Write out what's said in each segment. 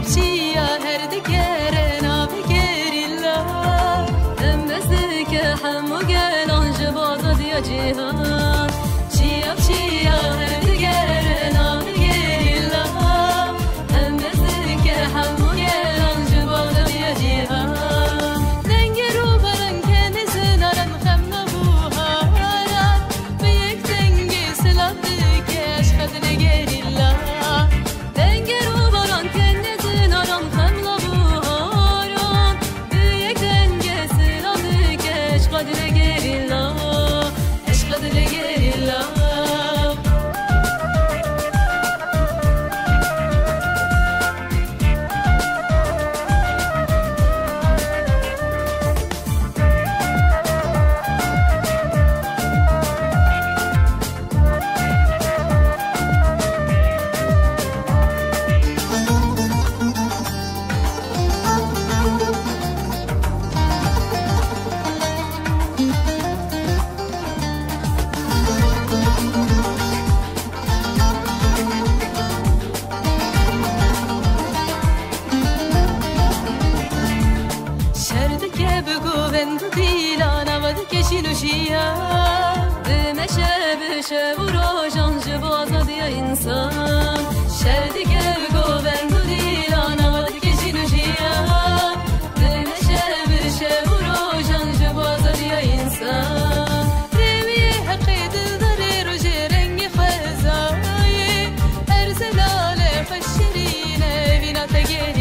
چیا هر دگر ناب گریلا دمزده که همو گلان جبازا دیا جهان چیا هر دگر ناب گریلا دمزده که همو گلان جبازا دیا جهان دنگ رو برن که نزنارم خم نبوهارم به یک دنگ سلام دکش خد نگریلا دنگ رو برن که نزنارم خم نبوهارم به یک دنگ سلام دکش خد نگریلا عشق نگریلا شردك بقوبن ديلان عود كشيلوشيا بمشى بشب وروجان جبازة ديا إنسان شردك بقوبن ديلان عود كشيلوشيا بمشى بشب وروجان جبازة ديا إنسان رمي حقيد ضرير وجرنج خزاي أرسلال فشرين بنا تجيه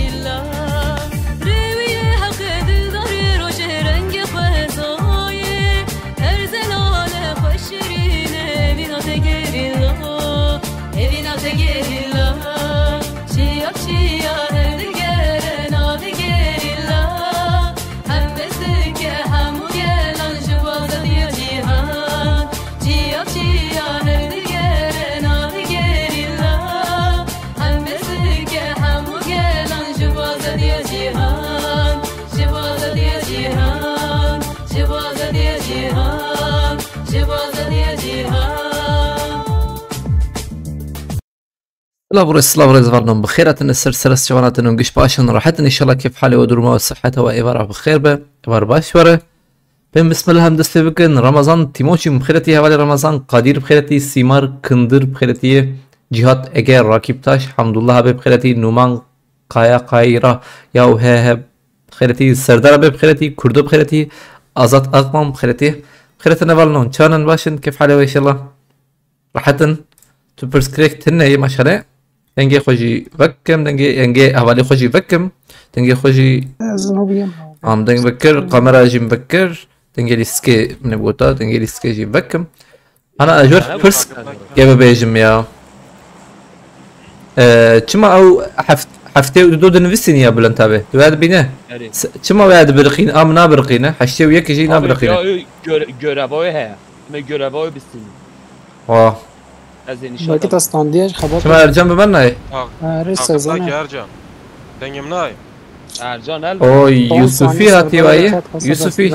الله الله يزفرنهم بخير السلسلة شواناتنا ونقش باشن راحتنا ان شاء الله كيف حالي ودرما وصحته وإبارة بخير به إبارة باشورة بسم الله همدست بكن رمضان تيموشي بخيرتي هوالي رمضان قادير بخيرتي سيمار كندر بخيرتي جهات اگر راكب تاش حمد الله بخيرتي نومان قايا قايرة ياو ها بخيرتي سردار بخيرتي كردو بخيرتي ازات اقمام بخيرتي بخيرتنا والنون شانن باشن كيف حالي وان شاء الله راحتن تو برسكريكت هنا ما شاء الله دنگه خوشی وکم دنگه حوالی خوشی وکم دنگه خوشی دنگه بکر قمرة جیم بکر دنگه لیسکه نبوتا دنگه لیسکه جیم وکم أنا أجور فرس جاب بيجم يا كما أو حفتي ودود نفسني يا بلن تابه دواد بينه كما واد برقين نابرقينه حشتي وياك يجي نابرقينه جربای ها ما جربای بستنی از این شاء الله استاندیج خبر شما ارجان بمنه رسه زنه ارجان دنگم نای ارجان ال او یوسفی هاتی وایه یوسفی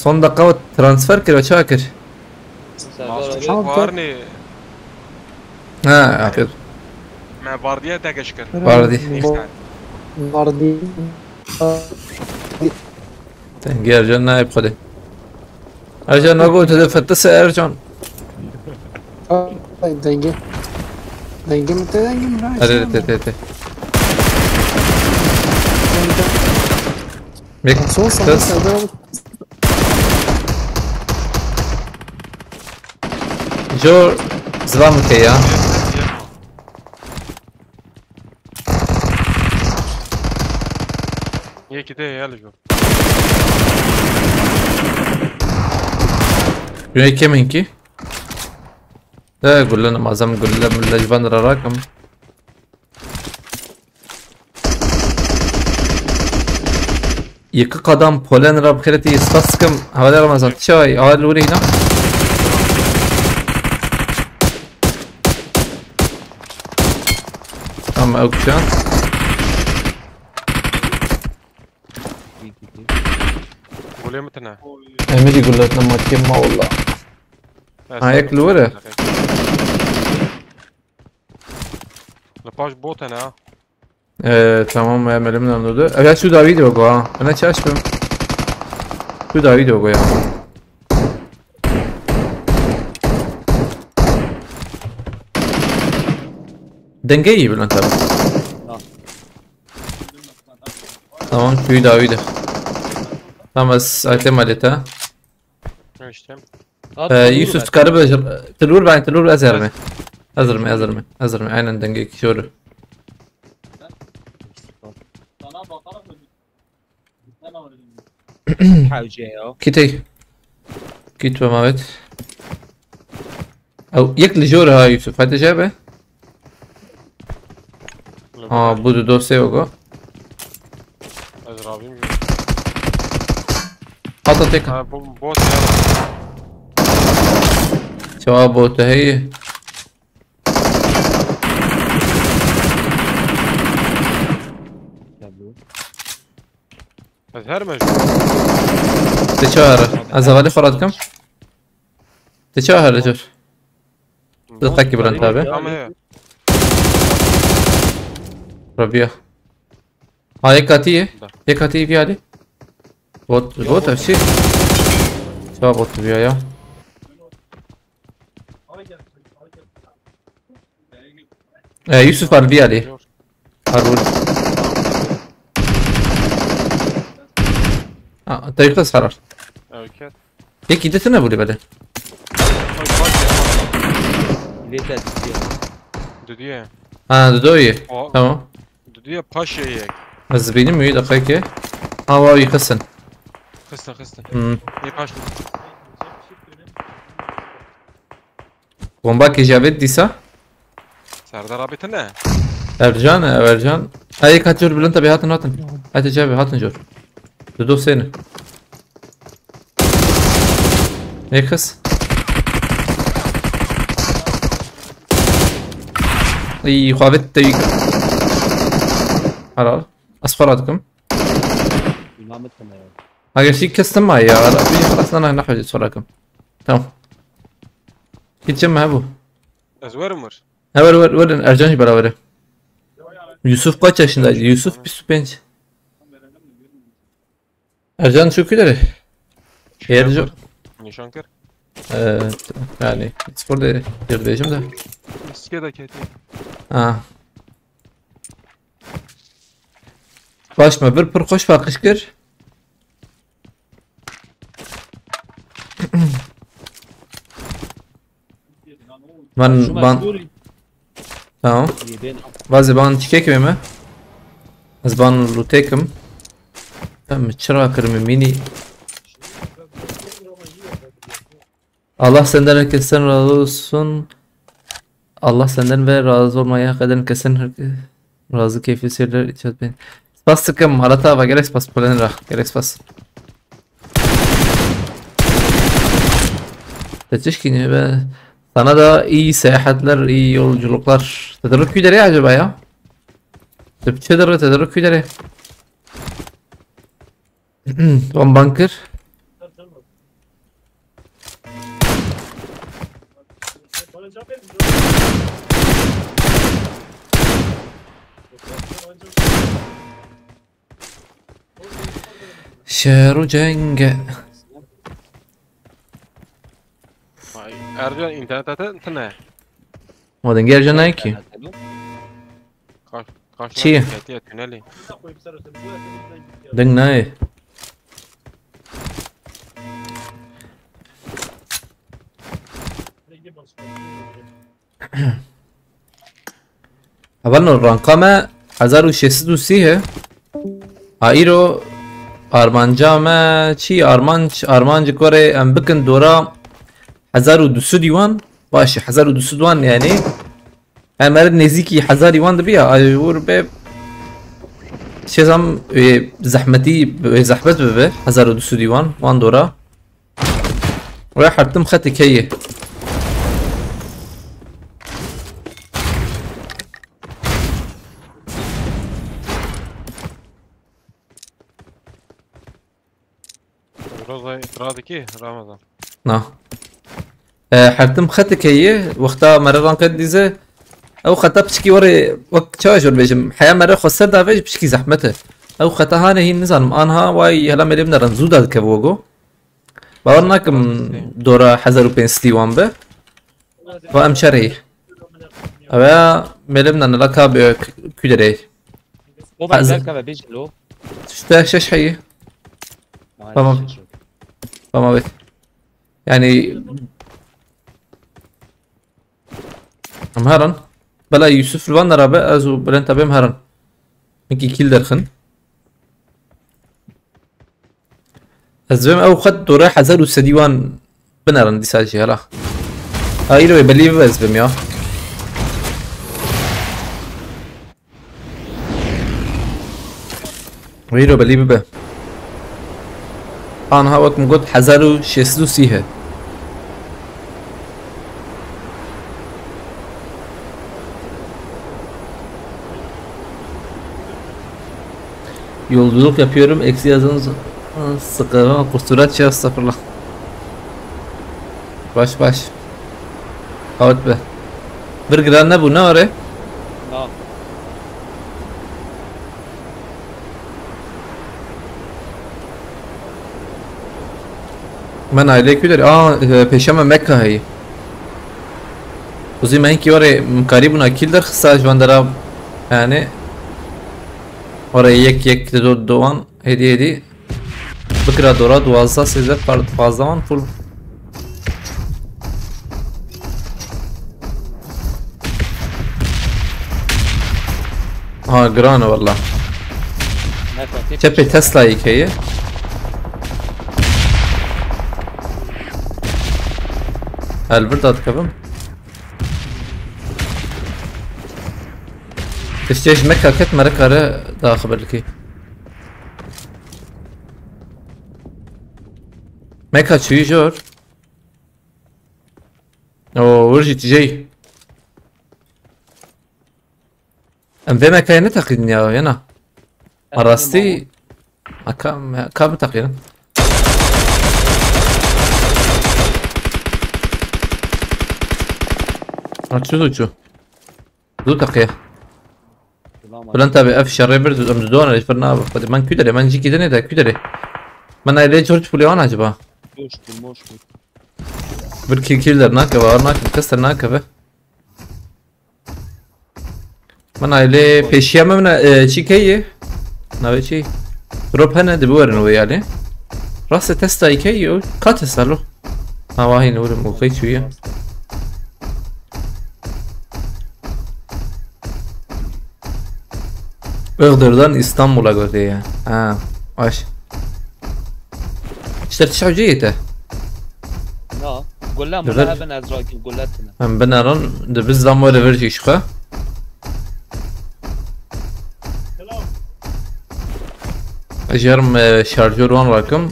son dakika transfer kır açığa kır. وارني Ha afiyet. مع باردية تاكشكر باردي تنجي ارجان نايب خده ارجان نقول تفتس ارجان دنگه متى دنگه مراش اري ميك تس جو زلام كيا يكي ده يلا جو يوني كمين كي لا يقول لنا معظم يقول لنا من الجبان راكم يك قدم بولن راب خيرتي استسكم هذا رمضان شاي هذا لوري هنا اما اوكشان قولي متنا امي يقول لنا ما كيما والله هايك لوري لباش بوت انا tamam ya melimin anladı. Evet şu da video go ha. Bana çalışmam. Şu da video go ya. Denge iyi Bülent abi. Tamam şu da video. Tamam bas atem aleta. İşte. Yusuf çıkarıp tılur ben tılur hazır mı? Hazır mı? Aynen denge kişiyor. حوجه ها كيتي كيت وموت او يكل جورة ها يوسف هذا جابه بودو دوسي وقو Azrabim. حاطة تيك Ha bu bot ya. شباب بوتا هي Azher mi? تشاهر ازغالي فرادكم تشاهر لجور دقيقة بلان تابع Ama he. ربيع ها يكاتية في علي بوت افشي شباب بوت بيا يا يوسف عربي عليه هارول طريقة حرار Evet. يك يدتنا بولي بله ليتا دي Düdüye. دوي O تمام düdüye paşa yek. بس بيني ميو دقيقة واو يكسن Kıstın. Ne paşa? بومبا كي جابت ديسا Serdar abi ne? ارجان هاي كاتجور بلنتا بهاتن هاي تجابي هاتن جور دو سنة يكس اي خوابت تيك حلال اصفراتكم امامت تمام اگر شي كستم معي يا غلا خلاص انا نحوج اصفراكم تمام يتجمع ابو Ezber var. ور ارجان بلا ور Yusuf kaç yaşındaydı? Yusuf bir bench. Ercan çok ileri. Ercan Nişan kır. yani sporda yerdeyim de. İske de keti. Ha. Başma bir pır hoş bakış kır. Ben tamam. Bazı ben çekeyim mi? Az ben lutekim. Tamam çıra kırmı mini. Allah senden herkesten razı olsun. Allah senden ve razı olmaya hak eden kesin razı keyifli seyirler içet beni. Spas sıkım halata ve gerek spas polenra gerek spas. Teşekkür ve sana da iyi seyahatler, iyi yolculuklar. Tedarik güderi acaba ya? Tedarik güderi. Van Banker. Şeru cenge. Ercan internette ne? Modern gerçekten ne ki? Çiğ. Ketiye tüneli. Deng ne? أظن الرقم 1630 है आइरो आरमांजा में ची आरमांज करे ام بكن دورا 1200 ديوان باش 1200 ديوان يعني امر نزيكي 1000 ديوان دبيا ايور به شزام زحمتي زحمت به 1200 ديوان وان دورا راح ارتم خطك هي Roza itiradaki Ramazan. نعم حرتم خطك هي وقتها مرران قد ديزه او خطا بشكي وري وك تشاجر بيجم حياه مرة خسر دافج بشكي زحمته او خطا هانه هي نزان انها واي هلا ملي بنرن زودا كبوغو باورناكم دورا حزر وبنسلي وان به وام شريح اويا ملي بنرن لكا بكدري او بعد حزر. ذلك ما بيجي له شش حي تمام. فما بيت يعني مهرن بلا يوسف الوان رابع ازو بلنتا بمهرن منكي كيل درخن ازبم او خد دورا حزر وسديوان بنرن دي ساجي هلا هاي لو يبليف ازبم يا ويلو بليف به انا هاوك مقود حزر شيسدو سيها Yolculuk yapıyorum. Eksi yazınız sıkı. Kusturat şey estağfurullah. Baş. Evet be. Bir gram ne bu ne var ya? اه Ben aile küleri. Peşeme Mekka hayı. Uzi men ki oraya karibuna kilder kısaj vandara yani oraya yek de doğan hediye Bıkra dora duazda sizler fazla var full. Ha grana valla. ما كان Cepe Tesla hikaye. Albert atkabım. تشتيش مكة كت مركرة دا خبر لكي مكة شوي جور او ورجي تجي ام في مكة نتقيني او هنا راستي كم تقينا شو دو تقيه Ulan tabi F şarrı bir ömrüdü ona fırna abi. Ben küdere ben jiki ne de küdere. Ben aile George Puleon acaba. مشكل Bir killer nakı var nakı kıstır nakı be. Ben aile peşiyemem ne çikeyi. Ne şey. Drop hene de bu verin o yani. Rası testa ikeyi kat esalo. Ha vahin uğrum o kayı çüye. Iğdır'dan İstanbul'a götürüyor. Ha, aş. اشتريت شعجيته. لا قول لا بغير. مرة بن ازراقي قول لا تنا من بنارن دبز دام ولا فرشي شخا. اجرم شارجور وان راكم.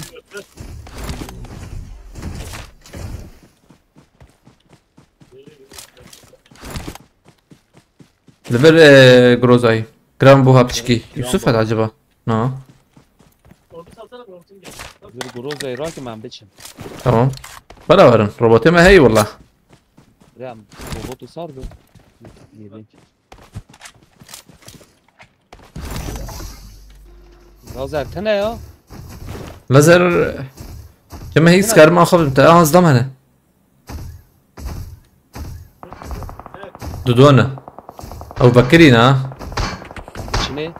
لبر جروزاي. جرام بوها بتشكي. يوسف هذا عجبه. نعم. الجروزة يراكم عم بتشم تمام. بلا ورن روبوتي ما هي والله. لا روبوتو صار به غازر تنا يا لازر كما هي سكار ما خبز انت ازدم هنا دودونا او بكرينا شنو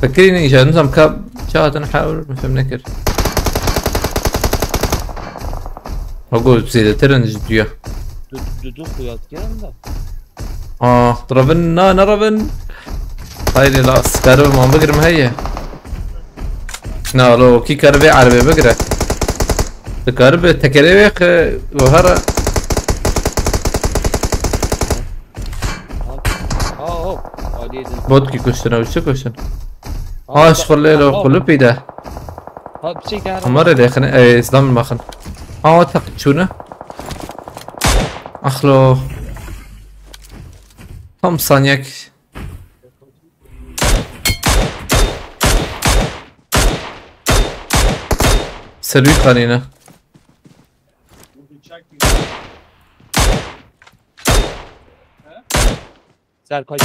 فكريني اجا نظام كاب شات نحاول ما فهمناكر اقول بزيادة ترن جديا دودو خياط كلام ده ضربنا نربن هاي لا سكار ما بقر مهية لو كي كربي عربي بقرة الكربي تكريبي وهرا بود كي كوشتنا وشو كوشتن اشغل ليلو قلوبي ده ها بشي كان عمر اللي خن اسلام المخن تقد شونه اخلو هم صانيك سلوي قرينه Serkaç.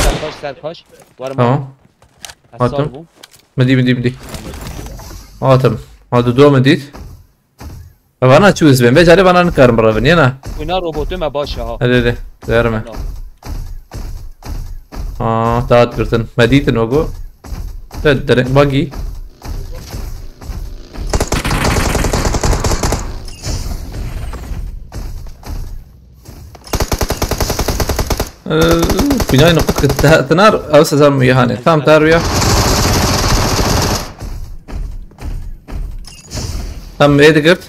Var mı? Tamam. Hasar Attım. bu. مدي هاتم هذا دو مديت فانا تشوز بين بيجاري بانا نكرم برافن ينا Buna robotu me başa ha. هذا زيرمه تات برتن مديت نوغو تدر باقي بناي نقطة تنار او سزام يهاني ثام تارويا ثام ايدقرت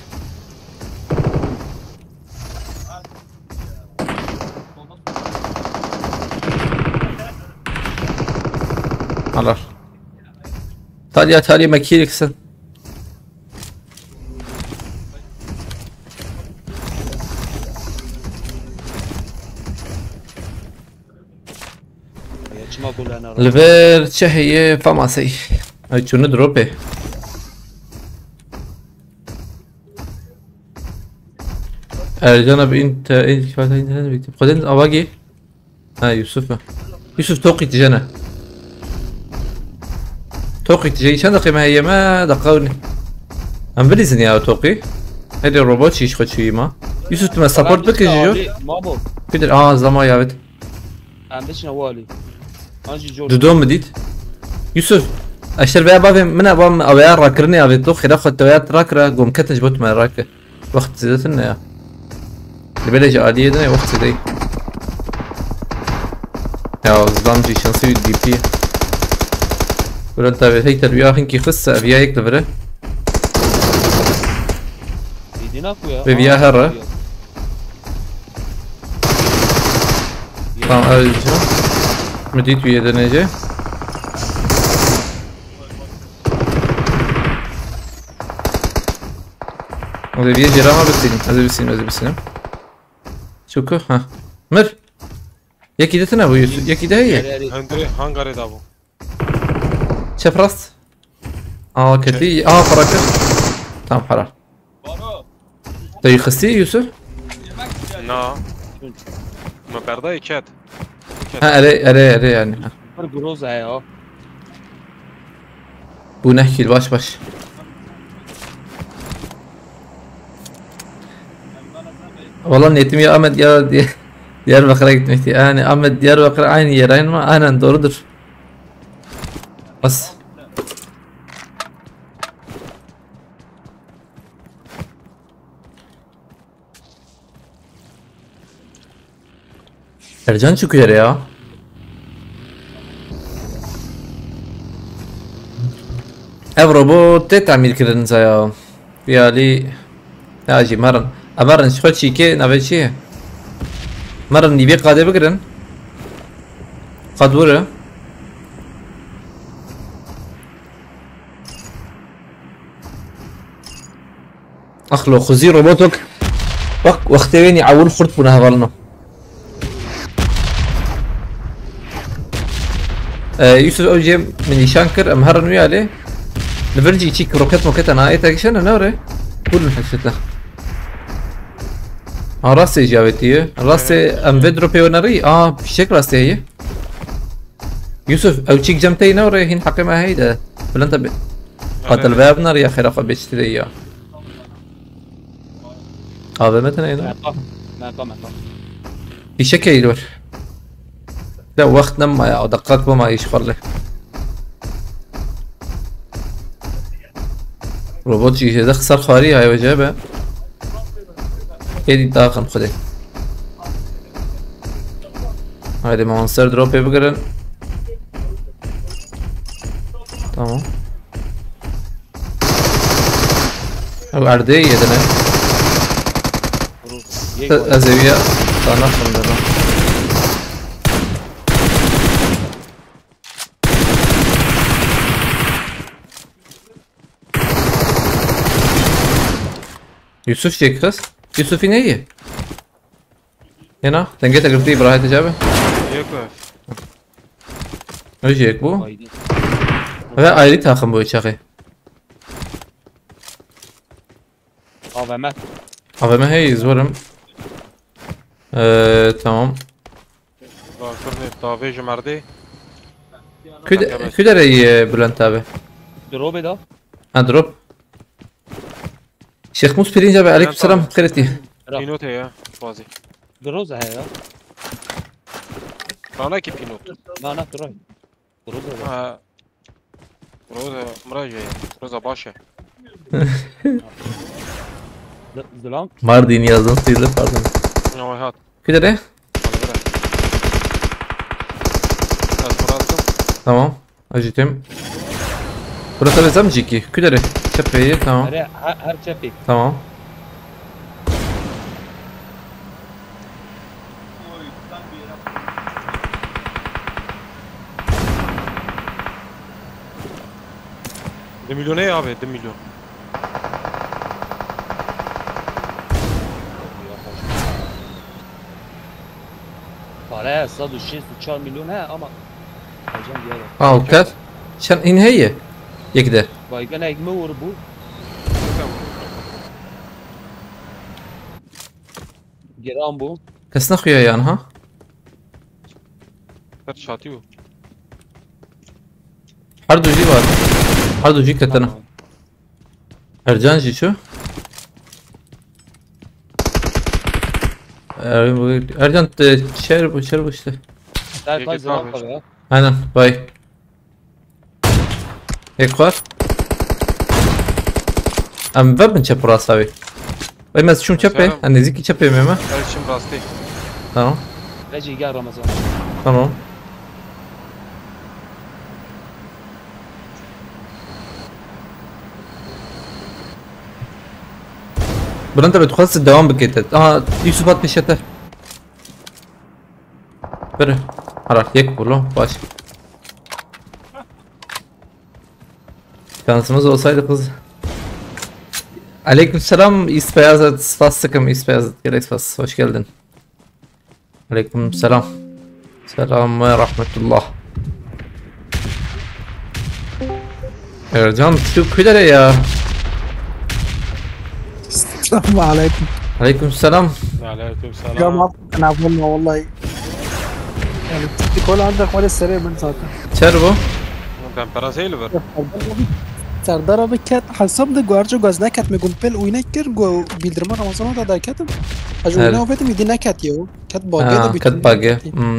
على تاليا مكيلكسن Çima kullanır. الفير تشهي فاماسي هاي شنو دروبي الجنب انت خدين اواجي يوسف توقي تجانا توقي تجي شان دقي ما هي ما دقوني ام بليزن يا توقي هذي الروبوت شيش خد شوي ما يوسف تما سبورت بك يجو Mabo. كده زما يا بت Hem de şinavali. Anji George. دودوم مديد يوسف اشتر بيا بابي من ابام اويا راكرني ابي طخ اذا اخذت ويات راكره قوم كتج بوت ما راكه وقت زيتنا يا البلج عادية ده وقت زي يا زدامجي شانسي دي بي ولا انت هي تربيه هنكي خصه ابيا يكلفره Yediğine koy ya. بيبيا هرة tamam öyle مديت ويا دنيجي هذا بيجي راما بسين شوكو ها مر يكي ده تنابو يوسف يكي ده هي هندري هنغاري دابو شاف راس كتي فراكر tamam حرام ده يخسي يوسف نا ما بردا يكاد ها اري يعني Bir groza ya. بو نحكي باش والله نيتم يا أحمد يا Diyarbakır'a gitmekti. Yani Ahmet Diyarbakır aynı yer aynı mı? Aynen doğrudur. Bas. Ercan çıkıyor ya. Ev robot تعمل كرنزا يا بيالي اجي مرن شو شيكي نبي شيء مرن نبي قاعدة بقرن قدورة اخلو خزي روبوتك وقت وين يعول خرط بنا هبلنا يوسف اوجي من يشانكر امهرن ويا عليه نفرجي تشيك روكت موكت انا اي تاكشن انا وري كل حشت له راسي جابتي راسي ام فيدرو بيونري بشكل راسي هي يوسف او تشيك جمتي نوري هين حقي ما هيدا ولا انت قتل بابنر يا خير اخو بيشتري اياه هذا مثلا هنا بشكل يدور لا وقت نما يا دقات بما يشغل له روبوت جي ده خسر خاري هاي وجابه يدي داخل خده هاي مونستر دروب بقرن تمام او عردي يدنا ازوية طنخ عندنا يوسف شيكس يوسف هنا هنا تنقيت قلبتي براهي تجابه يكوف ايش هيك بو هذا ايريتها خم بو شاخي AVM ما هي زورم تمام Kurni daveji merdi. Küdere Bülent abi. Drop eda. Ha drop. Şeyh Mus pirinç abi aleykümselam kırıtı. Pinot ya. Bazi. Groza he ya. Rana ki pinot. Na troy. Groza eda. Ha. Roza mraje. Roza başa. Zılam. Mardin yazdın sıyırdı pardon. Ya hat. Küdere. Tamam. Acıtayım. Burası bezem ciki. Küdere. Çepeyi tamam. Her çepi. Tamam. De milyon ne abi? De milyon. Para 164 milyon he ama. Hocam diyor. اوكات شن این هي یک ده Baygan ekme vur bu. Giran bu. کس نخویا یان ها Kaç şatıyor? هر دو جی بار هر دو جی کتنا ارجان جی شو ارجان شرب işte Der Peki, kay zaman tamam. kalıyor. aynen bay ek var am ben çap burası abi bay mes şun çapı Mesela- hani ziki çapı mı Elçim rastı. tamam Reci gel Ramazan. tamam برنت بتخلص الدوام بكيتت يوسف هات مشته بره خلاص يكبر baş şansımız olsaydı kız Aleykümselam İspeyazat Sfastıkım İspeyazat gerek Sfas hoş geldin Aleykümselam Selam ve rahmetullah Ercan şu külere ya السلام عليكم. Aleykümselam Aleykümselam. يا ما انا والله والله يعني الكل عندك ولا السريع من zaten. Çer bu Ben parasıyla ver. سردار ابي كات حسب ده جوارجو جوز نكت ميجون بيل وينكر جو بيلدرمان رمضان ده كاتم اجونا وفاتم يدي نكت يو كات باجي kat bagi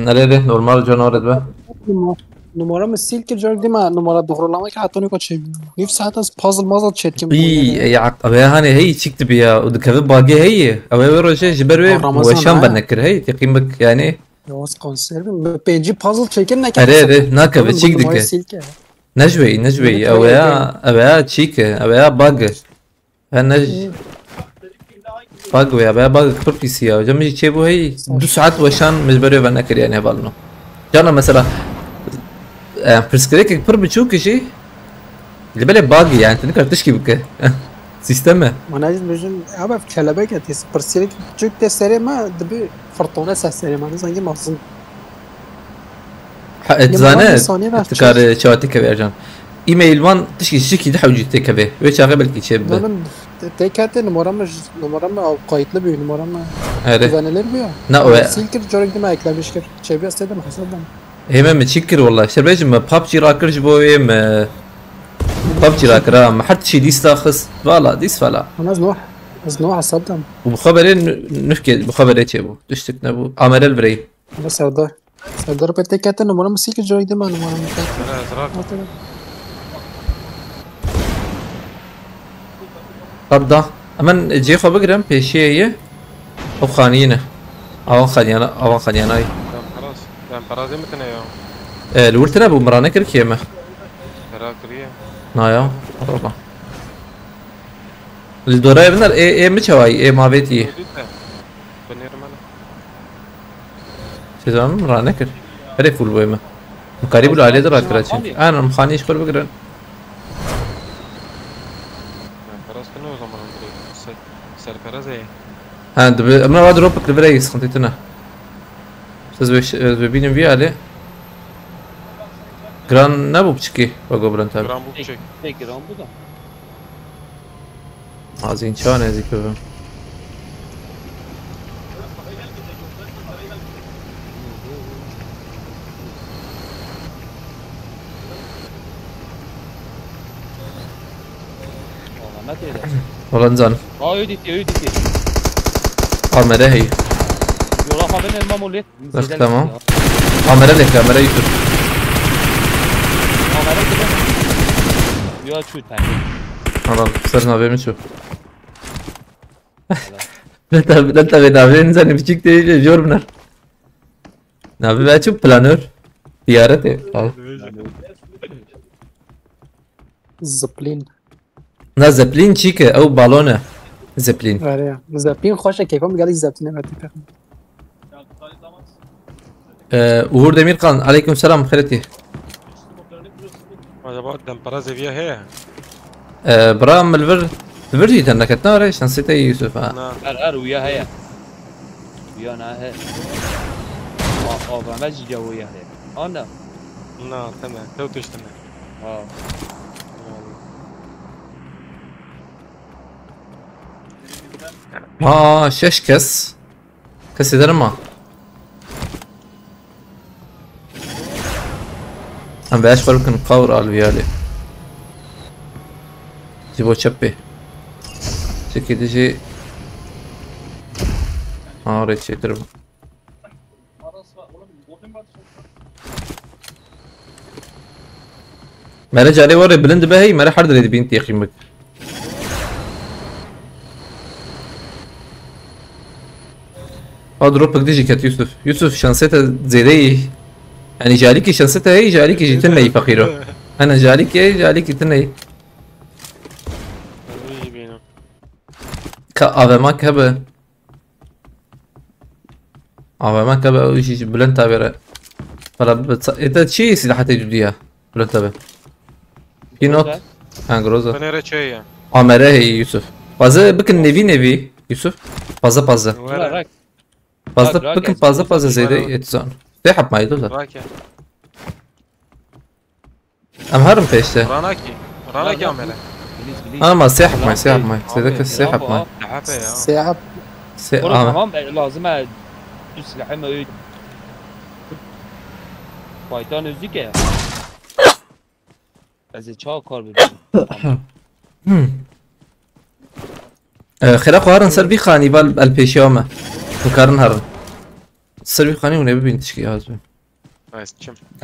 nerede normal canavar etme نمره مسيل كي جارك دي ما نمره دخول لما كي حطوني كوتش نيف ساعات بازل مازل تشيت كم İyi ya abi hani hey çıktı bir ya o da kafe bagi hey abi böyle jiber Ramazan ve şam ha. benekir hey tekim bak yani يواس كونسيرف بيجي بازل تشيكن نكت اري ناكا بتشيك نجوي او يا تشيك او يا باج نج باج ويا باج كبر في سيا جمجي تشيبو هي دو ساعات وشان مجبري benekir yani هبالنو جانا مثلا برسكريك كبر بتشوك شيء اللي بالي باجي يعني انت نقدر تشكي بك سيستم انا عايز بجن ابا في كلابك تيس برسيلك تشوك تسري ما دبي فرطونه سري ما زنجي مخزن اتزانات ثانيه تكار شواتك vereceğim ايميل وان تشكي شيكي ده حوجي تك به ويش اغبل كي شيب دايما تيكات نمره ما قايتlı bir numara mı evet güvenilir mi ya? لا Silkir Jorg deme eklemiş ki şey bir istedim hasadan. هي ما تشكر والله شربيج ما بابجي راكرج بوي ما بابجي راكرا ما حد شي ديس تاخص فوالا ديس فلا Ama az noح hasadan. وبخبرين نحكي بخبرين تشيبو تشتك نبو عمل بري Ama Serdar pe tekat numara mı Silkir Jorg deme numara mı? Ben Ezra. قرضة امان جي خو بقرم بيشي هي او خانينه او خانيانا Ben parası mı tane ya? الورتنا ابو مرانا كركيمه Para kırıyor. نايا والله الدوراي بنر اي مچواي اي مابيتي Benerim hala. سيزون مرانا كر بري فول بويما مقارب العالي در راكرا انا مخانيش خور بقرن Ben parası ne o zaman direkt. Ser parası ya. ها انا بعد روبك لبريس خنتيتنا استاذ ببينم في عليه جران نابو بتشكي بقو برنتاب Gram bu çek. Tek giran bu da. عايزين شلون هذيك ما تيدا والله نزان يودي كاميرا هي يورا خابن الماموليت بس تمام كاميرا لك كاميرا يوسف كاميرا كده يا شو تاني خلاص صرنا بمشو لا انت بدافعين زين بيجيك تيجي جور بنر نبي بقى شو بلانر ديارته الزبلين نا زبلين شيكه او بالونه زبلين آره زبلین خوشه که کم گلی زبطینه مردی فهم وهور دمير قان عليكم السلام خيرتي هذا بعد دم برازي فيها هي برام الفيرجي تنك تنار ايش نسيت يوسف انا ار ويا هي ويا انا هي ما جي ويا هي انا تمام توتش تمام شش كس كس درما هم بهش فرق قور على الفيالي جيبو تشبي شكي تجي ريت شي تربو مرة جاري وري بلند بهي مرة حرد اللي بينتي يخيمك دروبك ديجي كانت يوسف شانسيتها زيدي يعني جاليكي شانسيتها هي جاليكي جيتني فقيرة انا جاليكي تني كأبا كبا ما كبا وشي بلند تابيرا فلا انت شي سلاحات جدية بلند تابيرا في نوت انجروزا بنيرة شيء عمره هي يوسف فازا بكن نيفي يوسف فازا بكن فازا زيدي يتزان سيحب معي دولا راكي ام هرم فيشته راناكي عمله ما سيحب معي سيدك سيحب معي سيحب تمام لازم تسلح ما فايتان زيكه از چا کار ببینیم خلاق هرن سربي خاني بالبيشيومه وكارن هرن سربي خاني ونبي تشكي هازم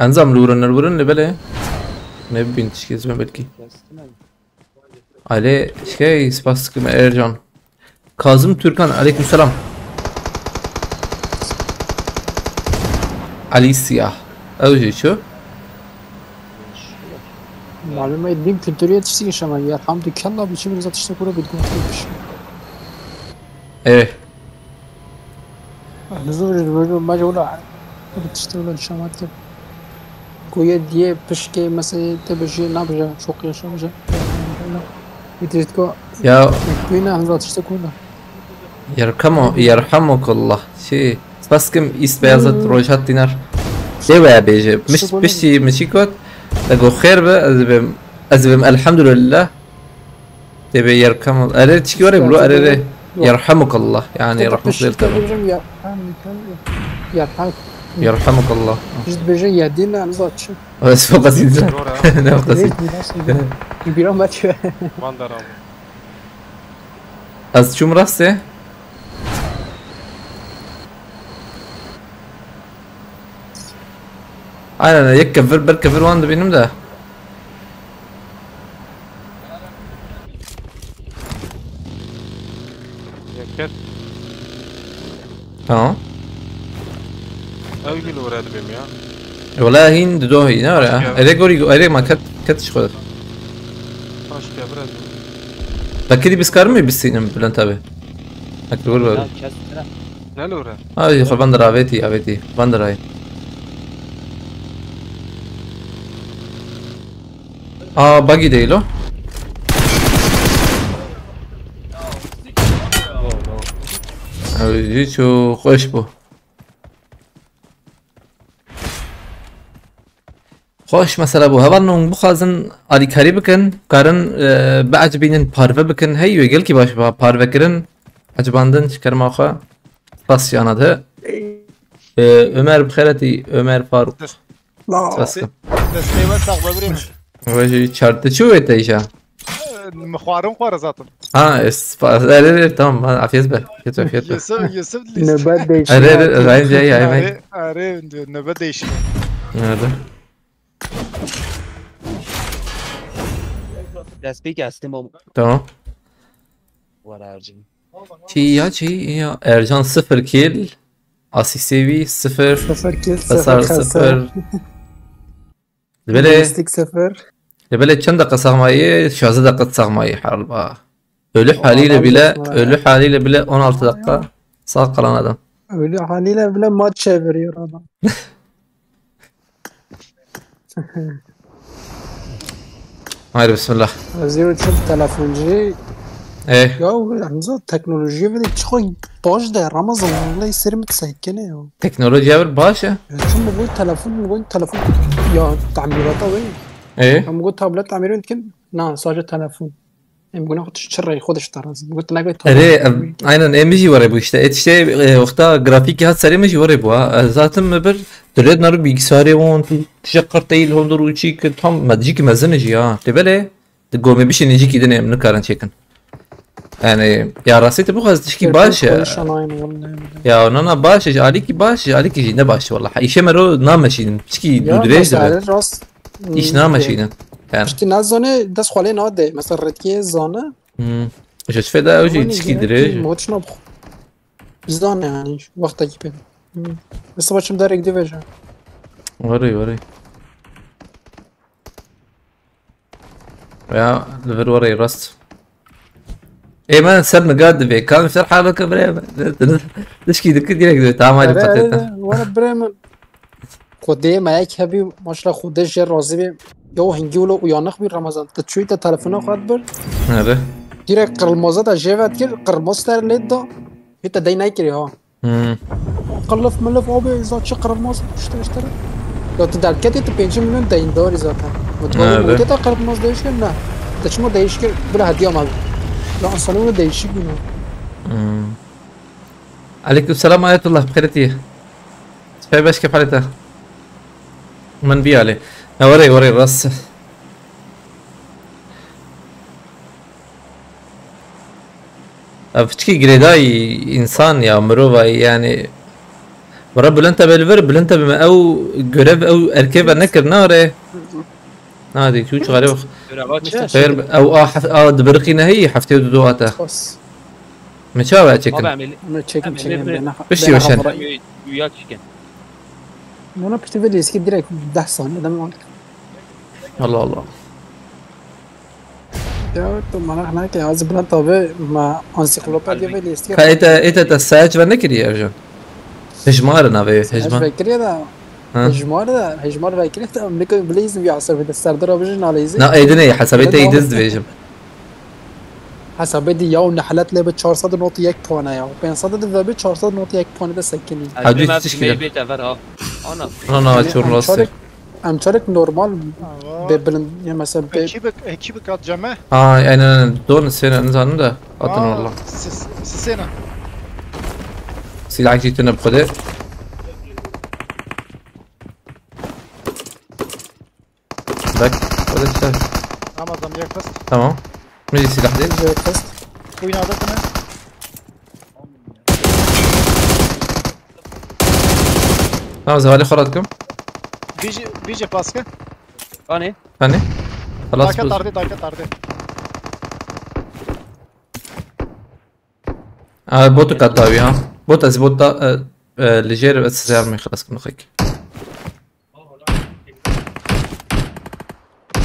انزام لورن لبله نبي تشكي زمان بلكي علي شكي سباسكم ايرجان كاظم تركان عليكم السلام علي السياح اوجي شو معلومه يديم كنتوريه تشتي شمال الحمد لله بشي من ذات تشتكوره بتكون بشي ايه نزور ما جولا بتشتغل الشمال كده كويه دي بشكي مثلا تبجي نبجه شوقي شمجه يتريتكو يا كوينا هم ذات تشتكونا يرحمك الله شي سباسكم إيست بيازت روجات دينار شيء بيجي مش مشي كوت لقوا خير بقى أزبم الحمد لله تبي يرحم أريد شكي وري بلو أريد يرحمك الله يعني رحمة الله تمام يرحمك الله جد بيجي يهدينا نزات شو بس فوق قصيدة أنا قصيدة يبيرون ما تشوف از شو مرسته؟ أنا يكفر بركفر وان بينهم ده يكت ها اوي لو راد بيميا والله هين دوهي نورا أري ما كتش خود باش كبرد لكن بيسكرمي بالسينما بلان تابع أكتر بقول نلورا يخل بندر عبيتي بندر هاي باقي ديلو جيتشو خوش بو خوش مثلا بو هبرنون بخازن آلی کاری بکن کارن بعجبینن پارو بکن هی ویگل کی باش با پارو کرن عجباندن شکرم آخا پاسیاناده Ömer بخيرتي Ömer فاروق لا بس دستي وسخ ببريم وجي شرط شو انت ايشا مخوارم خواره zaten. Ha tamam afiyet be. Afiyet be. Yusuf Nöbet değişti. Aynı şey yemek. Arı diyor nöbet değişiyor. Nerede? Despik estim o. Tamam. Var harcım. Çiğ ya. Ercan 0 kill. Asist sevi 0. 0 kill, Hasar 0 0. Böyle Domestik 0. böyle çند dakika sağmayı, şazı dakika sağmayı harba. Ölü Vallahi haliyle bile 16 dakika sağ kalan adam. Öyle haliyle bile maç çeviriyor adam. Haydi bismillah. Zero için telefoncu ya Hamza teknolojiye ve çok boş da Ramazan vallahi serim tsaykene ya. Teknoloji var başa. Çünkü bu telefon ya تعميرات وين؟ هم قلت تابلت تعمير يمكن نعم sadece telefon. يمكن اخذ تشتري خذ اشترى قلت انا قلت aynen emici var bu işte. Vakta grafik hat sarımış var bu. Zaten bir دريد نارو bilgisayarı on تشكر değil hondur uçi ki tam madjik mazınıcı ya. Tebele gome bir şey necik idene emni karan çekin. Yani ya rasete bu kadar tişki baş ya. Ya ona baş ya ali ki ne baş vallahi. İşe mero namaşin. Tişki dudreş de. İş namaşin. Yani. İşte nazone das خاله ناده مثلا ردکی زانه ايش فدا اوجي تشكي دريج موتش نبخ زانه يعني وقتا كيبين بس باشم دايركت ديفيجن وري يا ليفر وري راست اي ما سبنا قاعد في كان في حالك بريم تشكي دك ديريكت تعامل فتتا وانا بريمن خودی ما یک هبی ماشلا خودش راضی بی یا هنگی ولو uyanık bir Ramazan تشوي تا تلفونه خود بر هذا direkt kırmızı da jevet gir kırmızı terledi da hiç de değnek giriyor ha قلف ملف abi zaten kırmızı işte لو تدركت انت 5 milyon değin doğru zaten Evet. bu da kırmızı değişken ne taşıma değişken böyle hediye ama ya aslında değişik günü عليكم السلام ورحمة الله بخيرتي سباش كيف حالتها من بي عليه وري الراس افتكي جريداي انسان يا مروفا يعني ورب بلنتا بالفر بلنتا بما او جرب او اركبه نكر ناري هذه شو غريب غير او دبرقينا هي حفتي ودواتها بس مشاوى تشيكن ما çekim بشي وشان Rüya chicken. Buna pişti ve eski direkt 10 saniye adam var. الله الله Ya bana هناك عايز بلان طبيعي مع انسيكلوبيديا ve eski. فايتا تساج ونكري يا رجال هجمارنا في هجمار فكرة ده هجمار فكرة ده امريكا بليز بيعصر في السردر بيجن على يزي. لا ايدني حسابيته يدز فيجم حسابي دي ياو نحلت لعبة 400.1 puan'a ya. Ben sadece ve 400.1 puan'ı da sekini. Hadi tişkiler. Beyt ever ha. Ana. انا شو راسي امشارك نورمال ببلن يعني مثلا Ekibik at ceme. يعني دون السنة نزانو ده اطن والله Sisena. سلاح جيتنا بخده باك ولا تشاف Ramazan yaklaştı. تمام مجي سلاح دي Oynadı mı? تمام زوالي خرجتكم Bije paska. Hani? ثاني خلاص Daka فوز tardı daka tardı. بوتو كاتاوي ها بوت از بوت لجير بس سيارمي خلاص كنا خيك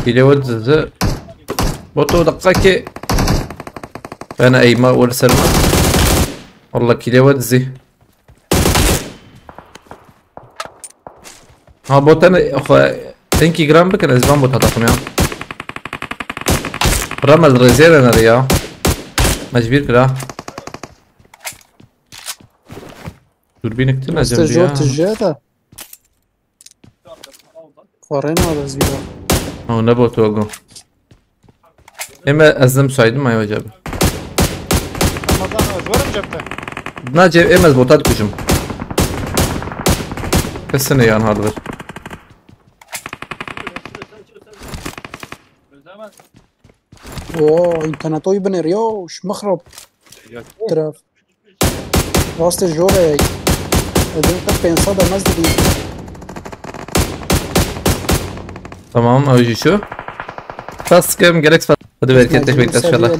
كيلود بوتو دقاكي انا اي ما ولا سلمى والله كيلود زي ها بوت انا انكي جرام بك انا زمان بوت هتقم يا رمل ريزير انا ريا مجبير كده دوربينك تنزل استجوب تجاتا قارين هذا زيرو هو نبو توقو اما ازم سعيد ما يوجب Ramazan özvarım cepte. ناجي اما زبوطات كجم كسنة يان هاردر اوه انترنتوي بنر وش مخرب تراف راست الجورة بدون pensado más de Tamam öyle şu. Baskım gerek fazla. Hadi belki tek bekler inşallah.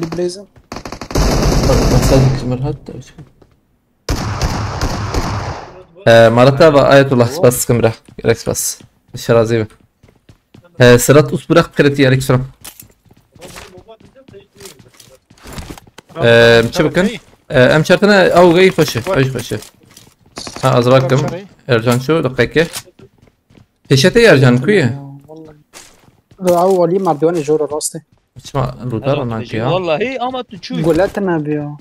مرتبة آية الله بس كمرة جالكس بس الشرازيبة سرات أسبوعك بخيرتي عليك سلام مش بكن أم شرطنا أو جاي خشه أيش خشه ها أزرقكم إرجان شو دقيقة إيشتى إرجان كويه أولي مردوان الجورة راسته اسمع رودار أنا كيا والله هي أما تشوي قولتنا بيا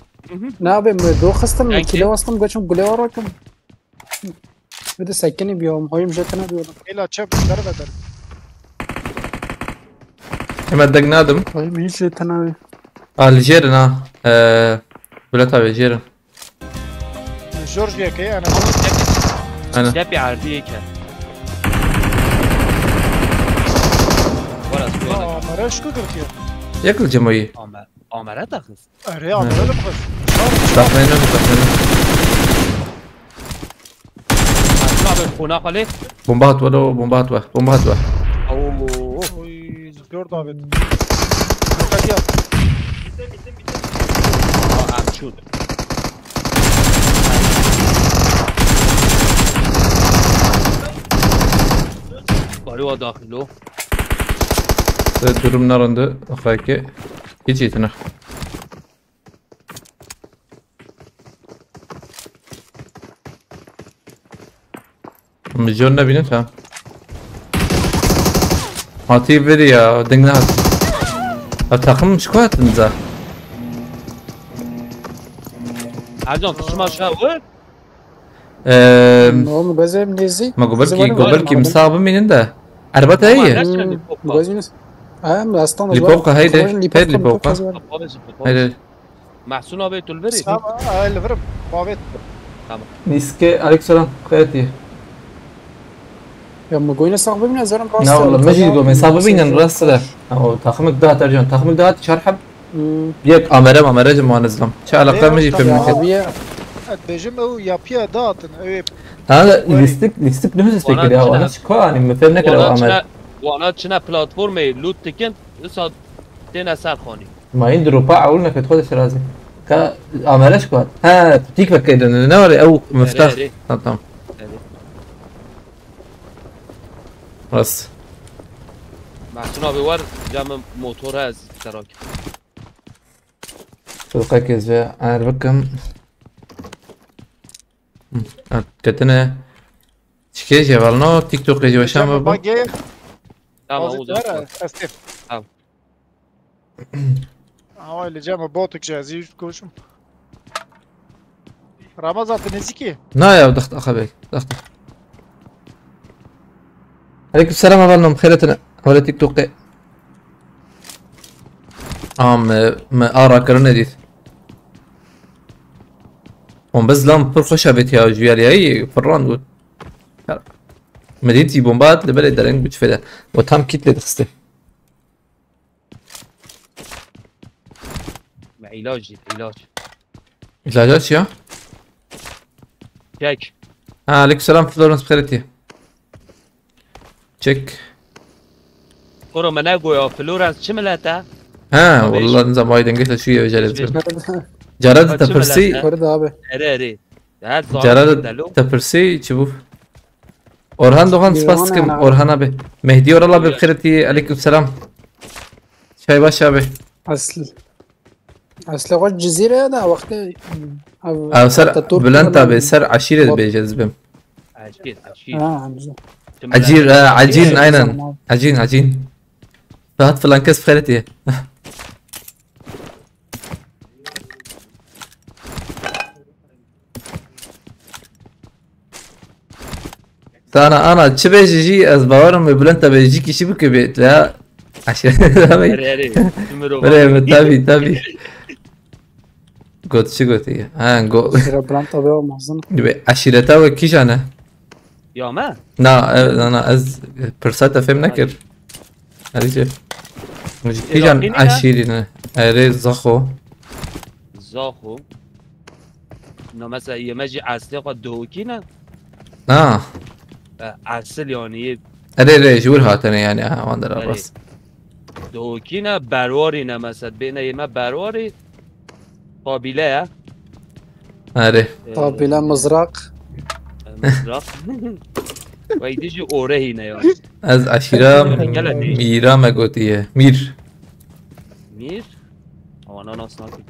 نابي مدو خستم كيلو وستم قشم قولي وراكم بده سكني بيوم هاي مجتنا بيوم إلا تشاب درب در كم دق نادم هاي مجتنا بيوم الجيرنا ولا تابع جيرن جورجيا كي أنا دبي عربية كان ولا سكولا مرش كو قلتيا ياكل جمعية عمرة تخص أري عمرة لبخش تخمينه صعب الخناق عليه بومبات ولو بومبات واه بومبات واه أوه Oy zor davet. Dikkat yap. عم شوت بارو داخله durumlar onda belki hiç yetenek. مليون نبي نفهم هاتي فيديو دقنا التقم شكوات نزا عجان تشمع شاور هو مجازي منيزي ما قبلكي مصاب من ده عربتها هي مجازي نس اصلا اللي فوقها هيدا اللي فوقها هيدا محسونا بيت البري Sam اللي فرب بابت. نيسكي عليك سلام خيرتي يا مجوين صاحبي من زرم راس لا والله ما جيت قوم مصاب بين الراس له او تخمك ده ترجع تخمك ده شرحب يك امره جمع نزلم شو علاقه ما جيت فهمت عربية بيجم او yapıya dağıtın. هذا ليستك نفس فكر يا وانا شكو يعني مثل نكره امر وانا تشنا بلاتفورم لوت تكن صاد تنا سر خاني ما يندرو باع قلنا في تدخل الشرازي كا عملاش كواد ها تيك كده نوري او مفتاح تمام بس محسونا بور جام موتور از تراك تلقاك ازاي انا بكم كتنا شكي جبالنا تيك توك ريجي وشام بابا Bagi. تمام Azıcık Stef. Tamam. Ama öyle cama botuk cihazı koşum. Ramazan neziki. نا يا ضغط اخبيك ضغط عليكم السلام ورحمة خيرتنا ولا تيك توك ما ارى كرنديت بس لام برخشة بيت يا جوالي اي فران قول مدينتي بومبات لبلد درنج بتفيدها وتهم كيت لتخستي مع علاج علاج علاجات يا جاك عليكم السلام فلورنس بخيرتي تشيك كورو مناغو يا فلورنس شملتا والله نظام وايد انقلت شوية وجلد جرد تبرسي فرد abi اري هاد جرد تبرسي شوف اورهان دوغان سباستكم اورهان ابي مهدي ور الله بخيرتي عليكم السلام شاي باش ابي اصل غش جزيرة هذا وقت او سر بلانتا ابي سر عشيرة بيجذبهم عشير عجين عجين اينن عجين فهات فلانكس بخيرتي انا تشبه جي از باورم بلانتا بيجيكي شبكة بيت لا عشان اري تابي قلت شو قلت هي جو برانتا بيو مازن عشيرتها وكيش انا يا ما لا انا از برساتا فهم نكر هذه شوف جان عشیرینه اره زخو زاخو نه مثلا یه مجی اصلی خود دوکی نه نه اصل یعنی اره جور هاتنه یعنی همان داره بس دوکی نه برواری نه مثلا بین یه برواری قابله اره قابله مزرق مزرق و ایدیجی اوره هینه یعنی از عشیره میرا مگوتیه میر آوانا ناس ناکی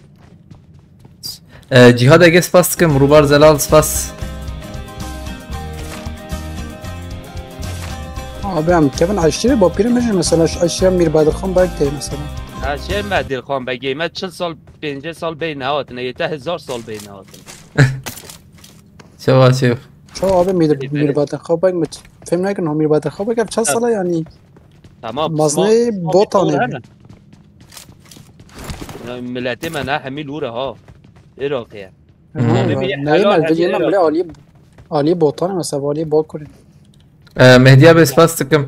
جهاد اگه سپاس کم روبار زلال سپاس آبی هم که من عشیره با پیر میشه مثلا عشیره میر بدرخان باید تی مثلا چه مدیر خان بگی من 40 سال 50 سال بین نهاتنه یه 1000 سال بین نهاتنه شوف چه آبی میر بدرخان باید فهم نکنم میر بدرخان باید چه ساله یعنی تمام مزنه بوتانه ملتی من همین لوره ها عراقیه نه ملتی من بله عالی بوتانه مثلا عالی با کنید مهدیه به سپاس کم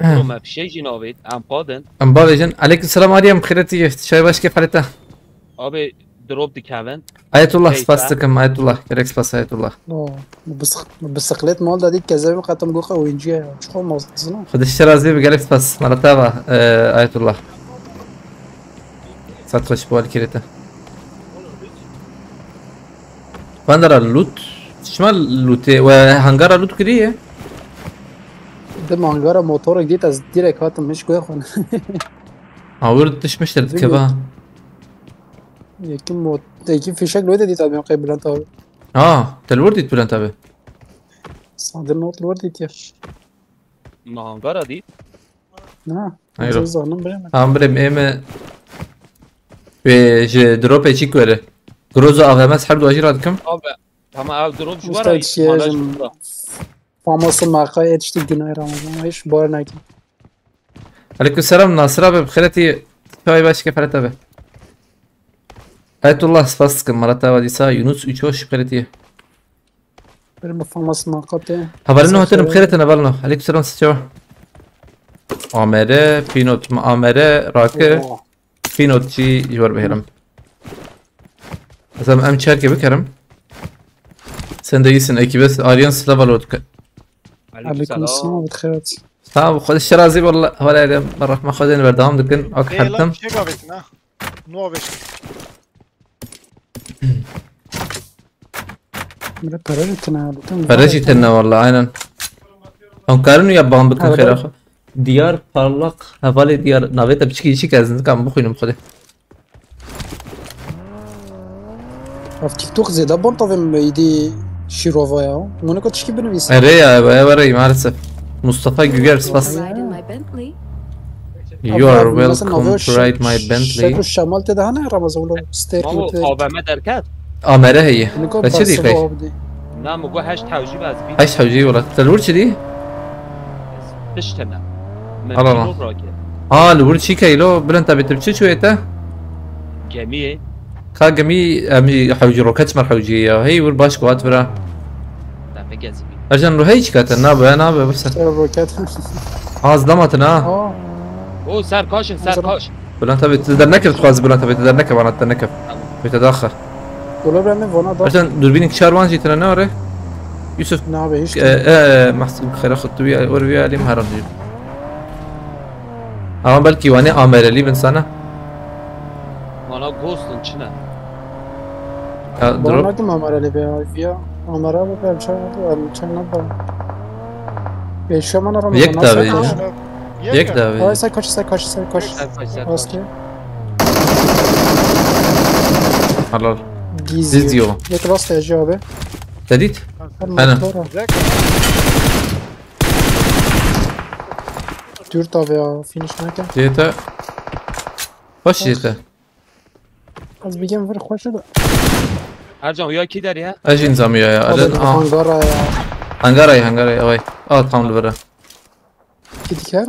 ما في شيء جنابي عم قادن ام باجن عليك السلام عليكم خيرتي شاي باش كيف حالته ابي دروب دي كافن آية الله سباستكم آية الله كريك سباس آية الله بالسقلات مال دادي كذا قطم دوخه وينجي شو مزنا خد الشرازي بقالك سباس مرتبة آية الله ساعات خوش بوال كريته فاندر اللوت شمال اللوت وهنجارة لوت كريه ده مانگارا موتور جديد از ديرك هاتم مش كوي خون عورتش مش تركبها يكي في شكل وده دي تابع قبل انت تلوردي تقول انت به صادر نوت الوردي يا مانگارا دي نه ايوه زانم بريم امبرم ام به دروب چی کوره گروزو اغمس حرب واجرات كم تمام دروب شو برای فاموس المقاي اتشتي جناي رمضان ايش بار ناكي عليكم السلام ناصرة بخيرتي شاي باش كيف حالته به آية الله سباسكم مرتا وديسا يونس ويشوش بخيرتي بريم فاموس المقاي هبالنا هتن بخيرتنا بالنا عليكم السلام ستشو آمره بينوت آمره راكه بينوت چي جوار بهرم مثلا ام شاركة بكرم سنديسن اكيبس آريانس لفالوت عليكم السلام بخيرات تمام خد الشرازي والله ولا يا مرة ما خدين بردام دكن اوك حتم شي قابتنا نو بش مرة برجتنا فرجتنا والله عينا هم كارنو يبان بكن خير اخو ديار parlak havale diyar naveta biçki kazındı kam bu kuyunum خده في تيك توك زي ده بنطة يدي شيروفايا وانا كنت تشكي بنفيس اري يا وري maalesef Mustafa Güger spas You are welcome to ride my Bentley شكل الشمال تدهنا رمز ولا ستيك قابمه دركات آمره هي بس دي خي نعم وقو هشت حوجي باز بي هاش حوجي ولا تلورش دي تشتنا الله الورد شي كيلو بلنتا بتبتشي شويته جميع كا جمي امي حوجي روكاتش مر حوجيه هي والباش كوات برا تفجازي ارجن رو هيك كاتنا انا بس روكات ضمتنا او سر كاشن بلنتا بتدرنك بتخواز بلنتا بتدرنك وانا تنكف بتدخل ولا برامي فانا ده ارجن دوربينك شاروان جيتنا نوري يوسف نعم ايش محسوب خير اخذت بي اوربيا لي مهرج بلكي وانا امر لي بنسانه وانا غوستن چنه دروب ما امر لي بيا امر ابو بيم چن بيش من رو یک داوی سای کاش واسه حلال زيزيو یک راست اجابه تديت انا دور تابع فينيش نکن جيتا خوش جيتا از بگم ور خوش شده ارجان یا کی داری ها اجي نظام يا الان هنگارا اوي تمام برا کی دیگه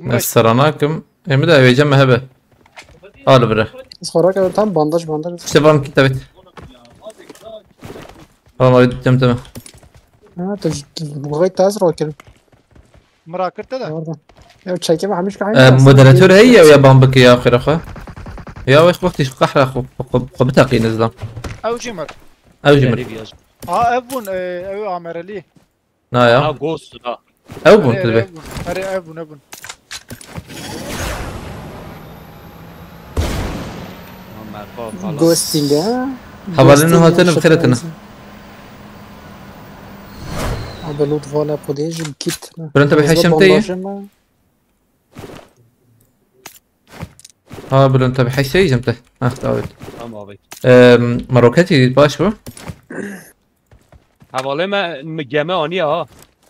نسرناكم امدا ويجم هبه برا از خوراک tam bandaj işte var kitabet والله تمام ها لغايه تاز راكل مراكرته ده يا تشيكي ما حمش كحاجة مودراتور هي ويا بامبك يا اخي رخا يا ويش وقتش قحرة اخو قبتاقي نزلم او جيمر او جمر ابون او عمرلي نايا غوست لا او بون تلبي اري ابون جوستينج ها حوالينه هاتنا بخيرتنا بلوت فوالا بوديج بكيت بل انت بحي شمتي بل انت بحي شي جمته تعود مروكاتي باش بو حواله ما مجمع آنیه ها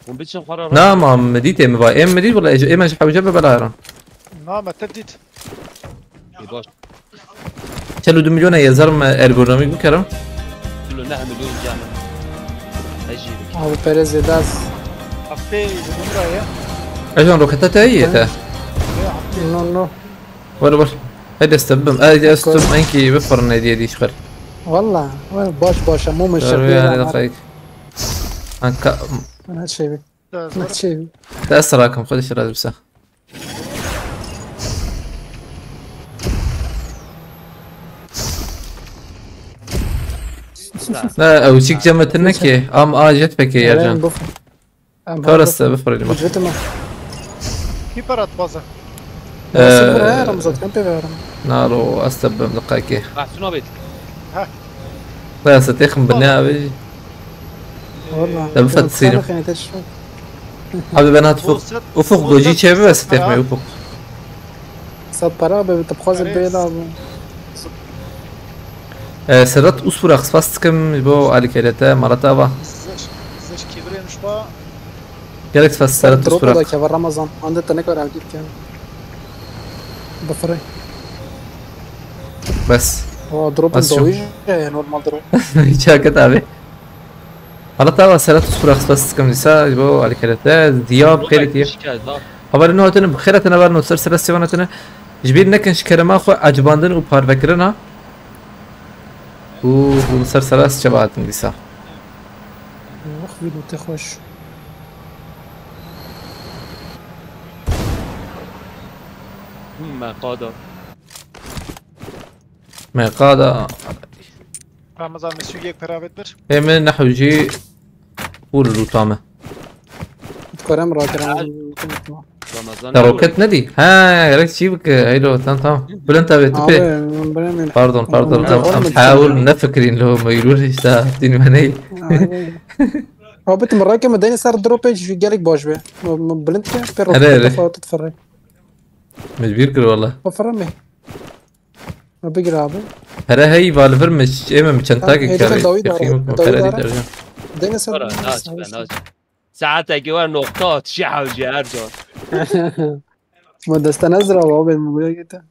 اون بیشتر قرار نعم مديت ام باي ام مديت ولا ايش ايش حوجه بلا هرا ما تديت باش چلو 2 مليون يزرم ارغونوميك بكرم كله 9 مليون جامع اجيبك ابو بيريز داس افي نمره اجون روكاتات هي تا نو ولا هذا استبم استبم انكي بفرنا دي شخر والله باش مو مش يعني دقيق انك انا شيء ما شيء تأثر راكم خذ الشراز بس لا او شيك جمت النكي جت بك يا جان فرست بفرج ما كيبرات بازا رمزت كم بيرم نارو استبم دقيقة احسنوا بيت لا ستيخم بالنابي والله بفت سينو هذا بنات افق دوجي شبه بس ستيخم افق سبارا بتبخاز بيلا سرت أسبوع أخص كم بو على كيلتا مرتا با زش كبرين شبا جالك فاس سرت دروب أسبوع ده كبر رمضان عند التنكر عندي كان بفري بس هو دروب بس شو؟ دويج نورمال دروب يجا كتابي مرتا با سرت أسبوع أخص كم نساء بو على كيلتا دياب خيرتي خبر إنه هتن بخيرتنا برنو سر سيوانتنا جبير نكنش كرما خو عجباندن و پارفكرنا و سرسراس شبعت نساء اخوي لو تخوش ما قادر ما قادة رمضان مسيو یک پراوت بر من نحو جي قول الوطامة تكرم راكر تروكت ندي ها رك شيبك هيلو تمام بل انت بتبي باردون نحاول نفكرين لو ما يقولوش تاعتني مني هو بنت مراكم مديني صار دروبيج في جالك باش بيه بلنت بيرو تتفرج مجبير كل والله بفرمي ما بيقرا ابي هلا هي فالفر مش ايما مشنتاك كاري دينا صار ساعات اجوا نقطات شحو جهر جار ما دستنزرا وهو بالموبايل كده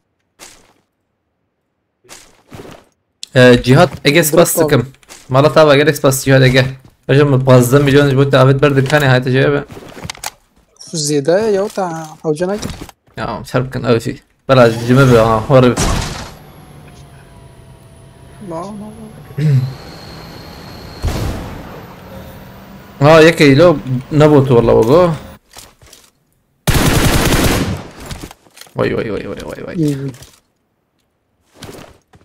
جهات اجس بس كم مرة تابع اجس بس جهات اجا رجل متبغزة مليون جبت عبد برد كاني هاي تجيبه زيادة يا تاع حوجنا يا مش عارف كان اول شيء بلا جمبه هورب يكي لو نبوت والله وقو وي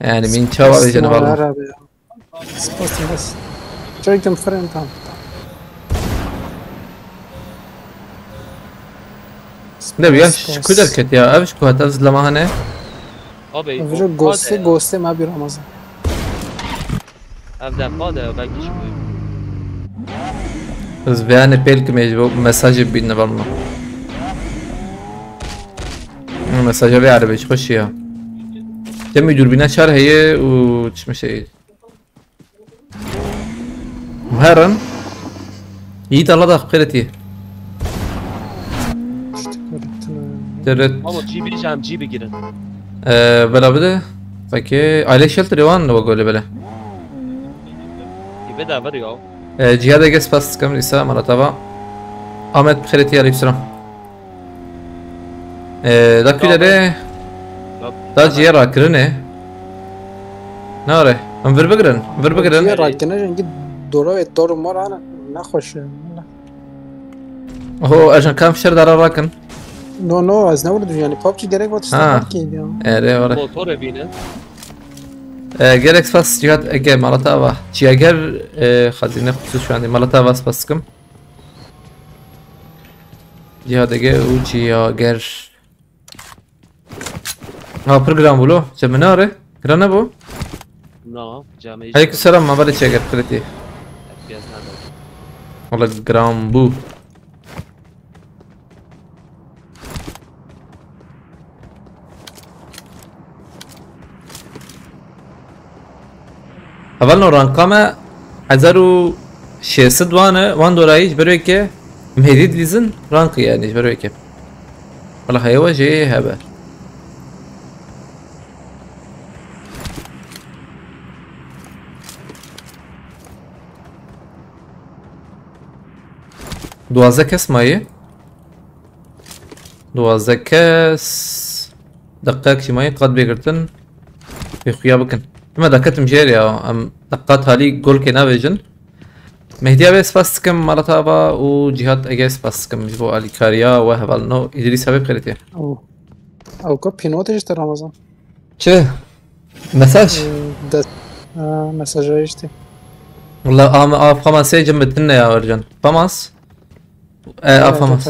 يعني مين شاوى بيجينا والله بس شوية مفرن تام لا بياش كدر كت يا ابش كو هتنزل لما هنا ابي غوسته ما بي رمضان ابدا قاده باقي شوي بس بيان بيلك ميجو مساج بينا بالنا مساج اللي عربي خشيها جمي دوربينات شهر هي وش مشي مهرن يد الله ضاق قيرتي ترت ماما جيبي جام جيبي جيرن بلا بده فكي عليه شلتر يوان بقول بلا يبدا بريو جهاد اجس بس كم رسالة مرة تبع آمد بخيرتي عليه السلام دا كده ده دا جيرا كرنه ناره ام فيربقرن جيرا كنا نجي دور مرة انا نخش هو عشان كان في شر دار راكن نو از نورد يعني PUBG gerek var Ha. işte ki ya. اره وره موتور بینه گرک سپاس جهات اگه مالتا و چیاگر خزینه خصوص شو عندي مالتا و سپاس کم جهات اگه او چیاگر ها پروگرام بولو جمناره گرانه بو نه جامعه عليك السلام ما بالي چیاگر خلتي FPS نداره والله جرام بو اول نو رانقامه 1600 وان دولاريش بروكه مهديد ليزن رانقي يعني بروكه والله هي وجه هبه دوازده کس مایه دوازده کس دقیق چی مایه قد بگرتن بخویا بکن اما دقیقتم جیری ام دقیقت حالی گل که نویجن مهدی ابی سپاس کم مالتا با و جهات اگه سپاس کم جبو علی کاریا و هبال نو ادریس حبیب خیلیتیه او که پینوتش işte Ramazan. چه؟ مساج؟ دست mesajı işte. والله فاماسي جنبتنا يا ورجن فاماس فاماس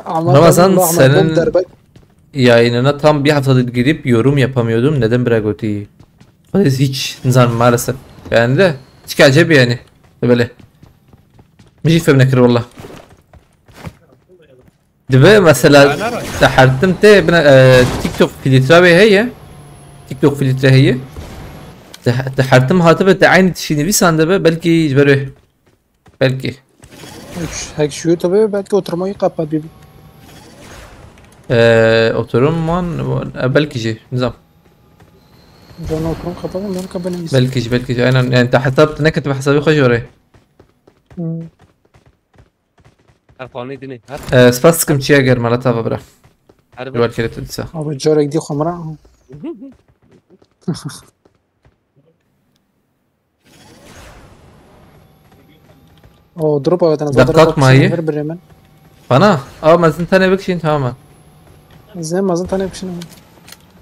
Ramazan senin yayınına tam bir haftadır girip yorum yapamıyordum. Neden bırakıyordu? Hiç insan maalesef. Yani de hiç acayip yani. Böyle. مش فاهم نكر والله. دبي مثلا تحرتم تي تيك توك فلترة هي تيك توك فلترة هي تحرتم هاتبه تعين تشيني بس عنده belki جبره belki. Hack şu tabii belki oturmayı kapat bir. Oturum belki شيء نظام. Ben oturum kapadım ben kapanayım. belki aynen yani انت حسبت انك كنت بحسابي خش وري. هر خانه دینه هر سپاسكم چی اگر مالتا ببره. هر دوباره کلیت دیسا. Abi جارك دي خمرة. او دروب اوتنا دقق معي. بريمن. Bana? ما زلت انا بكشين تماما. زين ما زلت انا بشنو.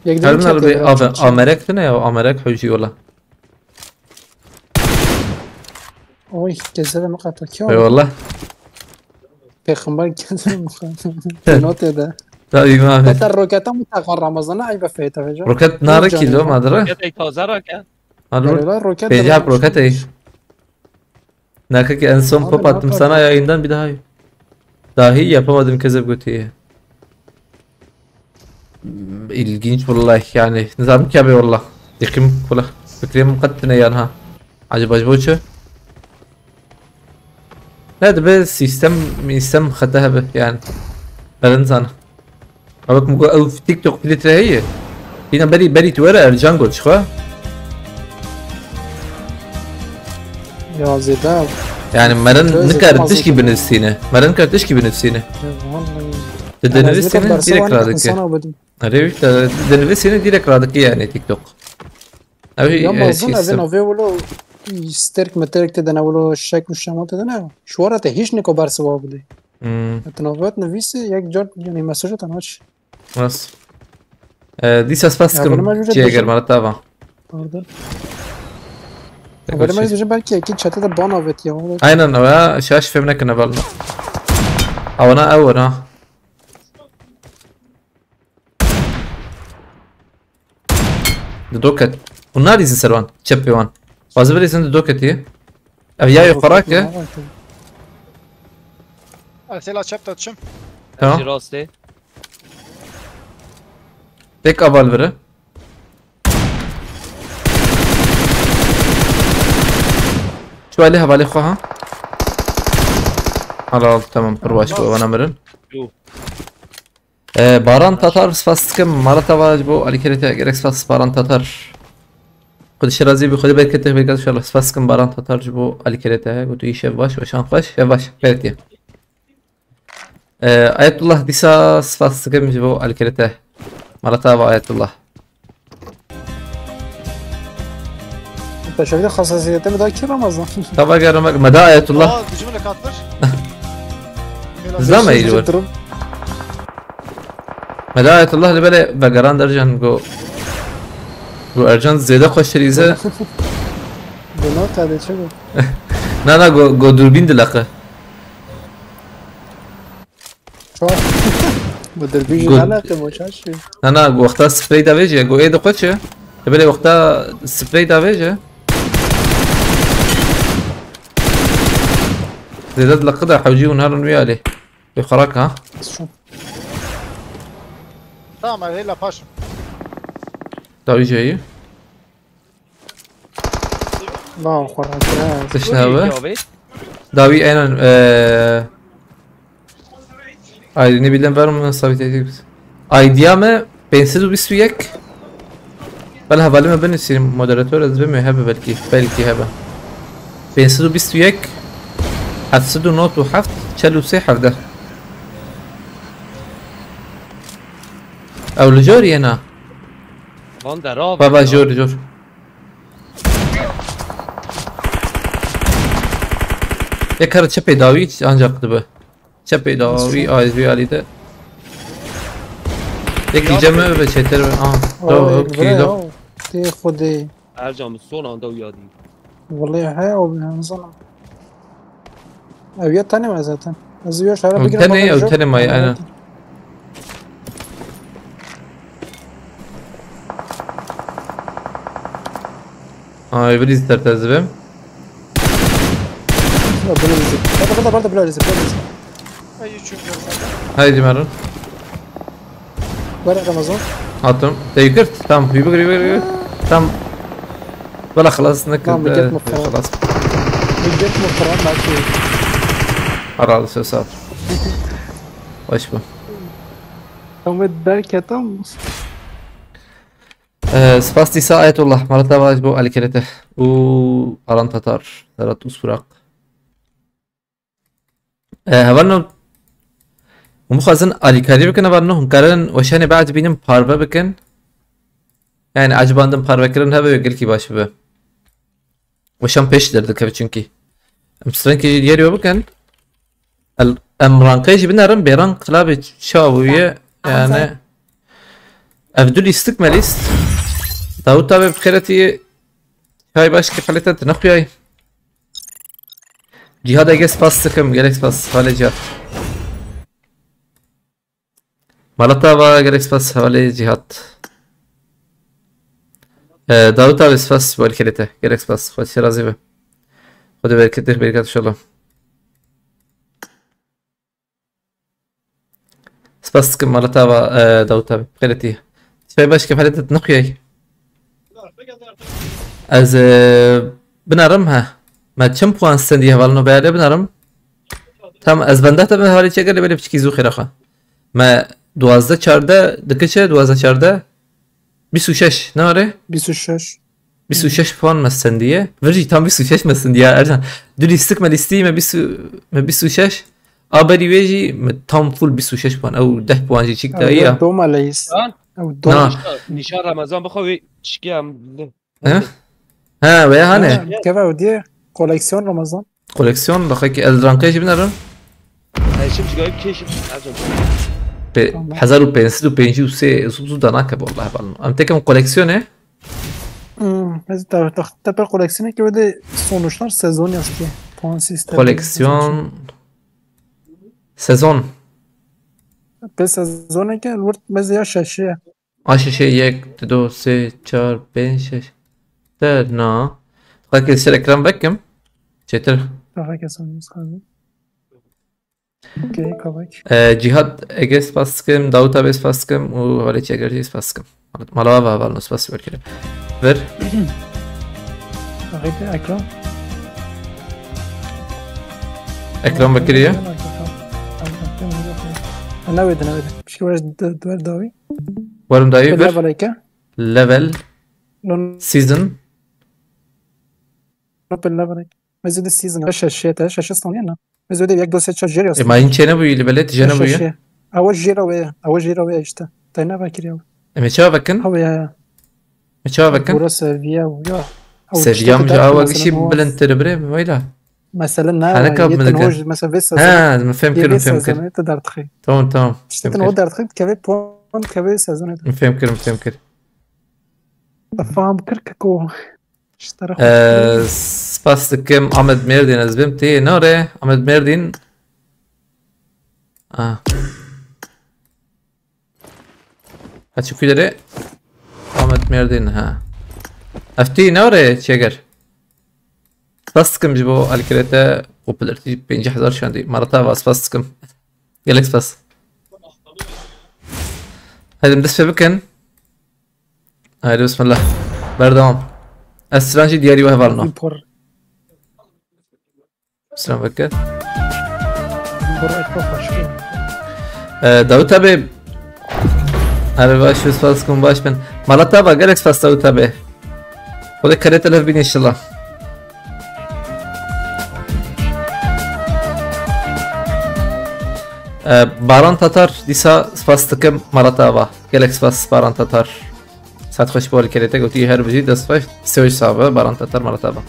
هل نلبي امريك تنا يا امريك حوجي والله. اوي كذا مقاطع كيو. اي والله. Peygamber kendini not eder. طيب ما في. Hatta roketa mutlaka Ramazan'a ayıp feyta veca. روكت نار كيلو ما ادري. ای تازه را که Roket. Pejab roket اي. Nakaki en son pop attım sana yayından bir daha. Dahi yapamadım kezep götüye. İlginç vallahi yani. Nizam ki abi vallah. Dikim kula. Fikrim mukaddine yanha. Acaba وجهه لا ده بس سيستم خدها به يعني بلنزانا أبغى مقول أو في تيك توك فلترة هي هنا بري تويرا الجانجل شخوا Ya Zeda. يعني مرن نكرتش كي بنفسينا مرن كرتش كي بنفسينا تدنفسينا ديرك رادك عرفت تدنفسينا ديرك رادك يعني تيك توك Ya bazen evin avelo sterk meterik de navlo şek u şamat de ne. Şu arada hiç ne kobar sevabı de. Etnavat nevisi yak jor yani mesajı tanıç. بس دي ساسباسكم جيجر مرتبة Orada. Böyle mecbur belki iki çatıda ban avet ya. aynen ya şaş femine kına balna avana avana دوكت والنار يزن سروان تشبي وان وازبر يزن دوكت هي ابيا يقراك Sela çap atacağım. تمام راسته tek aval vere شو عليها بالي خوها خلاص تمام برواش وانا مرن باران تاتار سپاسکم مرتا واجبو علی کرده گرک سپاس باران تاتار خود شرازی بی خودی برکته بگذار شلا سپاسکم باران تاتار جبو علی کرده گوتو ایش یواش و شان خوش یواش کرده آیت الله دیسا سپاسکم جبو علی کرده مرتا و آیت الله Şöyle hassasiyete mi daha ki Ramazan? تابا گرم مدا آیت الله Gücümle katlar. زلمه يدور مداية الله اللي بالي بقران درجان جو ارجان زيادة خوش ريزه بنات هذا شو نا جو دوربين دلقه شو بدر بيجي Good. علاقة مشاش نا جو وقتها سبراي دا فيجي جو ايه دا خوشه بالي وقتها سبراي دا فيجي زيادة دلقه حوجي ونهار ويالي بخراك ها شو Tamam hadi la paşam. داوي جاي لا خراك ايش هذا جاوید داوي انا ايديني bilden var mı sabit edeyim ايديامه بنسيدو بيسويك بلا هبالي ما بين يصير مودراتور از بمي هبه بلكي هبه بنسيدو بيسويك هتسدو نوت وحفت تشلو سيحر ده او لجوري انا وان در آب بابا جور یک kere çepe davi ancak be çepe davi ayzbi alide یک جمع به چتر اوکی دو تي خدي ارجام سون آنده و یادی والله هاي او بنظلم اويات تاني ما زاتن ازويا شعره بقرا تاني او تاني ماي انا بريز ترتزبم لا بلا رزق هذا برضه بلا رزق Ay çünkü zaten. هاي مرن ورق رمضان حاطم تيكرت تمام يبقى تمام ولا خلاص نكد نعم، بجد مفرط. خلاص جيت مقران معك خلاص صار وش بو تم الدركة تم سباستي ساعة والله مرة واجبو على كرته و أران تتار ثلاث أسبوع هبرنو ومخازن على كاري بكن هبرنو هم كارن وشاني بعد بينم باربا بكن يعني عجباندم باربا كرن هبه يقول كي باش به وشان بيش دردك çünkü مسترن كي يريو بكن الأمرانقيش بنارم بيران قلابي شاوية يعني أفدول يستكمليست داود tabi بخيرتي هاي باش كيف حالتها نخوياي جهاد اجس باس سكم جالكس باس حوالي جهاد مالتا با جالكس باس حوالي جهاد داود tabi باس بالكريته جالكس باس خد شرازي به خد بركته بركات ان شاء الله سباس سكم مالتا با داود tabi بخيرتي هاي باش كيف حالتها نخوياي از بنارمها ما چند پوان سندی حوالنو بیاره بنارم tam از بنده تا به حالی چه گلی بلی بچکی زو خیرخه ما 12 14 دکچه 12 14 26 نه آره 26 26 puan مسندیه ورجی tam 26 مسندیه ارجان دو لیستک ما لیستی ما 26 آبری ویجی ما tam full 26 puan او 10 puan جی چیک داییه دوم عليس او دوم نه نشان رمضان بخواه چکی هم ها ویا هانه كيف ودي كوليكسيون رمضان koleksiyon bakayım ki el rankayı بنارم هشم چگاهی کشم ارجام به 1553 زوزو داناك والله بالله ام تكم koleksiyonu بس تبع كوليكسيون كي ودي sonuçlar sezon yazdı. Puan sistemi. koleksiyon sezon به سزونه که الورد مزیا ششه aşı şey 1 2 3 4 5 6 7 no خليك تصير ekran bakayım çetir daha kesin kaldı. Okey kavak. Cihat Eges baskım Davut Abes baskım o hale çekerciyiz baskım Malava var nasıl bas ver ver Arrêtez ekran. ekran bakıyor انا ودي مش كويس دوار داوي varım dayı بالله ver عليك level لون season بالله عليك مزود السيزون شاشة صنعنا انا مزود ياك دوسة شجري اصلا ما ينشينا بوي لبلت جانا بوي اول جيرا ويا اشتا تاينا باكر يا مشاوا bakın هو يا مشاوا bakın بورا سيفيا ويا Seviyam ja awak işi bilin terebre mi vayla مثلا أنا نا كاب من يتنوج مثلا فيسا ها مفهم كلمة فيسا مفهم زمان كلمة تقدر تخي تمام تشتتن ودر تخي كبي بون كبي سازون مفهم كلمة فهم كرككو اشترى سپاس دکم Ahmet Merdin از بیم تی ناره Ahmet Merdin هاتشو کی داره Ahmet Merdin ها افتی ناره چیگر سپاس دکم جبو الکریتا پوپولارتی 50,000 شاندی مرتا و سپاس دکم گلک سپاس هذا مدس بكن هذا بسم الله بردام السرانجي دياري وهفالنا السلام بكر داو تابي هذا باش فاسكم باش بن مالا تابا جالكس فاس داو تابي خذك كريت الف بين ان شاء الله باران تاتار ديسا سپاستكم مالا تابا جالكس فاس باران تاتار ساعت خوش بول كريتا قلتي هر بجي دست فاش سوي صعبة باران تاتار مالا تابا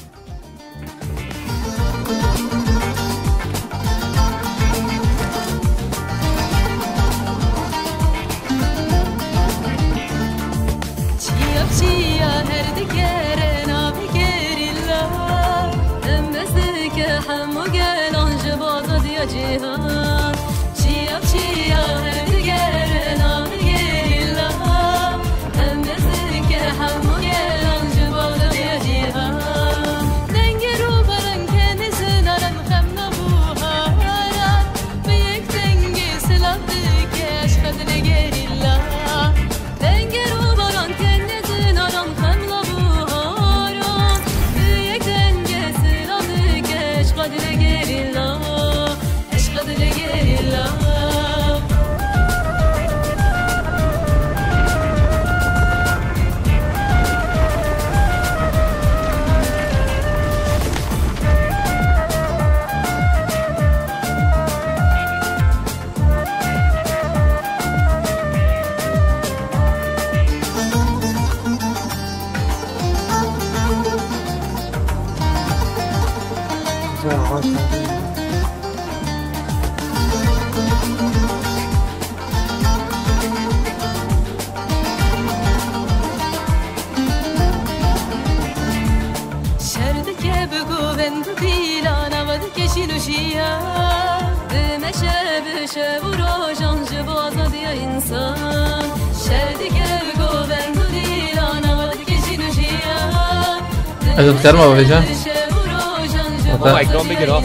ازت کرما بابی جان بابا اکرام بگیر ها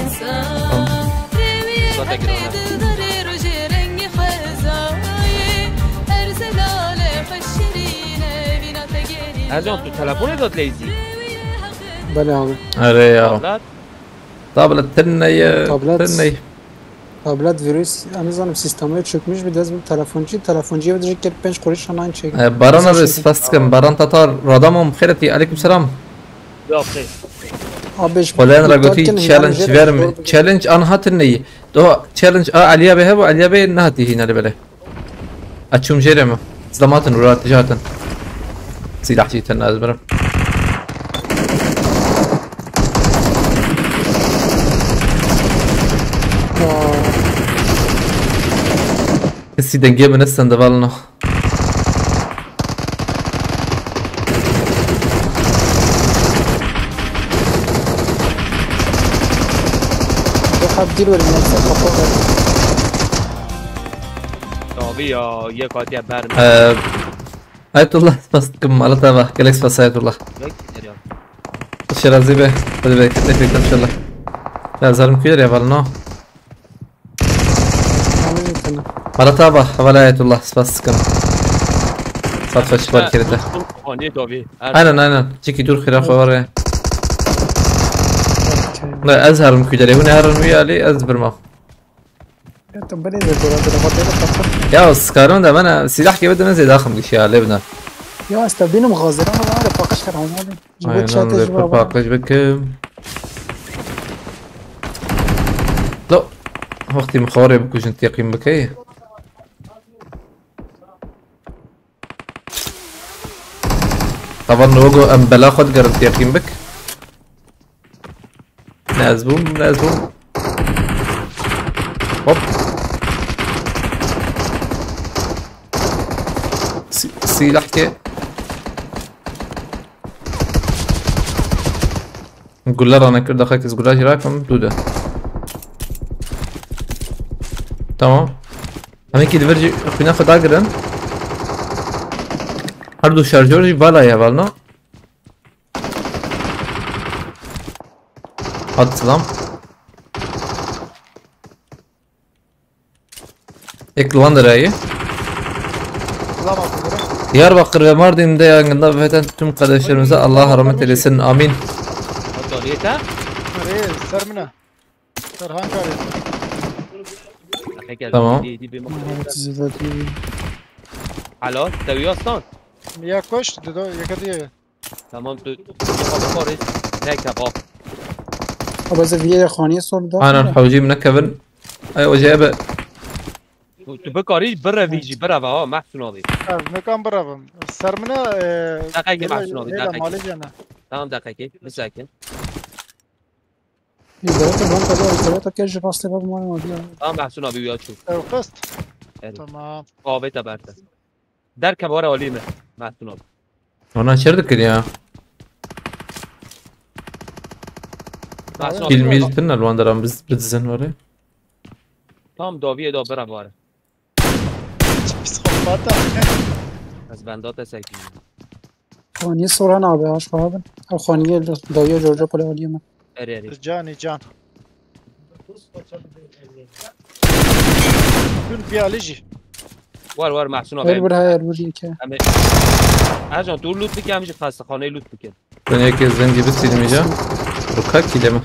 ارجان تو تلفون داد لیزی بله آقا آره یا تابلت تنی تابلت ویروس هنوزم سیستمای چکمیش به دست تلفنچی بده که 5 قرش نان چک باران بس فاستكم باران تاتار رادامم خيرتي عليكم السلام یا بخیر ولين راقوتي تشالنج فيرم تشالنج انا هاتني دو تشالنج عليا به و عليا به نهتي هنا لبله اتشوم جيرم زلمات ورات جاتن سلاح جيت الناس برا كسي دنجي من السندفالنا دير ولا نفسك طبي يا يقعد يا بارم آية الله فاستكم على تابع جالكس فاس آية الله الشرازي به بدي بك تفيك ان شاء الله لا زالم كبير يا بالنا على تابع ولا آية الله فاستكم صار فش بالكريته انا تيجي دور خير اخواري لا ازهر مكدري هنا هرن ويا لي ازبر ما يا سكارون ده انا سلاح كي بده نزل داخل مش يا لبنان يا استبدين مغازر انا ما اعرف باقش كرهون هذا جبت شات باقش بك لا وقتي مخوري بكوش انت يقيم بكيه طبعا لوجو ام بلا خد جربت يقيم بك نازبوم نازبوم هوب سلاح که گله را نکرد داخل کس گله راکم دوده تمام همه کی دیورجی خینا خدا گرن هر دو شارژورجی بالای اول نه حد سلام یک لوان درایی Diyarbakır ve Mardin'de yangında vefat eden tüm kardeşlerimize Allah rahmet eylesin. Amin. داريتا ريز سرمنا سرهان كاري Tamam. حالا دویاستان يا كوش دو يكدي تمام تو خارج تک تباب ابو زفير خاني صور ده Aynen havcıyım ne Kevin. Ay o cebe. تو بکاری بره ویجی بره و ها محسون آبی مكان برافم سرمنا دقیقه محسون آبی لا دقیقه مالي جانا تمام دقیقه بسکن البلد بان كده البلد كده جباست باب ما ما تمام محسون آبی بیاد شو قست Evet. تمام آبی تبرده در کبار علیمه محسون آبی Ona içerdik ya. محسون آبی Filmi izledin mi? Luandaran biz bizden var ya. تمام داویه دا بره باره بسخوفاتا از بندات سکی خاني صور انا ابي اش خابن او خاني داويه جورجا بولاليه من اری اری جاني جان دون بياليجي وار وار محسون غير آبی برها الوري که همه هرجان تو لوت بکی همیشه خسته خانه لوت بکن Ben herkes zengi bir silmeyeceğim. Bu kaç kilo mu?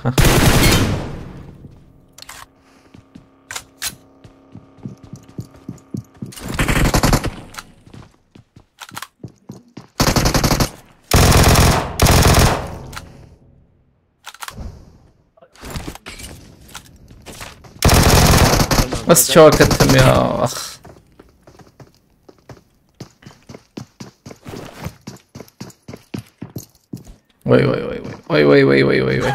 Nasıl çok ettim ya. Ah. Vay vay vay vay vay vay vay vay vay.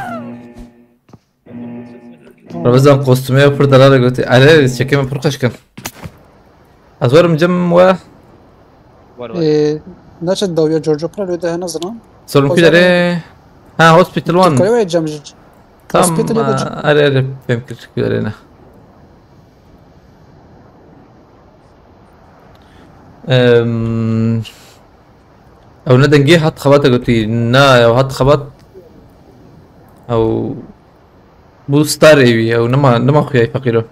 Ramazan kostümü yapırdılar götü. Ali çekeme pırkaşkan. Azvarım cem ve وار وار ناش داويه جورجا بولاليه ده نظرا sorun kidere. Ha hospital one. كده وين جامج Tam hospital ya da- Ali benimki kidere. او ندى جه حط خبطه قلت نا او حط خبط او بوستار ايوي او نما خويا فقيرو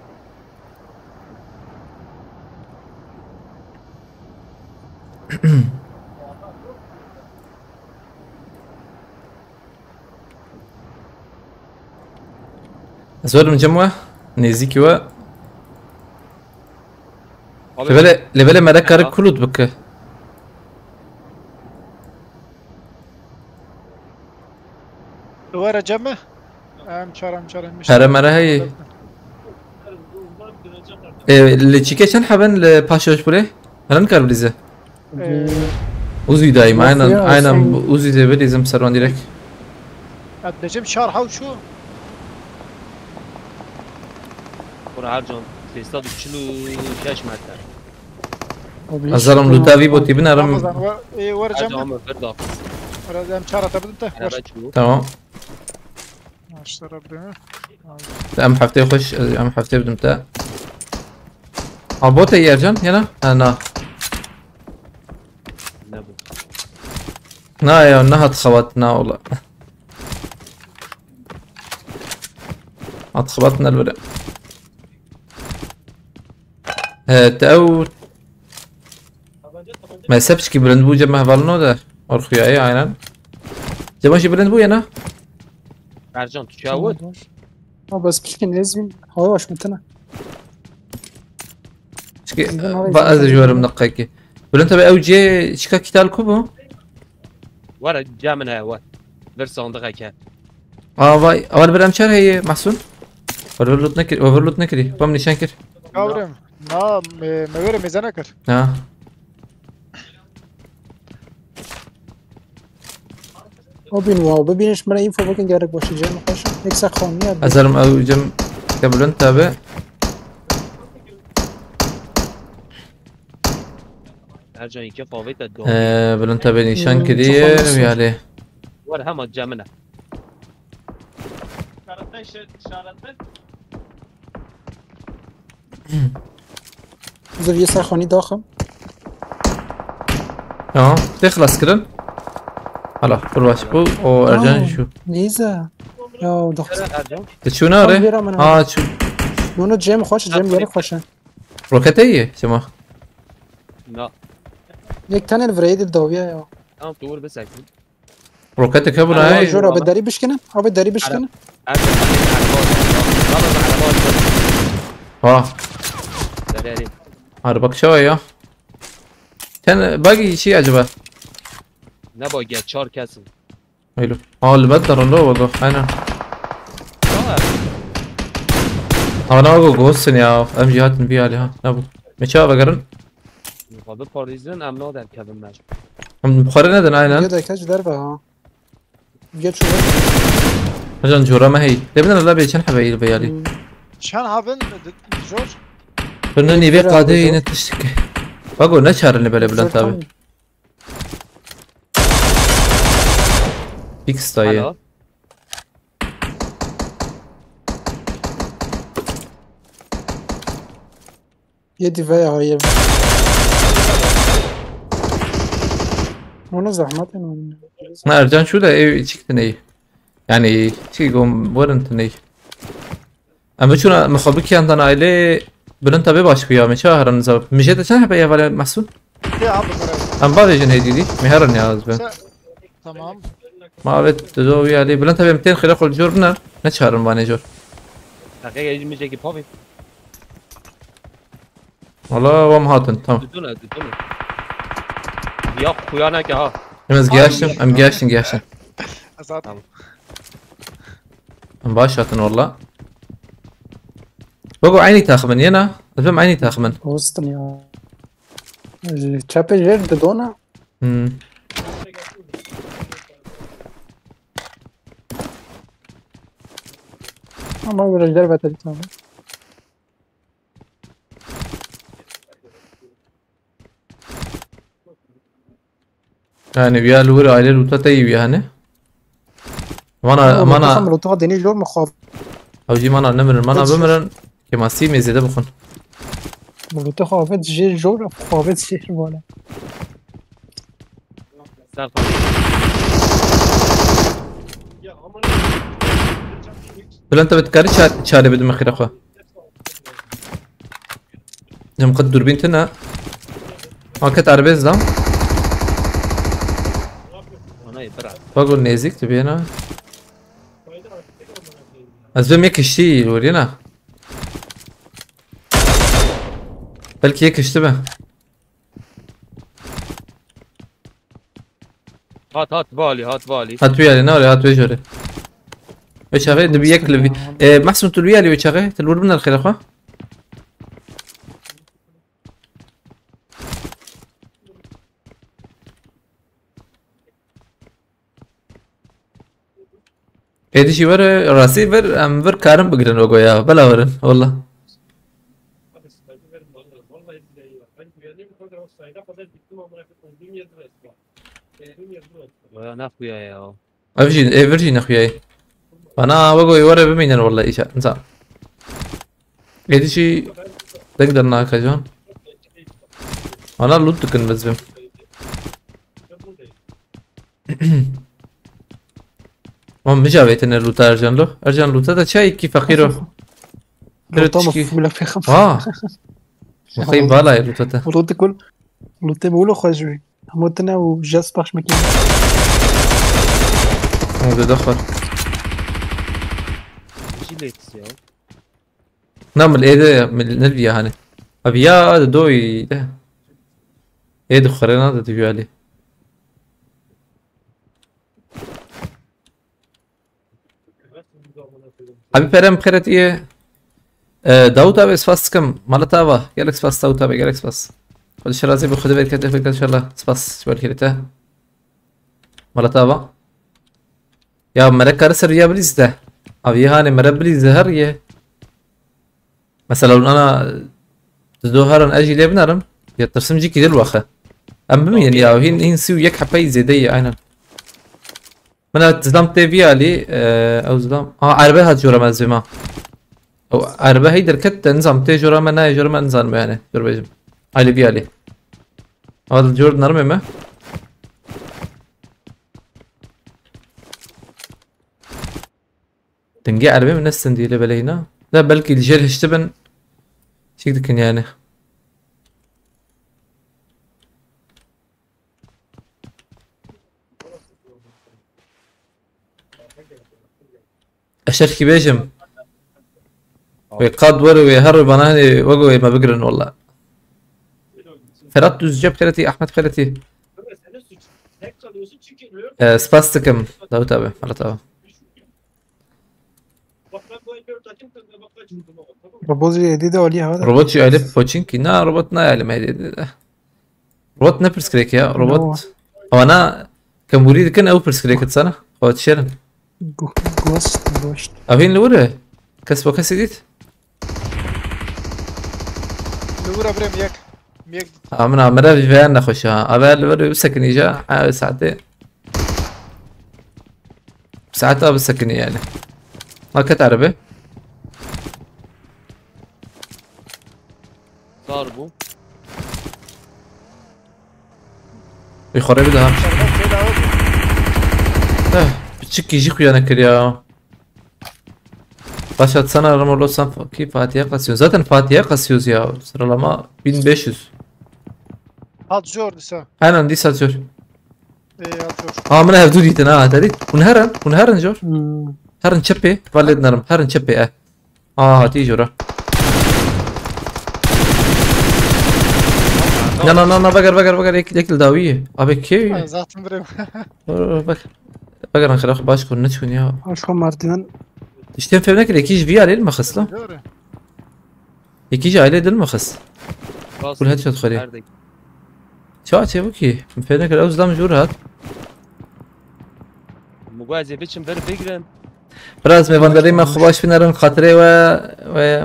زور مجموعة نيزيكي و لبلا ما ذكر كلود بك ورا جمع امشار مش هرا مرا هي اللي تشيكيشن حبن لباشوش بولي هلا نكر بليزه اوزي دايما انا اوزي دي بليزم سروان ديرك الدجم شارحه وشو برو هرجان 346 متر ازالم لو دافي بوتي بنارم ورا هرجان جمع هم فردا ورا امشار تبدت انا بچو تمام اشترى ربنا ام حفتي خش ام حفتي بدم تا عبوتي يا رجال هنا انا نبو نا يا انها تخبطنا والله اتخبطنا الورق تاو ما يسبش كي بلند بو جمع بالنو ده ارخي اي عينان جمعشي بلند بو ينا هرجان تو چه بود بس بشكل لازم هو واش متنا شكي بعض جوار منقاكي بلند تبع او جي شكا كتال كوبو ورا جا من هوا بر صندوق كان واي اول برام شهر هي محسون اوفرلود نكري بام نشان كر كاورم نا مغير ميزانكر ها ببین واو ببینش من این فوق کن گرک باشه جم خوش یک سخانی ازرم او جم قبلن تابع هرجا اینکه فاوت دو بلن تابع نشان كديه يعني ور هم جمنا زر یه سخانی داخل تخلص كده هلا بالواش بو او ارجان شو نیزه یا داخل شو ناره شو منو جم خوش جم گرک خوشه روكتيه شما نه یک تن الفريد الدوبيه یا هم طول بس اكيد روكتي كبر هاي جور ابي داري بشكنه ابي داري بشكنه عربك شوية كان باقي شيء عجبه نباقي 4 کسی حلو اللي بدر اللي هو والله انا انا اقول قوسن يا ام جي هات نبي عليها نبو مشابه قرن مقابل پاریزن امنا در کدوم نشد هم بخاري ندن یه اينا دکش دربه ها گیت شو رجل جورا ما هي تبنا لا بيشن حبايل بيالي شان هافن جورج فنني بي قادي نتشتكي بقول نشهر اللي بلا بلان تابع فيكس طيب حالا یه دیوه های اونو زحمت اینو ما ارجان شو ده ايه تشيكتني يعني شي قوم ورنتني اما شو مخبيك عندنا عائله بلان تابع باش بيا مشاهر نزاب مشيت عشان حبايا ولا محسون يا عبد ام بعد جن هيدي دي مهرن يا زبن تمام ما بيت دو يعني بلان تابع 200 خلاق الجورنا نشهر مانجر دقیقه یه میشه که پاوی والله وام هاتن تمام دونه یا خویا نکه ها امز جاشم ام جاشن اسات ام باش هاتن والله بقوا عيني تاخمن ينا الفم عيني تاخمن وسطن یا چپ جر دونه اما برج دربه تدی تمام يعني بيا لوري عائله لوتا تي يعني مانا خمر تو دني جور مخاف او جي مانا نمر مانا بمرن كما سيمي زياده بخون تو خافت جير جور خافت جير بالا سر بلا انت بتكاري شاري بدون مخير اخوه جم قد دوربين تنا ما كنت عربيز دام انا يبرع بقول نيزك تبي هنا ازبم يكشتي ورينا بلكي يكشتبه هات بالي هات ويالي ناري هات ويجري وشغي دبي ياكل محسن تلويالي وشغي تلور من الخير اخوه هيدي شي ور راسي ور ام ور كارم بقرن وقويا بلا ورن والله انا خويا يا فيرجين اخوياي انا بقوي ورا بمينن والله ايش انسى هيدي شي تقدر ناكا جون انا لوت كن بزبم ما مجاويت ان لوتا ارجان لوتا دا شاي كي فقيره لوتا مفولة في خمسة مخيب بالا يا لوتا لوتا كل لوتا بقولوا خجوي هموتنا وجاس باش مكين هذا دخل جيليتس يا نعمل ايه ده من نلفيا هاني ابيا دوي ده ايه ده خرينا ده تبي عليه ابي برام بخيرت ايه داوتا بس فاست كم مالتاوا جالكس فاست داوتا جالكس فاست كل شرازي بخد بالك ان شاء الله سباس شو الكريته مالتاوا يا مرة كارسر يا بليز ده أبي هاني مرة بليز هر يه مثلا لو أنا تدوهرن أجي ليه بنرم يترسم جيكي دلوخة أم بمين يا هين سوي يك حباي زيدية أنا من تزلم تبي علي أو زلم عربة هتجورا مزما أو عربة هي دركت نظام تجورا منا يجورا ما نظام يعني جور بيجم علي بي علي هذا الجور نرمي ما تنجي عربي من السندي اللي بلينا لا بلكي الجيل هشتبن شيك دكن يعني الشركة بيجم ويقاد وري ويهرب انا هني وقوي ما بقرن والله فرات جاب خيرتي احمد خيرتي سباستكم لو تابع مرة تابع روبوت جديدة ولا هذا؟ روبوت شو يعلب بوتشينكي نا روبوتنا يعلم هيدي روبوت نبرس كريك يا روبوت او انا كان بريد كان او برس كريك سنة هو تشيرن جوست أبين لورا كسبه كسيديت لورا بريم يك ميك أمنا مرة في فيان نخشها أبى لورا بسكني جا ساعتين ساعتها بسكني يعني ما كنت عربي ضاربوا يخرب بدها بتشكي جيكو أنا كريا باشا سنة رمولو سان كيف فاتيا قاسيوز زاتن فاتيا قاسيوز يا سر لما 1500 هات جور دسا أنا عندي ساتجور ايه هات جور من هفدودي تنا تريد ونهرن جور هرن شبي والد نرم هرن شبي هاتي جورا لا بقر يكل داوية أبي كيف زاتن بريم بقر نخلق باش كون نتشون يا اشكو مارتين اشتين فهمناك يكيج في عليه المخص لا يكيج عليه ده المخص كل هاد شو تخليه شو بوكي فهمناك الأوز ده مجور هاد مجازي بيتشم بر بيجرن براز ميفاندرين ما خباش فينا رن خاطري و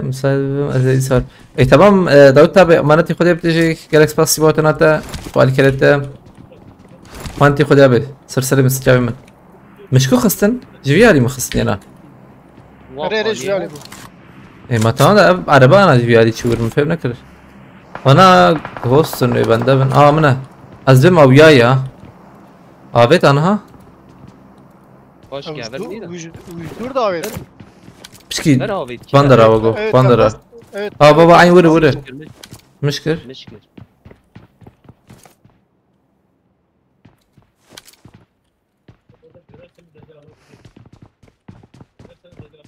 مساعد صار اي تمام داود تابع مانتي خدها بتجي جالكس باس سيبوتناتا وقال كلتا مانتي خدها به سرسري مستجابي من مشكو خستن جويالي مخصني انا ريري جوالي بو اي ما تانا عربا انا جويالي شور من فهم نكر انا غوست انه بنده من منه ازم او ويايا بيت انا باش كابل وجدور داويت بشكي براوي باندرا وقو باندرا بابا عين وري مشكل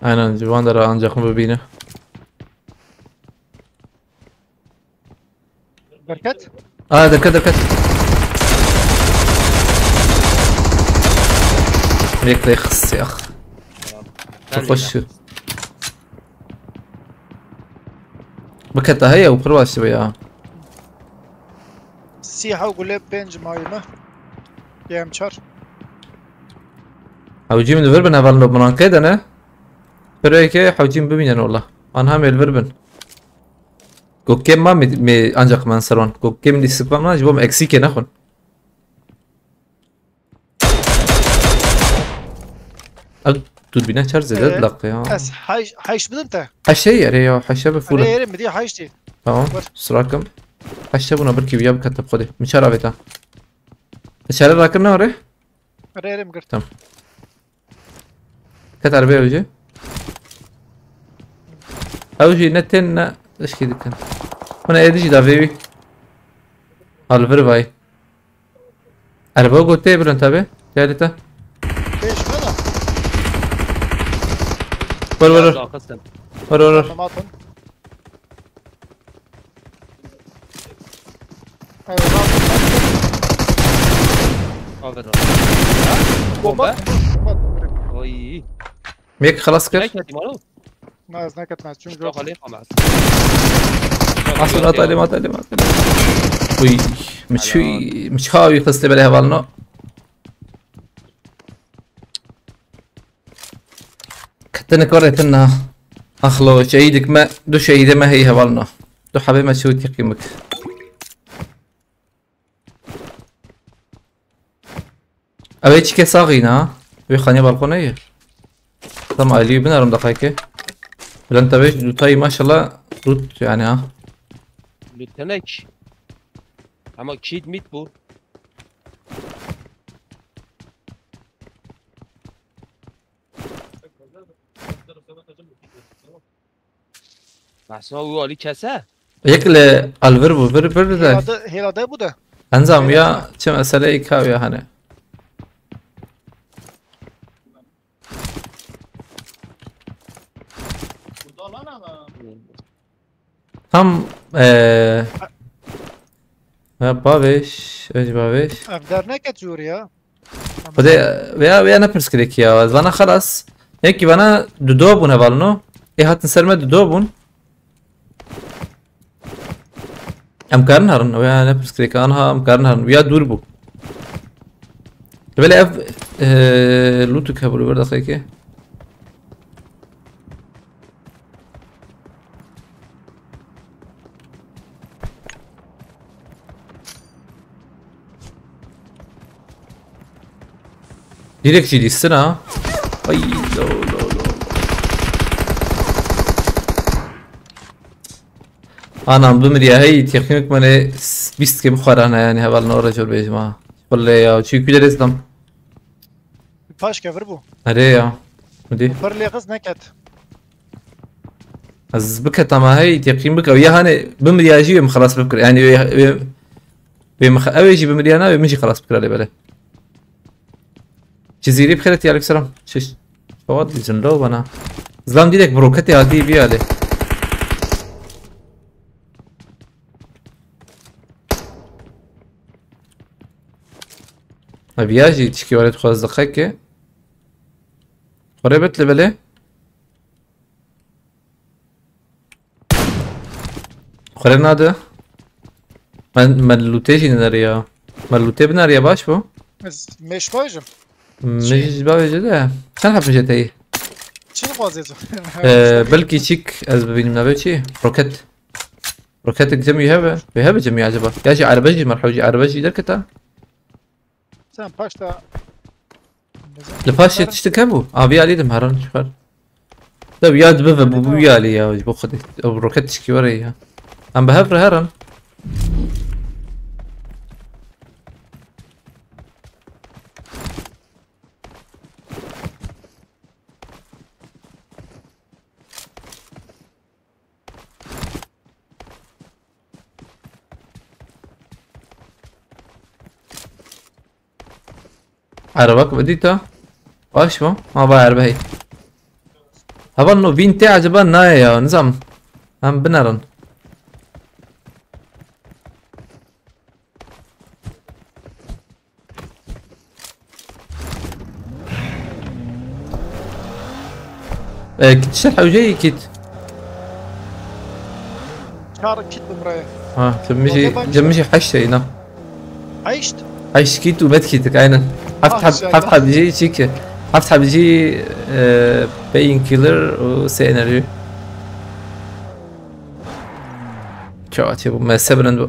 aynen Civandar'a ancak mı bebine? بركت دكت هيك يخص يا اخ تخش بكتها هي وبرواش وياها سيحة وقول بينج مايمة يا مشار او جيم الفيربن هفال نوبنان كده انا بريكي حوجين ببينن والله انا هم الفيربن Kokem ma mi ancak man saron. Kokem di sıkmamla jibom eksik ya nakhon. Al tut bina çar zedet laq ya. اس حيش بدنت Haşey ya ya haşe be fula. ريري مدي حيشتي Tamam. Sırakım. Haşe buna bir kibiya bikatıp khode. Mişar aveta. İşare rakım ne oraya? ريري مقرت Tamam. Katar be hoca. Avji netten ايش كذا كان هنا ايدي دا فيبي الفر باي اربعه قلت ايه برن تابع جالتا ليش هذا ور طماطم ميك خلاص كيف ما نكت ما تشوف جوه اصلا طالي ما وي مش هاوي خصني بالي هبالنا تنكرتنا اخلو شهيدك ما دو شهيدة ما هي هبالنا دو حبيب ما شو تقيمك اويش كي صاغينا وي خاني بالقونية طمع اللي بنرم دقيقة ولا انت بيش دو تاي ما شاء الله روت يعني ها لتنك اما كشيد ميت بو محسن هو علي كسه يكل الفيربو فيربو ده Helada bu da. انزام يا كم اسئلة يكاو يا هنا هم بابش ايش بابش Evder ne geçiyor ya? بدي ويا انا برسكليك يا وانا خلاص هيك وانا دودوبون هبالنو ايه هات نسلمه دودوبون امكان هرن ويا انا برسكليك انا امكان هرن ويا دوربو بلا اف لوتك هبلو برد دقيقة ديريكت جدي السنة اي لو انا بمريا هي تقييمك مالي بيست كي بخار انا يعني هبالنا رجل بيا جماعة والله يا شو كده رزدم Paş kevir bu. هري يا مدي Parlaya kız ne ket? از بك ما هي تقييم بك ويا هاني بمريا جي خلاص بفكر يعني اوي يجي بمريا انا بمشي خلاص بفكر عليه بلا جزيري بخيرتي عليك السلام شش فواد الجندوب انا زلام ديدك بروكتي هادي بيالي ابياجي تشكي ولد خلاص دقيقة قريبت لي بلي قريبنا هذا ملوتيجي ناريا ملوتي بناريا باش بو Meş koyacağım. مش بابي جدا شنو حب جتي Çin koyacağım. بلكي تشيك از ببين منابه شي روكيت جميع هبه جميع عجبه ياجي على بجي مرحوجي على بجي دركتا Sen paşta. لفاش تشتكبو بيالي دم هرن شفر ده بياد بفا بو بيالي يا بو خدي او روكيت تشكي وري ام بهفر هرن عربك بديتا واش ما بعرف هي هبنو بنتي عجبان نايا يا نظام هم بنرن كنت شرح وجاي كيت Çağır kit bu buraya. جمشي حشة هنا Ayşt. عايش كيت ومات كيتك عينا هفتح بجي تشيك هفتح بجي باين كيلر وسيناريو شو اتيبو ما سبرن بو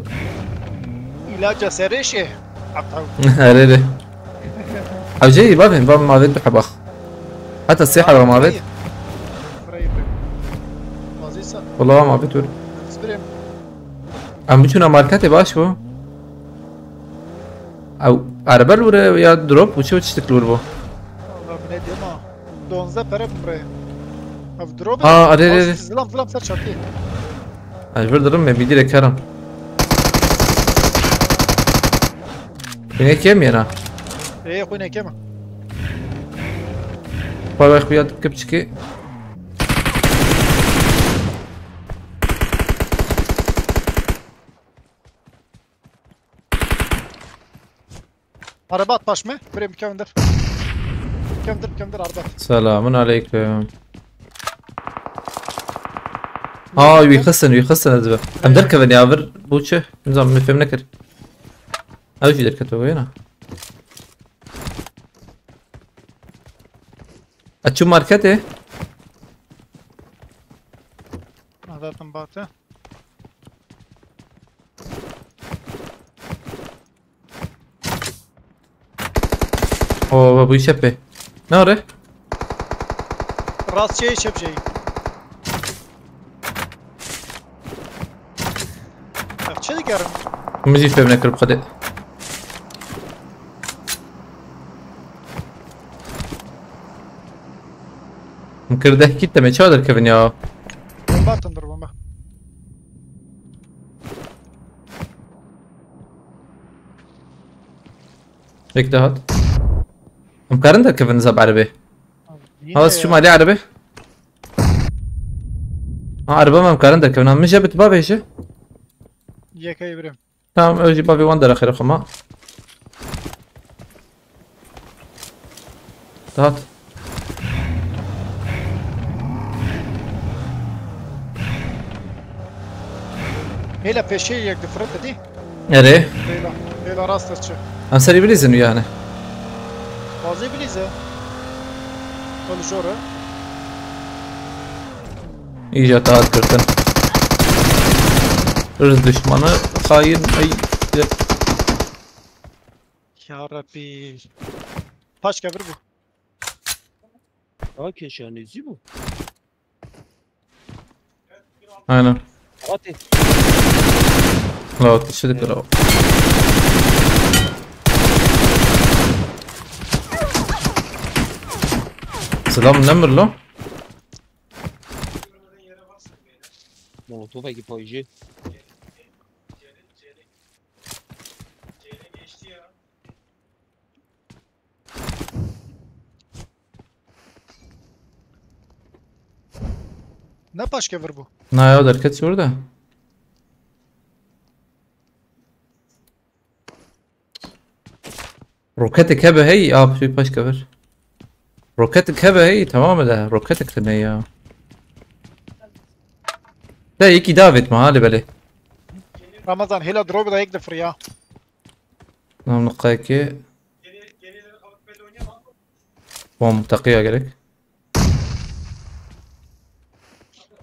İlaca serişi. Atav. هريري او جاي بابا ما بيت بحبخ حتى السيحة ما بيت Burayı bırak. Vaziysa. والله ما بيت وري Sbirem. عم بتشونا ماركاتي باش بو او عربال ورا يا دروب وشو تشتكلور بو Allah ne diyeyim ha. Donza para buraya. Av drop. اري Zılam ser çatı. اجبر درم بيدي لك كرم هناك كم يانا Koy ne kema. بابا اخويا كبتشكي Araba at baş mı? Buraya bir kevindir. Kevindir araba at. سلام عليكم ويخسن ازبا ام دركب يا عبر بوتشه نظام فهم نكر اوجي دركته وينه اتشو ماركته Zaten batı. Oo bu iş yapı. Ne oraya? Rast şey şepçeyi. Çe dikerim. Müzik bebne kırıp hadi. Mkırdah gitti mi? Çağdır Kevin ya. Bomba attındır bomba. Bekle هات مقارن ده كيف نزب عربي خلاص شو مالي عربي عربي ما مقارن ده كيف مش جابت بابي شو Yeka İbrahim. tamam öyle بابي وندر اخر خما هات Hele peşe yek difret di. اري Hele rast açı. ام سري بليزن ويانا Bazı bilize. Konuşuyor. iyice taat kırtın ırz düşmanı hain ay Ya Rabbi. Başka bir bu. ها کشانیزی بود aynen آتی لا تشدك لا سلام نمر له مولوتوف اگه پاییجی Ne başka bir bu? نه یا درکت شورده روكتك هبه هي في باش كفر روكتك هبه هي تمام ده روكتك ثمية لا يكي دافيد معالي بلي Ramazan hele drop da yek difir ya. نعم نقايكي بوم تقيا قالك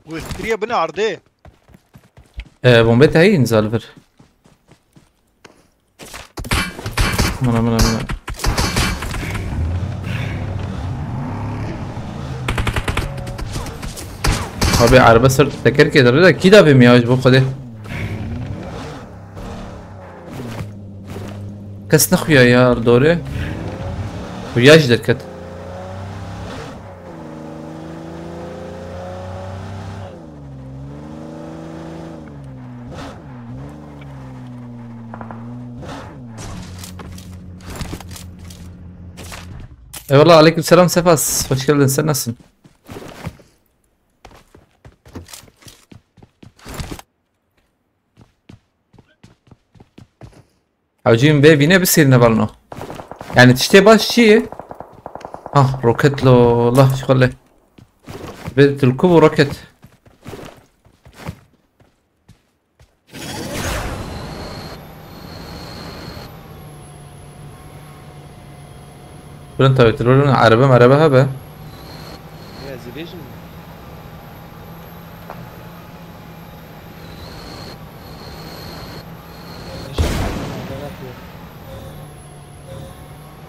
Bu ihtiriye bu ne ardı? بوم بيتها هي نزالفر منا abi araba sırt teker kedar da kida bir miyaj bu kode كاس نخويا يا دوري وياج دركت اي والله عليكم السلام سفاس hoş geldin sen nasılsın عاوزين بيبي بصير نبلنا يعني تشتي باش شيء روكت له الله شو خلي بدت الكوب روكت انت بتقولون عربه هبه ازیلیشن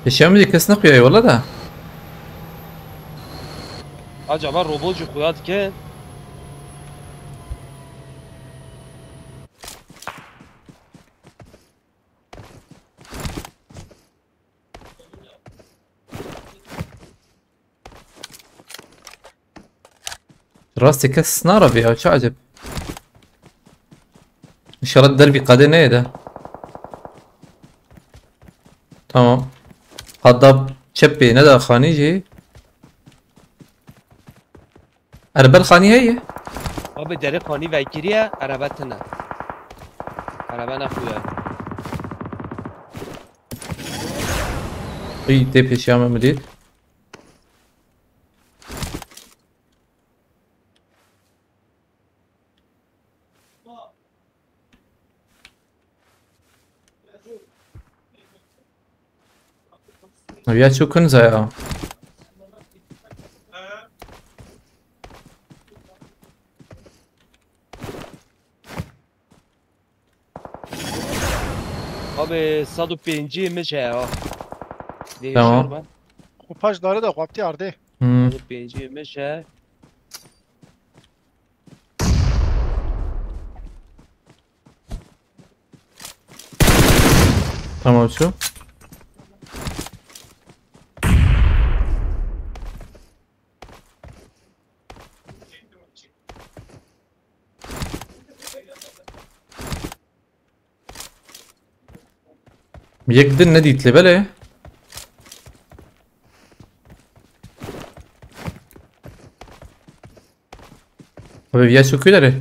الشام دي كاس نقيا والله ده acaba robotçu koyat ki راسي كاس نار فيها شو عجب ان شاء الله الدربي قادنا ايه ده تمام هضب شبي ندى خانيجي اربل خاني هي abi deri kani vekiriye arabetine araba nexuya اي تي بيش يا مدير يا شو كنزة يا Abi 105 میشه ها تمام. خوبش داره ده خوابتی آرده 105 میشه تمام شو یک دن ندیت لی بله abi via su chiudere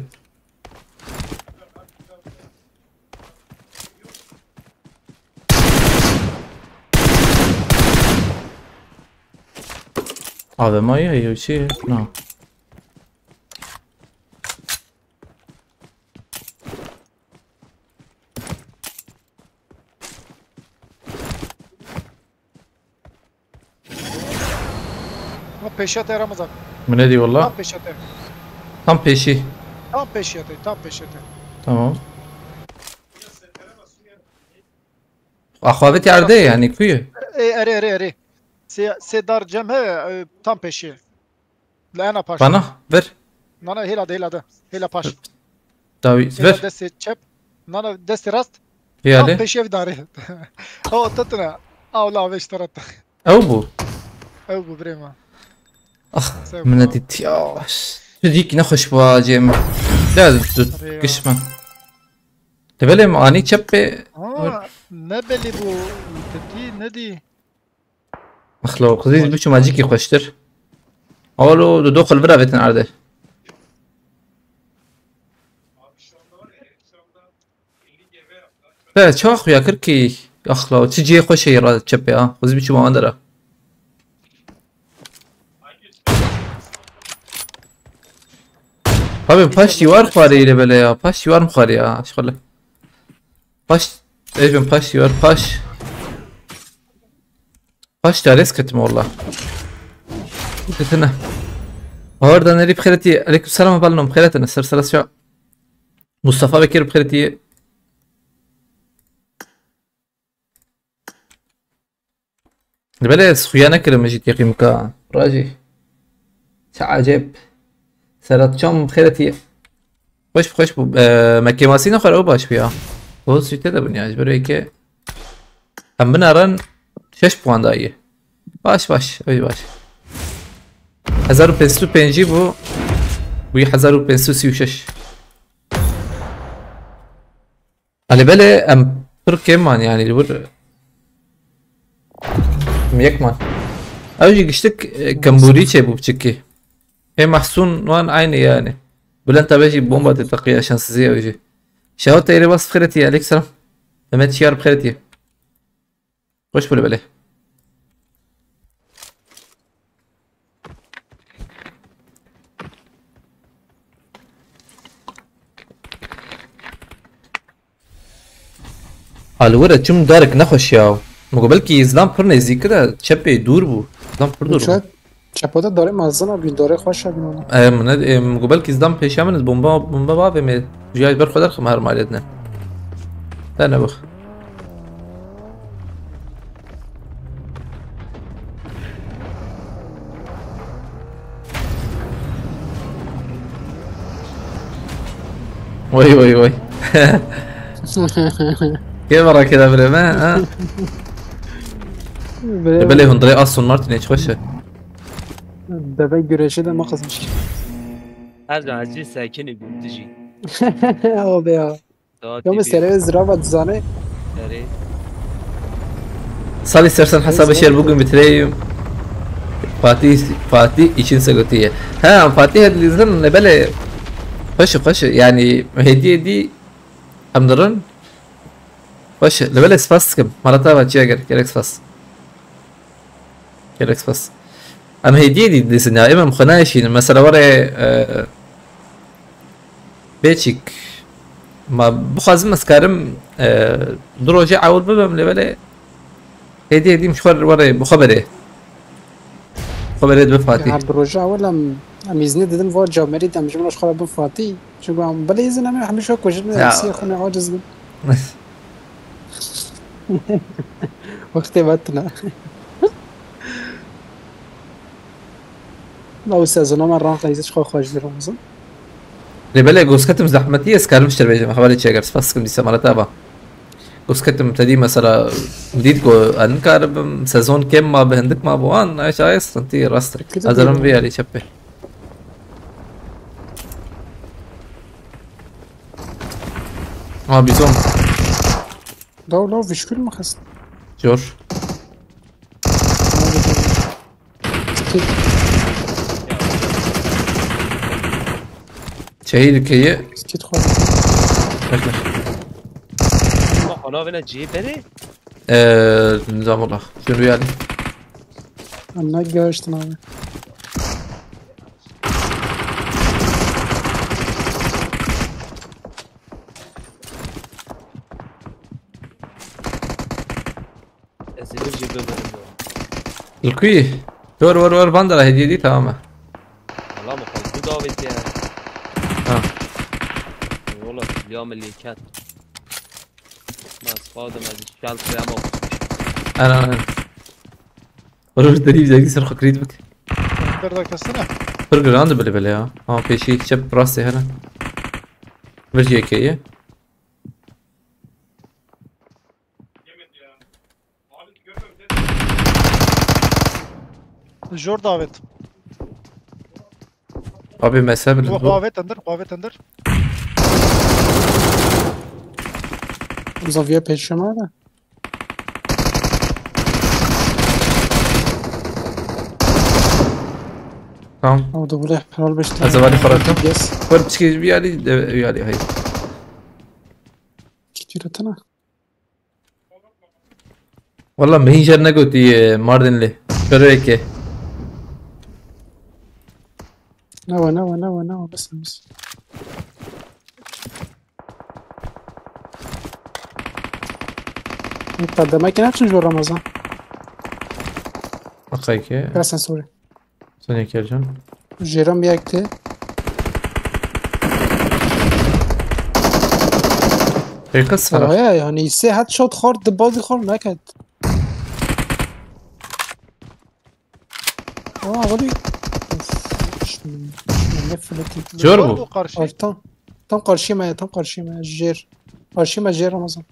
Ave Maria io sì no ama peşete Ramazan. bu ne diyor valla Tam peşete. tam peşi Tam peşete. Tam peşete. tamam Ahvavet yerde yani kuyu Eri. Se dar cemhe tam peşi. Lana paş. bana ver Nana hela paş. David Hela ver desti çep. Nana desti rast. Tam yani peşi evdari. O tatına. Avla ve iştarat. او bu Ev bu brema. اخ من نديت ياش تديك نخش واجم لا قشمة تبلي معاني تشبي Aa, ne belli bu? Dedi ne di? مخلوق زي بشو ماجيكي خوشتر اولو دو دخل برا بيتن عرضه لا شو اخويا كركي اخلو تجي خوش يرا تشبي اه وزي بشو ما اندرا Abi paş yuvar fariyle böyle ya. Paş yuvar mı fare ya? Şöyle. Paş. Evim paş yuvar paş. Paş da resketim valla. Gitene. Oradan nereye bخيرتي عليكم السلام بالنوم بخيرتنا سلسلة شو مصطفى بكير بخيرتي البلد خيانة كلمة جيت يقي مكان راجي تعجب سرطشام بخيرتي خوش بو مكيماسي نخور او باش بيا بو سويته ده بنياج برای که هم بنارن 6 puan daha iyi باش öyle baş 1505 bu 1536 على بالي ام ترك كمان يعني اللي بر ميكمان اوجي قشتك كمبوريتشي bu بتشكي هي محسون وان عيني يعني بل انت باجي بومبا تتقي عشان سزيه ويجي شهوت تيري بس بخيرتي عليك سلام لما تشير بخيرتي وش بقول بالي الورد چم دارك نخوش ياو مقبل كي اسلام پر نزدیک كده چپه دور بو اسلام پر دور بو چپوده داره مزنا بین داره خوش بینونه من مقبل كي اسلام پیشامن بومبا بابه می جاي بر خدر خم هر مالتنا لا نبخ وي كيف مرة كذا بريما ها بلي هندري اصلا مارتن hiç خوشه Deve güreşi de makasmış. her zaman acil sakini gümdücü Abi ya. Ya mesela ziravat zane. Yani صار istersen hesabı şer bugün bitireyim Fatih için söyletiye ha Fatih hadizden ne böyle خوش يعني هدية دي حمدرن خوش لبلا سفاس كم مرتا باتشي اگر كيركس فاس ام هدية دي سنة اما مخناشين مثلا ورا بيتشيك ما بخازم مسكارم دروجة عاول ببم لبلا هدية دي مش ورا بخبره بفاتي هر دروجة ولا ام يزني ددن فور جاب مريد ام جملة شخرا بفاتي شو قام بلا يزن ام حمشو كوجن سي اخونا عاجز وقتی باتنا لو سازونا من راه قایزش خو خوش بیرون مزن لبلا جوزكتم زحمتي اسكال مش تربية ما خبرت شيء بس كم دي سمرة تابا جوزكتم تدي مثلا جديد كو أنكار سازون كم ما بهندك ما بوان ايش عايز انتي راستك ازرم بيا لي شبه ما بيزوم لو فيش كل ما خست جور شهيد كي سكيت خواه ما خنا بنا جي بره نظام الله شنو يعني انا جاشت نامه ازيد جي بره الكوي ور باندرا هدية دي تماما والله مخلص داويت يعني ها والله اليوم اللي كات ما صادم هذه الشالفة يا مو انا ورور دريب زي يصير خكريت بك بردك السنة برجر عنده بلي في شيء شب راسي هنا برجي كي الجور دافيد ابي ما ساب هو قوافيت اندر زاویه پیش ماله تمام او دوله حلال بشتغل الزبالي خرجتم يس ورد تشكي بيالي هاي كتير تنا والله ما هي جرنا قلتي ماردن لي شريكه نو بس قدامك كانت شنو رمضان اخيك راسن سوري ثانية كيرجون جيران بياكتي هي قصة يعني سي هاد شوت خورد بازی خور نکرد ولی نفلتی جربوا قرشي تم قرشي ما جير قرشي ما جير رمضان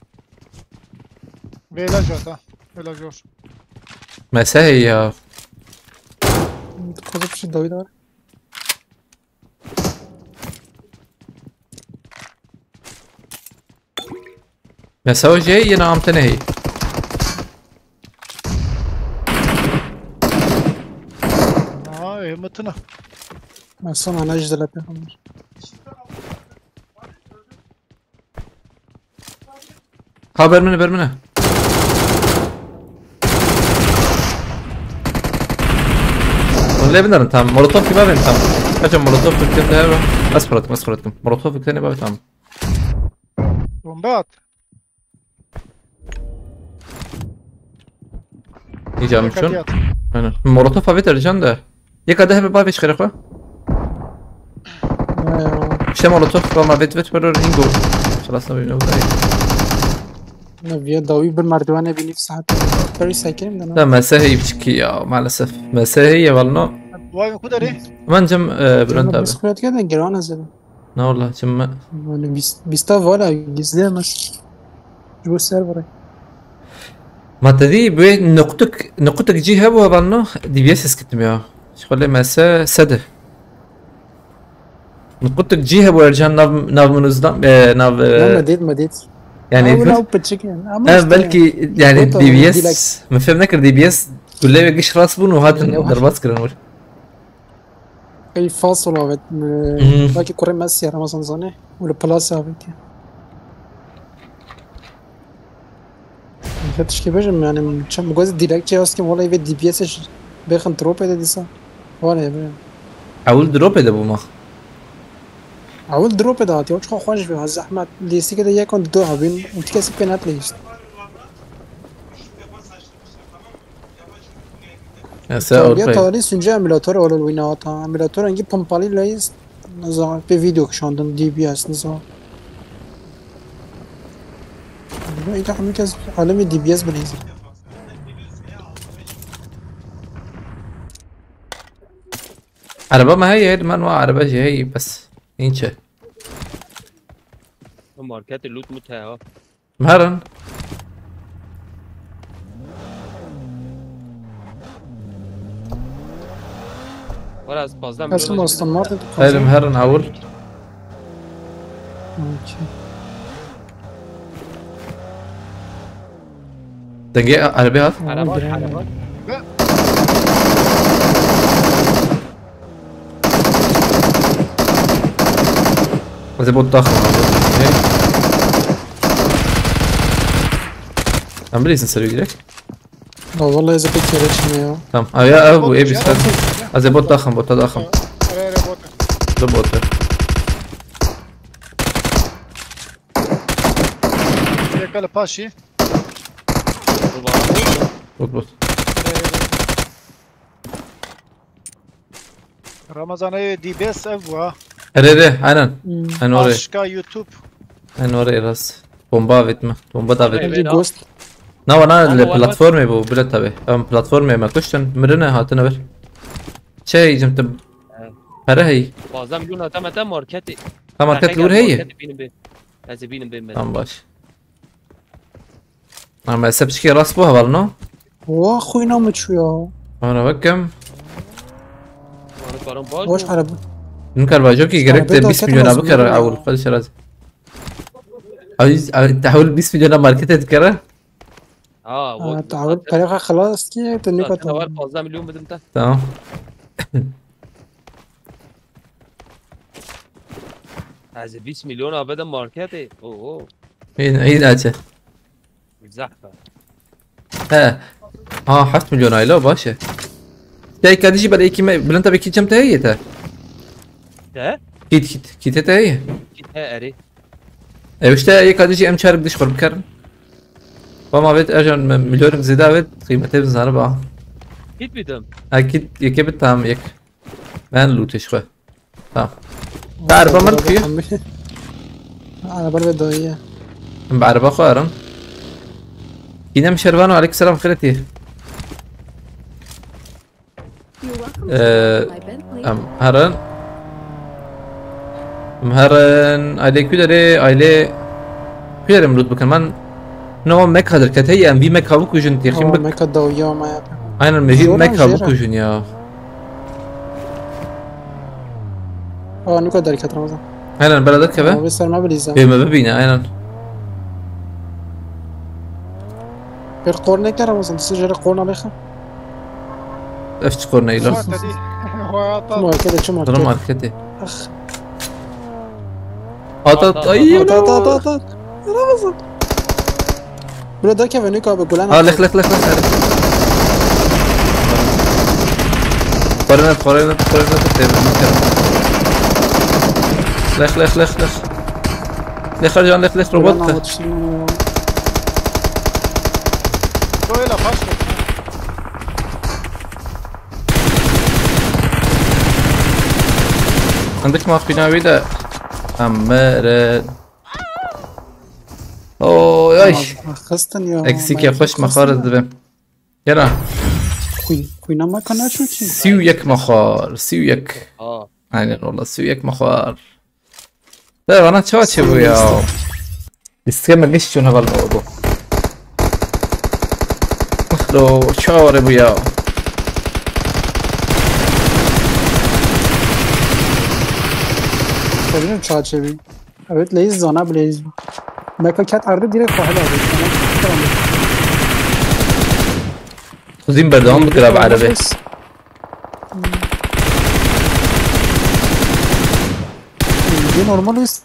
فيلا جاتا فيلا جور مساهي يا كوزا بشي داوي دار مساوي جاي انا عم تنهي همتنا ما صنع نجد لا بيغمر ها برمنه والله بنر انت مولوتوف كي باب انت اجا مولوتوف كنت هذا اسفرتكم مولوتوف كنت باب تمام بومبات يجي مشون انا مولوتوف بيت رجال ده يك ده باب ايش خير اخوه مش مولوتوف ما بيت برر انجو خلاص نبي نبدا نبي داوي بالمردوانه بني في ساعه فري سايكل لا مساهي بشكي يا مع الاسف مساهي والله واي كده ليه من جم برندا بس كنت كده جران نزل لا والله جم انا بيستاف ولا جزله مس جو السيرفر ما تدي بي نقطك جي هبو والله دي بي اس اسكتم يا شغله مسا سده نقطك جي هبو رجال ناف منظم ناف مديت يعني بلكي يعني دي بي اس ما فهم نكر دي بي اس كل اللي بيجيش راس بون وهذا ضربات كرنور اي فاصل وقت باقي كوري ماسي رمضان زانه ولا بلاصه وقت فتش كي بجم يعني كم جوز ديريكت اسكي والله يبي دي بي اس بيخن تروب ده ديسا ولا يبي اول دروب ده بو ما اول دروب ده تي وش خوش في الزحمه اللي سي كده يكون دو هبين انت كاسب بينات ليش يا تالي سنجا اميلاتور ولا الوينات اميلاتور نجيب بمبالي ليس نظام في فيديو كشاندن دي بي اس نظام اینجا همه که از عالم دی بی اس بنویسه. عربه ما هي من عربه هي بس این چه مارکت لوت مته ها مهرن ولا از 15 اصلا میلیون ماستن مارت خیلی مهرن اول دقيقة عربي هات حلبات زي بوت ضخم عم بليز نسوي لك لا والله اذا كنت ريتشني تمام يا ابو اي بيس زي بوت ضخم بوت ضخم ده بوت ياكل باشي بوت رمضان دي بيس ابوا ري عينن انوري اشكا يوتيوب انوري راس بومبا فيتما بومبا دافيد دي جوست نو انا البلاتفورم بو بلتا به ام بلاتفورم ما كشتن مرنا هاتنا بر شيء جمت هرهي 15 میلیون تا مارکت مارکت لور هي از بینم بین تمام باش انا ما حسبتش كي راس بوها بالنا واخوي نامت شويه انا بكم واش عربي نكر باجوكي قريت 20 مليون بكره اول خذ شرات عايز تحول 20 مليون ماركت تذكره تعود طريقه خلاص كي تنيكو 15 میلیون بدم تا تمام از 20 میلیون بدم مارکت اوه عيد اجل زحفه ها 7 مليون ايلو باشا جاي كان يجي بلاقي كي بلنت بكي كم هي تا ده كيت هي كيت اري وش تا هي كان يجي ام شارب دش خرب كرن وما بيت اجن مليون زياده بيت قيمته بزنه بقى كيت بدم اكيد يكبت تام يك من لوتش خو تمام بعرف من كيف انا بربي ضويه بعرف اخوارن كينا مشربان وعليك السلام خيرتي هرن مهرن عليك كده عليه كده ملوت بكن من نوع مك هذا الكتاية ام في مك هابوكو جن تيخيم بك مك الضويه ما انا مجيب مك هابوكو جن يا نيكو دركت رمضان انا بلدك كبه بس ما بليزا ما ببينا انا غير قورنا كده رمضان تسجل قورنا عليها افتش قرنا يلا ما كده شو ضرب ما ماركتي اخ طيب رمضان بلا ده كيف نيكو بقول انا لخ قرنا لخ رجعنا لخ روبوت طويله فشخ عندك ما فينا ويدا امر اوه ايش خستن يا اكسيك يا خوش مخارج دبم يلا كوينا ما كنا شو شي سيويك مخار سيويك يعني والله سيويك مخار طيب انا تشوتش ابويا السكيم ما قشتون هذا الموضوع مخلو شاور ابويا ببینیم چقدر شبیه اوید لیز زانه بلیز مکا کت عرده دیره خواهد آبید خذين بردهم بقراب عربي دي نورمال ويست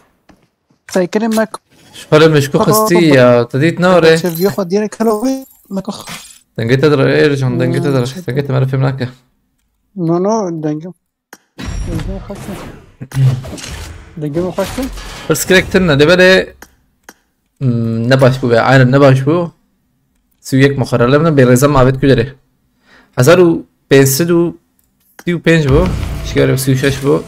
سايكرين مكا شغل مشكو خستي يا تديت نوري بياخد ديره كلاوي مكا دنجيت ادرى ايه رجعون دنجيت ادرى دنجيت ما في مناك نو دنجم دنجم خشته بس كريكترنا دبل نباش بو عالم نباش بو سويك مخرر لمن بيرزم ما بيت كدره 1535 بو شكاري 36 بو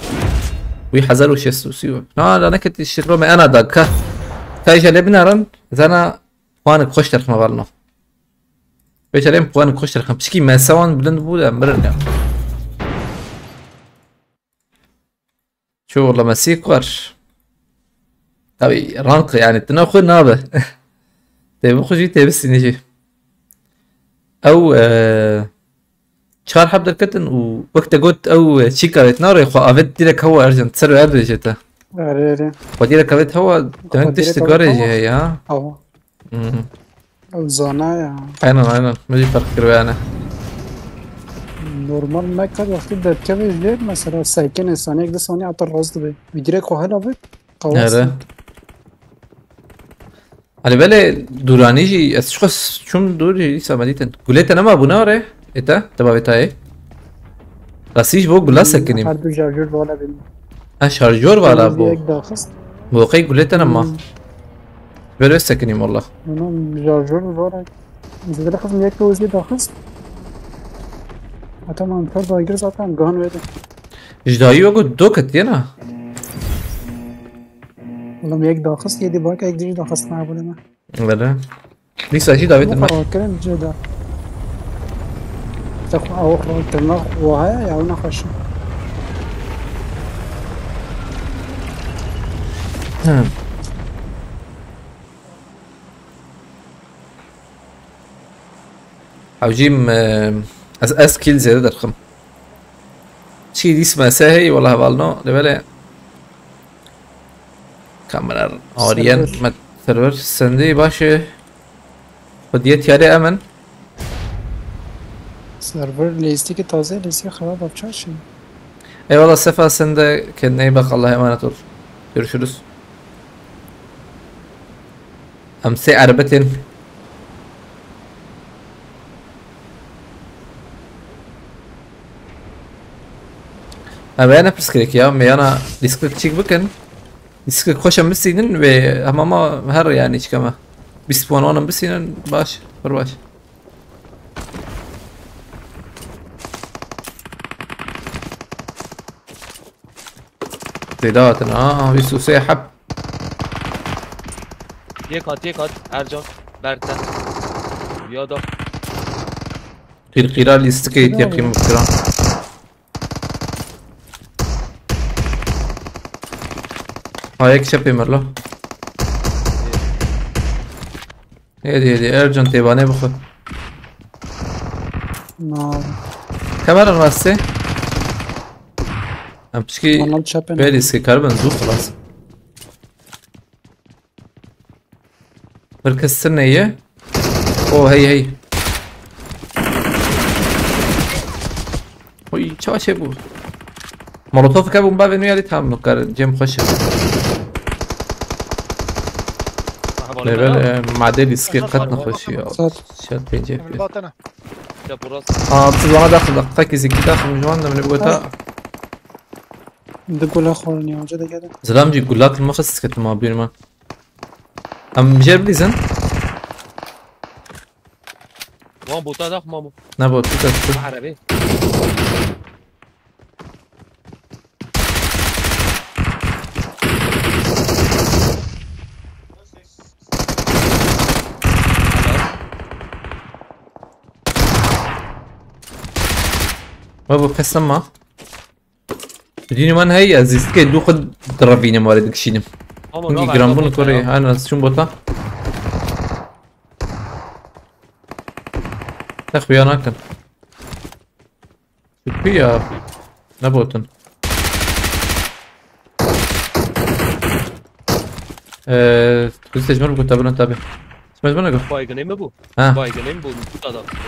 وي 1630 لا لا نكت الشغل ما انا دكا كاي جلبنا رن زانا puanı koş terkme varno. Beşerem puanı koş terkme. Pişki mesavan bilend bude mırın ya. Şu والله مسيك var. Tabi rank yani تناخذ نابه. تبي خشي تبي سنيجي. أو شهر حبدر كتن ووقت قلت أو شيكارت ناري خو أفيد ديلك هو أرجنت تسرو أبدي جتا. أريري. وديلك أفيد هو تمام تشتغل هي ها. أو. أو زانا يا. aynen ما دي فرق كروي أنا. نورمال ما كان وقتی در کمی جدید مثلا سایکن انسانی یک دو ثانیه عطر راست به میگیره که حالا بید قواس على بالي دورانيجي اشخاص شون دوري لسه مديتن قلت انا ما ابو ناره انت تبع بتاعي راسيش بو قلا سكني هر دو شارجور بالا بین شارجور ولا بو یک داخست بوقي قلت انا ما بلو سكني والله انا شارجور بالا زدل خصم یک دوزی داخست حتی من پر باگر زدم گان ویده اجدایی وقت دو كتينا والله یک داخست یه دی باید یک دیش داخست معبوله من بله لسه اشي داويت ما مقرار کرم جدا تخو اوخر ترنا وهاي يعونا خش حوجيم اس كيل زيادة درخم شي دي اسمها ساهي والله بالنا لبلا كاميرا اوريان ما سيرفر سندي باشه خديت ياري امن سرور لیستی که تازه لیستی خراب افچار شد Eyvallah Sefa sen de kendine iyi bak Allah'a emanet ol. Görüşürüz. Amse arabetin. Abi ana psikolojik ya. Meyana disklik çık bakın. Disklik hoşam bisinin ve ama her yani çıkama. Bis puan onun bisinin baş. Baş. زيداتنا بيسو سيحب یک هات ارجان برتن یادا قيرقيرا اللي استكيت يقيم بكرا هايك شبي مرلو هدي ارجان تيباني بخد نار كاميرا نواسي امشكي والله تشابن بيريسكي كاربن زو خلاص مركز السنة هي اوه هي وي چاوش بو مولوتوف كابون باب نيالي تام نكر جيم خوش ليفل معدل اسكي قد نخش يا شاد بيجي الباطنة یا براس بس وانا داخل دقيقة زي داخل من جوان من بقولها ده گله خورنی آنجا دیگه ده زلام جي قولات المخصص كتب ما بين ما ام جيب لي زين وان بوتا داخل مامو نبغى توتا عربي بابا قسم ما ديني من هي ازيست كي دو خد درافيني موارد كشينم نجي جرامبون كوري انا شو بوتا تخوي انا كان شوفي نبوتن كنت تجمر كنت ابنا تابع اسمع زمانك بایگنیم بو ها بایگنیم بو بوتا داخل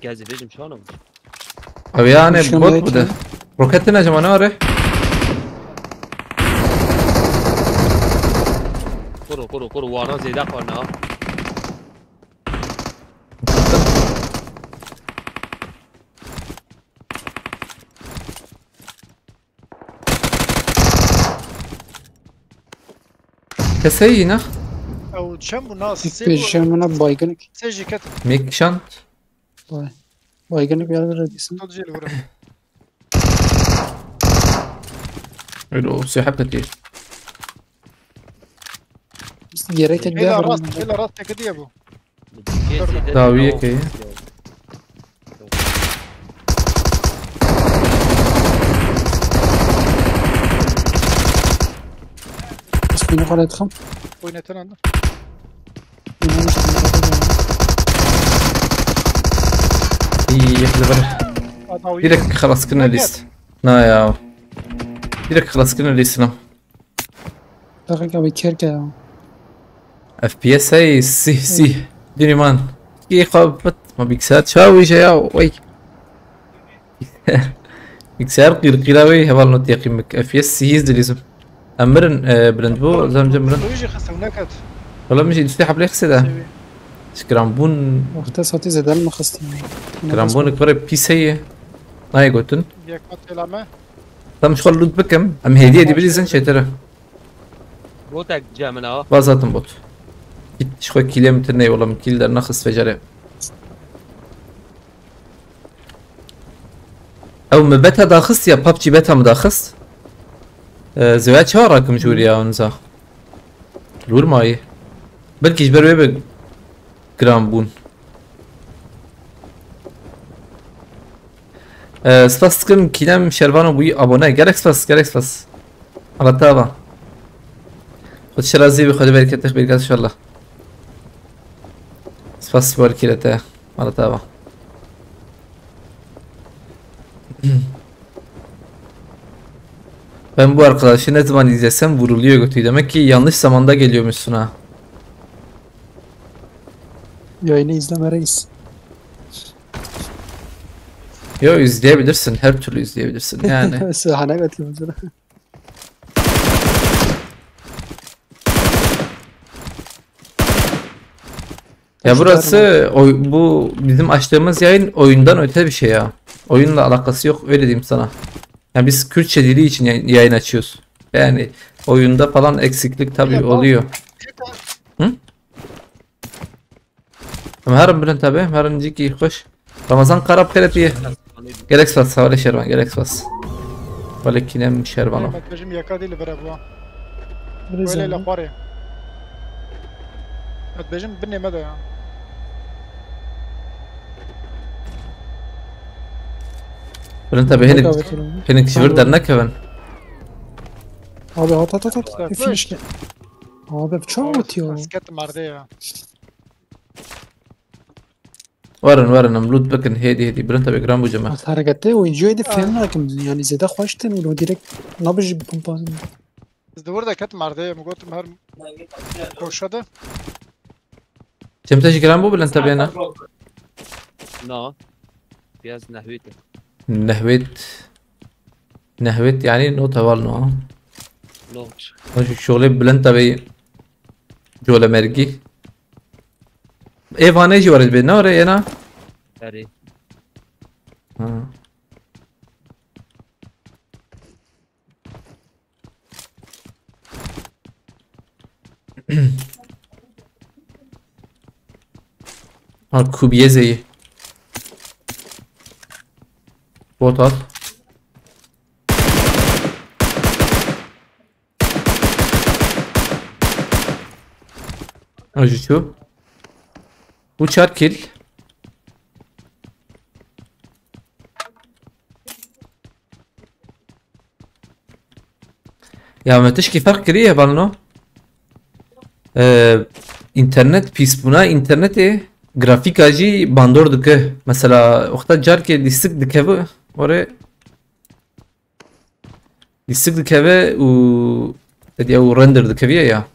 گازی بيجم شلونهم ابي يعني شلون بوت هيك؟ بده روكتنا جمانه قرو وانا زيدا قرنا كسينا او تشم ناس پیشم من بایگنک سيجي كتب ميك شانت بایگنک بیاد ردیسم تجي الغرف حلو سيحب كتير gerek et Hela bir rast, hela rast tek diye bu. Daviye ki. Beni kalet kham. Oynatan anda. İyi يخلي Adawi. direkt خلاص كنا ليست نا يا direkt خلاص كنا ليست نا دقيقة بكيرك يا FPS هي سي ديني مان دقيقة ما بيكسات شاوي يا وي بيكسار قيراوي هبال نوت يقيمك FPS سيز دليزم أمرن بلندبو زمجم برن ويجي خسرناك. والله مش يدستي حبلي خسده شكرامبون وقتها صوتي زاد ما خصتي كرامبون كبر بيسية ناي قلتن ياك ماتلامه. tam şu loot bakım am hediye edebilirsin şeyleri بوتك جامنا bazatım bot git şu kilometre ne olam killer nakıs fecere او ما بتا داخس يا بابجي بتا مداخس زواج شو راكم جوري يا انزا لور ماي بلكي جبر بي جرام بون سپاسکم کلام شروانو بوی abone گلکس پس على التابع خود شرازي بخود بركة تخبير ان شاء الله سپاس باركيلته على التابع ben bu arkadaşı ne zaman izlesem vuruluyor götüyor demek ki yanlış zamanda geliyormuşsun ha. Yayını izleme reis. Yo izleyebilirsin her türlü izleyebilirsin yani. Sahne götürüyor mesela. Ya burası bu bizim açtığımız yayın oyundan öte bir şey ya. Oyunla alakası yok öyle diyeyim sana. Yani biz Kürtçe dili için yayın açıyoruz. Yani oyunda falan eksiklik tabii oluyor. Hı? Ama her bilen tabii her önceki hoş. Ramazan Karab Kerepiye. Gerek spas havale şervan gerek spas. Valekinem şervanım. متجم ياك دي اللي برابوا. ولا Rezil. لا قاري. متجم بني مدى. Bilen tabii henik şivir dernek hemen. Abi at. Finish ki. Abi çok atıyor. سكت مردية. Varın amlut bakın hedi bilen tabii gram bu cema. Harekette oyuncuyu edip falan hakim yani zede hoşten o direkt nabıcı bir pompaz. الدور ده كانت مردية مقولت مهر كوشادة. Cemteş gram bu bilen tabii ana. نا بياز نحويته Nehvet yani not havalno. نوش Şu şöyle bilen tabii Jola mergi. Evaneci var be ne oraya yana? أري Ha. Ha kubiyezeyi. Bot at. Ajucu. Uçar kill. Ya ما تشكي فرق كبير بالنو internet pis buna interneti grafikacı bandor dike mesela okta jar ki distik dikeve oraya distik dikeve u dedi ya render dikeve ya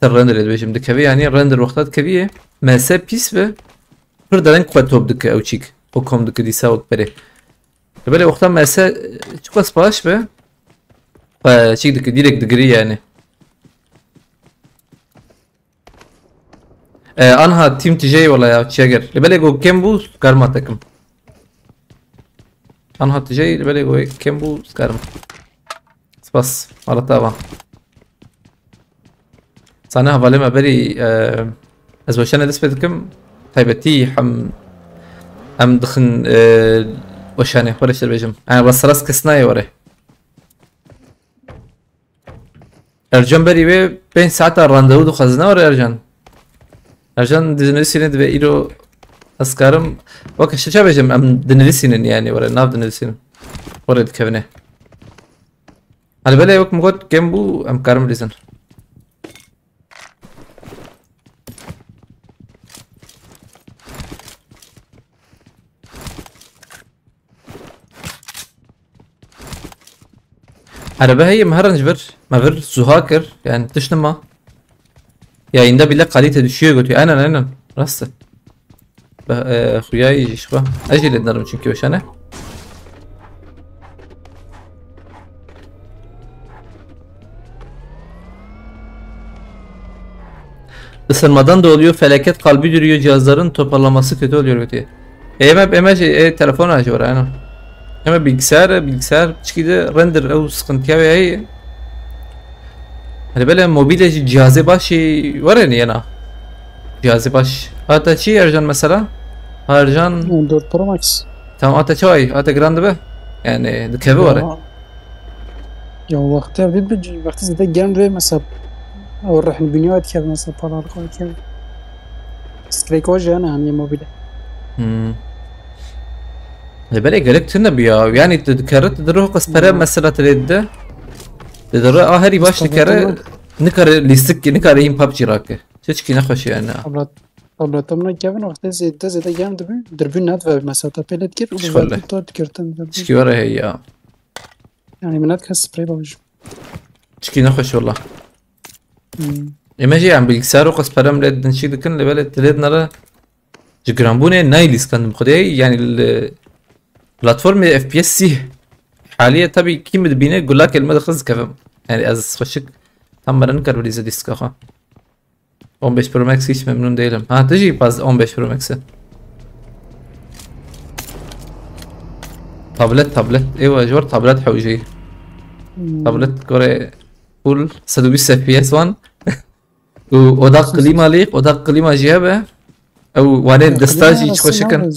render edeceğim dikeve yani render okta dikeve mese pis ve pırdadan kuatop dike evçik o kom dike disa ot pere böyle okta mese çok az baş ve çik dike direkt dikeri yani Anha team TJ ولا يا تشاجر اللي بالي جو كيمبو سكارما تكم Anha TJ اللي بالي جو كيمبو سكارما بس على طبعا صانع بالي ما بالي ازوشنا دسبتكم هيبتي هم دخن وشاني ولا شر بيجم انا بس راس كسناي وري Ercan beri ve 5 saat randevu dixwazine were Ercan. Ercan dinlisinin ve ilo askarım vaka şaşa bejim em dinlisinin yani were nav dinlisinin. Were dikevne. Hani böyle yok mu got gem bu em karım lizin. Araba هي مهرنج بر ما بر زهاكر يعني تشنما ya inde bile kalite düşüyor götüyor aynen rastı خوياي يشبه اجل النرم çünkü وشانه Isınmadan da oluyor, felaket kalbi duruyor, cihazların toparlaması kötü oluyor götüyor. Telefon acı var aynen. Ama bilgisayar çıkıda render o sıkıntıya ve ay hani böyle mobilya cihazı başı var ya yana cihazı baş hatta çi Ercan mesela Ercan 4 Pro Max tamam hatta çay hatta grande be yani dikevi var ya وقتها بيجي وقت زي جيم ري مثلا او راح البنيات كيف مثلا بارار كيف سكريكوج انا يعني موبيل böyle gerektiğinde bir ya yani tedkere tedruh kaspere mesela tedde tedruh aheri baş nikare nikare listik nikare im PUBG rakı çeşki ne hoş yani tabletimle kevin وقت زي جيم دربين نات مثلا تابلت كير وبعد تكرتن çeşki var ya يعني منات كسبري بوج çeşki ne hoş valla imajı yani bilgisayar o kasperem ledin şidkin böyle tednara جرامبونه نايلس كان مخدي يعني البلاتفورم اف بي اس سي حاليا تبي كيم بينا يقول لك المدى خلص كفم يعني از خشك tam bana kar bilize disk aha 15 Pro Max hiç memnun değilim. Ha tecih baz 15 Pro Max'e. tablet ايوه جوار tablet حوجي tablet كوري فول 120 FPS 1 واوضاع قليمه ليق اوضاع قليمه جيابه او وانا دستاجي خوشكن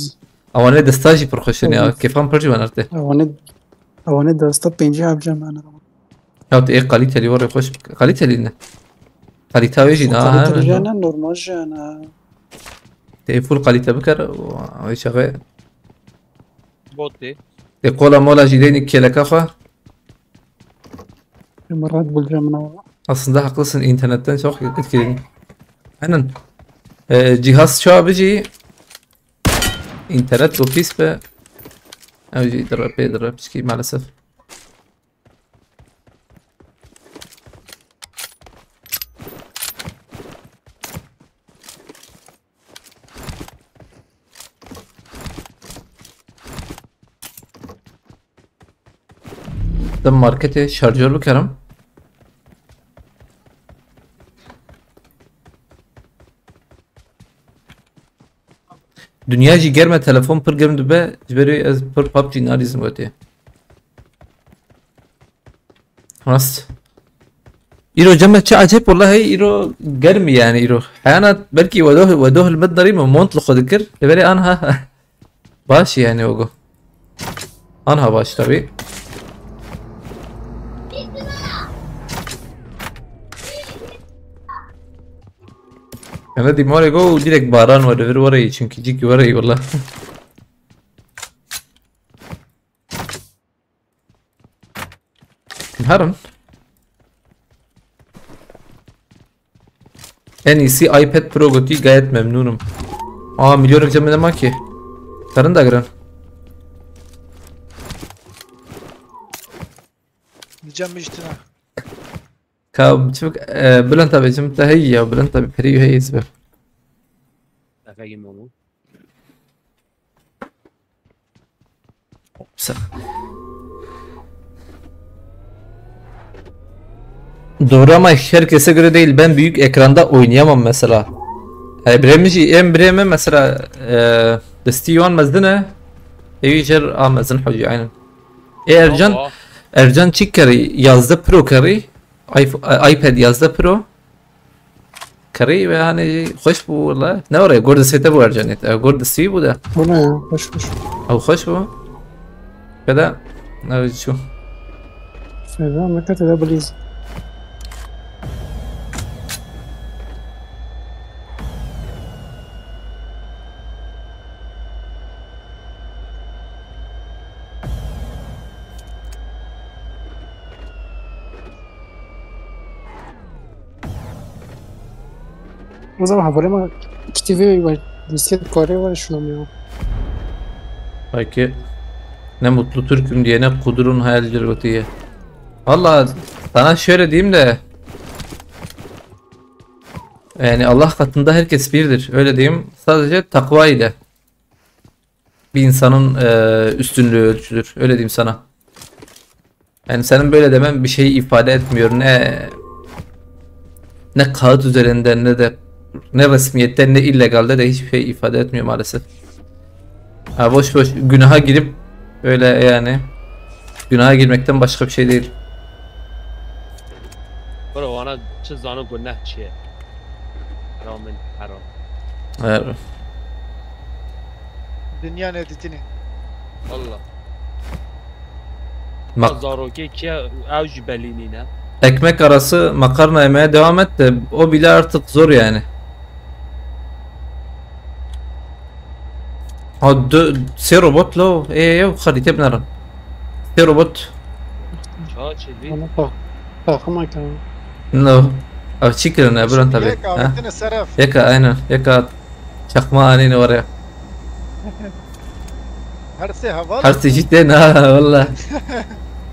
او انا دستاجي بروخشني كيفان برجي ونرته او انا دستا بينجي ابجم انا او ايه قاليت لي وري خوش قاليت لي لنا قاليت ويجي انا نورمال انا تليفون قاليت بكر وشغال بوتي يقول مولا جيديني كيلك اخا مرات بالجمنا aslında haklısın internetten çok etkileniyor. Aynen. Cihaz şu abici internet ofis be abici ضرب ki maalesef. Da markete şarjör bakarım. Dünya germe telefon per germ be jberi az per PUBG analizm gote. Rast. İro cemme çe acayip vallahi İro germi yani İro. Hayana belki vedoh المدري مونطلق ذكر لبالي انها باش يعني وقو انها باش tabi. انا دي موري جو direkt baran whatever orayı çünkü ciki orayı valla. Harun. En iyisi iPad Pro goti gayet memnunum. Aa milyon cemine ma ki. Karın da giren. Diyeceğim içtina. كاب شوف بلنت ابي جمت هي وبلنت ابي فريو هي يسبب تفاجئ مومو doğru ama herkese göre değil, ben büyük ekranda oynayamam mesela. Emre mesela destiyon mazdına evicer amazın hoca aynen. Ercan Çikkari yazdı Pro kari iPad yazdı Pro kari ve yani hoş bu valla. Ne oraya gorda sete bu Ercan et. Gorda si bu da. Bu ne ya? Hoş. Hoş bu. Kada ne şu. Feda mekate da beliz. O zaman havale ma kitimi ve bisiklet kare var şuna ya. Belki ne mutlu Türk'üm diyene kudurun hayalcilik diye. Valla sana şöyle diyeyim de yani Allah katında herkes birdir. Öyle diyeyim. Sadece takva ile bir insanın üstünlüğü ölçülür. Öyle diyeyim sana. Yani senin böyle demen bir şey ifade etmiyor. Ne kağıt üzerinde ne resmiyette ne illegalde de hiçbir şey ifade etmiyor maalesef. Ha, boş boş günaha girip öyle yani günaha girmekten başka bir şey değil. Bro ana çi zanı günah çiye. Haramın haram. Evet. Dünya neditini. Allah. Mak- Zaroke ki avj belinine. ekmek arası makarna yemeye devam et de o bile artık zor yani. سه روبوت لو ايه خريطة بنرن سه روبوت Ça çevi. Bana bak. Takım ekranı. no او تشيكرن ابرن tabi Yek avetine seref. yaka aynen yaka çakma anini var ya Her şey havalı. حرتي جدا والله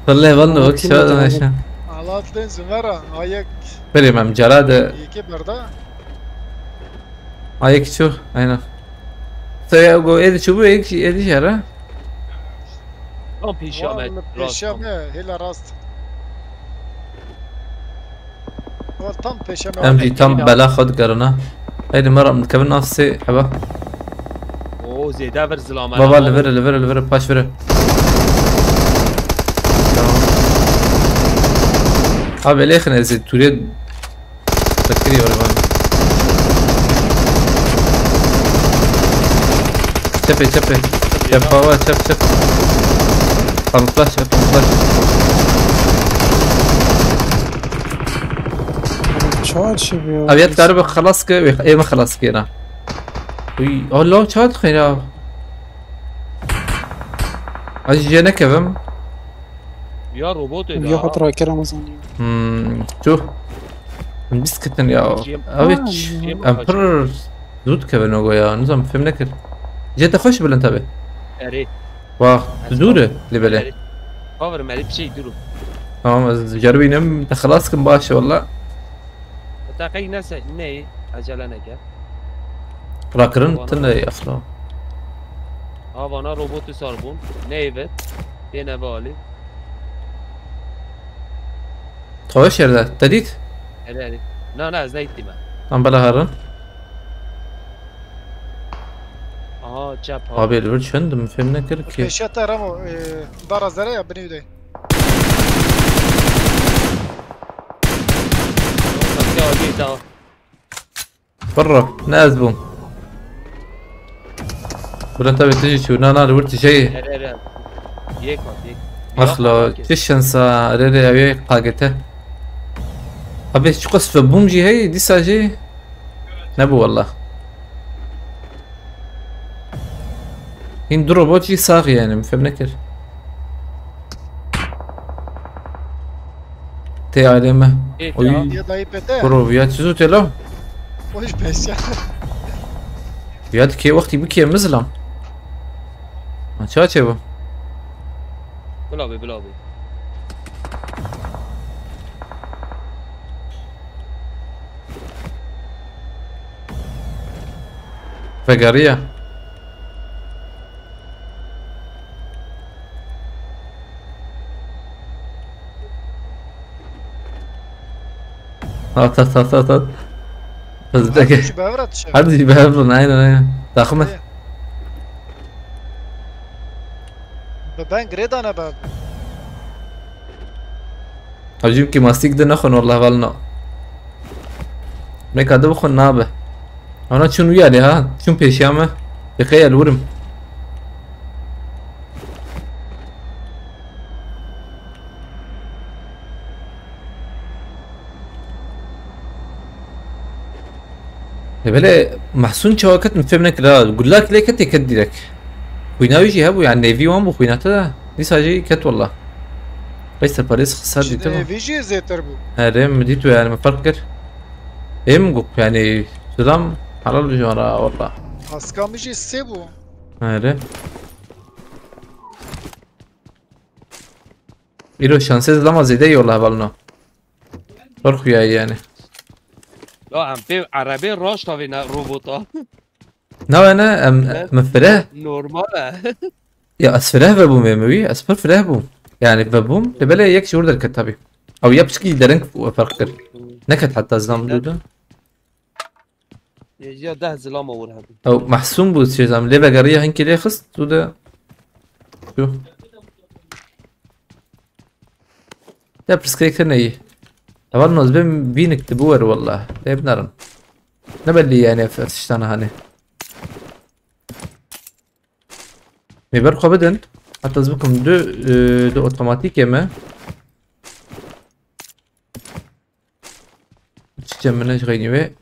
والله والله وقت شو هذا ماشي Alatın zümera. Ayak. بريم جراد İki berda. ayak şu aynen saya go edi çubuğu edi şara Tam pişamet. Peşame. Hela rast. Var tam peşame. امجي تم بلا خد قرنا هيدي مرة مكمل نفسي حبا O zede ver zilama. بابا لفر باش فر abi ليه خنا زي تريد فكري ولا بان شفي شف بابا شف طم فلاش Çağır şebi. ابيات قرب خلاص كي ايه ما خلاص كينا وي الله شاد خينا اجي جانا كفم Ya robot Ya ya. hatıra Ramazan. شو مسكتن يا ابيتش امبر زود كفن ويا نظام فهمنا كده جيت اخش بلا انتبه Eri. واه تدوره اللي بلا Cover meli bir şey durum. تمام جربينم انت خلاص كم باشا والله Takayı nasıl ne? Acele ne gel? راكرن تنا يا اخلا Havana robotu sarbun. Ne evet? Dene vali. خوش يردا تديت Eri. Ne az ne ettim ben. ام بلا هرن Aha çap. ابي الورد شندم فهمنا كده كيف Peşete Ramo. Barazere ya beni de. Ya git daha. برا نازبون ولا انت بتجي شو انا الورد شيء Eri. Yek var yek. اخلا تشنسا ريري ابي قاقته ابي شو قصف بومجي هي دي ساجي نبو والله هين دروبوتي صاغي يعني فهمنكر تي علامة وي Ya dayı pete. برو يا تزوت له Hoş peşe. يا كي وقتي بكي مزلم ما تشاتشي بو Bulabi. فقارية هات صدق Şu bevrat şey. hadi بهبلن aynen takımı Ben gredana ben. اجيب كي ماستيك ده نخن والله بالنا ميك هذا بخن نابه انا شنو ويالي ها شنو بيشامه تخيل ورم بلا محسون شواكت مفهمنا كده قول لك ليه كت يكدي لك خويناوي يجي هبو يعني نيفي وان بخويناته دي ساجي كت والله ليس باريس خسر دي تمام Vici zeter bu. هرم ديتو يعني ما فرق كر ايه مقوك يعني سلام حلال بجوارا والله. Askamışı se bu. آره ایرو شانسز لما زیده ای والله بالنا برخویایی يعني لا هم به عربی راش تاوی نه روبوتا نه انا مفره نورماله. يا اسفره ببوم يا موي اسفر فره بوم يعني ببوم لبلا يك شهور در كتابي او يبشكي درنك فرق كر نكت حتى زلام دودا یا 10 زلام آور هم. او محسوم بود چیزام لبا قريه هنك ليه خست دودا شو لا برسكريكتر نيه طبعا نوزبين بينك تبور والله لا بنرن نبلي يعني فتشتانا هاني ميبرقو بدن حتى زبكم دو اوتوماتيك يما تجمعناش غيني بي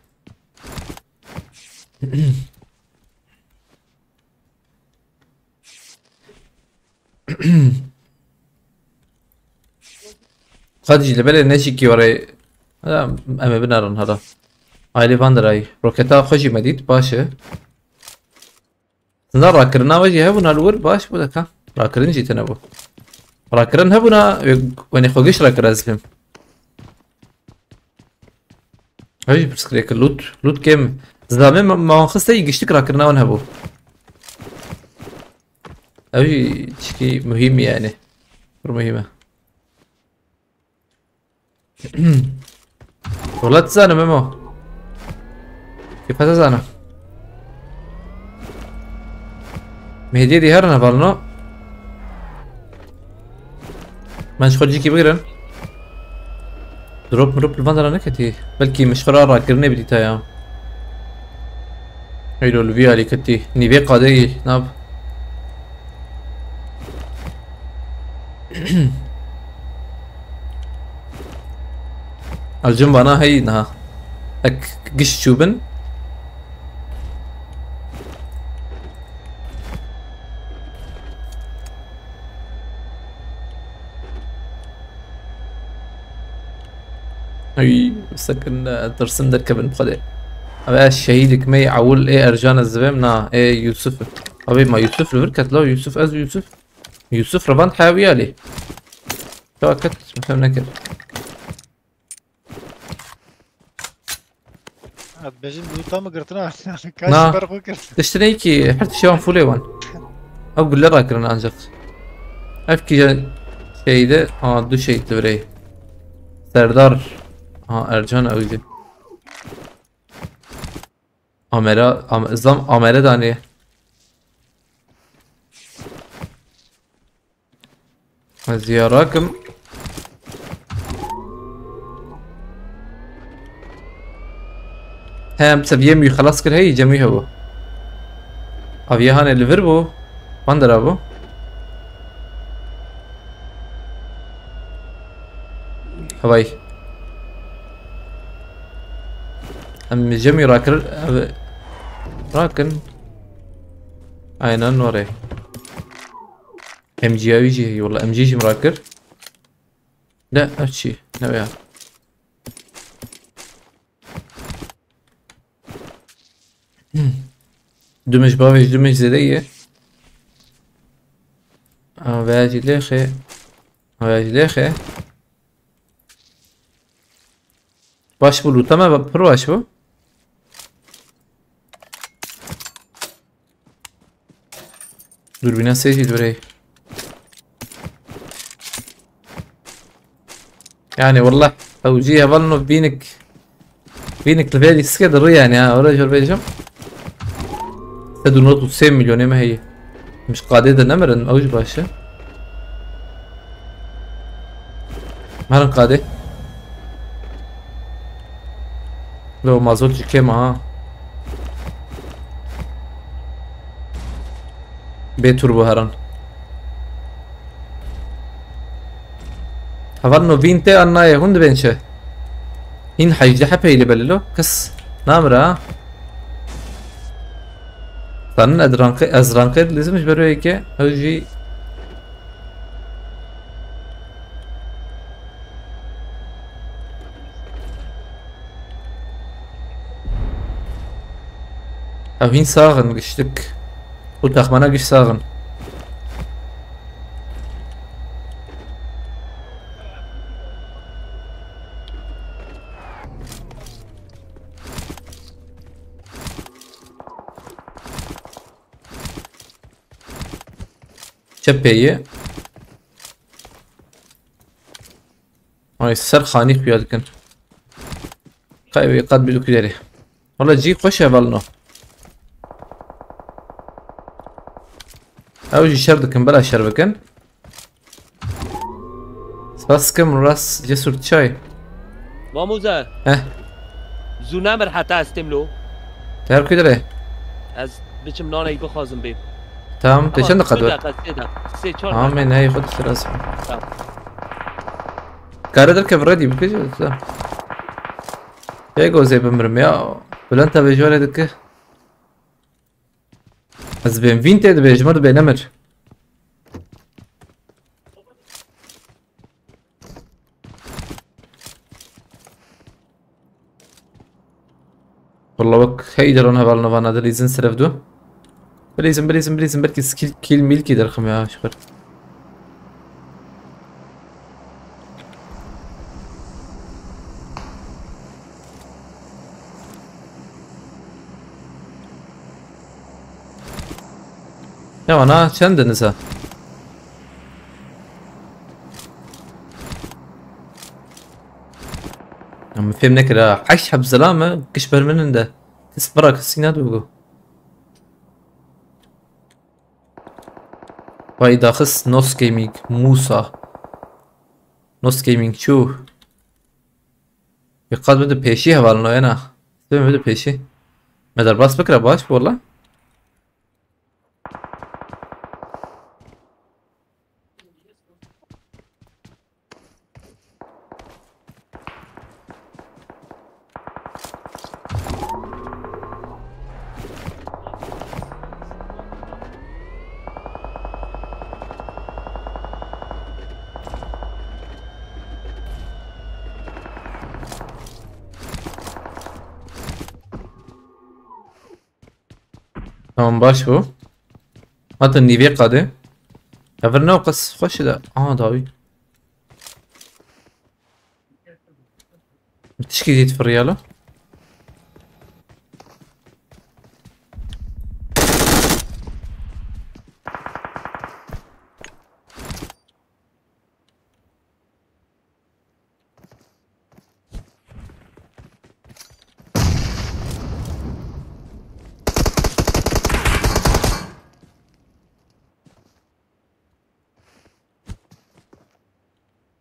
خدج لبلا نشيكي وراي هذا اما بنرن هذا هاي فاندراي روكيتا خوشي مديد باشا نرى كرنا وجه هبنا الور باش بودكا راكرن جيت انا بو راكرن هبنا وين خوجش راكر ازلم هاي برسكريك لوت كم زلمه ما خصتي يقشتك راكرنا ون هبو هاي شي مهم يعني مهمه والله تزانا ميمو كيف تزانا مهدي دي هرنا بالنو مش خرجي كي بغيرن دروب مروب الفاندرا نكتي بلكي مش قرار راكرني بدي تايا هيدو الفيا اللي كتي نيفي قادي ناب الجنب انا هي نها اك قش شوبن اي سكن درسن دركبن بقدر ابا الشهيد كمي عول ايه ارجان الزبام نا ايه يوسف ابي ما يوسف لوركت لو يوسف از يوسف ربان حاوي عليه توكت ما فهمنا كده بجن لوتا mı gırtına? Na. Kaç para koy تشتري كي حتى شيء فولي وان او قول لي راكرنا انجق افكي şeyde ها دو şey تبري سردار ها ارجان اوزي اميرا ازام اميرا داني زياراكم هم سبيم خلاص كل هي جميع هو ابي هان اللي فربو باندر ابو هواي ام جميع راكن عينان وري ام جي او جي والله ام جي مراكر لا اشي نويا دمج باوش دمج زديه باجي ليخي باش بلو تمام برواش بو دوربينا سيجي دوري يعني والله او جيها ظنوا بينك لفيدي سكدر يعني ها ورجل بيجم تدو نوتو 9 مليون ما هي مش قاعدة نمرن اوج باشا مهرن قاعدة لو ما زلت كيما ها بيتوربو هرن هفرنو بينتي انا يهوند بينشه این حیجه حپی لی بللو کس نامره تنن از رانقیر لازمش بروی که اوجی Evin sağın geçtik. Bu takmana geç sağın. Çepeyi. Ay ser خانيك بيادكن. قايب قد بدك داري. والله جي خوش بالنا. اوجي شردكن بلا شربكن. بس كم راس جسر شاي. ماموزه زونمر حتی استملو تعرف كده ليه؟ از بچم نانه بخوازم بیم تمام تشن قدوة. سه چهار من هاي خد السلاس. تمام كاره دركب ردي بكيش. ياجو زي بمرميا ولا انت بجوار دك. از بين فين تد بيجمر بينمر. والله بك هيدرونها بالنوفانا دليزن سرفدو. بليزن بركي سكيل كيل ميلكي درخم يا شكر. يا انا چندنسا اما فهم نكرا عش حب سلامة كشبر من ده تسبرك السينات وقو وايدا خص نوس جيمينج موسى نوس جيمينج شو يقاد بده بيشي هوالنا انا بده بيشي مدر باس بكرة باش والله تمام باش بو هات النيفي قادي افرنا وقص خوش ده داوي تشكي زيت في الريالة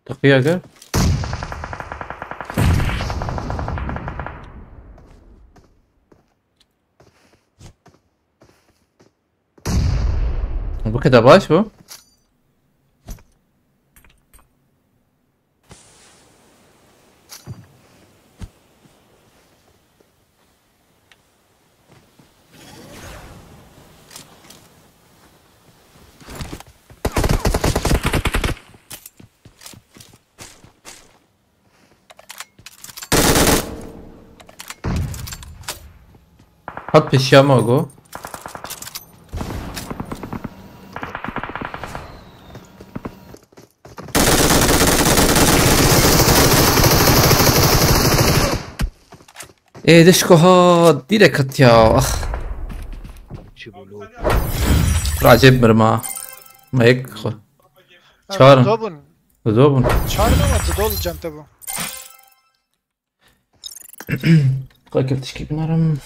تقيا قال وبكده باش بو حط بالشام اقو ايه دشكو هاد ديركت يا اخ چی بولو راجب مرما ما هيك خو چهار دوبون دوبون چهار نمت دول جنته بو قايل تشكي بنارم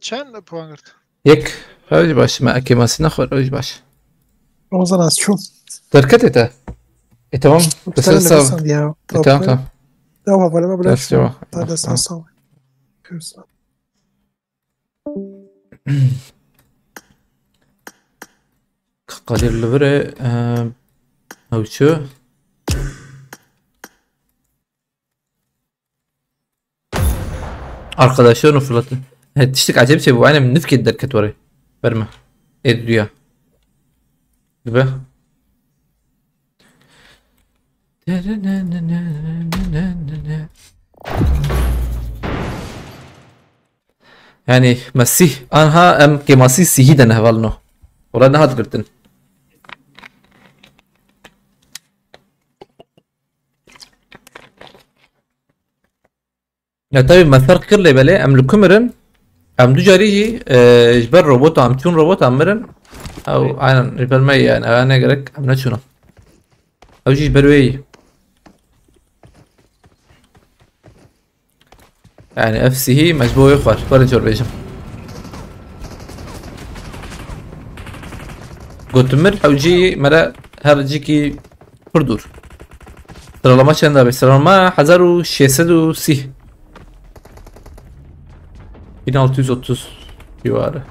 چند پوان گرد يك روج باش ما اكي ما سنخور روج باش روزان از شو دركت اتا تمام بس لسه تمام تمام ولا ما بلاش تمام هذا صار قادر لبره او شو arkadaşlarını fırlattı. Tiştik acayip şey bu. Aynen nifket derket var. Verme. Ediyor. Gibi. يعني مسيح انها ام كماسي سيهيدن هفالنو ولا نهاد قلتن يا طيب ما فرق كله بلي ام لكمرن ام دو جاريجي جبر روبوت ام تون روبوت ام مرن او انا ريبل مي يعني انا قرك ام نشونا او جيش بروي يعني اف سي هي مجبور يخوار برجور بيجم قلت مر او جي مرا هر جيكي بردور سرالما چنده بي سرالما 1630 1630 civarı.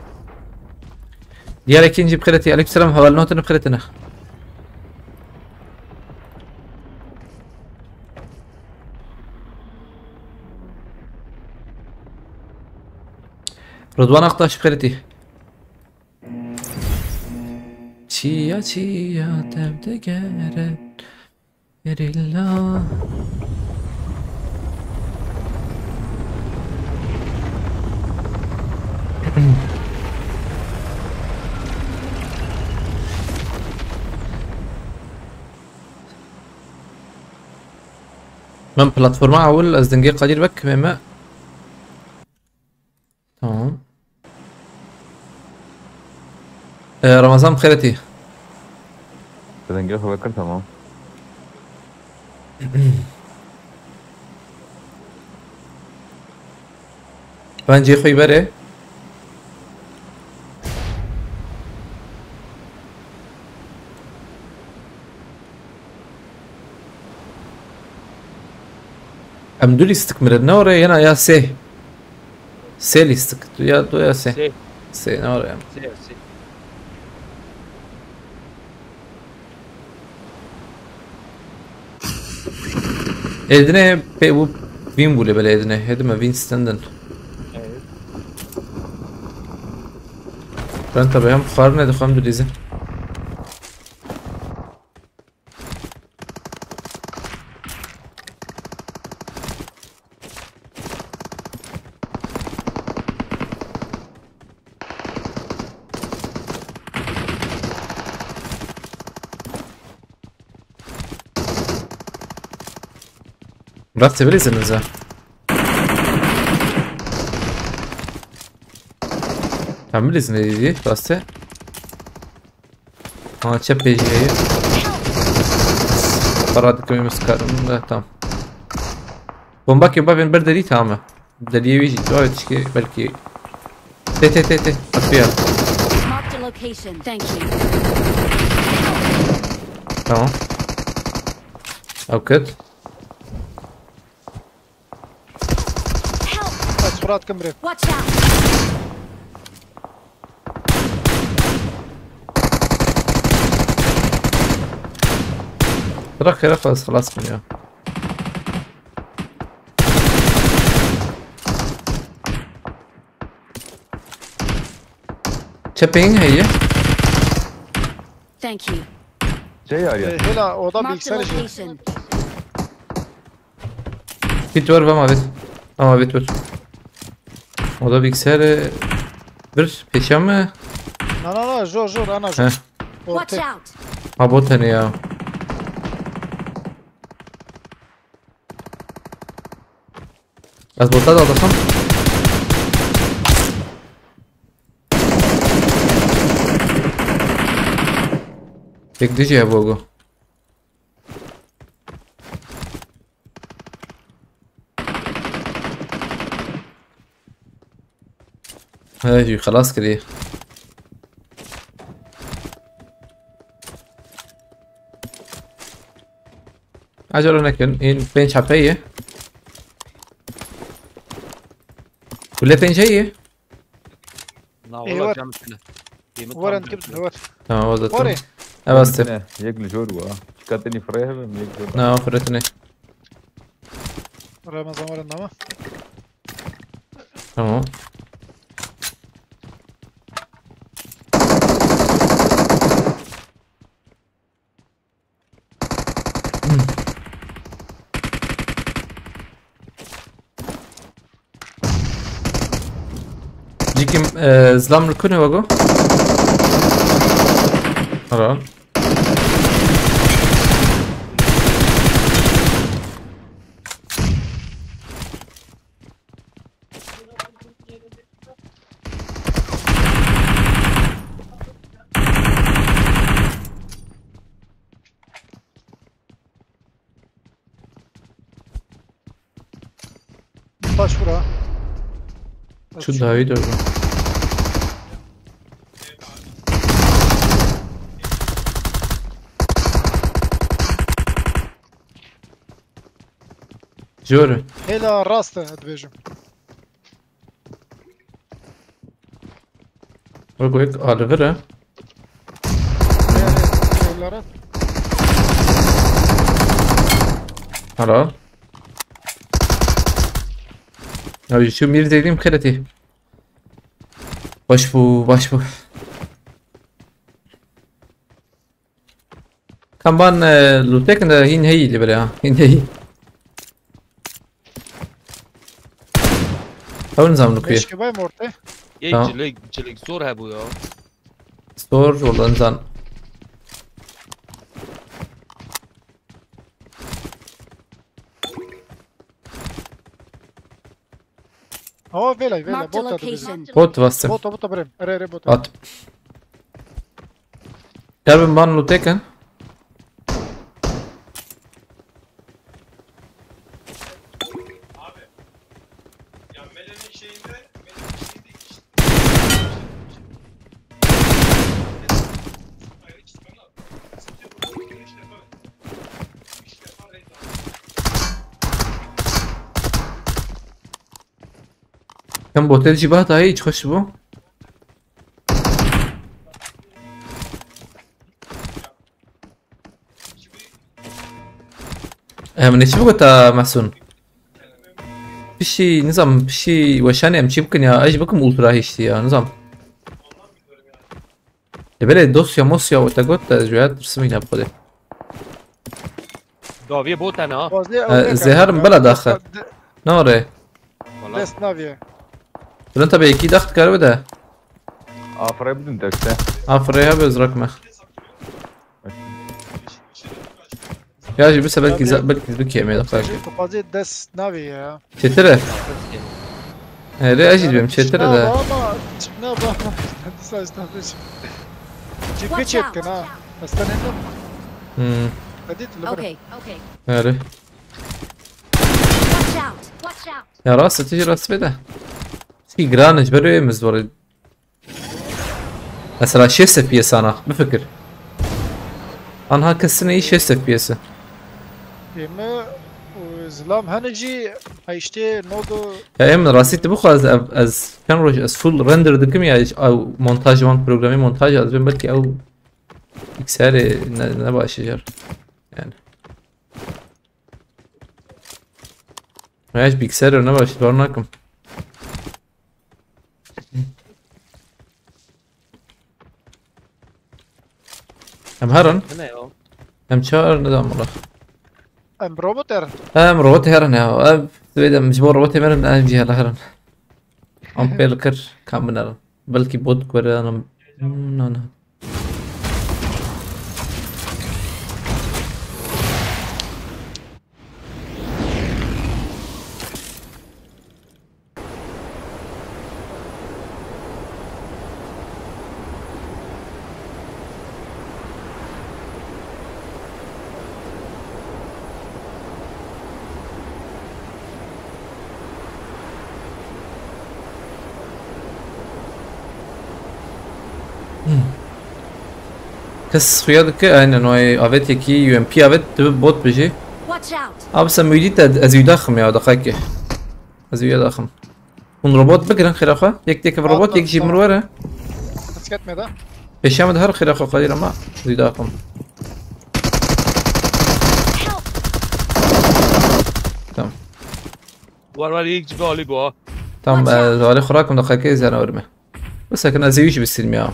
Diğer ikinci bkireti aleykümselam havalı notunu bkiretine. Rıdvan Aktaş bkireti. Çiya çiya tevde gere Erilla. من بلاتفورما اول از دنگي قدير بك مما تمام رمضان بخيرتي دنگي خو بكر تمام بنجي خوي بري ام دول يستكمل النور هنا يا سي سي ليستك يا دو يا سي سي نور يا سي Edine pe bu win bule bele edine hedime win standen. Evet. Ben tabii hem farne de hem de رفت بليز النزاع تعمل لي دي راسته ها تشب بيجي فراد كمي مسكر لا تمام بومباكي بابين برد دي تمام دلي يجي جوه تشكي بلكي تي اطفيها تمام او كده فرات كمري رخي خلاص من يوم تشابينج هي جاي عليا هلا اوضه bilgisayar işi. Bit var ama bit var. O da bilgisayarı bir peşen mi? No, jor ana jor. Watch out. Ha bot hani ya. Az bota da alsam. Bekleyeceğim bu. هاي خلاص كده اجل لكن ان بين شعبيه ولا بين جايه لا والله جامد كده ورا انت ورا اه وضعت ورا بس يقل جوروا شكاتني فريها يقل لا فرتني رمضان ورا انما تمام جيكي زلام ركوني وقو خلاص Baş vura. شو داويد ولا جوري Hela rastı dibêjim. وقو هيك ألفرا Hela خلاص abi şu mir dediğim karate. Baş bu. كمان لوتكن هين هي اللي بلا هين هي هون نظام لوكي Eşkebay mı orta? Tamam. cilik zor ha bu ya. ستور والله نظام Aa vela Marked a bota location. dibêjim. بوت بس Bota برم. Ere bota. ات كاربن بان لوتكن كم بوتيل جيبها هاي تخش بو من ايش بقول محسون بشي نظام بشي وشاني امشي ممكن يا ايش بكم ultra هيشتي يا نظام يبالي دوسيا موسيا وتاقوت جوات رسمي لها بخده داویه بوتن ها. زهر بلا داخل ناره Dest naviye. انت بيكي دخت كارو ده آفرای بدون دکته افريها بيزرك مخ يا جي بس بلكي بلكي يا دقائق Fazla dest naviye ya. شتره ليه اجي بهم شتره ده Ne bak. Disa istafiş. Ciddi çektin ha. Hastanede mi? Hadi tülü Okay, okay. يا Watch out! Watch out! يا راس تيجي راس بده في جرانج بري مزوري مثلا 6 اف بي اس انا بفكر انا هاك السنه 6 اف بي اس Yeme Zlam haneci işte nodu يا اما راسي تبخ از كان روج از فول رندر دكم يا او مونتاج وان بروجرامي مونتاج از بين بلكي او اكساري نبا شجر يعني ماش بيكسر نبا شجرناكم ام هرن نه یا. ام شار نظام والله em robot er. ام روبوت هرن يا اب تبدا مجبور روبوت هرن ام جهه هرن ام بيلكر كامل بلكي بود كور انا انا كس خيادك انا نوعي افيت يكي يو ام بي افيت بوت بيجي Watch out! ابس ميديت ازيو داخم يا دقايق ازيو داخم كون روبوت بكرن خيرخه يك تيك روبوت يجي مروره Asket mi da? بشام هر خيرخه قليلا ما ازيو داخم تمام وار یک جبه عالی با. تمام زوالي خراكم دقايق زين ورمه بس لكن ازيوش بالسلم يا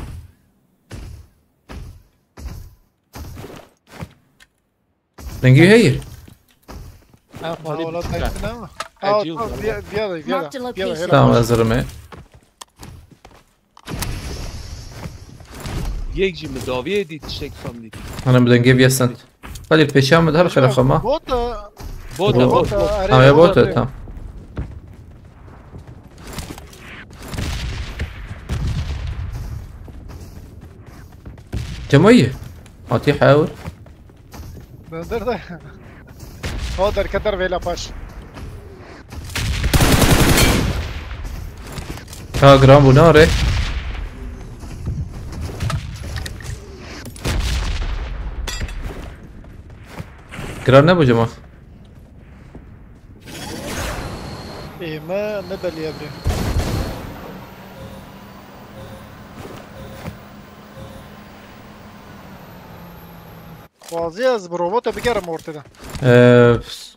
نجي هي Ha Hadi valla lütfen. tektin ama. Acil Aa valla. viyada Marked a location. تمام ازرمه یک جی مداویه دید تشتک فهم دید انا بدنا نجيب يسنت خلي البيشام ده خير خما بوت بود يا بوت تمام جمية اعطيه حاول در ده هو در کدر ویلا پاش ها جرام بوناره جرام نبو جماعة ايه ما نبل يا ابني واضح از بروبوت بگرم ورتده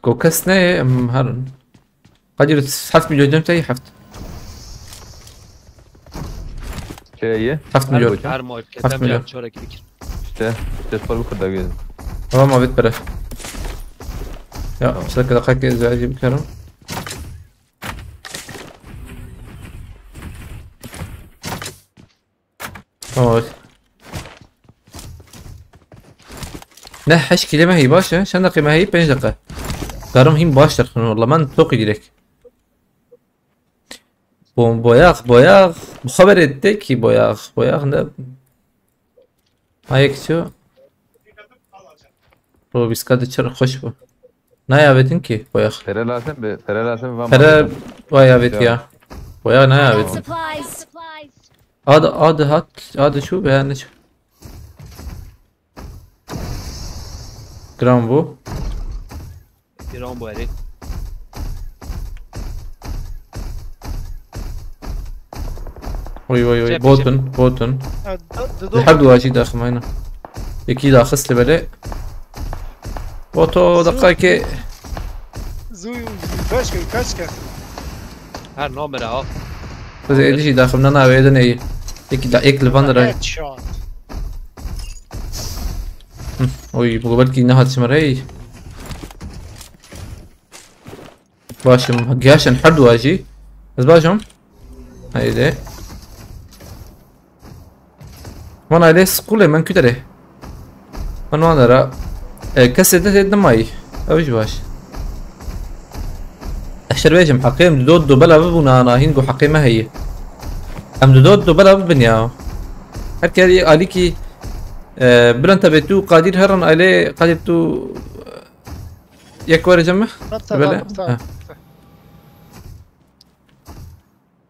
كوكسنا هرن قادر تحس مليون جمتة اي حفت Şeyi. حفت مليون هر ماه هفت کتم میلیون. جمع چارک بکر İşte spor bu kadar güzel. والله ما بيت بلا يا بس كذا دقيقة إذا أجيب كرم أوه نه 8 كلمة هي باشا شن دقيقة ما هي 5 دقيقة كرم هيم باش ترخن والله ما نتوقي ديريك بوياغ بخبر التكي بوياغ نه هايك شو رو بیسکات چرا خوش بود نیابتین کی بایخ Fere lazım var. هره وایابت یا بایخ نیابتین Supplies. آد هات شو بیانه شو گرام بو ایران بایری وي بوتن ددو لحد واجي داخل هنا يكي داخل بله بوتو دقيقة زوی باش که کاش که هر نامره ها بس ايدي داخل من انا ويدن اي يك لفاندر هیت شات وي مقابلك انها تسمري باشم هجاشن حد واجي بس باشم هيدي وانا ليه سقولي من كتره وانا را كسر ده دماي اوش باش اشتريجم حقيم دود بلا ببنا انا هينجو حقيمه هي ام دود بلا ببنيا هكذا عليكي بلنت بتو قادر هرن عليه قادر تو يكور جمع بلا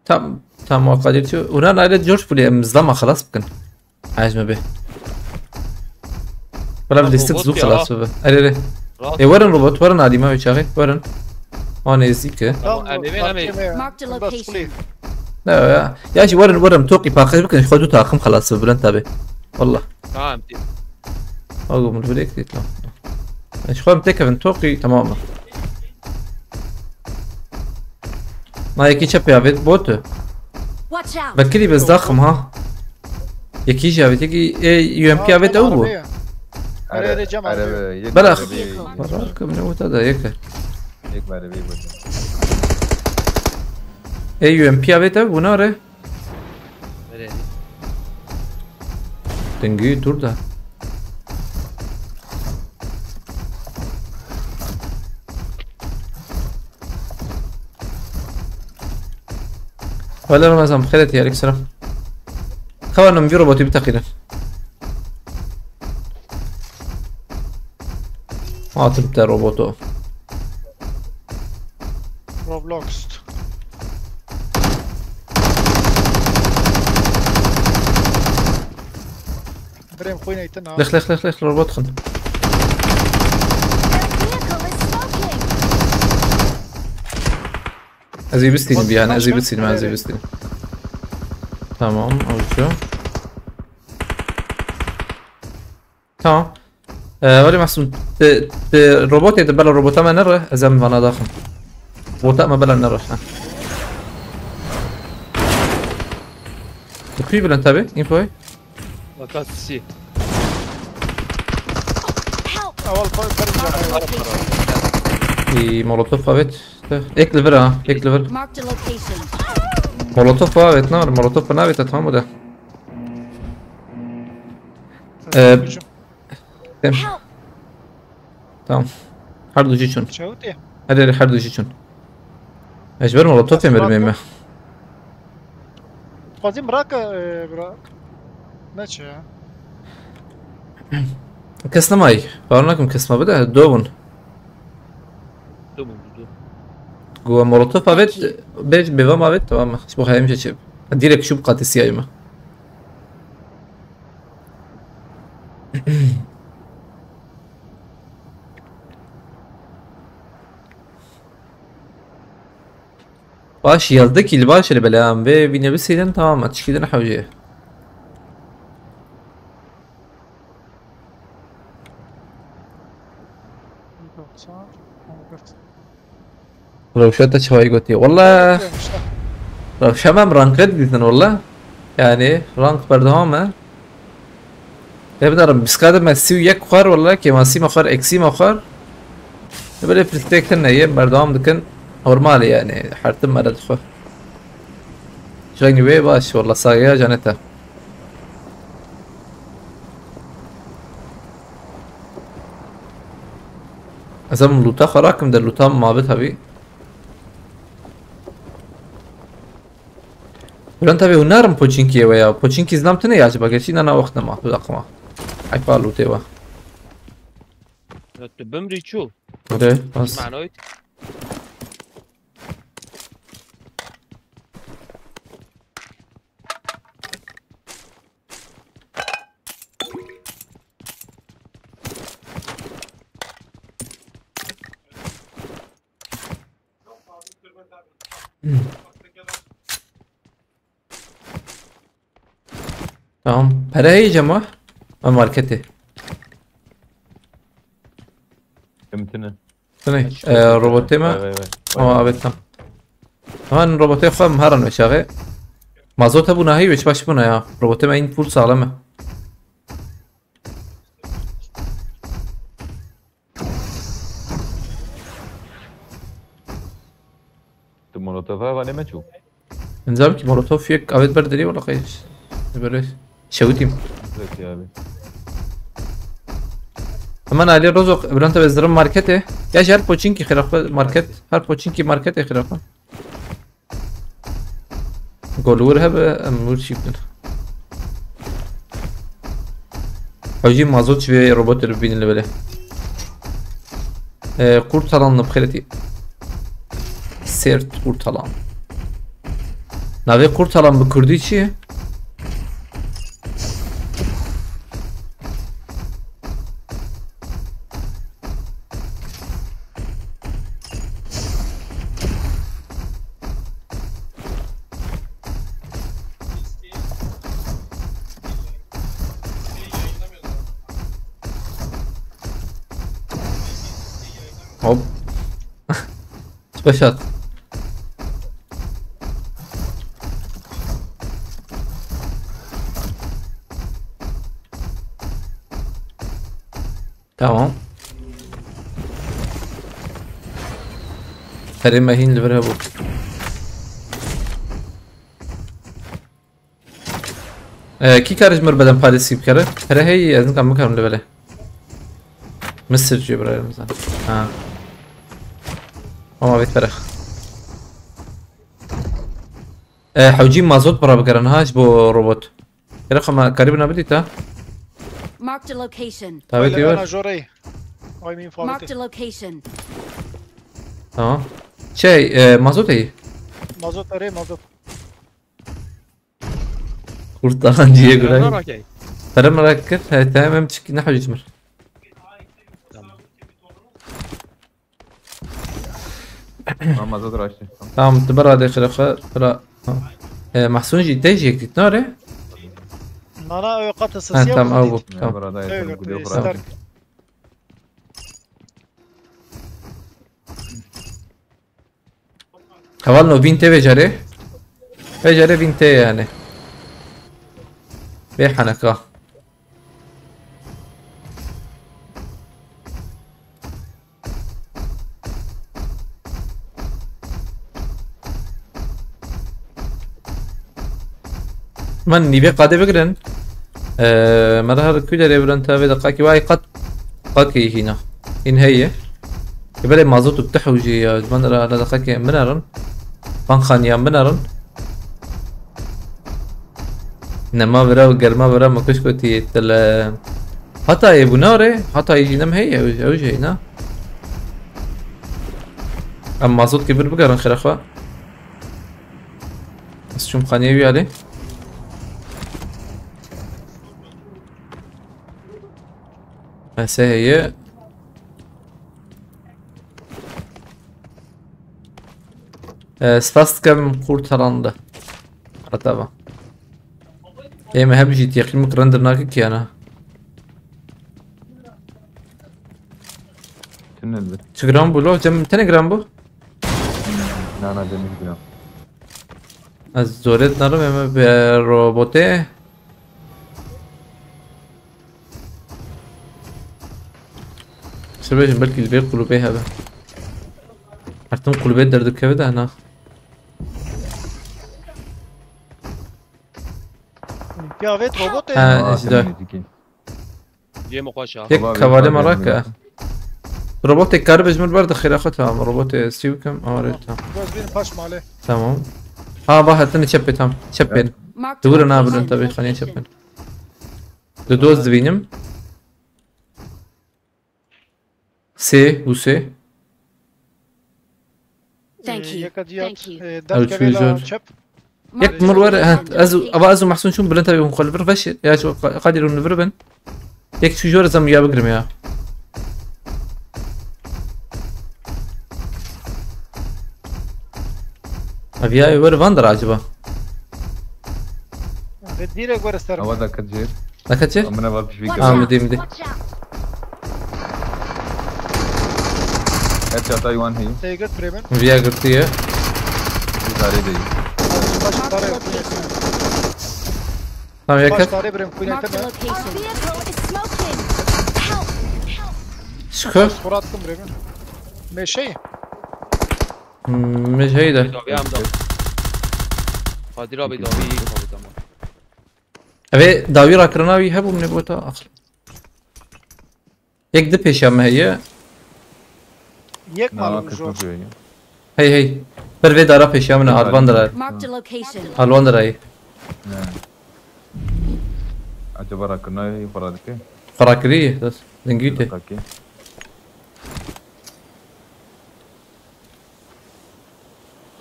تام قادر تو ونان عليه جورج بولي مزلمه خلاص بكن عايز ما به ولا بدي استكزو خلاص بابا اري اي ورن روبوت ورن عادي ما بيشاغي ورن وانا يزيك Marked a location. لا يا شي ورن توقي باقي بكن خدو تاخم خلاص بلن تابع والله تمام اقوم من البريك تطلع ايش خوام تكفن توقي تماما ما يكي شاب يا بيت بوت Watch out. بكري بس ضخم ها يكي جابت يكي يو ام بي يا بيت او اره جمع بلخ براك من هو هذا هيك Yek var bir burada. اي يو ام بي يا بيت او ناره تنجي دور ده ولا رمضان بخيرت يا عليك سلام خوانا من روبوتي بتقينا عاطل بتاع روبوتو روبلوكس بريم خوينا يتنها لخ روبوت خن Their vehicle is smoking. ازي بستين بيانا ازي بستين ما ازي بستين تمام او شو تمام ولي محسون الروبوت يدبل الروبوت ما نره ازم فانا داخل روبوت ما بلا نره بكفي بلا انتبه انفوي وقت سي اول برجع اي مولوتوف فابت ايك ليفر ها ايك ليفر Marked a location. مولوتوف فابت نار مولوتوف نابت تمام ده Hücum. Help! tamam. هر دو جي چون شوتي هر دو جي چون اجبر مولوتوف يمر ميمه قاضي مراك برا نتشا كسنا ماي فارناكم كسما بده دوبن جوا مولوتوف ابيت بيج بيفا ما بيت تمام شبو خايم شيب اديلك شو بقات السيايمه باش يلدك اللي باش اللي بلام بي بينا بسيدن تمام اتشكيدنا حوجيه روشته شوي قلتي والله روشمم رانكد جدا والله يعني رانك بردهامه بدرم بسكاده مسي ويك خور والله كي ماسي مخور اكسي مخور بلا بريتكتن نيه بردهام دكن نورمالي يعني حرتم مرد خو جاني وي باش والله ساقيا جانته ازم لوتا خراكم در لوتا مابت هبي بلان تبي هنرم بوچينكي ويا بوچينكي زلمتني يعجبك gerçi انا وقت ما دقمه اي بالو تيوا بمري شو ايه بس معنوي tamam para yiyeceğim o markete امتنه ثاني روبوتي ما evet tamam hemen robotu خواهم هرن بشاغي مازوت ابو نهي وش باش بنا ya robotu ما این پول سالمه تو مولوتوفا ولی مچو انزام کی مولوتوف یک اوید برداری ولا قیش بره شوتیم زيت يا ابي hemen Ali Rozok Branta bezdirim markete ya her poçinki xirafı market her poçinki markete xirafı golur hebe emur şiptin Hacı mazot ve robot binili böyle kurt alanlı bxireti sert kurt alan nave kurt alan bu kurdu çi Hop. Başlat. Tamam. Terime hin livre bu. کی کارش مر بدم پالیسی بکره؟ هره هی از این کام میکنم لبله. مستر چی برای مثلا؟ ما بيت فرخ حوجين مازوت برا بقرنهاش بو روبوت رقم قريبنا بديتا Marked a location. تابيتي انا ور جوري هاي مين Marked a فاضي location. تمام شيء مازوت هي مازوت اري مازوت kurtaran diye göre. اوكي ترى مركز تمام تشكي نحو يجمر ما زاد راشتي تمام تبرع داخل خلا محسون جدا جيك ناري انا اوقات اساسيه تمام او يا تمام برا داير ايوه قديو قلت فراشتي حوالنا 20 بجري بجري 20 يعني بيحنكا من نيبي قاعدة بقرن مرة كل ريبرن تابع دقائق واي قد هنا إن هي يبالي مازوت بتحوجي من على دقائق منارن فانخانيا منارن إنما برا وقرما برا ما كشكو تي تل حتى يبوناري حتى يجي نم هي أوجي هنا أما مازوت كبر بقرن خير بس شو مخانية ويا عليه هسه هي سفاست كم kurtarandı. Arada. ما هب جيت يقيمك رندر ناكك أنا. تنزل. شو جرام بلو جم تاني جرام بو؟ أنا جميل جرام. الزورت نرم أما بروبوته. شباب بلكي البير قلوبي هذا. أرتم قلوبي درد كبده هنا. Piyavet robot إيش ده؟ جي مقاشة يك كواله مراكا. روبوت كاربج من برد خير أخذها روبوت ستيوكم أوريتها. Göz benim paşma ale. تمام. باه تاني شبي تام شبين. Marked a تقول أنا بدون location. تبي خليني شبين. دوز دبينم. سي وسي. Thank you. Yakacıyat. Thank you. Dert kevela çöp. يك مرور هات أزو أبا أزو محسون شو بلنتا بيهم خلفر فش يا شو قادرون نفربن. يك شو جور زم يا بقرم يا. أبيا يور فاندر عجبا. Ve direkt var isterim. هذا كتجير. لكن شيء؟ أمنا ما فيش Watch فيك. مدي out. مدي. Watch out. هات تايوان هي. Teygit Bremen. فيا قرتيه. ساري دي. Baş Marked a tare. location. تمام Baş يكت. tare Bremen. Marked a Kuynayta mı? location. Our vehicle is smoking. Help. Help. شكر. Spor attım Bremen. Meşeyi. مش هيدا. داوی هم دام خادی را به داوی خواهدم أبي داوي راكرناوي هبو من بوتا آخر. يك دي بيش أما هي. Yek نا malum كتما jo. فيه. هي. برفي دارا بيش أمنا ألواندرا Marked a location. ألواندرا هي. نعم. أجبارك كنا هي فرادك. فراكرية بس دنجيته. كاكي.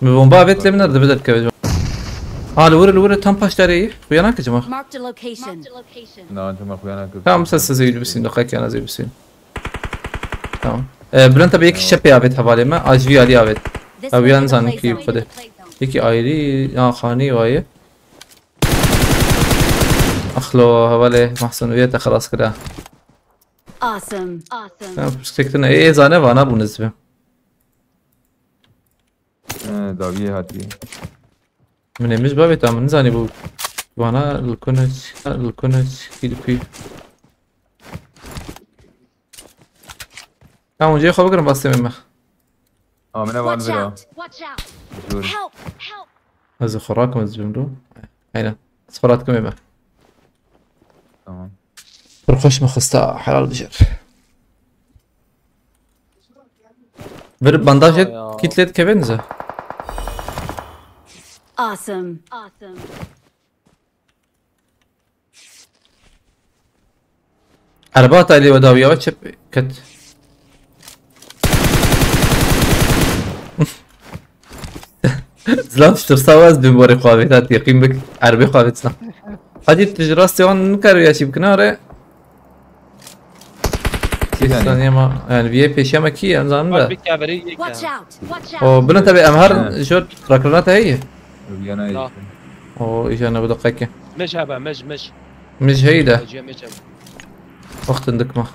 بومبا بيت لي من أرد بدل كبد. الورا تام باش داري ويانا كجماعة. Marked a location. نا أنت ما خويانا كده. تمام مسلسل زي بسين دقيقة أنا زي بسين. تمام. بلنتا بيك شبي أبيت حوالي ما أجفي علي أبيت. This أبي way to the أنزل play كيف zone. بده. يكي آيري خاني وياه. أخلو حوالي محسن وياه خلاص كده. Awesome. Awesome. تمام بسكتنا إيه زانه وانا بالنسبة. داوية هاتي. من مش بابي تام نزاني بو. وانا الكونج كيلو. تمام جاي خو بقرم بس مما. من أول Watch فيلا. out. Watch out. جوري. Help. Help. هذا خراكم الزبندو. هنا. صفراتكم مما. تمام. برخوش مخستا حلال بجر. بر بانداج كيتلت كبنزه. Awesome. Awesome. عربات اللي وداوية وشب كت. زلام ترساواز بمباري خوابيتات يقيم بك عربي خوابيتنا. هادي تجراستي وان نكارو يا شيب كناره. ثانية ما يعني في بيش ما كي انزان باید لا. بکوری یک Watch out. Watch out. او بلن تبي امهر شو راكرناتها هي. ويانا لا. يجي. او ايش انا بدقيقة. مش هبه مش مش هيدا جي مش هبه وقت عندك ما.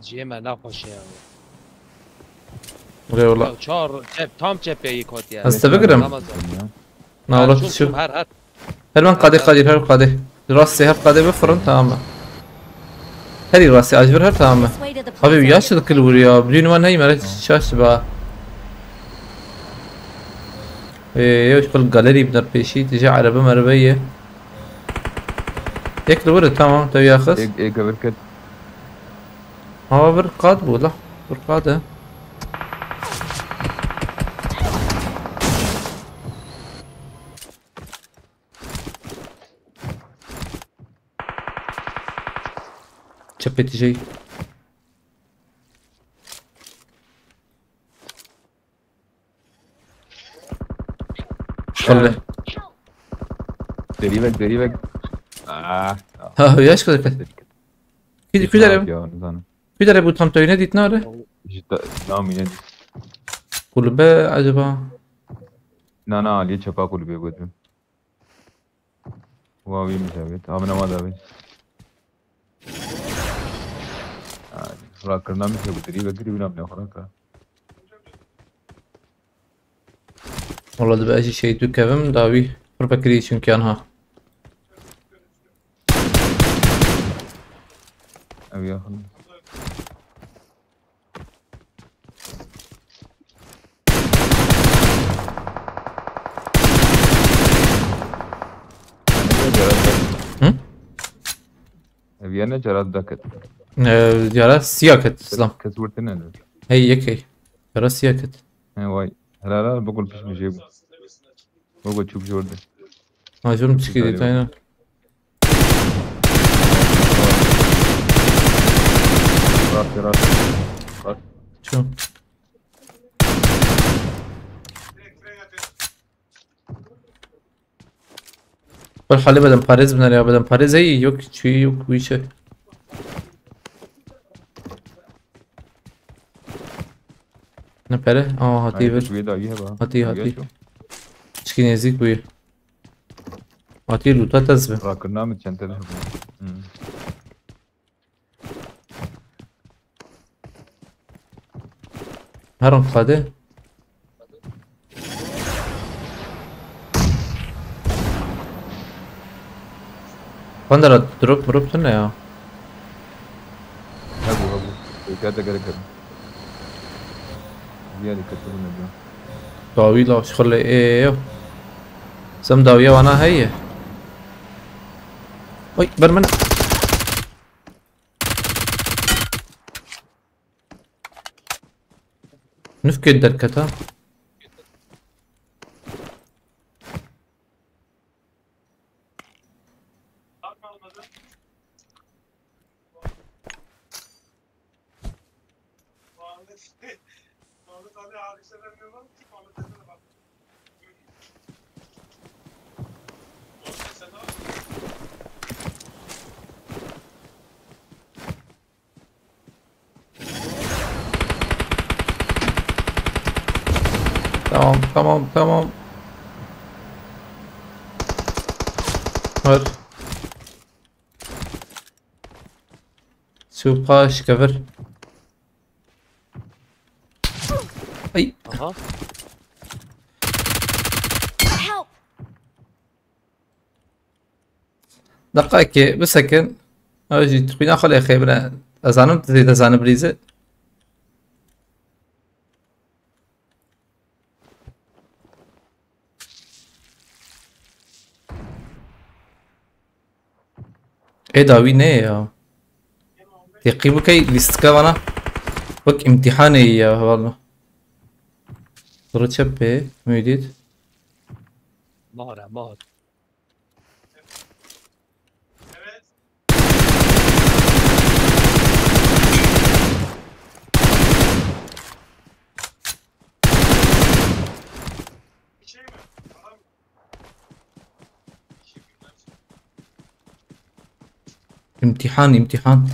جی من نخوشه ولا والله. چهار تام چپه یک هاتی هسه بقرم. ناولت شو. هر هل من قادر هل قادر راسي هل قادر بفرن تماما. هذي راسي اجبرها تماما. This way to the play حبيبي zone. يا شد كل وريا بدون وان هي مرت شاش با. يوش بالجاليري بدر بيشي تجي عربة مربية ياكل ورد تمام تو ياخذ एक بركت هو برقاد ولا برقاد شبيت جاي خلي قريبك ها وياش كذا كده بود tam töyüne dit nare नाम ही kulübe acaba ना ये छपा कुल पे कुछ वो अभी मिसावित अब नमाज अभी थोड़ा करना में से उतरी बकरी भी आपने खरा का والله ده بقى شيء كevim davi bir bakri çünkü anha अभी आखिर अभी ना जरा दकत yara siyaket İslam كسبتنا له هي يكي yara siyaket واي لا بقول فيش مجيبه بقول تشوف جوردن Acım çıkıyor aynen راس şu بالحالي بدن باريس بنر ya بدن باريس هي yok şey yok bu işe ne pere aa hati ver hati çikin ezik bu ya hati luta tazbe करना में चलते रहे Harun kade Pandara drop ne ya अब क्या तक कर ये दिक्कत तो नहीं है طويلة شغل ايه سم داوية وانا هي وي برمن نفكر دركتها Tamam. Ver. Süper şikaver. Ay. Aha. Help! دقائق بسكن اجي تخوينا خلي اخي بلا ازانم تزيد ازان بريزه ايه داوي نه يا تقيبو كي ليستكا وانا وك امتحاني يا والله رتشبه ميديت مهر امتحان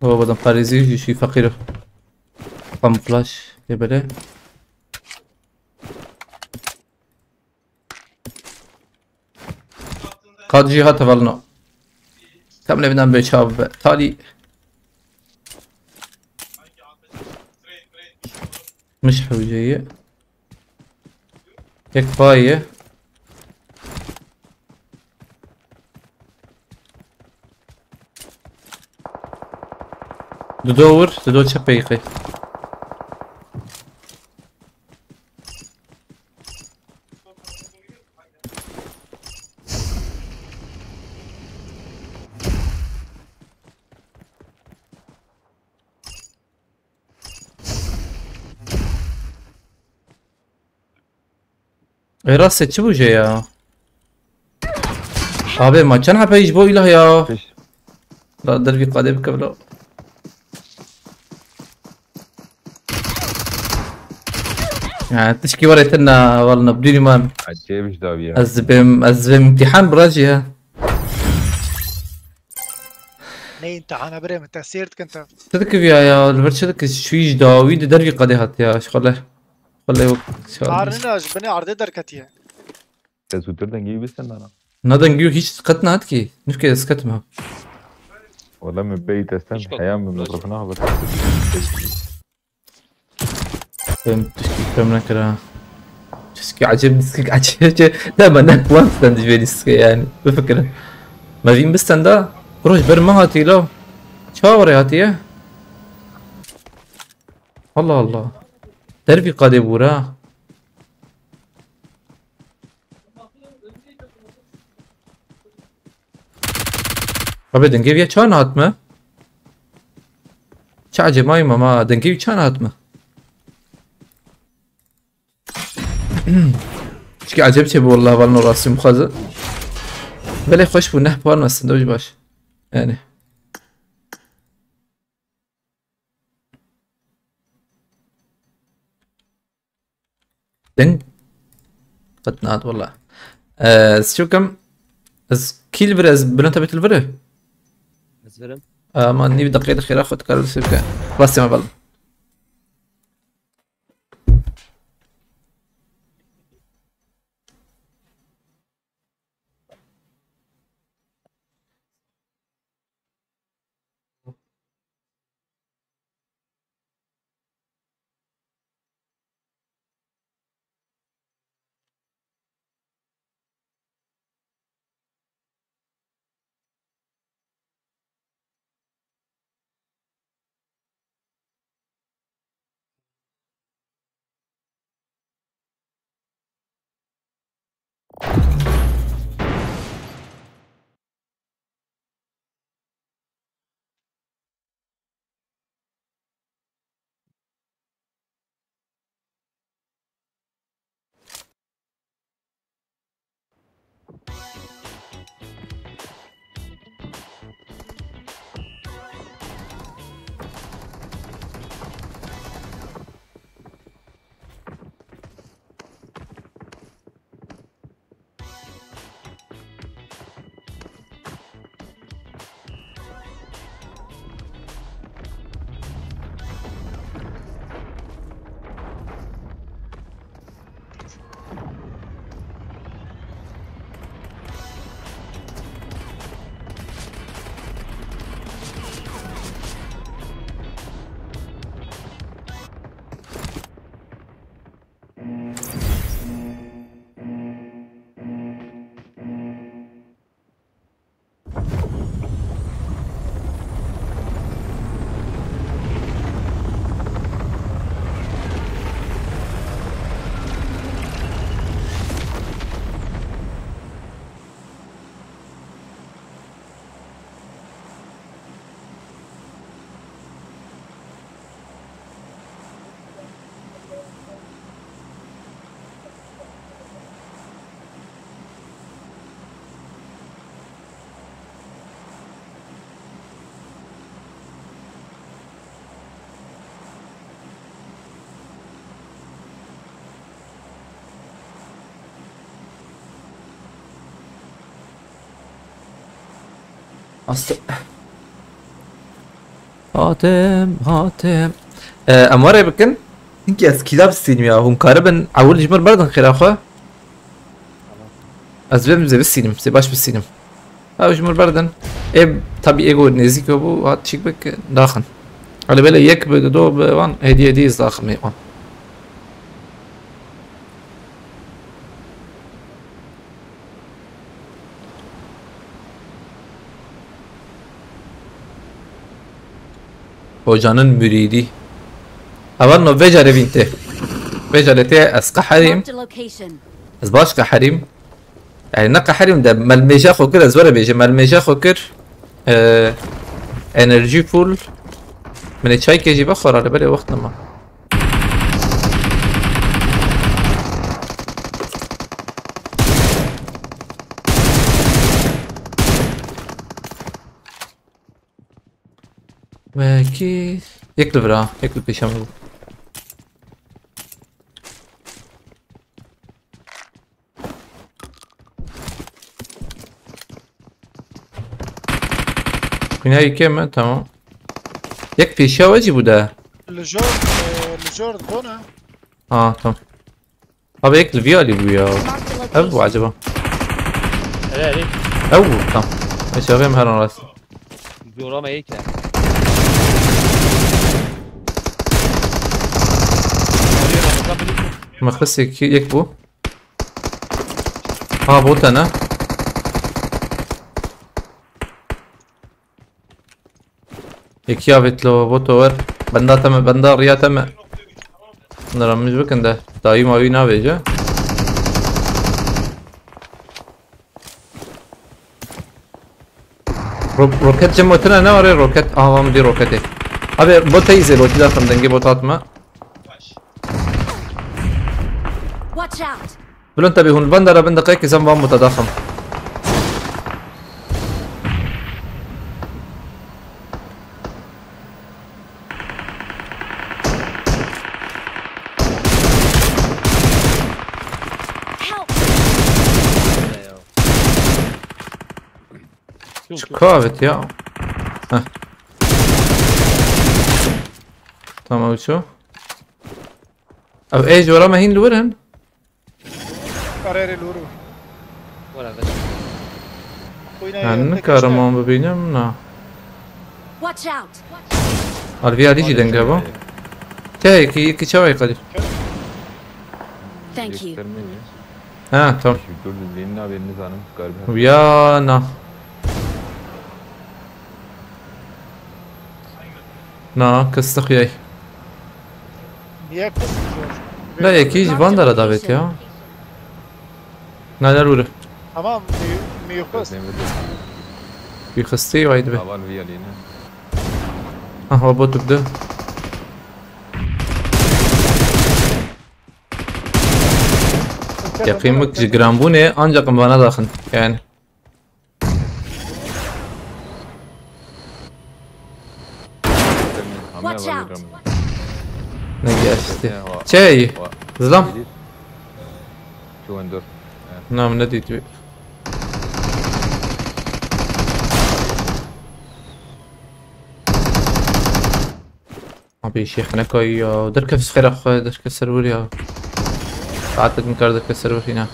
هو بدن باريزي شي فقير قام فلاش يبله قاد جهات فالنا كم بدنا بشاب تالي مش حوجية يكفاية تدور تشبيقي راسه چه بوجه یا آبه ما چند حبه يجبو إله يا فيش لا دربي قادم كبلا يعني تشكي وريتنا والله بدوني ما عجيبش داوية أزبم امتحان براجيها ني انت انا بريم انت سيرت كنت تذكر يا الفرشتك شويش داويد دربي قادي هات يا شغله خله عارنا جبني عرض دركتيه تزودر دنجي بس انا نادن جيو هيش قتنا هاتكي نفكي اسكتمها والله من بيت استنى حياة من رفناها بس فهمت فهمنا كده تسكي عجبني تسكي عجبني دائما نك وان ستاند جبالي تسكي يعني بفكره ما فين بستندا روح بر ما هاتي لو شاوري هاتي الله الله دربي قادي بورا أبي دنجيب يا كان هاتمه شعجي ماي ما دنجيب كان هاتمه شكي عجبتي والله بالنا راسي مخزن بلا خوش بو نه بارنا السندوج باش يعني دنج قد والله شو كم از كيل برز بلنتا بيت الفره مثلا ما نيب دقيقة خير اخذ كارل سيبكا راسي ما بالنا هاتم اموره بكن انكي از كلاب السينما هم قاربا اول جمر بردن خير اخو از بهم زي بالسينما زي باش بالسينما او جمر بردن اب طبيعي ايجو نزيك ابو هات شيك بك داخن على بالي يك بدو بوان هدي داخل ميقان hocanın müridi. Havanno vejare vinte. Vejare te asqa harim. Marked a location. Az başka harim. Yani naqa harim da malmeja khokir az wara beje malmeja khokir. Enerji full. من الشاي كيجي بخر على بالي وقت ما belki yekli bra, yekli peşem bu. Bina iki mi? Tamam. Yek peşe vacı bu da. الجور هنا. Ha tamam. Abi yekli viyali bu ya. Marked a Ev bu location. acaba? Helal. Ev bu tamam. Meşavim her an rası. Zorama iyi ki. مخص يكبو ها بوت انا يكيافت لو بوتور بندا تم بندا ريا تم نرمج بكنده داي ما وينا بيجا روكت جمعتنا انا وري روكت اه مدي روكتي ابي بوت يزي بوت داخل دنجي بوتات ما Watch out. بلو انتبهوا البندرة بين دقيقة زنبان متضخم Help. كافت يا ها تمام شو او ايج ورا ما هين لورن قرار الورو. Valla ben. هن كارمان ببینم نه Watch out. الوی علی جیدن گابا تای کی چوای قدیر Thank you. Göstermeyi. ها tamam Dur dinle haberiniz hanım. Galiba. ويا نا نا كستخياي Niye kızıyor? لا يكيج باندرا دافت يا نادر وره Tamam miyokuz. بيخستي وايد به Haval viyalini. ها هو بوتك ده يقيمك جرامبوني ancak bana dakın yani Watch out. ne geçti şey zlam Şu an dur. نعم نديت بي ابي شيخنا كوي درك في سخير اخو درك السرور يا قعدت نكر درك السرور هنا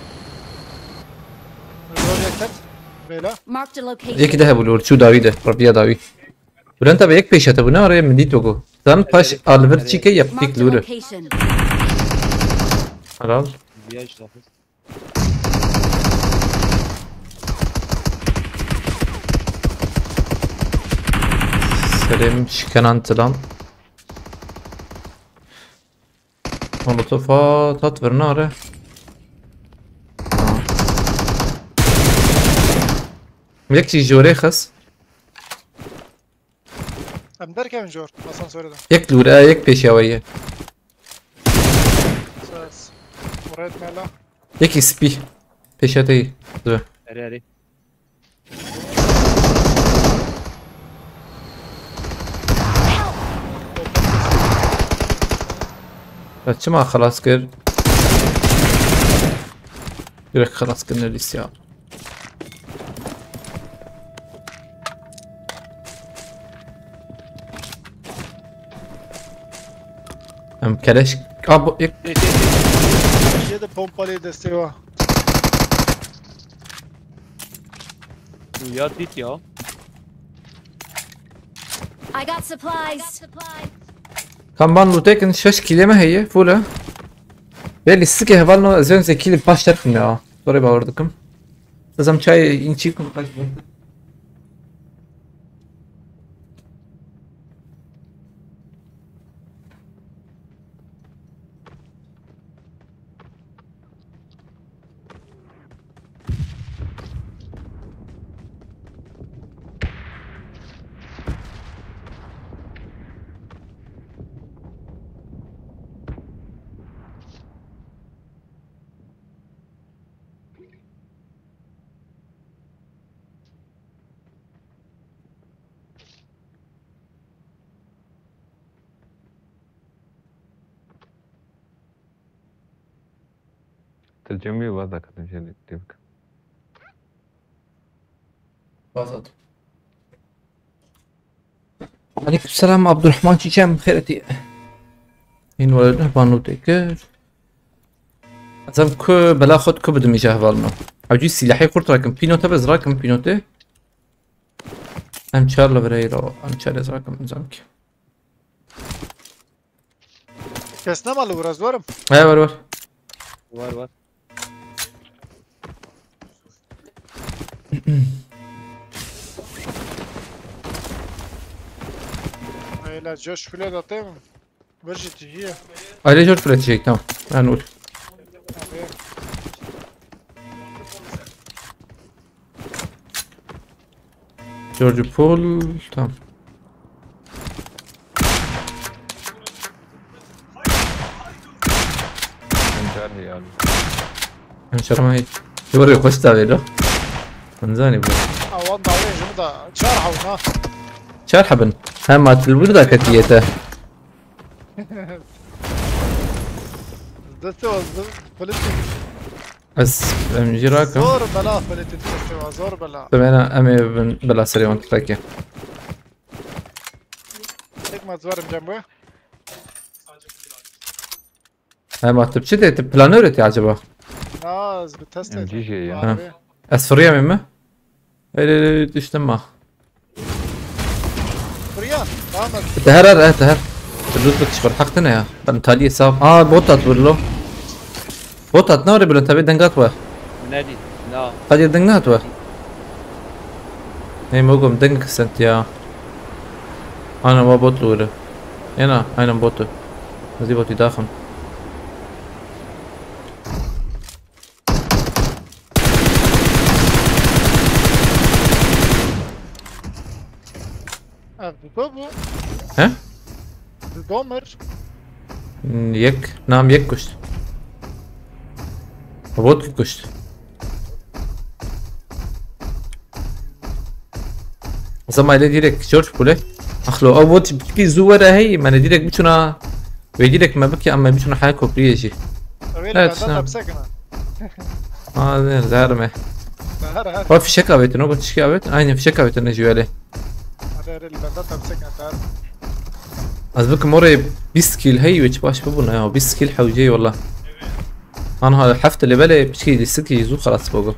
Bela. Marked a location. يك ذهب الور شو داويده ربيا داوي ولا انت بيك بيشة ابونا ورا من دي توكو زان باش الفرتشي كي يبتيك Marked a لوره location. حلال Viyaj lafız. سلام شكنان تلام مولوتوفات ورنا ره ملك شي جوري خس Hem derken jor. Asansörde. يك لورا يك بيشاوية Ses. Oraya etmeyle. يك سبي بيشاتي دو Helal. بس ما خلاص كر يرك خلاص كنا لسه ام كلاش ابو يك Şey de pompalı desteği var. Yad dit ya. I got supplies. كان بان لوتيكن شش كلمة هي فولا بيلي السكة هبالنا زين زي كيلي باش ترخم يا سوري باوردكم لازم شاي ينشيكم ترجمي وهذا كتب شيء تبك. Bazat. عليكم السلام عبد الرحمن شيشام خيرتي. این ولد بانوته که ازم که بلا خود که بدم ایجاه والنا. عجیب سلاحی خورد راکم پینوته بز راکم پینوته. ام چهار لبرای را ام چهار از راکم انزام که. Kes ne malı biraz varım. ای ور ور. var. Öyle coş file de atayım mı? Ver ciddiye. Aile jort üretecek tamam. Ben ul. George Paul tamam. انجاري يعني. Hemşerim hey. Yoruyor koş da veriyor. Manzani bu. Avan da oraya şunu da çağır havuna. مرحبا ها ما البردة كتيته Deste var politik. بس جراكم Zor bela politik deste var zor bela. أنا أمي بلا سريع وانت تلاقي Tek maç varım Cembo. ها ما تبشي ده بلانور يا عجبه Naz bir test et. MG şey ya. Abi. أسفرية مما إيه تشتمه Buraya. Devam et. تهرر تهر الرد تشبر حقتنا يا بنتالي صاب بوتات برلو بوتات نوري بلو تبي دنقات وا Nedi? Na. قد يدنقات وا هي موقم دنق سنت يا أنا ما بوت لوري هنا أنا بوتو هذي بوتي داخل Abi bu. ها Bomber. يك نعم يك كشت بوت كشت زما ile direkt George بوله اخلو او بوت بكي زوره هي ما direkt بتشنا ويديرك ما بكي اما بتشنا حاجه كوبريه شي Öyle Evet, benden de tamam. bir sakın اه زهرمه ha. هو في شكا بيت نو تشكي بيت اين في شكا بيت نجي عليه Hadi benden de bir sakın. از بك مري 20 كيل هي وش باش ببنا يا 20 كيل حوجي والله انا هذا الحفت اللي بالي بشكي دي سكي يزو خلاص فوقه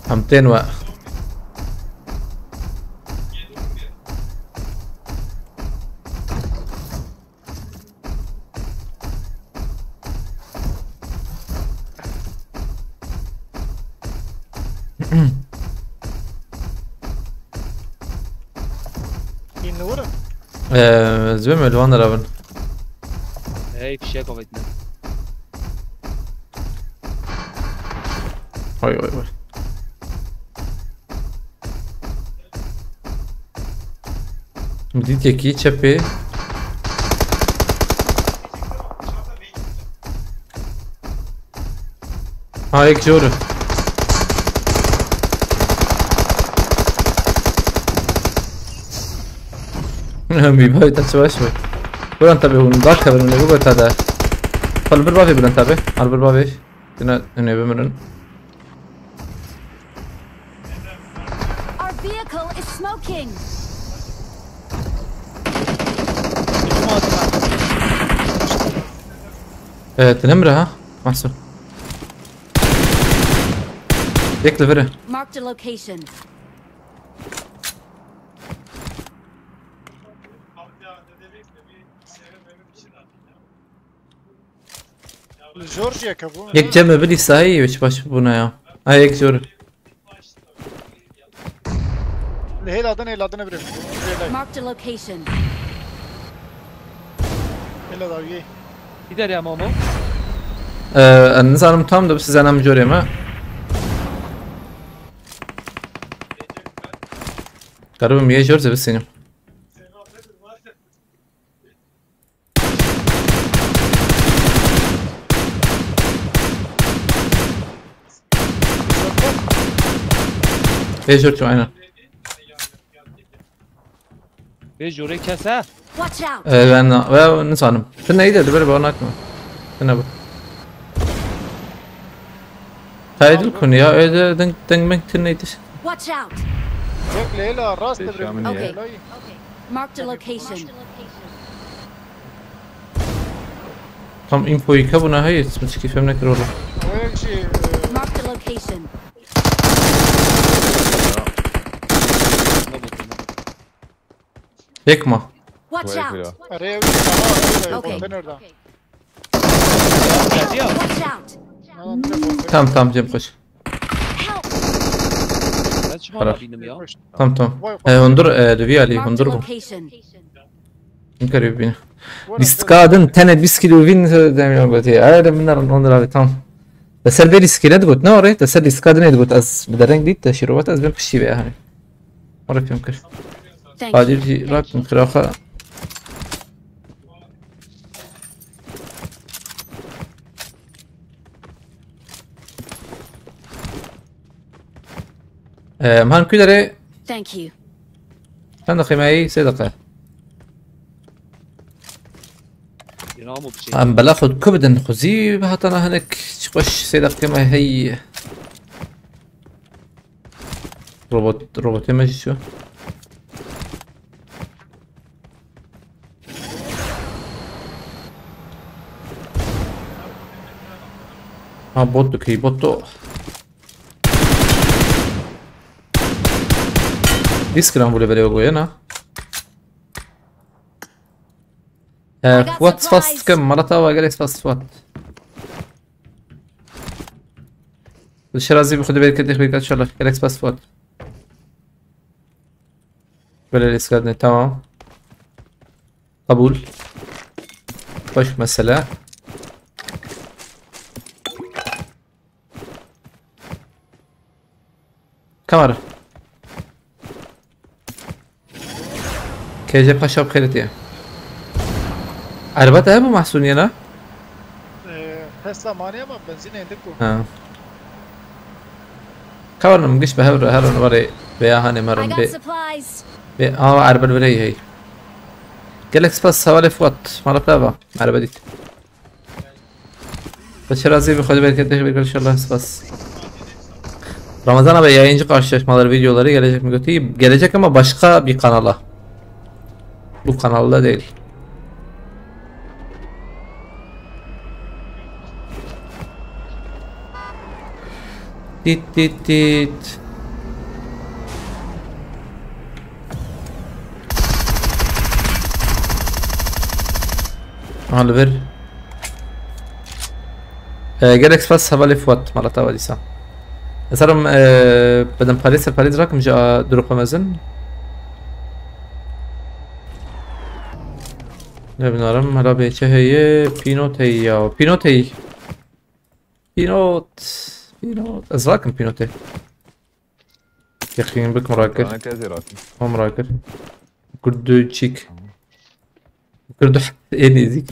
همتين و İn vurun. زوم الوان رابن Hey fişek ovetne. وي وي وي بديت يكي تشبي هيك جورو بيباي تسوى شوي برو انتبه ونضاك كبير من يقول هذا فالبربابي برو انتبه على البربابي هنا هنا بمرن Our vehicle is smoking. تنمرة ها محسن يك لفره Marked a location. Georgia kabuğu. يك جمع بدي ساي وش باش بونا يا هاي يك جور Lehel adını bırak. Marked a location. Hele da iyi. Gider ya Momo. النظام تام ده بس انا مجوري ما قرب 100 جورز بس هنا بيجرتو عينا بيجوري كسا Watch out! انا نصانم تنا ايده دبر بوناك تنا ب هايدل كون يا ايده دنگ من تنا ايدش Watch out! هيك ليلى الراس ليش تبرم عامل إيه؟ ليلى. Marked a location. tam infoyu kabuna hayır اسمش كيف منك رولا وهيك شيء Marked a location. يكما Watch وهيك out! يا. ريوي Okay. كونتينر ده Watch out! tam جيم خش Ben şu an bindim ya. tam هندر دوفي علي Marked a هندرهم location. قريب بينا بيستقادن تنا بيسكيلو فين دايما قلت هي هذا من هندر علي تام تسال بيلي سكيلات قلت نوري تسال بيستقادن قلت از بدرنج دي تشيروات از بين بشي بقى هاني مرة في يمكن Thank you. قادر جي راك من خلاخة مهان كدري Thank you. كان دقيقة سيدقة İnanmı bir şey. عم بلاخد كبدن خزي بهاتنا هناك شقش سيدقة ما هي روبوت ماشي شو بوتو كي بوتو Iskreno vuole vedere Goiana. What's fast كم مرة وقالت fast what. الشرازي بخد بالك كده بيقول إن شاء الله قالت fast what. ولا الإسكادني تمام. قبول. خوش مسألة. كاميرا. كيجي بخشب بخيرتي عربتها ابو محسون يلا هسه ماني ما بنزين عندكم اه كورنا مقش بهور هرن وري بياهاني I مرن got بي supplies. عرب البري هي قالك بس حوالي فوت مرة بلابا عربة ديت بس رازي بخد بالك انت بيقول ان شاء الله بس Ramazan abi yayıncı karşılaşmaları videoları gelecek mi götüreyim? Gelecek ama başka bir kanala. Bu kanalda değil. Dit. Oliver. Galaxy Pass حوالي فوت مرة وديسا. مثلا بدن باريس رقم جاء دروب مازن. Ne bilmiyorum hala bir هي بينوت ازراكم بينوتي يخين بك مراكر انا كازي راكب هو مراكر كردو تشيك كردو يعني ذيك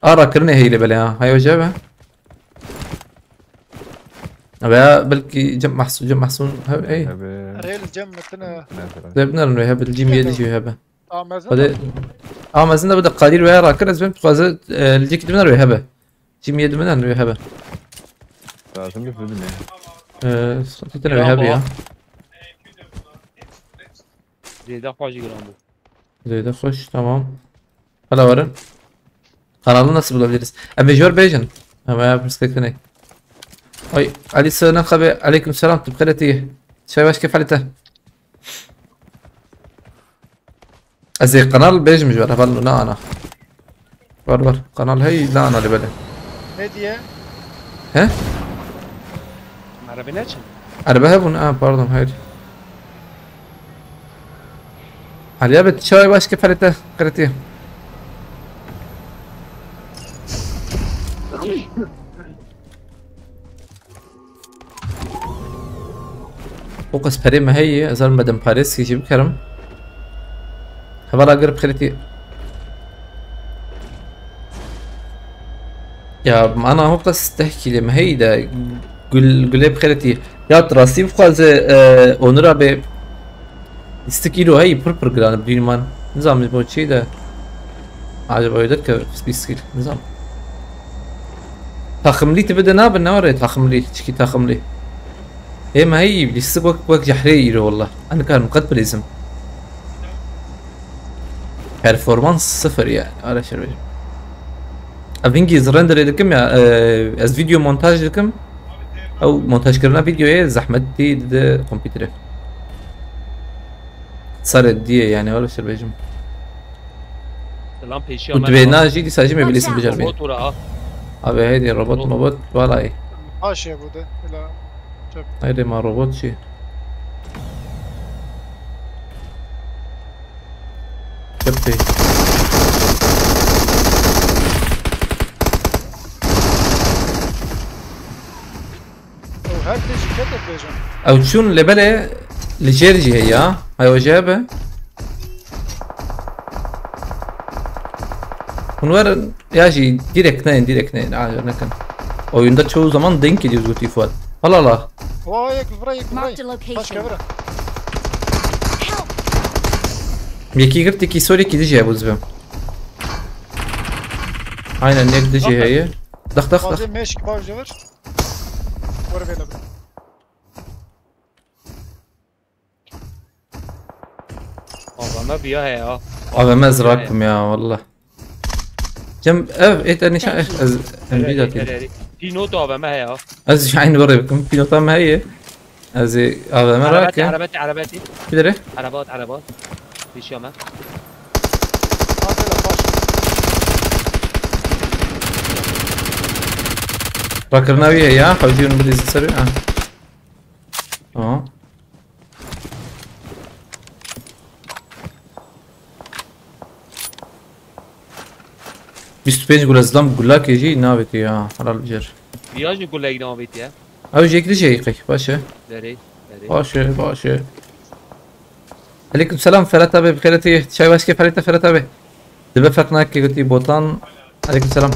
راكرني هي اللي بلا هاي وجابها ابا بلكي جمع محسون اي ريل جمعتنا زبنا انه يهب الجيم يدي يهبه مازال ما زلنا بدأ قادر ويا راكر زين بقى الجيك دمنا ويهبه جيم يد منها ويهبه لازم في الدنيا صوتي ويهبه يا Zeyda Hacı Gram bu. زي خوش تمام هلا ورن kanalı nasıl bulabiliriz? Azerbaijan ama perspektifine. Ay Ali selam abi aleyküm selam تبخيرتي شباب كيف حالته؟ زي قناة بيج مش بعرف له لا انا بر قناة هي لا انا اللي بالي هدية ها؟ Arabi ne için? انا بهبون باردون هاي عليا بتشاي باش كيف حالته؟ قريتيه فوقس بري ما هي ازال مدام باريس يجيب كرم هبلا قرب خليتي يا انا هو بس تحكي لي ما هي ده قول بخيرتي Ya rastî bixwaze Onur abi istikîro heyî pir giran bidînim man. Nizam bo çi de. Acaba öder ki biskil nizam. Takımlı tipi de nabın ne var ya takımlı çiki takımlı. Hem heyî liste bak jahre iro wallah. Ana kan muqad bilizim. Performans sıfır yani. Ara şerbe. Avingiz render edikim ya az video montaj edikim. او montaj کرنا ویدیوی زحمت دید کامپیوتره سر دیه یعنی حالا شر بجم سلام پیشی بود به ناجی دی ساجی میبلیسیم بجار بید موتور ها abi هیدی رباط مباط والای Aşağı bu da. Öyle. هیدی ما رباط چی köpte O her şirket yapacağım. او چون لبله لجرجي هي هاي وجابه Bunlar yaji direkt ne عادي نكن oyunda çoğu zaman denk ediyoruz Guti Fuat. Allah Allah. Vay buraya Marked a buraya. location. Başka biri. Yeki girdi ki soru ki diyeceği bu zbem. Aynen ne diyeceği هي. Dak. Bazı meşk bağcı var. Var böyle bir. آقا بیا هی ها Abi mezrakum ya والله. Cem ev eteni şah az enbidat. پینو تو آقا هی ها Az şahin برا بكم في نقطة ما هي. Az abi merak ya. عرباتی Bidere. عربات پیشی ها Hadi baş. Rakırna bir ya. Hacıyın bir dizi sarı. Tamam. بیست پنج گل از دام گلک یجی نابتی یا حلال بجر. بیاج گلگ نامید یا او جیکلی جیقی باشه. داری باشه. علیکم سلام فرات abi بخیرتی چای واش كيف حالك فرات abi؟ دبا فرقناك قلتي بوطان عليكم السلام.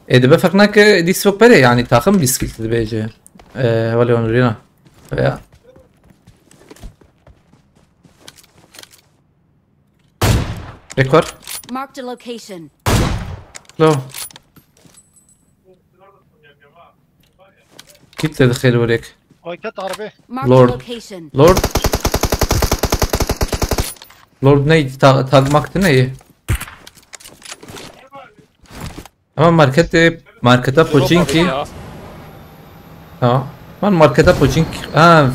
دبا فرقناك دي سوق بره يعني تاخم بيسكيل دبا يجي. ولا ونورينا. يا ريكور Marked a location. لو كيف تدخل وريك Hakikat harbi. Marked Lord. a location. Lord neydi? Tagmaktı neyi? Ama markete Pochinki. Ha. Man markete Pochinki.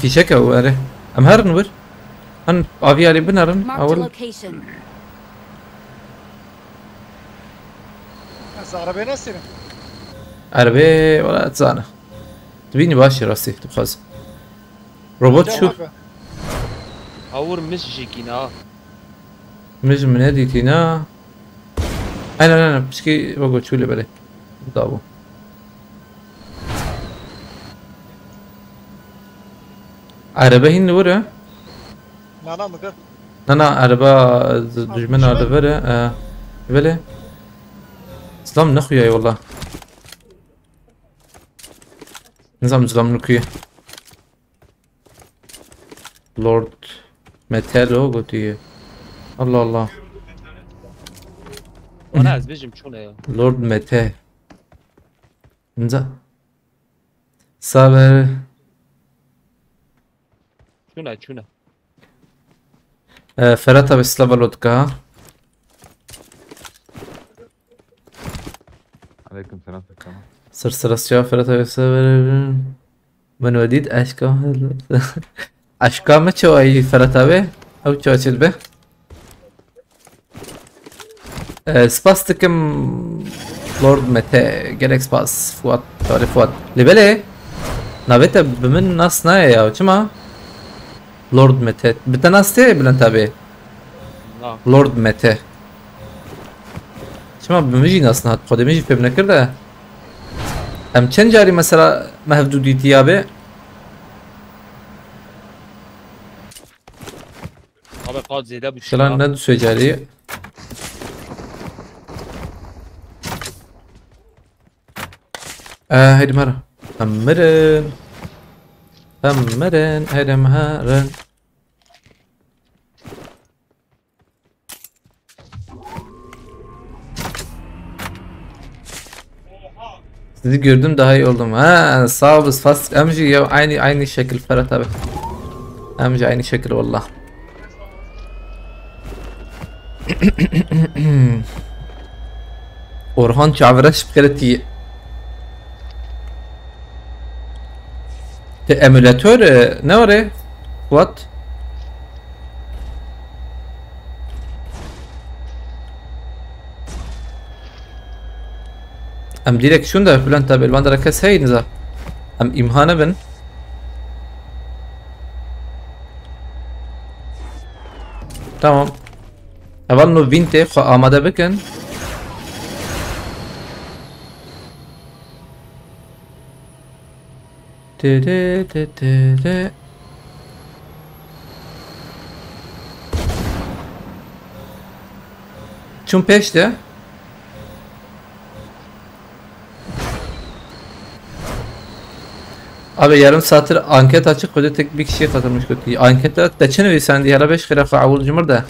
Fişek o öyle. Am her nur. An avi ali binarın. Marked a Awal location. Nasıl arabaya nasıl? arabe ولا تزانه. تبيني باشي راسي تبخز. روبوت شو اور مش جيكينا مش من هذه تينا. انا بشكي بقول شو اللي بالي. دابو. عربه هن ورا. Nana mı kız? انا عربه دجمن على ورا. بله. سلام نخويا والله. نظام سلام نخويا. لورد متالو قلتي. الله. انا از بجم چونه یا لورد مته. نزا. صابر. چونه فرata بسلava لودكا. عليكم السلام ورحمة سرسرسيا فرata بسلava. من وديد اشكا. اشكا ما شو اي فرata به او شو اشيل به. سباستكم لورد متى جالك سباس فوات تعرف فوات لبلي نابته بمن ناس نايا يا وشما لورد متى بتناستي بلن تابي لورد متى شما بمجي ناس نهات قدميجي في بنكرده ام چند جاري مثلا محدوديتي يابه طبقات زياده شلون بشلا ندو سوي جاري هيدي مرة أمرن همرن هرم هرن. Sizi gördüm daha iyi oldum. Ha sağ ol fast amca ya aynı şekil Ferhat abi. Amca aynı şekil wallah. Orhan çavraş bırakti. Te emülatör ne var ya? What? Am direkt şunda falan tabi ben de rakas hayniza. Am imhana ben. Tamam. Aval no vinte xo amade bikin. De. Çun peşte. Abi yarım saattir anket açık koca tek bir kişiye katılmış kötü. Ankette deçene ve sen diye hala 5 kere faul cumur da.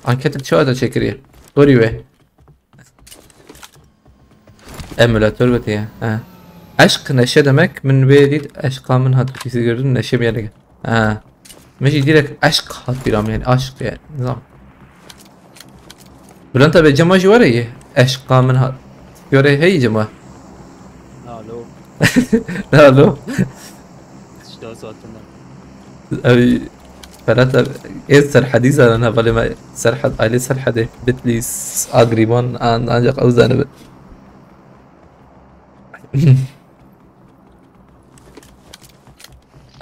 Anket çoğu da çekiriyor. Doğru ve. Emülatör ve diye. Ha. Aşk neşe demek min vedid aşka min hat kisi gördün neşe bir yere. Ha. Meşi direkt aşk hat bir yani aşk yani. Nizam. Bulan tabi cemacı var ya. Aşka min hat. Göre hey cema. Alo. Alo. İşte saatinde. أبي ثلاثة إيه سر حديثة أنا بالي ما سر حد عليه سر حد بتلي أقربان عن أنجق أو زانب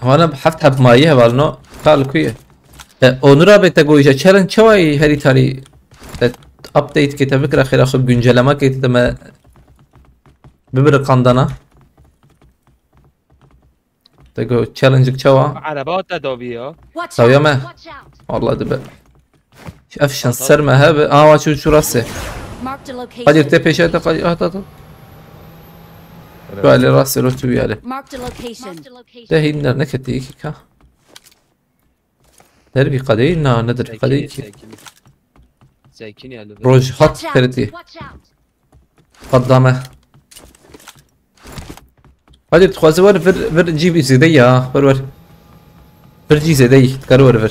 هو أنا بحفتها بمايها بالنو قال كويه أونرا بتقويجا challenge شوي هري تاري update كده فكرة خير أخذ جنجلما كده ما ببر قندنا تقول تشالنجك شوا عربات تداوية Watch طب يا out! ما Watch out! والله دبا افشن سرمه هذا شو راسه Marked a location. قدر تبيشته قدر هات شو على راسه لو تبي عليه Marked a location. ده هنا نكتي كا دربي قدينا ندري قدي ساكن يا لو روج خط Watch out! كرتي Watch out! قدامه قدر تخوز ور فر جيبي زيدي ها ور فرجي زيدي تكرر ور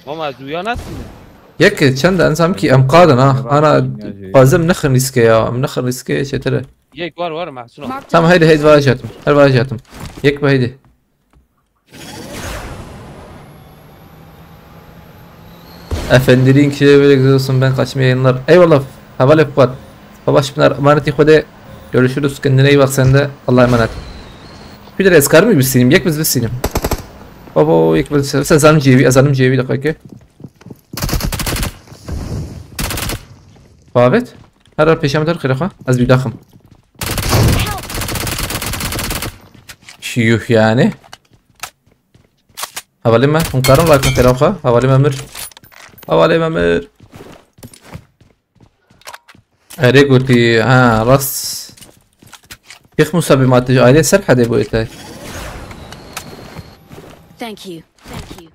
ما مزويا نسمه يك چند انسان کی امقادنا انا لازم نخر نسكيا منخر نسكيا شتره يك ور محسونا Marked a tamam هيدي واجهتهم هل واجهتهم يك بهيدي efendilerin kişileri böyle güzel olsun ben kaçmaya yayınlar eyvallah havalı Fuat babaş Pınar emaneti худе görüşürüz kendine iyi bak sen de Allah'a emanet bir de eskar mı bir sinim yek biz bir sinim baba yek biz sen azanım cevi dakika Babet her an peşime der kırık ha az bir dakım şiyuh yani havalı mı hunkarım var kırık ha havalı mı حوالي ممر ريغوتي راس يخ مسابقات عليه سرحة دي بويتاي Thank you. Thank you.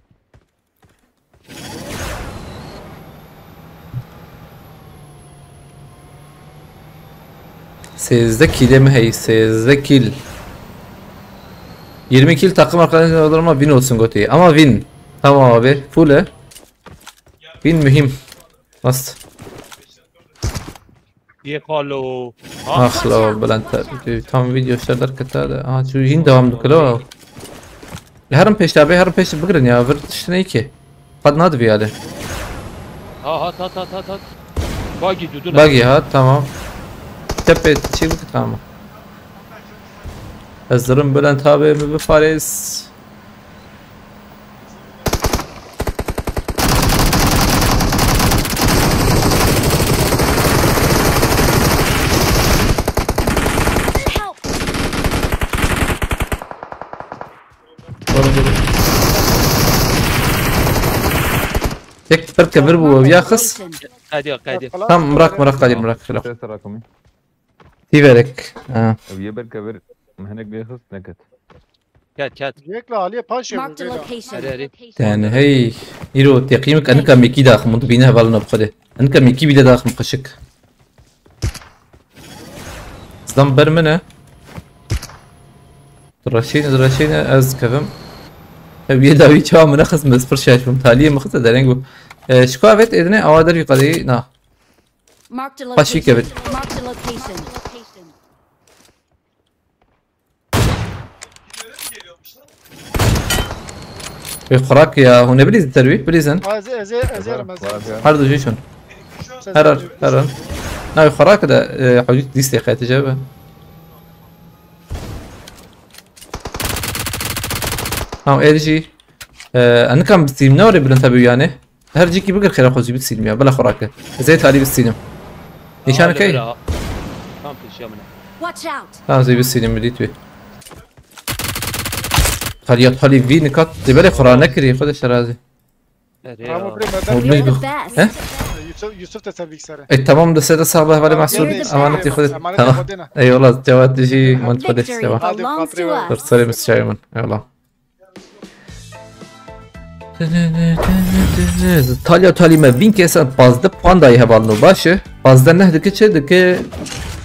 Sezde kile mi hey sezde kill 20 kill takım arkadaşlarıma win olsun Goti'ye ama win tamam abi full win mühim nasıl يقالوا ah la بلند tam video işlerler kıtada şu yine devam ediyor herim peşte abi herim peşte bıgırın ya vır işte ne ki kad nadı bir yani ها باقي دودونا باقي ha tamam tepe çektik tamam hazırım Bülent abi mi Faris Help! tek فركة بربو وياخص قادي tamam bırak قدير bırak خلاص ترى رقمي تيبارك ابي بركب هناك بيخلص نكت. كات يكلا عليه باشا Marked a location. أري. يعني هي يرو تقييمك أنك ميكي داخل منذ بينها بالنا بخده أنك ميكي بيدا داخل مقشك زدم برمنه درشين از كفم بيدا ويتشوا منخص مسفر شاشفم تاليه مخصة دارينجو شكو أبيت إذنه أوادر في قضية نا Marked a Pashi location. Kevin. Marked a location. في خوراك يا هو نبليز التروي بليزن ازير مزير هردو جيشون هرر ناوي خوراك ده حوجيت ديستي خيات جابه ناو ايرجي انا كان بستيم نوري بلنتابيو يعني هرجي كي بقر خير اخوزي بتسيلم يا بلا خوراك زي تالي بالسينم نيشانك اي كم في شيء منه. Watch out. زي بالسينم بديت بي خلي يدخلي في نكات تبالي خورا نكري خد الشرازي أري. ابو بريم You're the best. ها يوسف تسبيك سره التمام ده سيدة صعبة بالي محسوب امانتي خذت امانتي خدنا اي والله جواد تجي ما تخدش Victory سوا belongs to us. ترسلي مس شايمن اي والله تالي ما بين که اصلا 15 puan dahi hevalno باشه 15 نه دکه چه دکه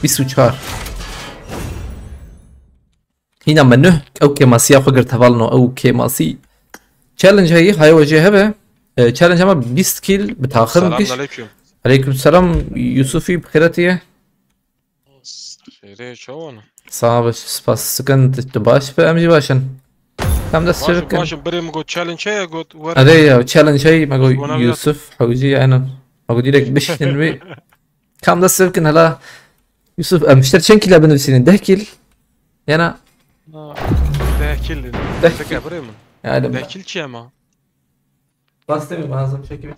24 هنا منه او که ماسیا خو گرت hevalno او که ماسی challenge هاي وجه هبه challenge اما 20 كيل بتاخر مكش عليكم. عليكم السلام يوسفي بخيرتيه خيري شلون؟ صعب سباس سكنت تباش فامجي باشن كم دس شركه باش بريم قلت تشالنج هي قلت هذا تشالنج شيء ما قول يوسف حوجي انا اقول لك بش نوي كم دس يمكن هلا يوسف مشتري شن كيلو بنفسين ده كيل انا ده كل ده بريم يعني ده كل شيء ما بس تبي ما لازم شكل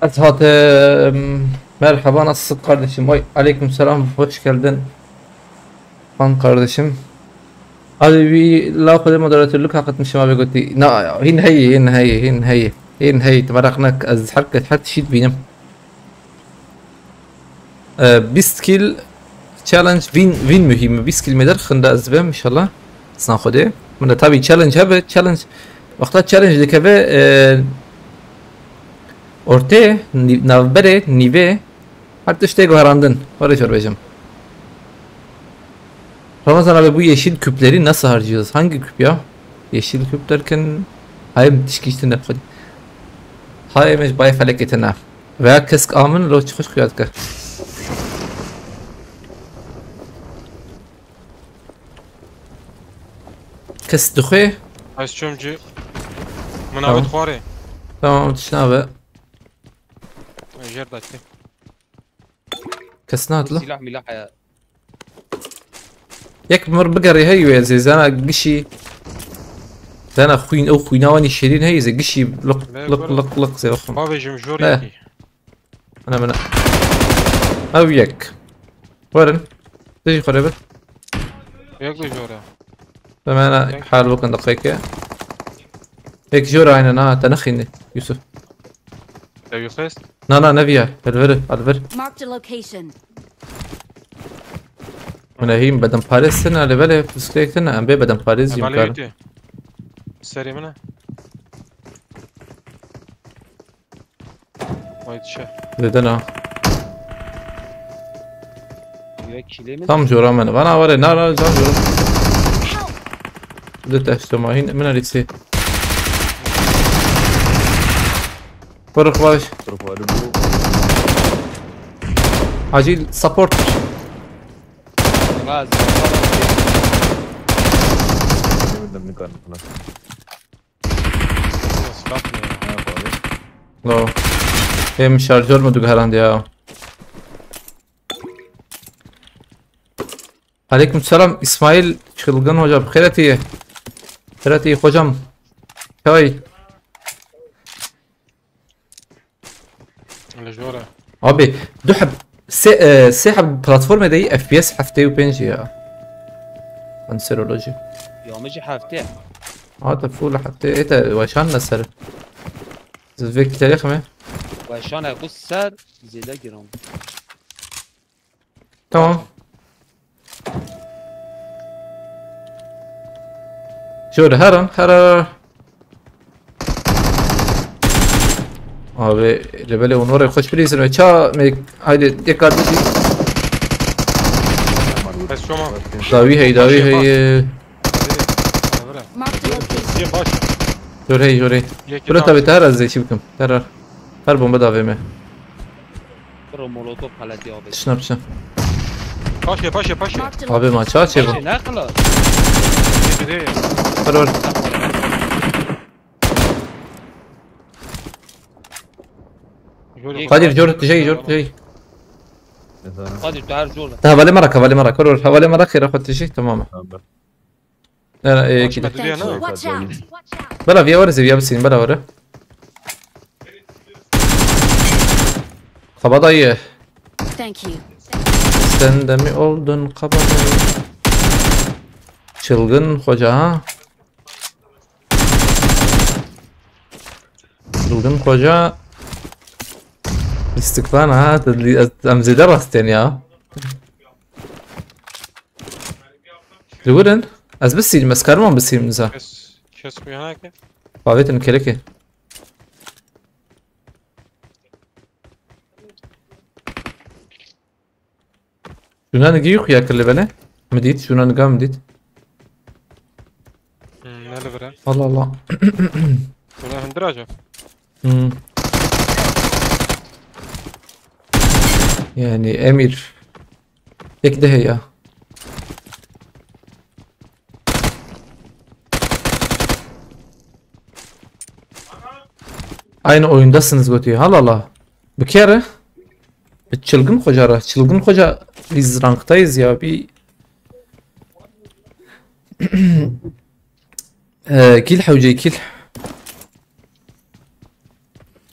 Azat merhaba nasılsın kardeşim? Oy aleykümselam hoş geldin. Fan kardeşim. Abi bir laf da moderatörlük hak etmişim abi قلت نا هين هي تبرقناك az حركة حتى شيت بينم. بيست كيل challenge win mühim. 20 kilometre خنده azbem inşallah. سناخده. من tabii challenge هبه challenge وقتا challenge دكبه ortaya navbere nive hatta işte garandın. Öyle söyleyeceğim. Ramazan abi bu yeşil küpleri nasıl harcıyoruz? Hangi küp ya? Yeşil küp derken hayır tişkiştin ne kadar? Hayır mec bay felaketine. Veya kesk amın lo çıkış kıyatka. Kes duhe. عايز تشومجي من عبد خواري Tamam tişnabe. جردتي Kes ne atla? سلاح ملاح يا ياك مر بقري هي زي زانا قشي زانا خوين او خويناواني شيرين هي زي قشي لق زي اخهم ما بيجي مجور لا. يجي انا من او ياك ورن تجي قريبة يقضي جورا لما انا حال وكن دقيقة هيك جورا عين انا تنخيني يوسف تبي خست؟ نا نبيها الفر Marked a location. من هيم بدن باريس سنة لبله بسكتنا أم بي بدن باريس بالي يمكن يتي سري منه وايد شيء بدنا یک کلی من tam جورا من وانا وري نا جام جورا Help! بدت اجتماعين من ريسي فرق باش تروح اربو عجيل سبورت غاز بدنا نكون خلاص سلطني لو هم شارجور مدو گهران دیا عليكم السلام اسماعيل çılgın hocam خيرتي خيرتي hocam هاي الجوره abi دحب سحب بلاتفورم دي اف بي اس حفتي وبنجي يا انسرولوجي یامجی هفته هذا فول حتى ايه وشان نسر زفيك تاريخ ما و شان اقو سر زیده گرام تمام شو هرن abi rebele onore خوش بریزن و چا می هایده یک کار بدی بس شو ما داوی هی Marked a location. زي باش جوری برو تابی تر از چی بکم تر هر بمب داوی می برو مولوتوف پلتی آبی شناب شن باشه باشه Marked a abi ما چا چه باشه بو نه خلاص بده برو جوري قادر جورت جاي قادر تو هر جور حوالی مرا کرور حوالی مرا خیره خود تشی تمام نه نه کی Thank you. Watch out! بلا بیا ورزی بیا بسین بلا وره kabadayı Thank you. sen de mi oldun kabadayı çılgın hoca ha çılgın hoca استقلال ها امزي درستين يا تقولن از بسيج مسكرمان بسيج مزا كس هناك بابيتن كلكي شنو نجيوك يا كل بلا مديت شنو نقام مديت نلفره الله الله ولا هندراجه يعني امير هيك ده هي aynı oyundasınız Goti'ye. Allah Allah. Bir kere çılgın hoca çılgın hoca biz ranktayız ya bir كيل حوجي كيل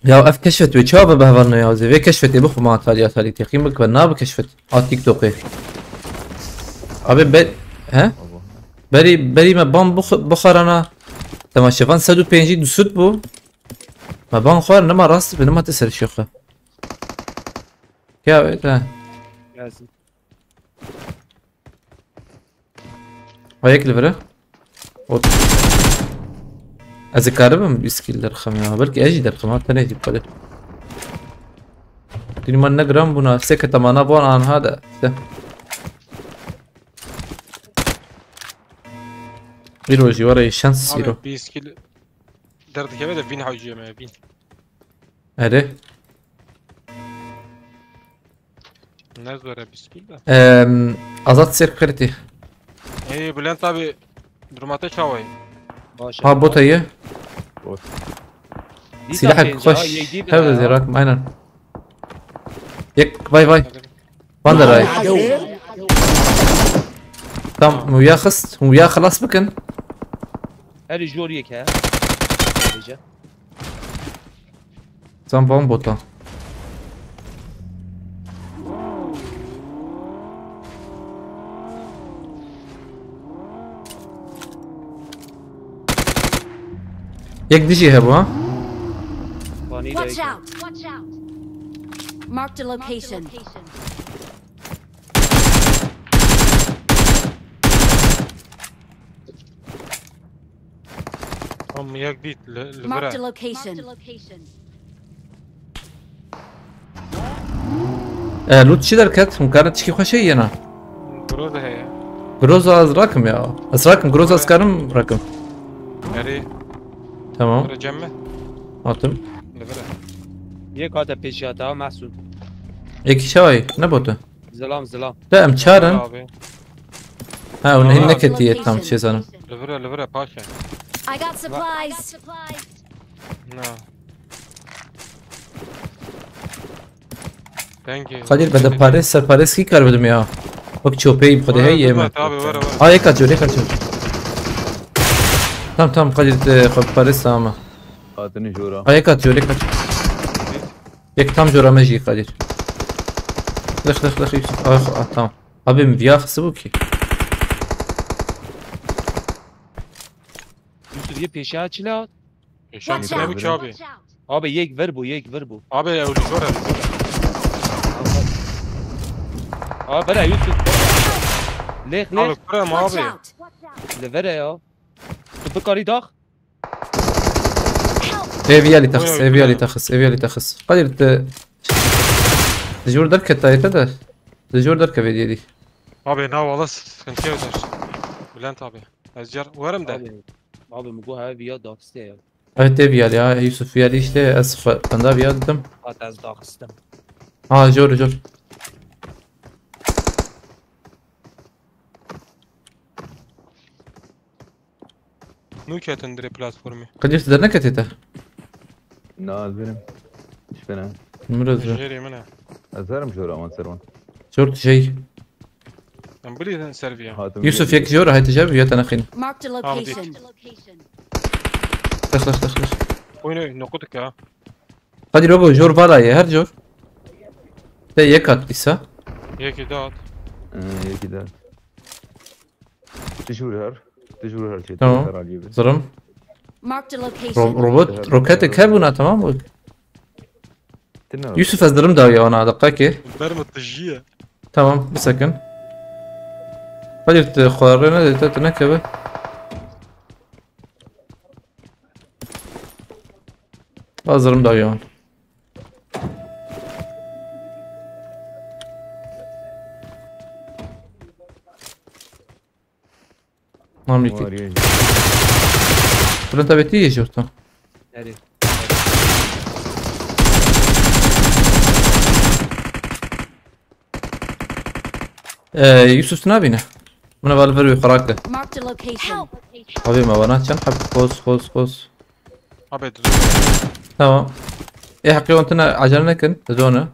يا اف كشفت بتشابه بهفرنا يا زي كشفت يبخ ما تالي تالي تقييم بك بناب كشفت على تيك توك ابي ها بري ما بام بخرنا تماشفان 150 دوسوت بو ما بان خوار نما راست بنما تسر شيخه يا ها gelsin هيك لفره أذكرهم بسكيل الرقم يا بلكي أجي الرقم تاني يجيب قدر تاني ما نقرم بنا سكة ما نبون عن هذا يروجي ورا الشمس يرو بيسكيل درد كبيرة فين حوجي ما بين أره الناس ورا بيسكيل ده أزاد سير كرتي اي بلان طابي درماته شاوي باشه ها بوت هي دیدم سلاحك اینجا، خوش یک دیدم. حفظ زيراك معنا يك باي باندر راي تمام ويا خست ويا خلاص بكن هر جور یک ها اینجا. زن بام بوتا يك ديجي هبو ها بانی Watch دایی out! Watch out! Marked a location. هم ياك ديت Marked a لبرا location. لوت چی درکت؟ ممکنه چی خوشه یه نه؟ برو هي گروز از راکم یا از راکم گروز از کارم راکم. يعني تمام. برا جمع آتم. لبرا یک هات پیشیاته ها محسود. یکی شوی نبوده. زلام زلام. لا ام چارن. أبي. ها اون هی نکتیه تام چی زنم. لبرا باشا I got supplies. نعم Thank you. قادر بده پارس سر پارس کی کار بدم یا؟ وقت چوپی بخوده هی یه من. آه یک کاتجور یک کاتجور. تام قادر خب پارس تمام. هاتني جورا. آه یک کاتجور یک کاتجور. یک تام جورا مجی قادر. دخل يوسف. تمام. ابي مفيا خسبوكي. یوسف یه پیشیات چی لاد؟ شو Watch نبي out. شابي آبه یک ور بو. أبي أولي جورا آه برا یوسف. لیخ أولي كورا ما Watch أبي out. لوره یا. تو بکاری داخ؟ ايفيالي تخص قادر دجور دركة تايتا ده دجور دركة فيديو دي أبي نا والله كنت كيف داش بلانت أبي أزجر ورم ده آبه مگو ها ویا داخسته یا. evet ايفيالي ها يوسف فيالي işte اسف بندا فيالدم آت از داخستم. ها جور نو كاتن دري بلاتفورمي قدير تدرنا كتيتا ناز بينم. ايش بنا؟ مرز جيري منها ازهرم جورا ما تصيرون. جور شيء أم بلي سيرفيا هاتم يوسف يك جور هاي تجاب يا تنخين Marked a location. دخل وين نقطك ها قدير يوغو جور بالا يا هر جور ده يكات لسه ياكي دات يكي ده. تشور هر شيء. تمام زرم Marked a location. روبوت روكاتك هبونا تمام تنا. يوسف از درم داوية وانا دقاكي برمى التشجيع تمام بسكن قدرت خوارنا تتنكبه أزرم دايان مامليكي فرنتا بيتي شفتم نری. يوسف تنابينه من بالفر بخراكته Marked a location. أبي ما بنات كان حب خوس أبي تمام ايه حقي وانتنا عجلنا كنت تدونا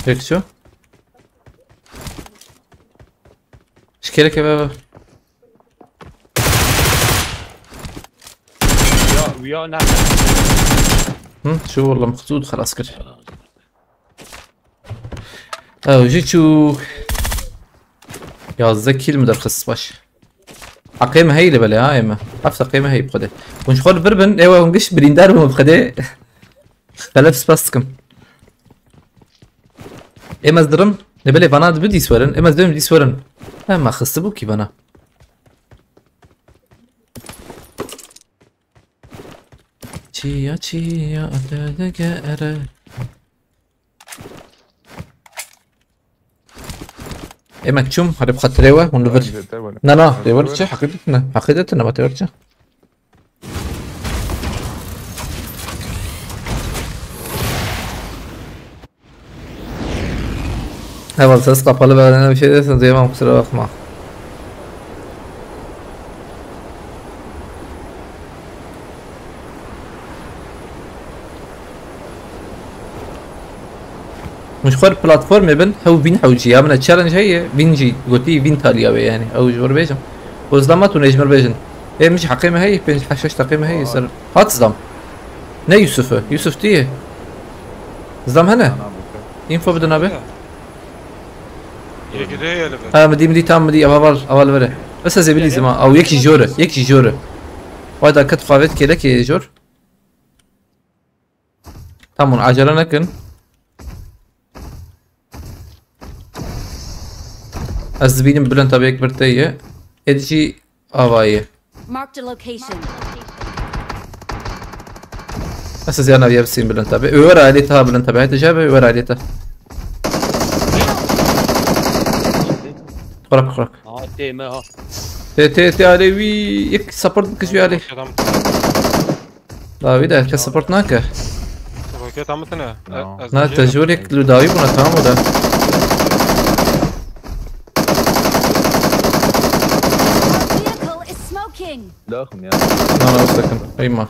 هيك شو اشكالك يا بابا ویا نه. شو والله مخزود خلاص كده او جيت شو يا زكي المدرخص باش قيمة هي اللي بلا ها اما عرفت قيمة هي بخده ونش خول بربن ايوه ونقش بريندار بخده خلاف سباستكم اما زدرم نبلي بنات بدي سورن اما زدرم بدي سورن اما خصبوكي بنا چیا ادگره اما تشوم هذا بخطريوه ونلفر لا تيورتش حقيقتنا ما تيورتش اول تسقى قلب انا بشيء زي ما مكسر اخما مش خور بلاتفورم يبن هو بين حوجي امنا تشالنج هي بينجي قلتي بين تاليا يعني او جور بيجم وزدمات ونجمر بيجن ايه مش حقيمه هي بين حشاش تقيمه هي سر هات زدم نه يوسف تيه زدم هنا ينفو بدنا به مدي تام مدي اول بره بس زي بلي زمان او يكي جوره وهذا كتف قافت كده كي جور Tamam acele nekin. Az benim Bülent abi ekberteyi. Edici avayı. Marked a location. Asas yana yapsın Bülent abi. Över aleta Bülent abi. Hadi cabe över aleta. Korak. ها تيمه ها Te alevi ilk support kişi ali. Adam David herkes support naka. roket amatına. Na tecrübek lu David buna tamam o da. Our vehicle is smoking. داخم يا Ana sakın. Ayma.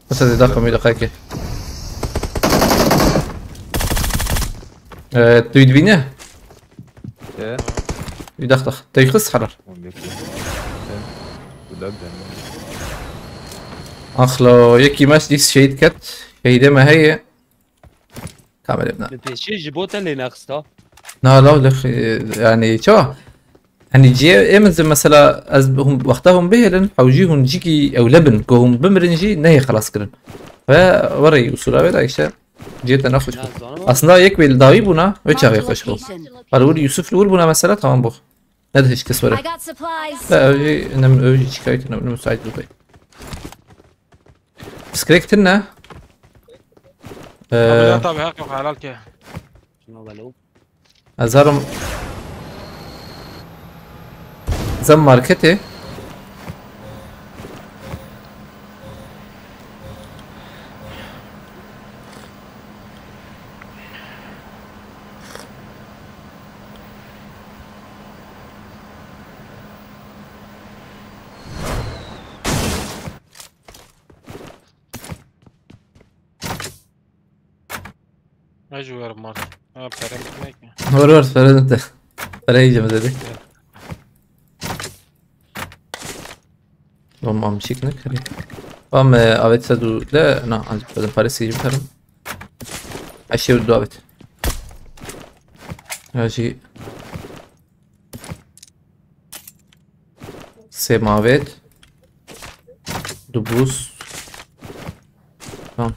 Mesela dakika bir dakika. Duydun ايه يدخدخ تيخص حرر اخلو يكي ماش ديس شهيد كت شهيدة ما هي كامل ابناء بتشي جيبوتا اللي ناقصها لا لخ يعني شو يعني جي امز مثلا هم وقتهم بهلن حوجيهم جيكي او لبن كهم بمرنجي نهي خلاص كرن فوري وصولا بيدا ايشا جيت انا خوش aslında yek vel davi buna ve çağır خوش bu. Arur Yusuf Lur buna mesela tamam bu. Ne de hiç kız var. I got supplies. لا öyle önemli öyle şikayet önemli müsait bu. سكريكت لنا Bülent abi hak yok helal ki. شنو قالوا ازارم زم ماركتي Mecbur var. Ha param gitmek mi? ور فرد انت فريجة مزدي هم عم شيك نكري هم اويت سدو لا انا عندي بدل فارس يجي بترم اشي ودو اويت هاجي سي ماويت دبوس tamam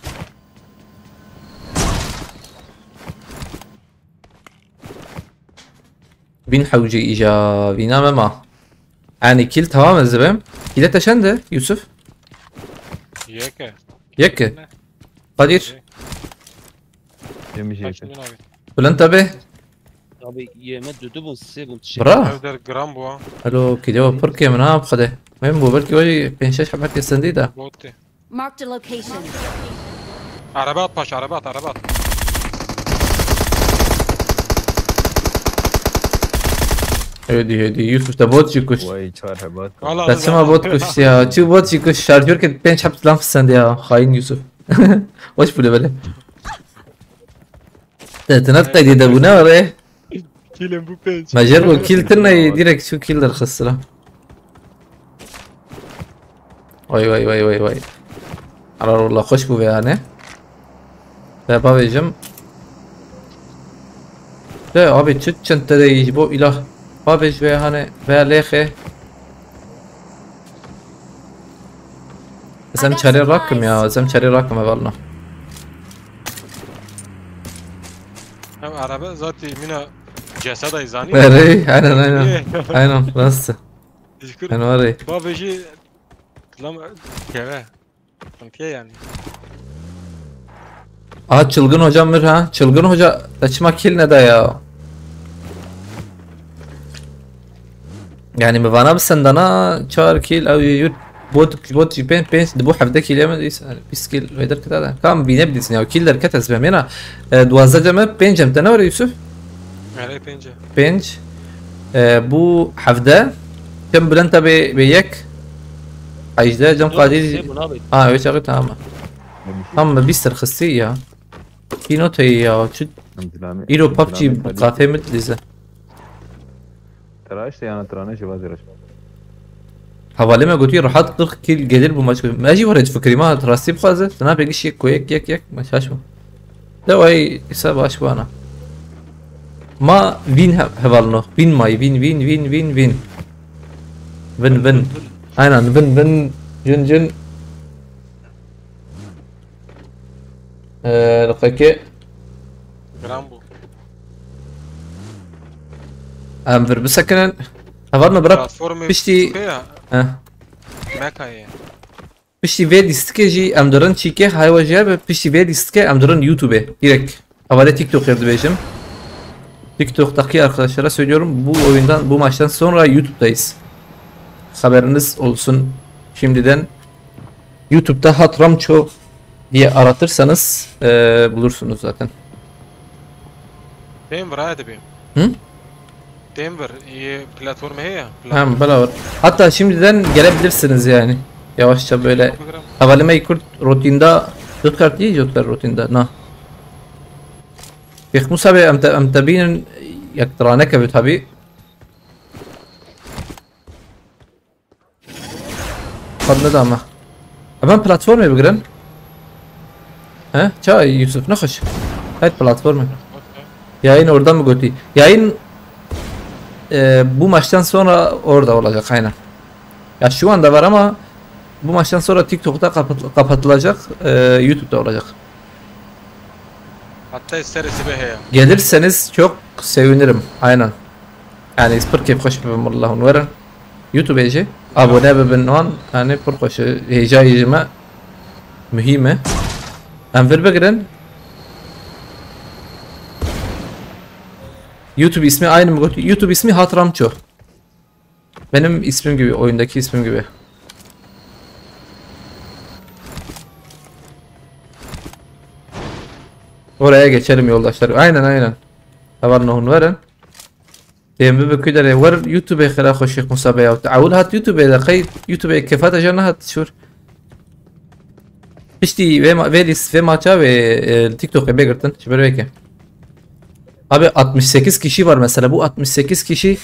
بين حوجي إجا بينا ما يعني كيل تمام الزبم كيل تشنده يوسف Yeke. يك قدير يمشي Kaç milyon abi? ولا انتبه طب يمد دبو سيبون تشي برا Evder gram bu ha. الو كده بركي من هاب خده وين بو بركي وجي بين شاش حبك السنديدة Botti. Marked a location. Araba at paş araba at. هدي يوسف تبوت يكش واي شهر حبات Valla بس ما بوت كش يا شو بوت يكش شارجور كده بين شاب سلام في السندية خاين يوسف وش بقول بله تنطق دي دبونا ولا Kilim bu penç. ما جربوا كيل ترنا ديرك شو كيل در خسرة واي على والله خوش بو يعني لا بابي جم لا ابي تشت انت يجيبوا اله بابي شوي هاني باليخه زم شاري رقم يا زم شاري رقم والله Hem araba zaten mina ceseda izani. اي انا بس Teşekkür. انا وري Babeci lan keve. Kankiye yani. اه çılgın hocam mir ha çılgın hoca taçma kill ne de ya يعني مفانا بسندنا شار كيل او يوت بوت بين بين دبو حفده كيل يمد بيسكيل ويدر كذا كم بينبدي سنه كيل در كتس بهمنا دوازده جمع بين جم تنور يوسف Nereye pence? بينج بو حفده كم بلنتا بيك عجده جم قادير سيبون ابي اه ايش اغيت هم بيستر خصية في نوت هي شو ايرو بابجي قاتل متلزة تراش يعني تراني شباب زرش حوالي ما قلت راح اطلق كيل قدر بماتش ما اجي ورد فكري ما تراسي بخازة انا بيجي شيء يك ما شاشو لا واي حساب اشوانا ما فين هبالنو فين ماي فين انا فين جن لقاكي جرام بو أمبر بسكنن هفرنا برب بلاتفورم بشتي ماكا هي بشتي فيدي ستكيجي أم درن تشيكي هاي وجهه بشتي فيدي ستكي أم درن يوتيوب'e direkt. Havale TikTok yaptım. TikTok'taki arkadaşlara söylüyorum, bu oyundan, bu maçtan sonra YouTube'dayız. Haberiniz olsun şimdiden. YouTube'da Hatramço diye aratırsanız bulursunuz zaten. Denver hadi bir. Hı? Denver iyi platformu he. Hem bela var. Hatta şimdiden gelebilirsiniz yani. Yavaşça böyle havalime kurt rutinda ذكرت يجي ذكر روتين ده نا يا اخ موسى ام تبين يقترانك بتهبي قد ندامه امام بلاتفورم بقرن ها çay Yusuf نخش هاي بلاتفورم yayın oradan mı götü yayın bu maçtan sonra orada olacak aynen ya şu anda var ama bu maçtan sonra TikTok'ta kapatılacak, YouTube'da olacak. Hatta isterse be he. Gelirseniz çok sevinirim. Aynen. Yani spor keyif hoş bir Allah'ın veren. YouTube'e abone bebeğin yani por hoş heyecanıma mühime. Enver Begren. YouTube ismi aynı mı? YouTube ismi Hatramço. Benim ismim gibi, oyundaki ismim gibi. Oraya geçelim yoldaşlar. Aynen. Havarna hun verin. Diyem bir kudere var YouTube'e khara khoşik musabaya. Ta'awul hat YouTube'e da qay YouTube'e kefata jana hat şur. İşte ve maça ve TikTok'a begirtin. Şöyle belki. Abi 68 kişi var mesela. Bu 68 kişi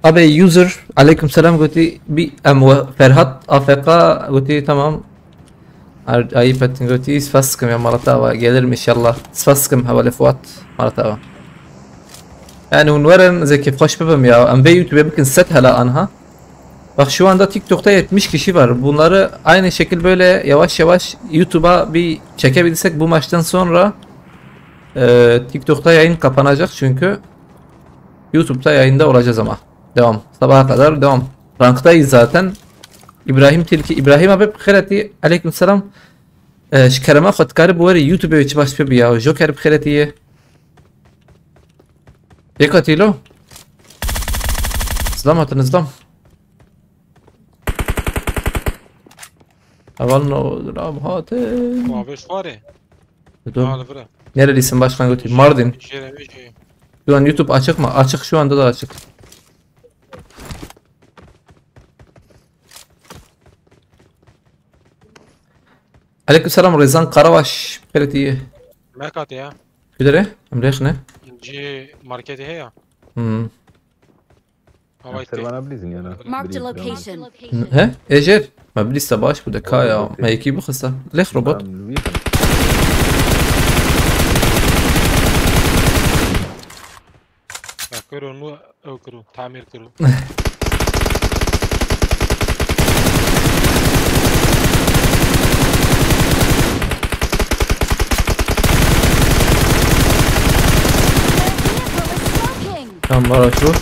abi user aleykümselam goti bir Ferhat AFK goti tamam. Ayıp ettin götü sfaskım ya Maratava gelirim inşallah sfaskım havale Fuat Maratava yani unveren zeki hoş bebem ya am ve YouTube'e bakın set hala anha bak şu anda TikTok'ta 70 kişi var bunları aynı şekil böyle yavaş yavaş YouTube'a bir çekebilirsek bu maçtan sonra TikTok'ta yayın kapanacak çünkü YouTube'da yayında olacağız ama devam sabaha kadar devam ranktayız zaten. İbrahim Tilki İbrahim abi bخيرتي عليكم السلام شكرما خدكار بوري يوتيوب وچ باش بیا جوکر بخيرتي يكاتيلو سلامات نظام اولno درام هات Muhabeş var ya. Nerelisin başkan götür Mardin şu an YouTube açık mı açık şu anda da açık. عليكم السلام ريزان قرواش بخيرتي ماكات يا كدري امريخنا جي ماركتي هي Marked a location. ها اجر ما بدي استباش بدكايا ما يكي بخسه ليش روبوت كرو نو او كرو تعمير كرو Tamam bana şu.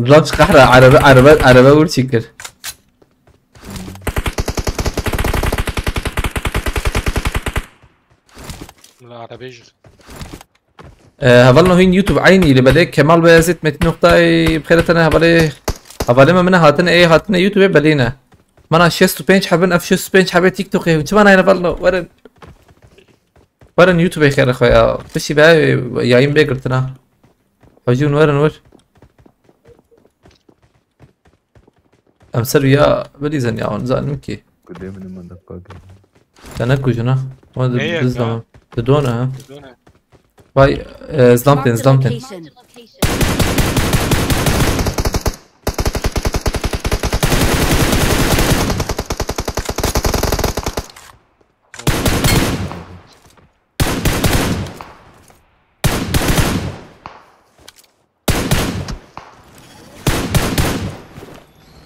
Zat kahra araba vur çıkır. هفلنا هين يوتيوب عيني اللي بدأ كمال بيازت متن نقطة بخيرتنا هفلي ما منها هاتنا ايه هاتنا يوتيوب بدينا مانا شيستو بينش حبن اف شيستو بينش حبي تيك توك ايه وانت مانا هنا فلنا ورن يوتيوب خير اخويا بشي بقى ياين بيقرتنا حجون ور امسر يا بليزن يا زان مكي تنكو جنا ما دزدم تدونا ها باي زلامتن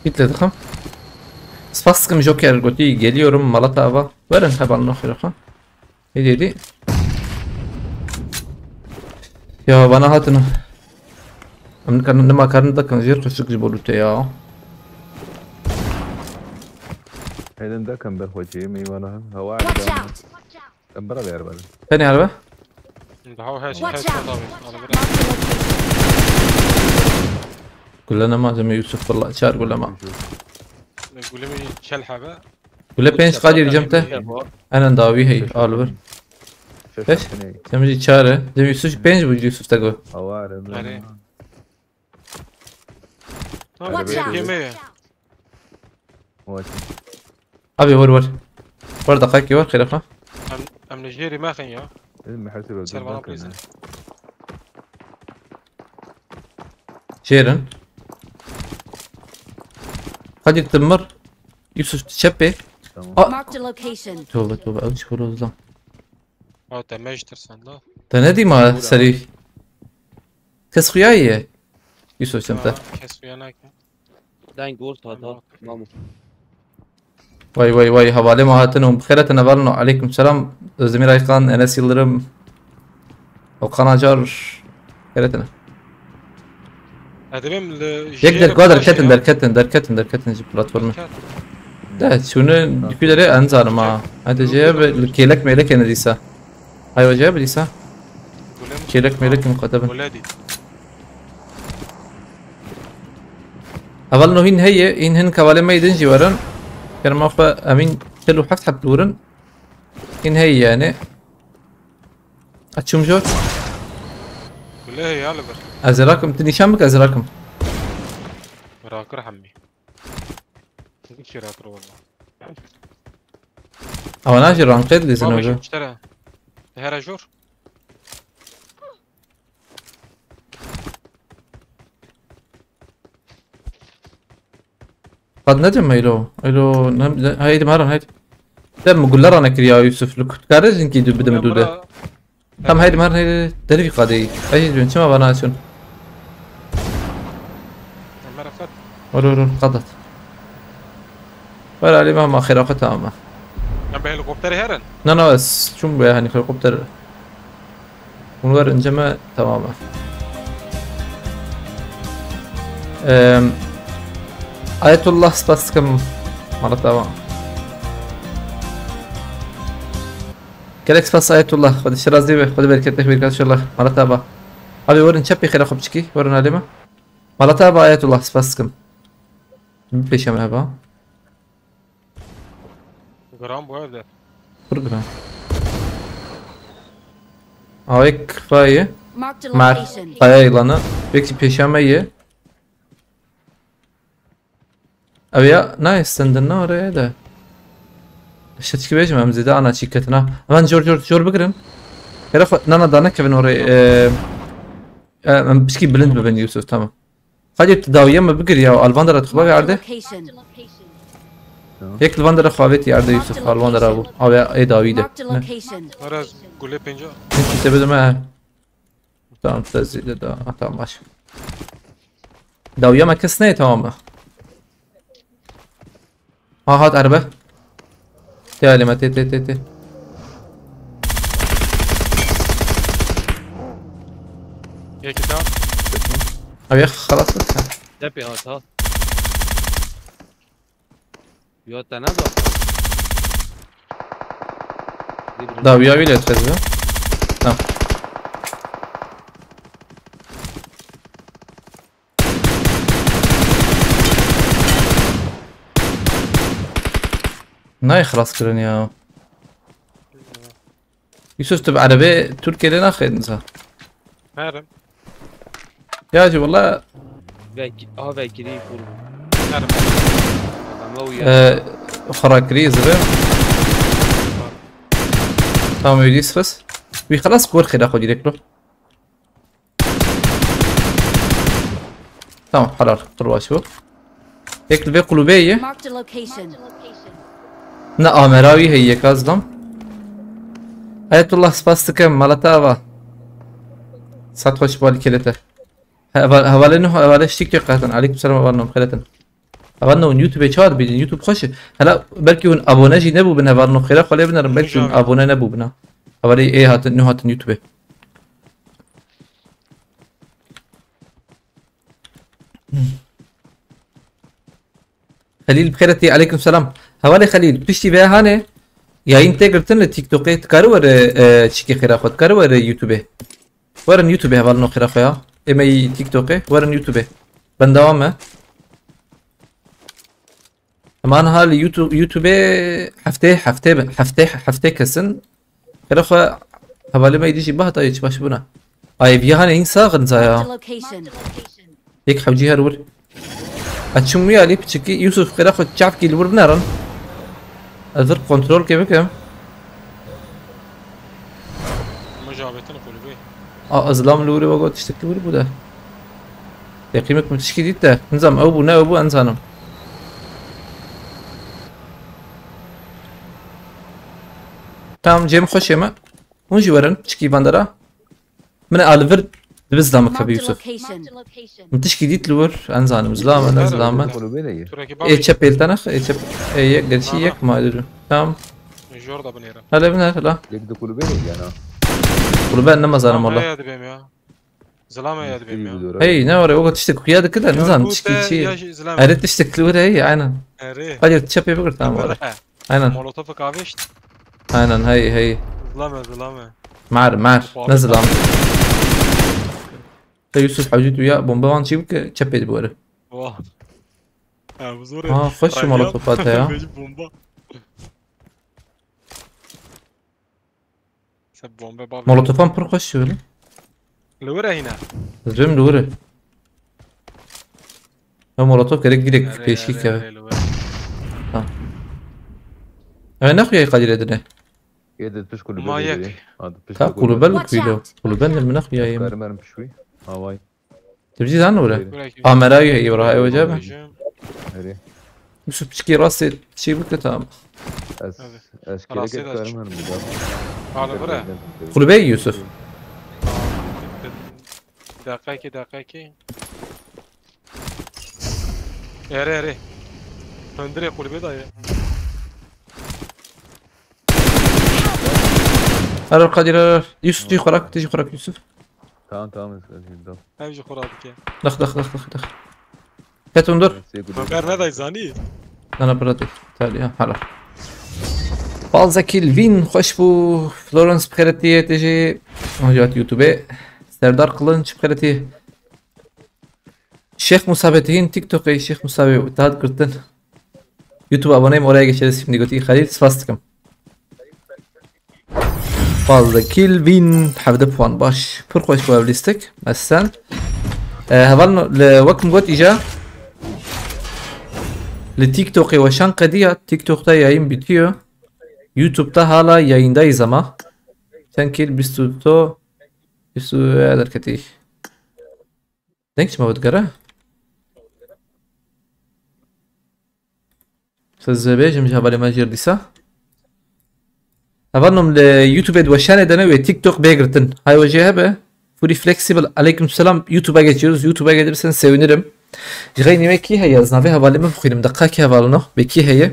Bitti tamam. Spastikim Joker goти geliyorum Malatava. Verin haberini okuyalım. Hadi. Ya bana hatını. Amerika'nın ne makarını da kanjır kışık jibolute ya. هيدا ده كان بخوتي ميوانا هو Watch قاعد out! كان برا بير بل Tani araba? هاو هاش Watch هاش out! طابي على Marked بالك a location. كلنا ما زي يوسف والله شار ولا ما. نقول لي شلحه بقى ولا بينش قادر جمته. أنا نداوي هي أولبر. شاشه إيش؟ ثانيه تمجي شاره. زي يوسف بينش بوجي يوسف تقول. هو عليه Watch out! كيمية هو أبي ور. ور دقائق ور خيرها. ام نيجيري ما خنيا المحاسب سير بنا بريزن شيرن. قد يتمر. يوسف تشبه. Marked a location. توبة أوش خلاص لا. او تماج ترسن لا تنادي ما سري. كس خياية. يوسف شمته. كيس ويانا دنگ گورت هاتا مامو Vay havale mahatınım. Bخيرة نبالنا عليكم السلام. زميل أيقان أنس يلرم. وقنا جار. خيرتنا. هذا بهم يقدر قادر دركتن جي بلاتفورم. ده شنو يقدر أنزل ما هذا جاب كيلك ميلك أنا ديسا. أيوة جاب ديسا. كيلك ميلك مقدما. ولادي أول نوهين هي إن هن كوالي ما يدنجي ورن. كان ما فا أمين تلو حفت حب دورن. إن هي يعني. أتشوم جور. ولا هي على بر أزراكم تنيشامك أزراكم. وراك رحمي كيف راك والله أو أنا أجي رانقيد لي ما زنوجو. اشترى هيرا جور قد ندم إلو هايدي مهرن هايدي. دم قول لنا كريا يوسف لك كارز إنكي بدم دوده. هم هايدي مهرن هايدي دري قادي. أجي بين شما بنا شون. مرفت ورور قضت. ولا علي ما خير أختها أما. عم بهليكوبتر هيرن نانا بس شو يعني هليكوبتر. ونور انجمع تماما. آية الله سباسكم مرة تمام. كلك سباس آية الله خد الشراز دي خد بركتك بركات شاء الله مرة تابا. أبي ورن شبي خير أخو بشكي ورن عليما. مرة تابا آية الله سباسكم. بيش يا هبا. جرام بوهذا برجرام. هايك فاية. Marked a مع location. فاية لنا. بيك بيشامية. أبيا نايس تندنا ورا ده. شتى كبيش ما مزيدا أنا شيكتنا. أمان جور بقرن. كده خو نانا دانا كيفن ورا بشكي بلند ببن يوسف تمام. خدي تداوية ما بقري يا الفاندر تخبى عرده. Location. هيك الفاندر خابتي عرده يوسف الفاندر أبو أبيا أي داوي ده. Marked a location. مرز قول لي بينجا أنت تبدأ معه. تمام تزيد ده تمام ماشي. داوية ما كسنة تمام. هات عربة. تالي ما تي. هيك داون أبي خلاص بس. دبي هاتا يا تنازع داوية ويلي تخزه. نعم. ناي خلاص كرن يا يوسف تبع عربي تركي لنا خير نزا هرم يا جي والله وكري فول هرم امويا خراكري زبر تمام يديس بس بي خلاص كور خير اخو ديريكت له تمام حرار طلوا شو هيك البي قلوبيه Marked a location. نا مراوي هي كازلم آية الله سباستكم مالتاوا سات خوش بالي كلته هوالي اشتيك قاتن عليكم السلام ورحمة الله خيرتن اولنا اون یوتیوب چهار بیدین یوتیوب خوشه هلا بلکی اون ابونه جی نبو بنه ورنو خیره خاله بنرم بلکی اون ابونه نبو بنه اولی ای هاتن نو هاتن یوتیوب خليل بخيرتي عليكم السلام هوالي خليل بتشتي بها هاني يا انت قلتن التيك توك تكارو ور تشكي خير اخوت كارو ور يوتيوب ورن يوتيوب هوالنو خير اخويا اما تيك توك ورن يوتيوب بندوامه امان هال يوتيوب هفته كسن خير اخويا هوالي ما يديش بها طيب باش بنا اي بيا هاني انسا غنزايا Marked a location. يك حوجي هرور اتشمي علي بتشكي يوسف خير اخويا تشافكي الور بنارن ازر كنترول كيف كم مجابتنا قلبي ازلام لوري وقت تشتكي لوري بوده يقيمك متشكي ديتا نظام او بنا ابو انسانم تمام جيم خوش يما ونجي ورن تشكي باندرا من الفر بزلامك ابي Marked a يوسف location. متشكي ديت لور انسانم زلام زلام قلوبي لي تركي اي بابي تشابيل تنخ اي تشاب اي قرشي يك ما ادري تمام جوردا بنيرة هلا بنا لا ليك دو قلوبي لي انا قلوبان نما زالم والله يا دبيم يا زلامة يا دبيم يا هي نوري وقت تشتك قيادة كده نظام تشكي شيء زلامة اريد تشتك لوري هي عينا اري قادر تشابي بقر تمام والله عينا مولوتوف كافيشت عينا هي زلامة معر نزل عم يوسف حوجيت وياه بومبا وان شي بك تشابي بقر واه بزور خش مولوتوفات هي بومبا سب بومبا بابي مولوتوفان بر خش ولا لورا هنا زبم لوري مولوتوف كريك جريك بيشي كا انا اخويا قادر يدنا كده تبش قلوبي ما لي يكفي. هذا تبش كا قلوبان Watch كيلو out. قلوبان من اخويا يم مرمر شوي هواي تبجي زان ولا مراي هي وراها وجابه هري يوسف تشكي راسي شي بك تمام اشكي لك راسي ده مرمر على برا قلوبي يوسف دقيقة اري هندري قلبي ده ارى قادر يوسف تيجي خراك يوسف تمام همجي خرابك دخ كاتون دور مقر ندای زانی انا برادي تالي هلا فالزا كيلفين خوش بو فلورنس بخيرتي تجي موجات يوتيوب سردار قلنج بخيرتي شيخ مسابتين تيك توك شيخ مسابي اتحاد كرتن يوتيوب aboneyim oraya geçeriz şimdi götü Halil spastikam fazla كيلفين حفظ بوان باش پر خوش بو ابليستك مثلا هبالنا لوكم قوت اجا لتيك توك وشان قدية تيك توك تا yayın bitiyor YouTube'da hala yayındayız ama Tenkil bistuto bistu hareketi Denkst mal was فالزباج مش هبالي ما جير ديسا هبالنم ليوتيوب ادوشان ادنا ve TikTok beğirtin hay vajaya be fully flexible aleykümselam YouTube'a geçiyoruz YouTube'a gelirsen sevinirim جغي نمكي هي زنافي هبالي ما بخيرم دقاكي هبالنا بكي هي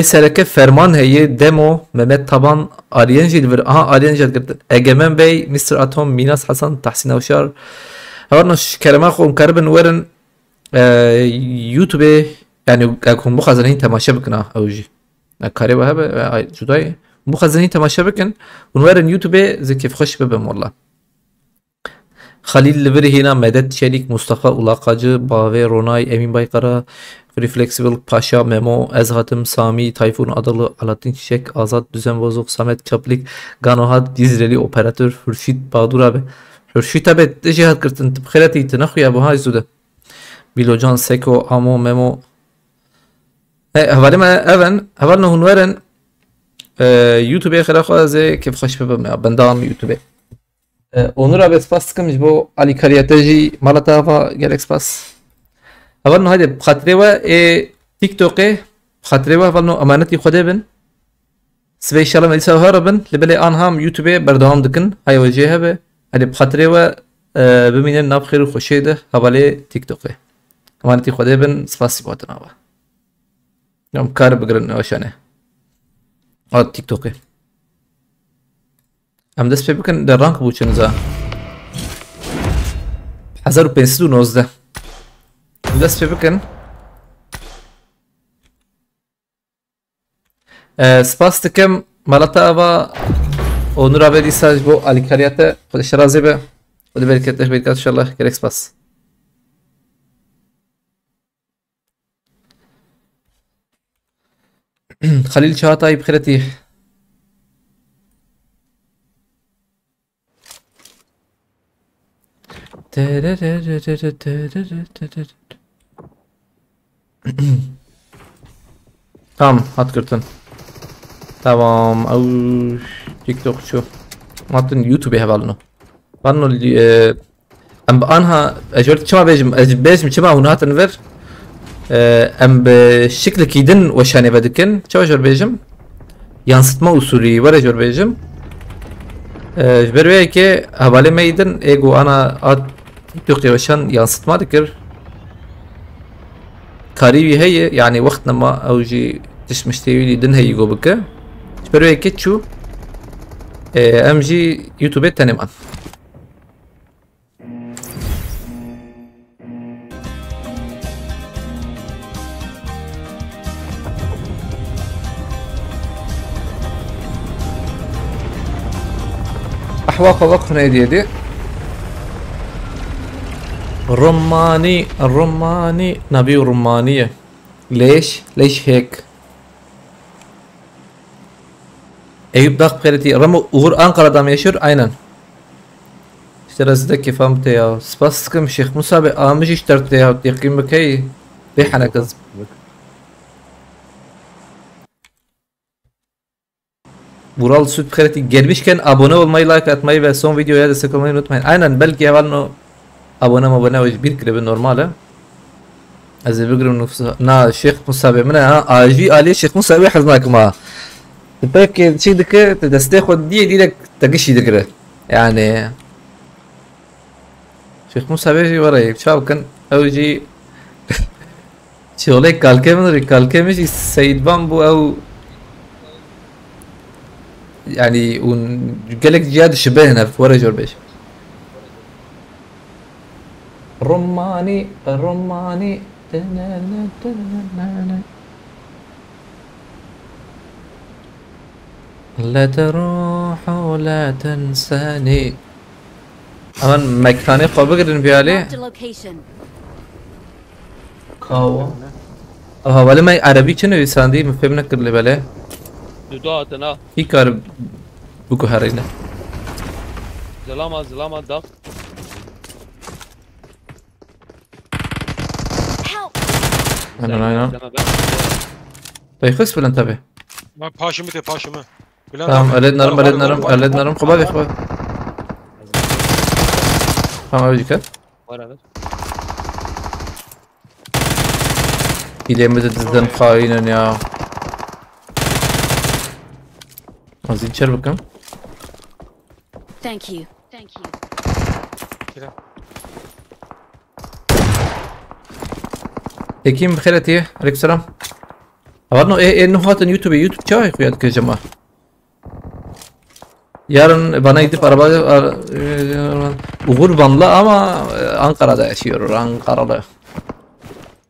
سرکه فرمان هي دمو ممت طبعا آرينجل ver aha آرينجل قلت اجمن بي مستر اتوم ميناس حسن تحسين اوشار هورنش كلمه خون كربن ورن يوتيوب يعني اكون مخزنين تماشا بكنا اوجي كاري وهب جداي مخزنين تماشا بكن ونورن يوتيوب زي كيف خش ببم والله خليل لبري هنا مدد شريك مصطفى الاقاجı باوي روناي امين باykara Free Flexible, Paşa, Memo, Ezhatım, Sami, Tayfun Adalı, Alaaddin Çiçek, Azat, Düzen Bozuk, Samet Çaplik, Ganohat, Dizreli, Operatör, Hürşit, Bahadur abi. Hürşit abi de cihat kırtın, tıpkırat iyi tınakı ya bu hayzuda. Bilocan, Seko, Amo, Memo. Havalima even, havalna hunveren YouTube'ye kırakı ze kef hoş bebem ya, ben devam YouTube'ye. Onur abi spas sıkımış bu Ali Kariyateci, Malatava, Galaxy Spas. اول هذا بخاطروا تيك توك بخاطروا فلنو امانتي خدا بن سبيشال ما يسوي هربن لبلي انهام يوتيوب بردهم دكن هاي وجهها به هذا بخاطروا بمين ناب خير وخشيده حوالي تيك توك امانتي خدي بن سپاسی باتن آوا يوم كار بقرن اوشانه تيك توك ام دست پی بکن در رانک بود چنزا 1519 دست پی بکن سپاس دکم مالتا آوا اونور آبادی ساج بو آلیکاریات خودش رازی به خودی برکتش برکت انشالله گرک سپاس خليل شاطئ بخيرتي tamam hat kırtın tamam او TikTok شو ماتن يوتيوب هبالنو بانو ام بانها اجرت شما بيجم شما هنات نفر ام بشكل كيدن وشاني بدكن شو جور بيجم yansıtma usulü var jor bejim berbe ki havale meydin ego ana at TikTok yaşan yansıtma dikir karibi heye yani وقت لما اوجي تشمشتي دن هي جو بك berbe ki şu امجي يوتيوب تنمان أحواق وقف نادي دي الرماني نبي رمانية ليش هيك Eyüp Dağ Pereti Ramo Uğur Ankara'da mı yaşıyor? Aynen. İşte razıda kefamte ya. Spastıkım Şeyh Musa Bey ağamış iştarte ya. Yakim bakayı. Beyhana kız. Vural Süt Pereti gelmişken abone olmayı, like atmayı ve son videoya destek olmayı unutmayın. Aynen belki yavan abone o bir kere normal. Az بقرب نفسه نا شيخ موسى من اجي عليه شيخ موسى حزناك ما belki şey dike destek o diye direkt takışı dikre yani Şeyh Musa Bey var ya çabukun avcı şöyle kalkemiş Said Bambu او يعني وقالك جهاد شبهنا في ورا جوربيش الرماني لا تروح ولا تنساني أمان مكاني قبل قدرن بيالي كاوا ولی من عربی چه نویسندی مفهم نکرد بله دوداتنا هی کار بگو هرینه زلامه داق aynen طيب خس بلن تبع ما paşımı tamam ألد نرم خبابي tamam öyle dikkat var evet İlemizi dizden hainen ya az içer bakalım Thank you. Ekim بخيرتي عليك السلام أردنا إنه هاتن يوتيوب çay koyalım ya cemaat yarın bana gidip araba Uğur Vanlı ama Ankara'da yaşıyor Ankaralı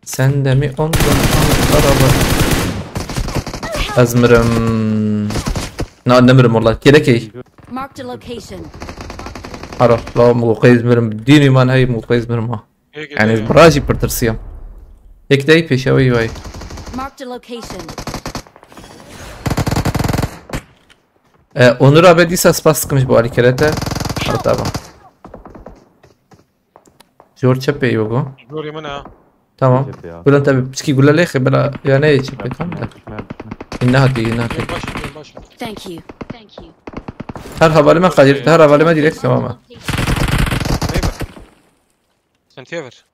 sen de mi ondan Ankaralı azmırım nemirim والله gerek iyi Marked a location. Haro la مقايز مرم ديني ما هي مقايز مرم يعني براجي برترسيام هيك داي بيشاوي واي Marked a location. Onur abi spas sıkmış bu harekete arada Jor çepe yogo Jor yemene tamam bulan tabi pski gula lehe bela yani ne çepe tam da innaha baş Thank you. her havalime kadir her havalime direkt tamam sen tever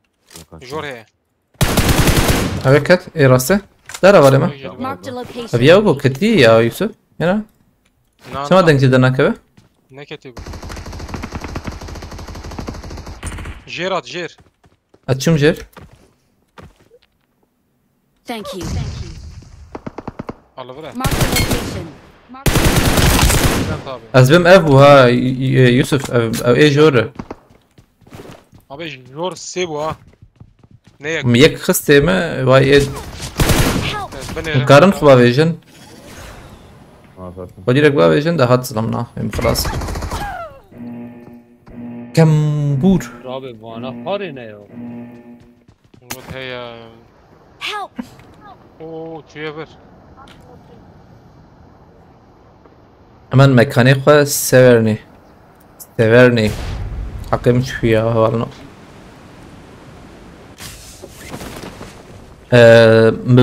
Jor he evet rastı dar havalime Marked a location. abi yogo keti ya Yusuf yana شما دنگ جدا نکه؟ نکتی گو جیرات جیر اتشم جیر؟ Thank you. Allah vere. Mark the location. Mark Bülent abi. از بهم اف وها يوسف او اي جوره Abi jor sebu ha. Ne yak? يك خستي ما واي help. Ben كارن خبا فيجن ما فاتن ودي لك بقى فيجن ده هات ظلمنا خلاص كمبور رابع وانا خاری نه یا What hey Help. o çiğ ver. امان مكاني خو سيفرني حقي مش فيها والله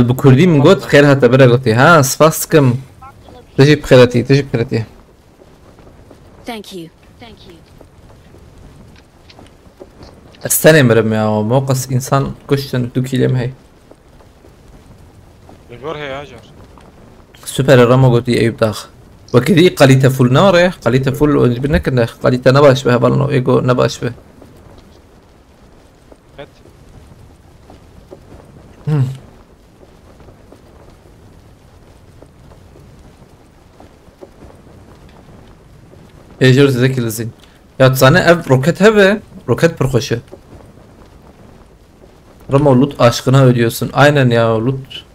بكردي من قلت خير هتا برقتي ها سفاسكم تجي بخيرتي تجي بخيرتي Thank you. Thank you. استني مرم يا موقس انسان كشتن دو كيلم هي Jor hey ajar. سوبر الرمى قلتي ايوب داخ وكذي قليته فول نار قليته فول ونجبنا كنا قليته نباش به بالنو ايجو نباش به Et. ايجور ذكي لزين يا تصانع اف روket هبه roket برخوشه رمى لوت aşkına ödüyorsun aynen ya loot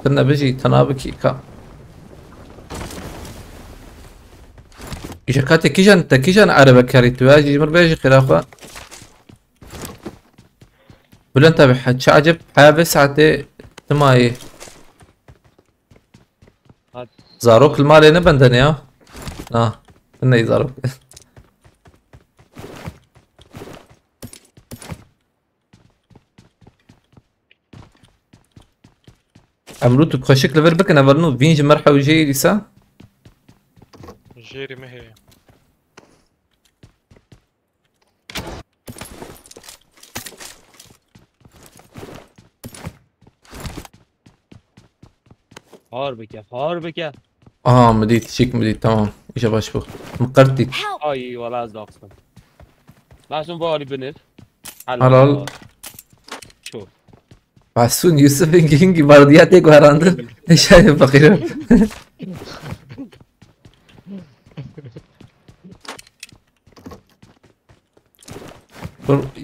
كنا بيجي تنابكي كا كيشكاتي كيجان عربة كاريتو اجي مر بيجي خلافة ولا انت بحد شعجب حابس ساعتي تماي زاروك المالي نبندن يا انه يزاروك عملوتو بخشك لفر بكن افرنو فينج مرحة وجي لسا Jeri mi hey? خار بکه مديت شيك مديت تمام ايش باش بو مقرتي Help. آی والا از داغستان باشون باری بنر حلال. شو بحسون يوسف انجي بردياتك وهراندر ايش هاي فقير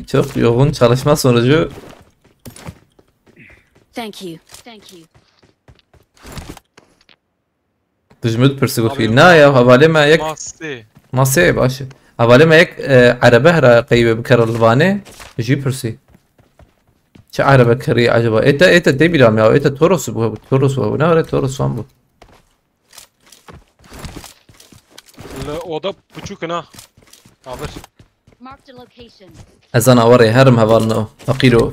Çok yoğun çalışma sonucu Thank you. Thank you. تجمد برسقوفي نا يا حوالي ما يك Masti. ما سي باش حوالي ما يك عربه را قيبه بكر الفاني يجي برسي شو عربه كري عجبه ايتا دي بيرام يا ايتا توروس بو توروس بو نا توروس وان بو Oda buçuk na. Abi. Marked a location. ازان اوري هرم هفالنو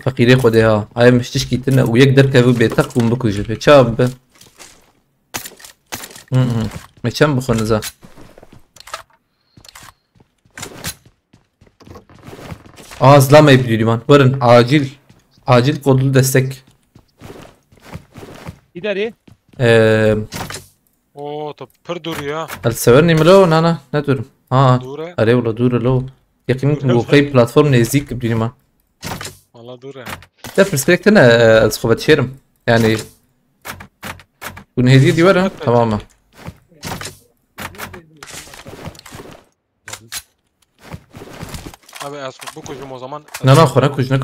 فقيري خديها هاي مش تشكي تنا ويك دركه بيتقوم بكوجه بتشاب مشان بخونزا زلama يبدي ورن acil kodlu destek ایداری O to pır dur ya. السورني ملو نانا ندور Dure. اري والله دور لو يقين وقي بلاتفورم نزيك بدي ما Valla dure. ده برسبكت انا الصخبة شيرم يعني كون هدي دي ورا تماما Abi bu kuşum o zaman. لا خو نكش لا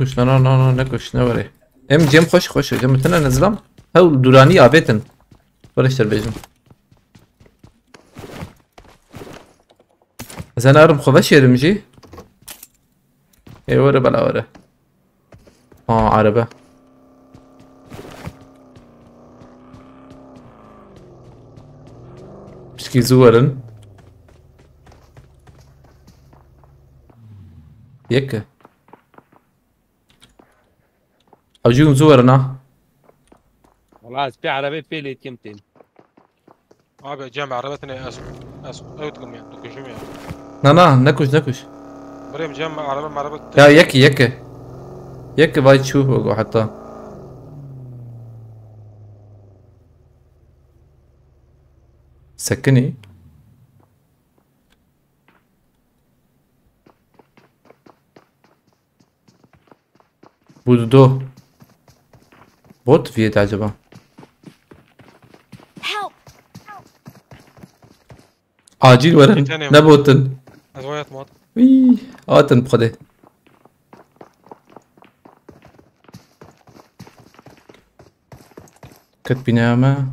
نكش نوري ام جيم خوش جيم تنا نزلم هاو دوراني ابيتن ورشتر بيجم زين ارم خوش يرمجي اي ورا بلا ورا عربة بشكي زورن يك اوجيهم زورنا والله از بی عربی پیلیت کمتین Abi cem arabetine as ötüm ya. Dokuşum ya. نا نكش Buraya cem araba يا يك باي تشوفه حتى سكني بودو بوت فيه تعجبه Help! عاجل ورن نبوتن ازويت مات وي آتن بخده كت بنامه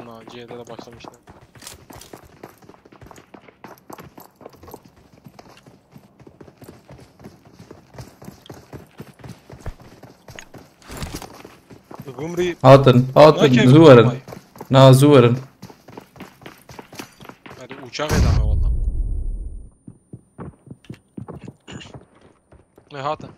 Naciye'de de başlamıştı. Gumri آتن زورن نا زورن hadi uçak edeme valla. Ne hatın?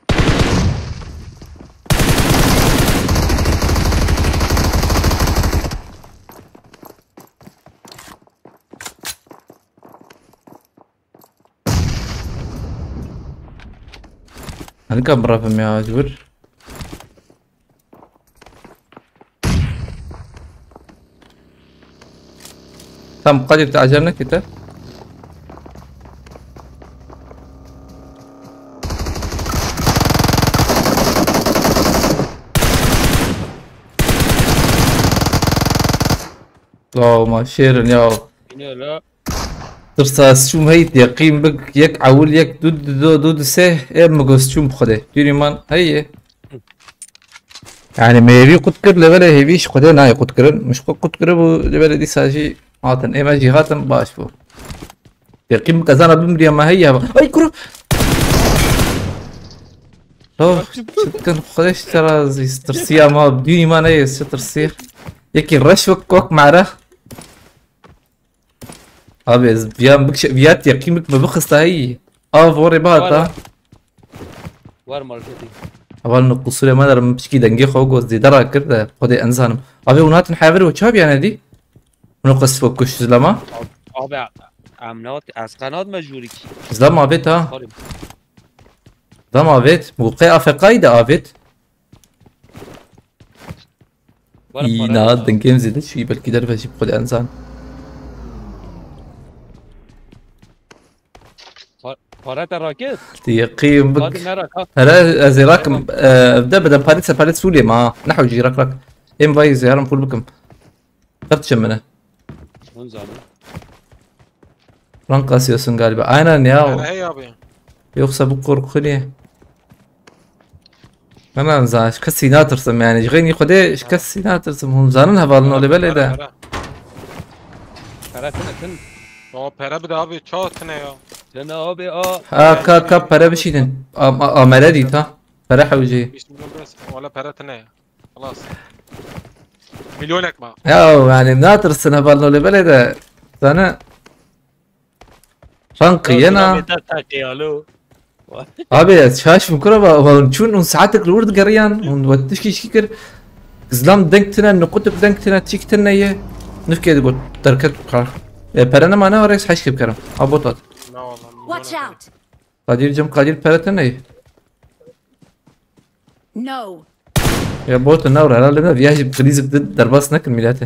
هل كم مرة فهم يا جبر تم قدر تعجرنا كده لا ما شيرن يا Yine la. ترساس شوم هيت يقيم بك يك عول يك دود سه ام جوز شوم بخده ديري مان هي يعني ما يبي قد كر لبلا هيبيش خده ناي قد كر مش قد كر بو لبلا دي ساجي عاتن اما جي هاتن باش بو يقيم كزانا بمريا ما هي اي كرو لا كان خدش ترى زي ترسيا ما بديني ما ناي ترسيا يكي رش وك معره Abi fiyat yakimlik mi bıkısta هي افوري باتا Var marketi. اول نقصوا ما دار مشكي دنجي خوجوز دي درا كده خدي انزانم ابي ونات نحاور وشاب يعني دي ونقص فوكش زلما Abi amnat az kanat mecburi ki. زلما بيت ها زلما بيت موقع افقاي ده ابيت يناد دنجي مزيد شي بلكي درفه شي خدي انزان Parat raket. يقيم بك Hadi ne rakat. هلا ازي راكم بدأ باليت سوريا ما نحو جي راك ام باي زيارم فول بكم قد منه Onun zaman. ران قاسيوسن غالبا aynen ya Hey abi. yoksa bu korkunç انا زاش كسي ناترسم يعني غيني خدي كسي ناترسم هم زانن هبالنا اللي بلا ده Parat ne? O pera bir de abi çok ne ya. Sen abi a. ها كا para بشيدن امالدي تا فرح وجي 5 milyon bes. Valla pera ne? خلاص. Milyon ekma. يا يعني ناترسن هبالنا اللي بلا ده زانا رانقي انا abi şaş mukra ba çun un saatek lurd gariyan un wattish ki şikir zlam denktena nuqut denktena çiktena ye nufke bu terket qar perana mana var ex haş kib karam abotat Ne valla. Watch out! qadir jam qadir peratena ye No! ya bot nawr herhalde ne viyaj kriz darbas nakil milate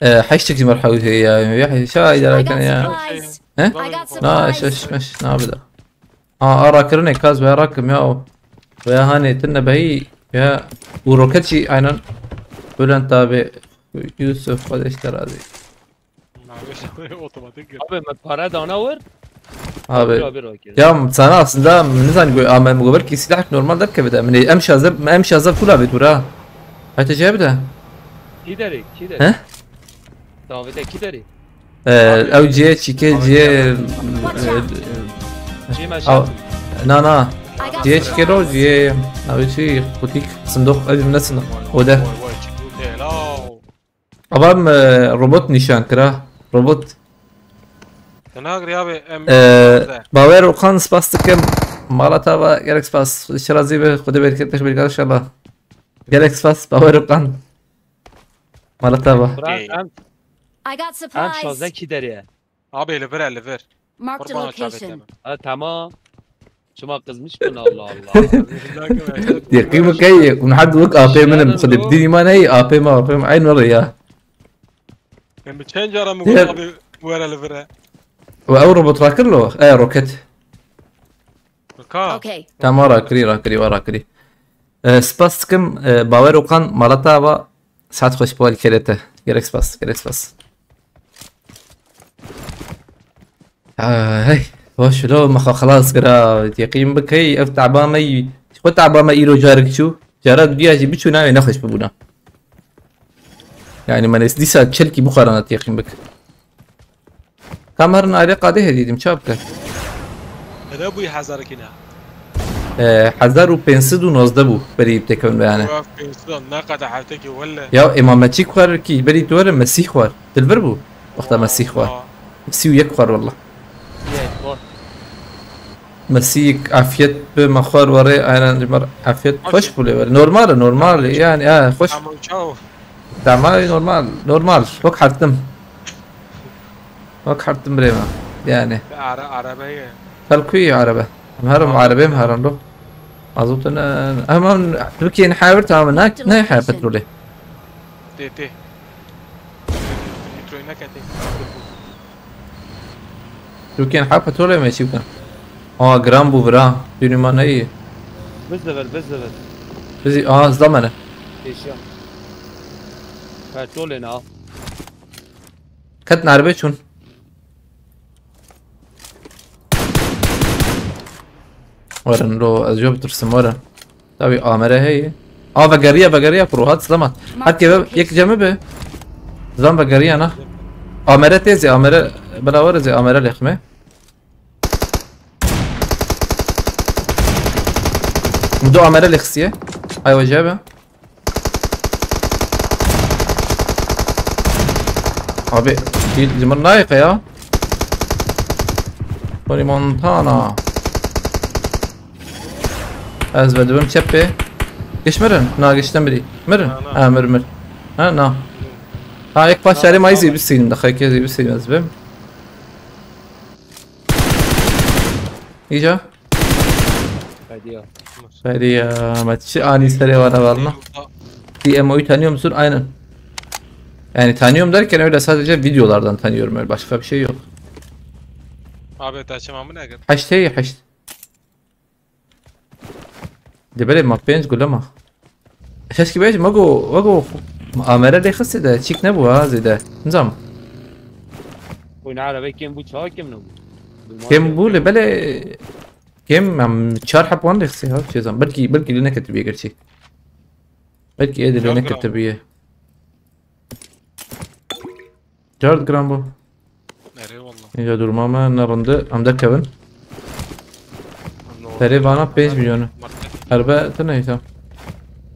حشتك دي مرحبا يا يحيى شايد I لكن got يا supplies! ها I got لا supplies! مش نابدا اراكرني كاز ويا راكم يا ويا هاني تنا بهي يا وروكتشي عينن بلان تابع يوسف قد اشترى ذي Otomatik. Abi para dana var. abi Abi raket. ya sana aslında ne zannediyor ama مقابل كي سلاحك نورمال ده كده من امشي ازب ما امشي ازب كلها بتورا هاي جايب ده Kideri. ها Davide kideri. او جي تشيكي جي Cima أو نا I got جي تشيكيرو supplies! جي او شي بوتيك صندوق ادي من الصندوق وده Vay vay çıktı. Helal. أبام روبوت نشان كراه روبوت Sen agri abi. باور وقان سباس تكم مالتا با جالكس باس الشرازي به خده بركتش بركات ان شاء الله جالكس باس باور وقان مالتا با I got Hem şazda supplies! kideri. Abi liver liver. Marked a Kurban aşağı location. bekleme. Ha tamam. Şuma kızmış mı Allah Allah. يقيم كي ونحد وك ابي من خد بديني ما نهي ابي ما ابي عين ورا يا Ben bir change aramı koy abi. Bu ara liver'e. او روبوت راكر له روكت ركا Okay. تمام راكري سپاس کم باور وقان مالتا و ساعت خوش بوال کرده گرک سپاس هاي واش لو ما خلاص كرا يقين بكي افتع بامي خد تعبا ايرو جارك شو جارك دياجي بيشو ناوي نخش ببونا يعني ما نسدي ساعة تشلكي بخارنات يقين بك كامرنا على قاده هديدي مشابكه انا ابوي حذرك هنا حذر و بنسد و نازده بو بري بتكون بيانه واقف في السودان ناقة حالتك ولا يا امامتشي خوار كي بري تور مسيح خوار تلفربو وقتا مسيح خوار مسيح ويك خوار والله مسيك عافيت بمخار وري انا جمر عافيت خوش بولي نورمال يعني خوش تعمل نورمال وك حرتم بريما يعني عربية فالكوي عربة مهرم عربي مهرم له أظبط أنا أهم تركيا نحاول تعمل ناي حياة بترولي تي تركيا نحاول بترولي ما يشوفنا جرام بوفرا دوني ما ناي بزبل بزي زمانه ايش يا بترولنا كتنا عربي شون ورن لو أجوب ترسم ورن تابي آمره هي بقرية كروهات سلامات حتى كباب يك جنبه زلام بقرية أنا آمره تيزي آمره بلاور زي آمره لخمه مدو آمره لخسية هاي وجابه أبي جمر نايقة يا توني مونتانا از بدبم چپه گش مرن گشتم بری مرن مر نا یک پاس شهری مایی زی بسیدیم دخواه که زی بسیدیم از بیم ایجا خیریا ما چی آنی سری وانا والنا die emo'yu tanıyor musun? Aynen. Yani tanıyorum derken öyle sadece videolardan tanıyorum, öyle başka bir şey yok. Abi taşımamı ne kadar? حشت دي بالي ما بينز قول لما اساس كيفاش ماكو مؤامرة اللي خصي ده تشيك نبو هذا ده نظام وين عربي كم بو تشا كم نبو كم بو اللي بالي كم عم تشار حب وان اللي خصي هذا شي زعما بلكي لنا كتبيه قرشي بلكي ايه لنا كتبيه جارد جرامبو Nereye valla? يا دور ماما نرند ام ده كفن تقريبا 5 مليون أربعة تنايتا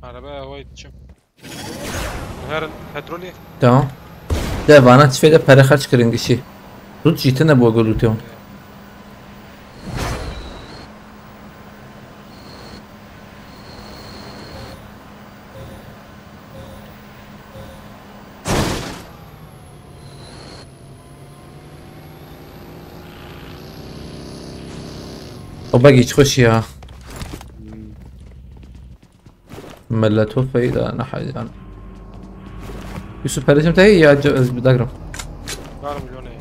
Araba havayı içim. Her petrolü. تمام ده وانا تفيدة para خرج كرين شي رد جيتنا بو اقول تيون وباقي تخش يا ملته فايدة انا حاجة يعني يوسف هذا تهي يا بدقرم 4 milyon iyi.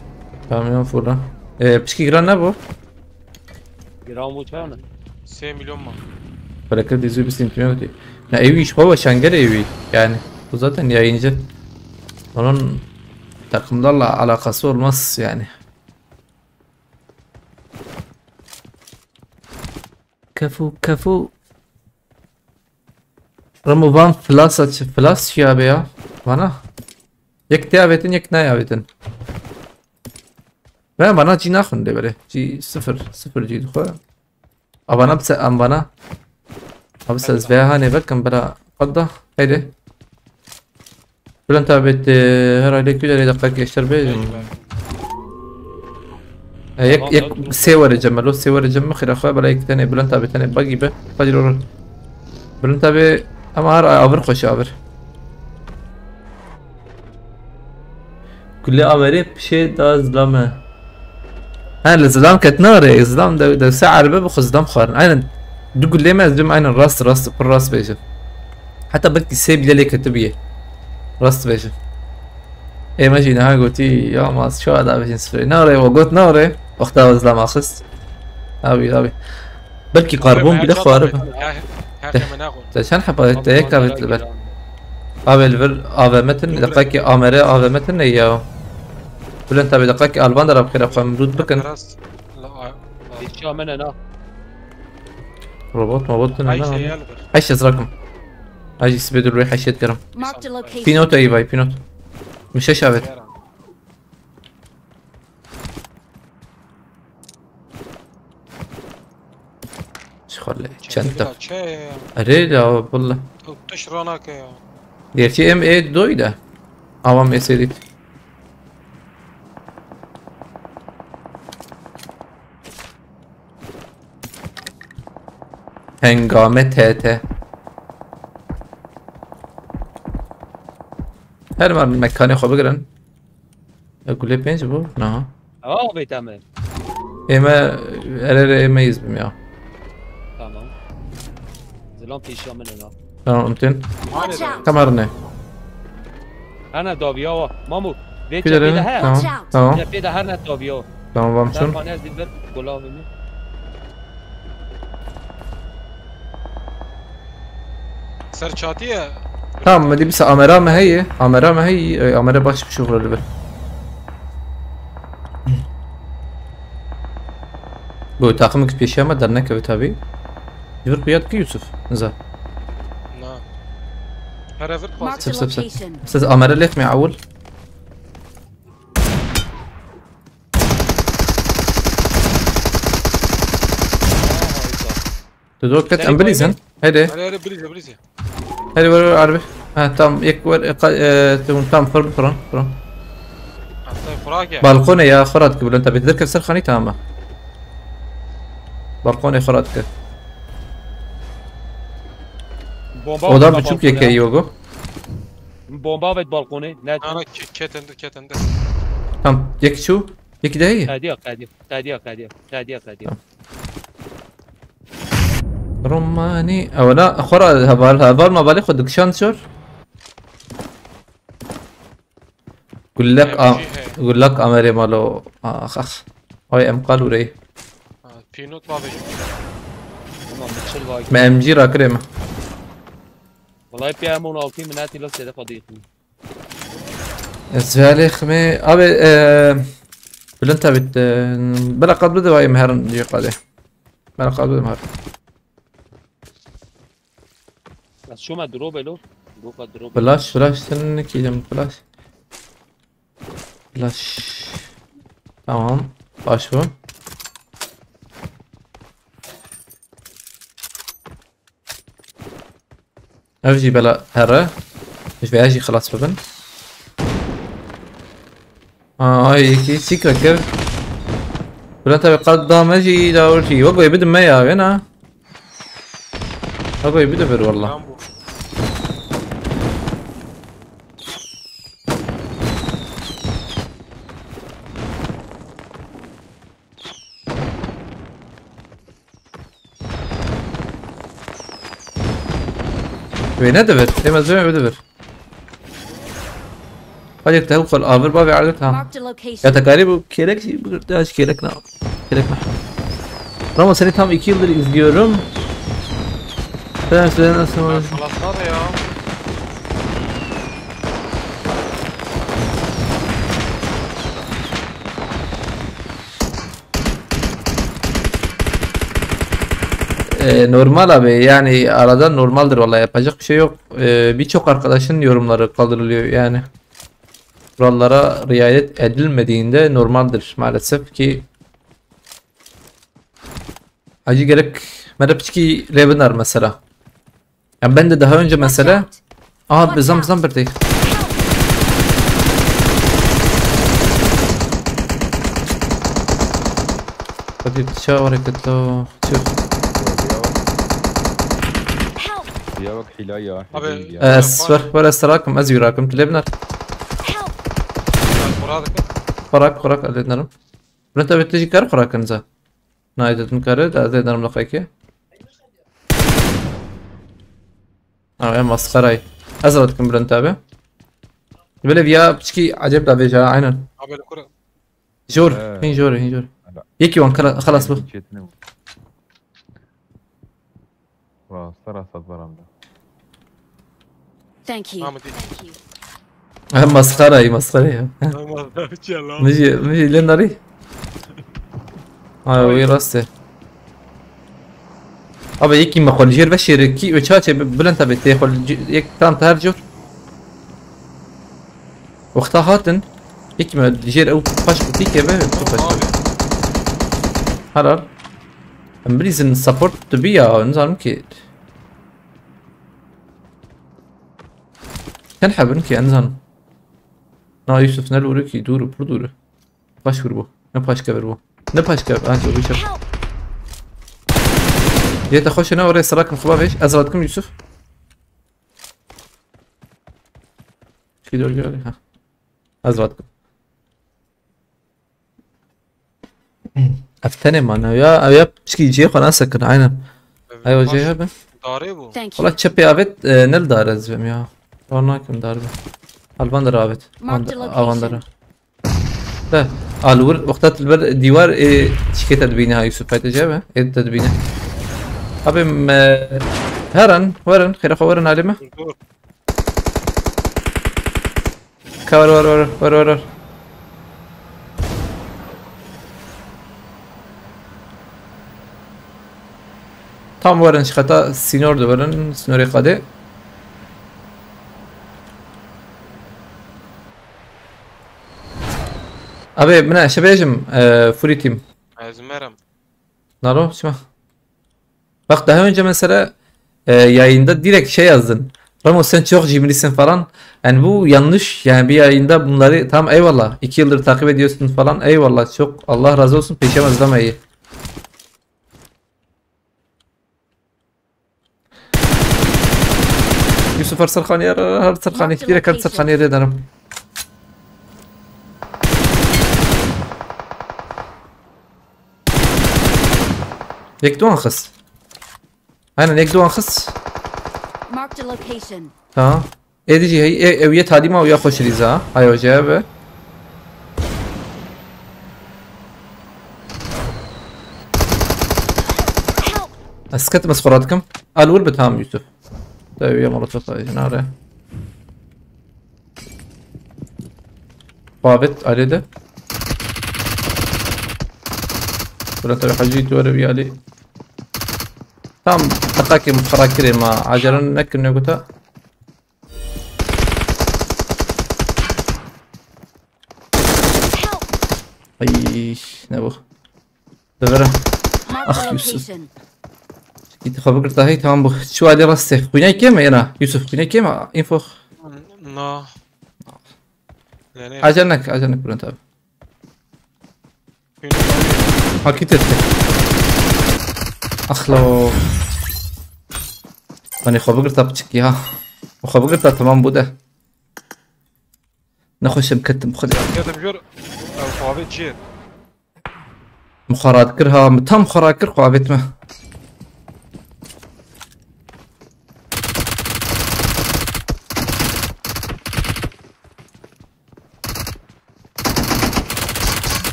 كاميون فورا بشكي جران نبو جرام بو تشانا 8 milyon mu? فلكر دي زوي بس يمكن ya evi iş baba şangır evi yani bu zaten yayıncı onun takımlarla alakası olmaz yani. كفو رمضان فلاس يا بيا وانا يك تابتن يك نايابتن ben bana G nakın de böyle G 0 G دخواه abana بس ام bana abi siz veya hani bakın bana قضى هيدا بلان تابت herhalde 2 dakika geçer be يك سيور الجمل سيور الجمل خير اخويا بلا يك تاني بلان تابت تاني باقي به فجر بلان تابت اما ابر خوش ابر كل امري بشي دا زلامه ها الزلام كانت نار الزلام ده ساعه الباب خذ زلام خارن اين تقول لي ما زلم اين الراس بالراس بيجي حتى بدك سيب لي كتبيه راس بيجي ايه ماشي نها قوتي يا ماس شو هذا بجين سفري نوري وقوت نوري واختار وزلا ما خص ابي بلكي قاربون بلا خوارب تشان حبا هيك كابت البل قابل فر متن دقاكي امره متن يا ولا انت بدقاكي البان درب خير افهم مرود بكن شو من انا روبوت موبوت هنا ايش ازرقم اجي سبيد الروح حشيت كرم Marked a location. بينوت اي باي بينوت مش شافت شو خلي شنطة اريد والله تشرانك يا ديرتي ام اي دويدة عوام اسيديت هنگام تاته هر مر مکانی خوب بگرن گله پنج بو نه بيتعمل اما اما يزبم يا تمام زلام پیشا من انا تمام امتن Watch out. كمرنه انا داويا مامو في بيتا دارين بيتا تمام ها تمام يا بيتا هرنا داويا تمام بامشون خانه از دیگر گلا ببین سرچاتیه تمام دي بس امرا ما هي امرا باش بشوف الليفل بو تاقمك بيشامه درنك بتابي يفرق بيادك يوسف نزا نعم هرفت Marked سب a سب سب location. استاذ امرا ليك معول تدور كت امبليزن هيدي هري بليزي هيدي ورا عربي ها تام يك ور تام فرن حتى فراقع بالقوني يا خرات قبل انت بتذكر سرخاني تمام بالقوني خراتك بومبا ودار بتشوف يك يوغو بومبا بيت بالقوني لا انا كيت عندك تام يك شو يك ده هي قادية رماني او لا خرا هبال ما بالي خدك شانسور قول لك امري مالو اخ هاي ام قالوا لي بينوت بابي ما ام جي راكريمه والله بيا مون اوكي مناتي لو سيده قضيتي الزالي خمي ابي بل انت بت بلا قد بده واي مهر جي قاده بلا قد بده مهر بس شو ما دروب له دروب بلاش سن كيدم بلاش تمام باشو افجي بلا هره مش بيجي خلاص ببن هاي كي سيكرا كيف ولا انت بقدام اجي داورتي وقو يبدو ما يا هنا وقو يبدو بر والله وين دبر ايه مزوع بدبر هذه تلقى الامر بابي عادتها Marked a يا location. تقارب كيرek بقدرش كيرek نعم كيرek نحن Ramo seni tam 2 yıldır izliyorum. Ben size nasıl خلاص هذا يا normal abi yani aradan normaldir vallahi yapacak bir şey yok. Birçok arkadaşın yorumları kaldırılıyor yani. Kurallara riayet edilmediğinde normaldir maalesef ki. Acı gerek merhapçiki Revenar mesela. Yani ben de daha önce mesela aha zam bir değil. Hadi dışarı hareketli. يا وقت حلاية اسفر ولا استراكم ازي راكم تلبنر خوراك ادنرم انت بتجي كار خوراك انزا نايدت مكار ادنرم لقيكي اه يا مسخره ازرتكم بلنتابه böyle via بتشكي عجب ده بيجا عينا Abi الكرة جور هين جور هين جور يكي وان خلاص بو خلاص ترى صدر عمدا Thank you. Ahmet Thank you. مسخرة هي مسخرة iyi. مجي لين ناري وي راسته ابا يكي ما خول جير بشير كي وشاشه بلنت بتي خول يك تام تهرجو وقتها هاتن يكي ما جير او باش بتيك به باش حرار امبريزن سبورت تبيا نظام كي كان حابن كي انزان نا يوسف نلو ركي دور بردور باش كربو نباش كبربو نباش كبر انت ويشوف جيت اخش هنا ورا سراكم خباب ايش ازرادكم يوسف في دور جاري ها ازرادكم افتني معنا يا بشكي جي خلاص سكر عينا ايوه جي هبه Darı bu. Thank you. والله تشبي افيت نل دار ازفم يا ورناكم دار الباندر افيت افاندر ده الور وقتات البر ديوار شكيت تدبينها يوسف هاي تجابه ايه تدبينه ابي هرن ورن خير اخو ورن علمه Dur. كور ور tam ورن شخطا سينور دو ورن سينوري قادي ابي من شبيجم فوري تيم Ezmerem. نارو شما bak daha önce mesela yayında direkt şey yazdın. Ramos sen çok cimrisin falan. Yani bu yanlış. Yani bir yayında bunları tam eyvallah. 2 yıldır takip ediyorsun falan. Eyvallah çok. Allah razı olsun. Peşemez deme iyi. Yusuf Arsarkhani Arsarkhani direkt Arsarkhani ederim. يكدون خص انا يكدون خص Marked a location. ها ايه دي هي اويه تعليمه ويا خوش ريزا هاي وجابه Help! اسكت مسخراتكم الول بتهام يوسف طيب يا مرتفع جناره ضابط عليه ده ولا تبي حجيت ولا بيالي tam ataki mutfarakiri ma ajaran nekin yokuta Help! ay ne bu devre Marked a Yusuf. location. git خبر قلت هي تمام شو على راسي كنا كيما انا يوسف كنا كيما انفو No. Yani اجرنك بلنت اب حكيت اخلو انا خبر قلت بتشكي ها وخبر قلت تمام بوده نخش مكتم خذ Dedim gör. Alfabe ciğer. مخارات كرها تم مخارات كر قابت ما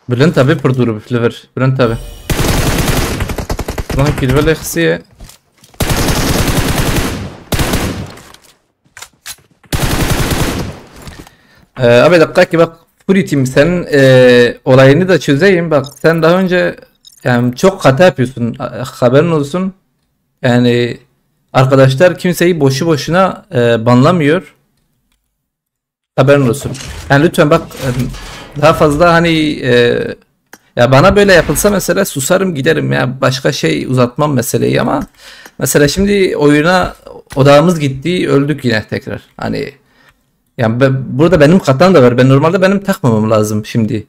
بلنت ابي بردور بفليفر بلنت ابي راح كيلو ولا خسيه abi dakika bak Furitim sen olayını da çözeyim bak sen daha önce yani çok hata yapıyorsun haberin olsun yani arkadaşlar kimseyi boşu boşuna banlamıyor haberin olsun yani lütfen bak daha fazla hani ya bana böyle yapılsa mesela susarım giderim ya başka şey uzatmam meseleyi ama mesela şimdi oyuna odağımız gitti öldük yine tekrar hani yani burada benim hatam da var. Ben normalde benim takmamam lazım şimdi.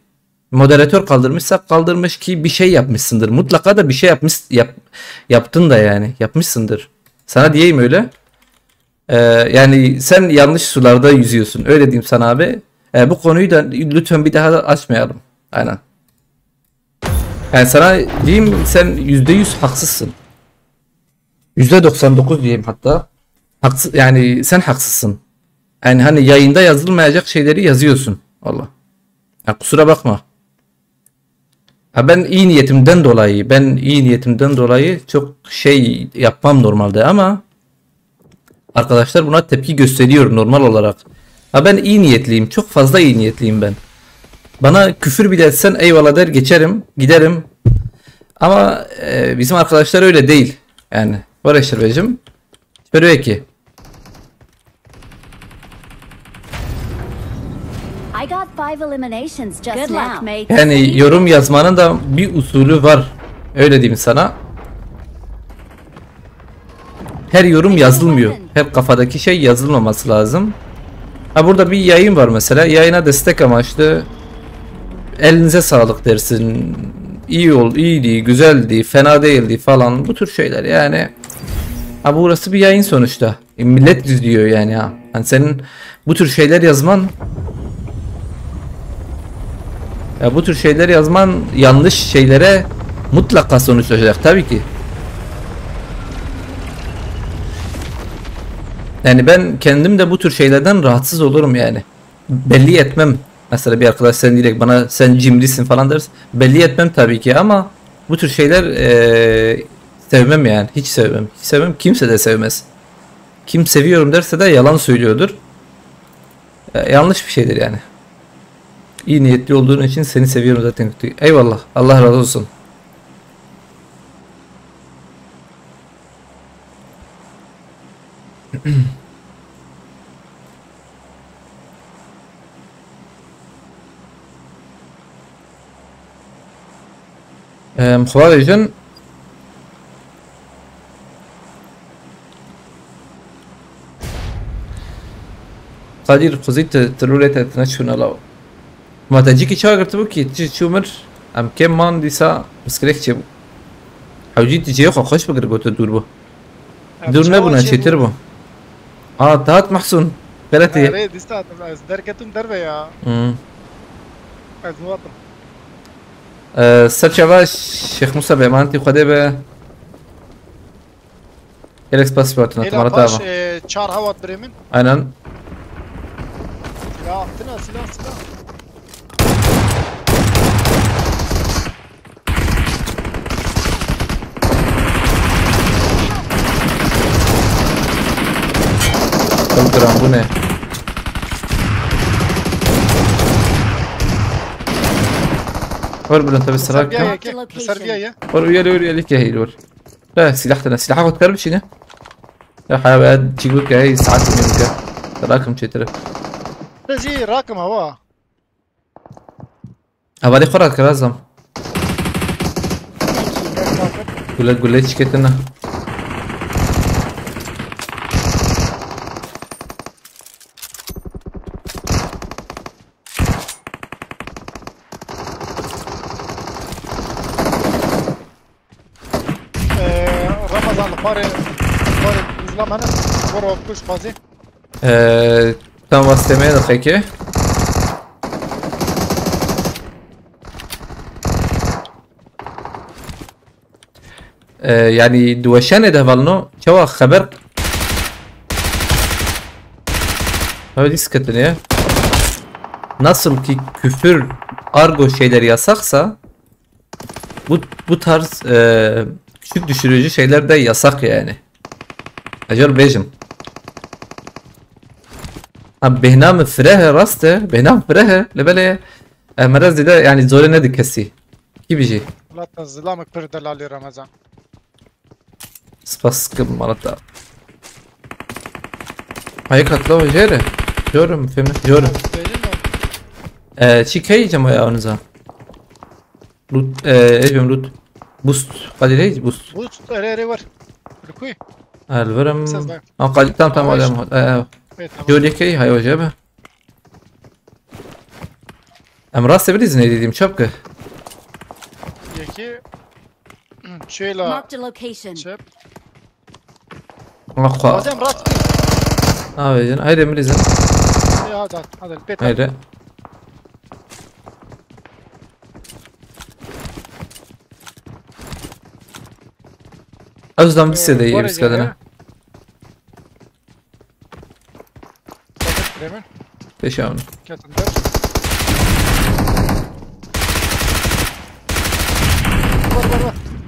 Moderatör kaldırmışsa kaldırmış ki bir şey yapmışsındır. Mutlaka da bir şey yaptın da yani. Yapmışsındır. Sana diyeyim öyle. Yani sen yanlış sularda yüzüyorsun. Öyle diyeyim sana abi. Bu konuyu da lütfen bir daha açmayalım. Aynen. Yani sana diyeyim sen %100 haksızsın. %99 diyeyim hatta. Yani sen haksızsın. Yani hani yayında yazılmayacak şeyleri yazıyorsun. Allah. Ya kusura bakma. Ha ben iyi niyetimden dolayı çok şey yapmam normalde ama arkadaşlar buna tepki gösteriyor normal olarak. Ha ben iyi niyetliyim. Çok fazla iyi niyetliyim ben. Bana küfür bile etsen eyvallah der geçerim. Giderim. Ama bizim arkadaşlar öyle değil. Yani var Eşerbecim. Böyle ki. I got 5 eliminations just Good luck, mate. Yani yorum yazmanın da bir usulü var. Öyle diyeyim sana. Her yorum yazılmıyor. Her kafadaki şey yazılmaması lazım. Ha burada bir yayın var mesela. Yayına destek amaçlı. Elinize sağlık dersin. İyiydi, güzeldi, fena değildi falan. Bu tür şeyler yani. Ha burası bir yayın sonuçta. Millet izliyor yani ha. Hani senin bu tür şeyler yazman yanlış şeylere mutlaka sonuç olacak tabii ki. Yani ben kendim de bu tür şeylerden rahatsız olurum yani. Belli etmem. Mesela bir arkadaş sen direkt bana sen cimrisin falan dersin. Belli etmem tabii ki ama bu tür şeyler sevmem yani. Hiç sevmem. Hiç sevmem. Kimse de sevmez. Kim seviyorum derse de yalan söylüyordur. Yanlış bir şeydir yani. İyi niyetli olduğun için seni seviyorum zaten. Eyvallah. Allah razı olsun. خواهرجان قدير قضيت ترولت تنشون لاو ما تجيكي شاغر تبوكي تجي تشومر ام كم مان ديسا مسكريك تشبو حوجي تجي يخو خوش بقر قوت دور بو دور نبونا شيتر بو تهات محسون قلتي ريد ديستا از دركتم دربه يا از مواطن سرچاواش شيخ موسى بامانتي خدي به الكس باسبورت نتمرة تابع چار هوات بريمن aynen يا اعطنا سلاح Kaldıran bu ne? Var بلنت بس راكب سربيا ور ويا لك هي الور لا سلاحنا سلاح اخذ كربش هنا يا حيوانات تجيك هي ساعات منك تراكم شتر تجي راكم هوا هبالي خرات كلازم قول لي شكيتنا زلمه برو كوش بازي tam vasıtemeye de peki. يعني دوشانه ده valno çava haber öyle sıkıntı ne? Nasıl ki küfür argo şeyleri yasaksa bu tarz küçük düşürücü şeyler de yasak yani. Acaba bejim. بهنام فراها راسته بهنام فراها لبلا مرز ده يعني زول نادي كسي كي بيجي لا تظلمك برد لالي رمضان سباس كم مرات هيك هتلو جيره جورم فهمت جورم شي كي جمع يا ونزا لوت ايش بيم لوت بوست قادر هيج بوست ري ور ركوي الورم قادر تام ولا جوليكي هاي وجبه ام راسته بریز ندیدیم çapkı یکی شيلا Marked a location. شب اقوى بازم راس جن هيدا مريزن هذا البيت هيدا أصلاً بس ده يبس كذا Bremen. Peşavını. Ketindir.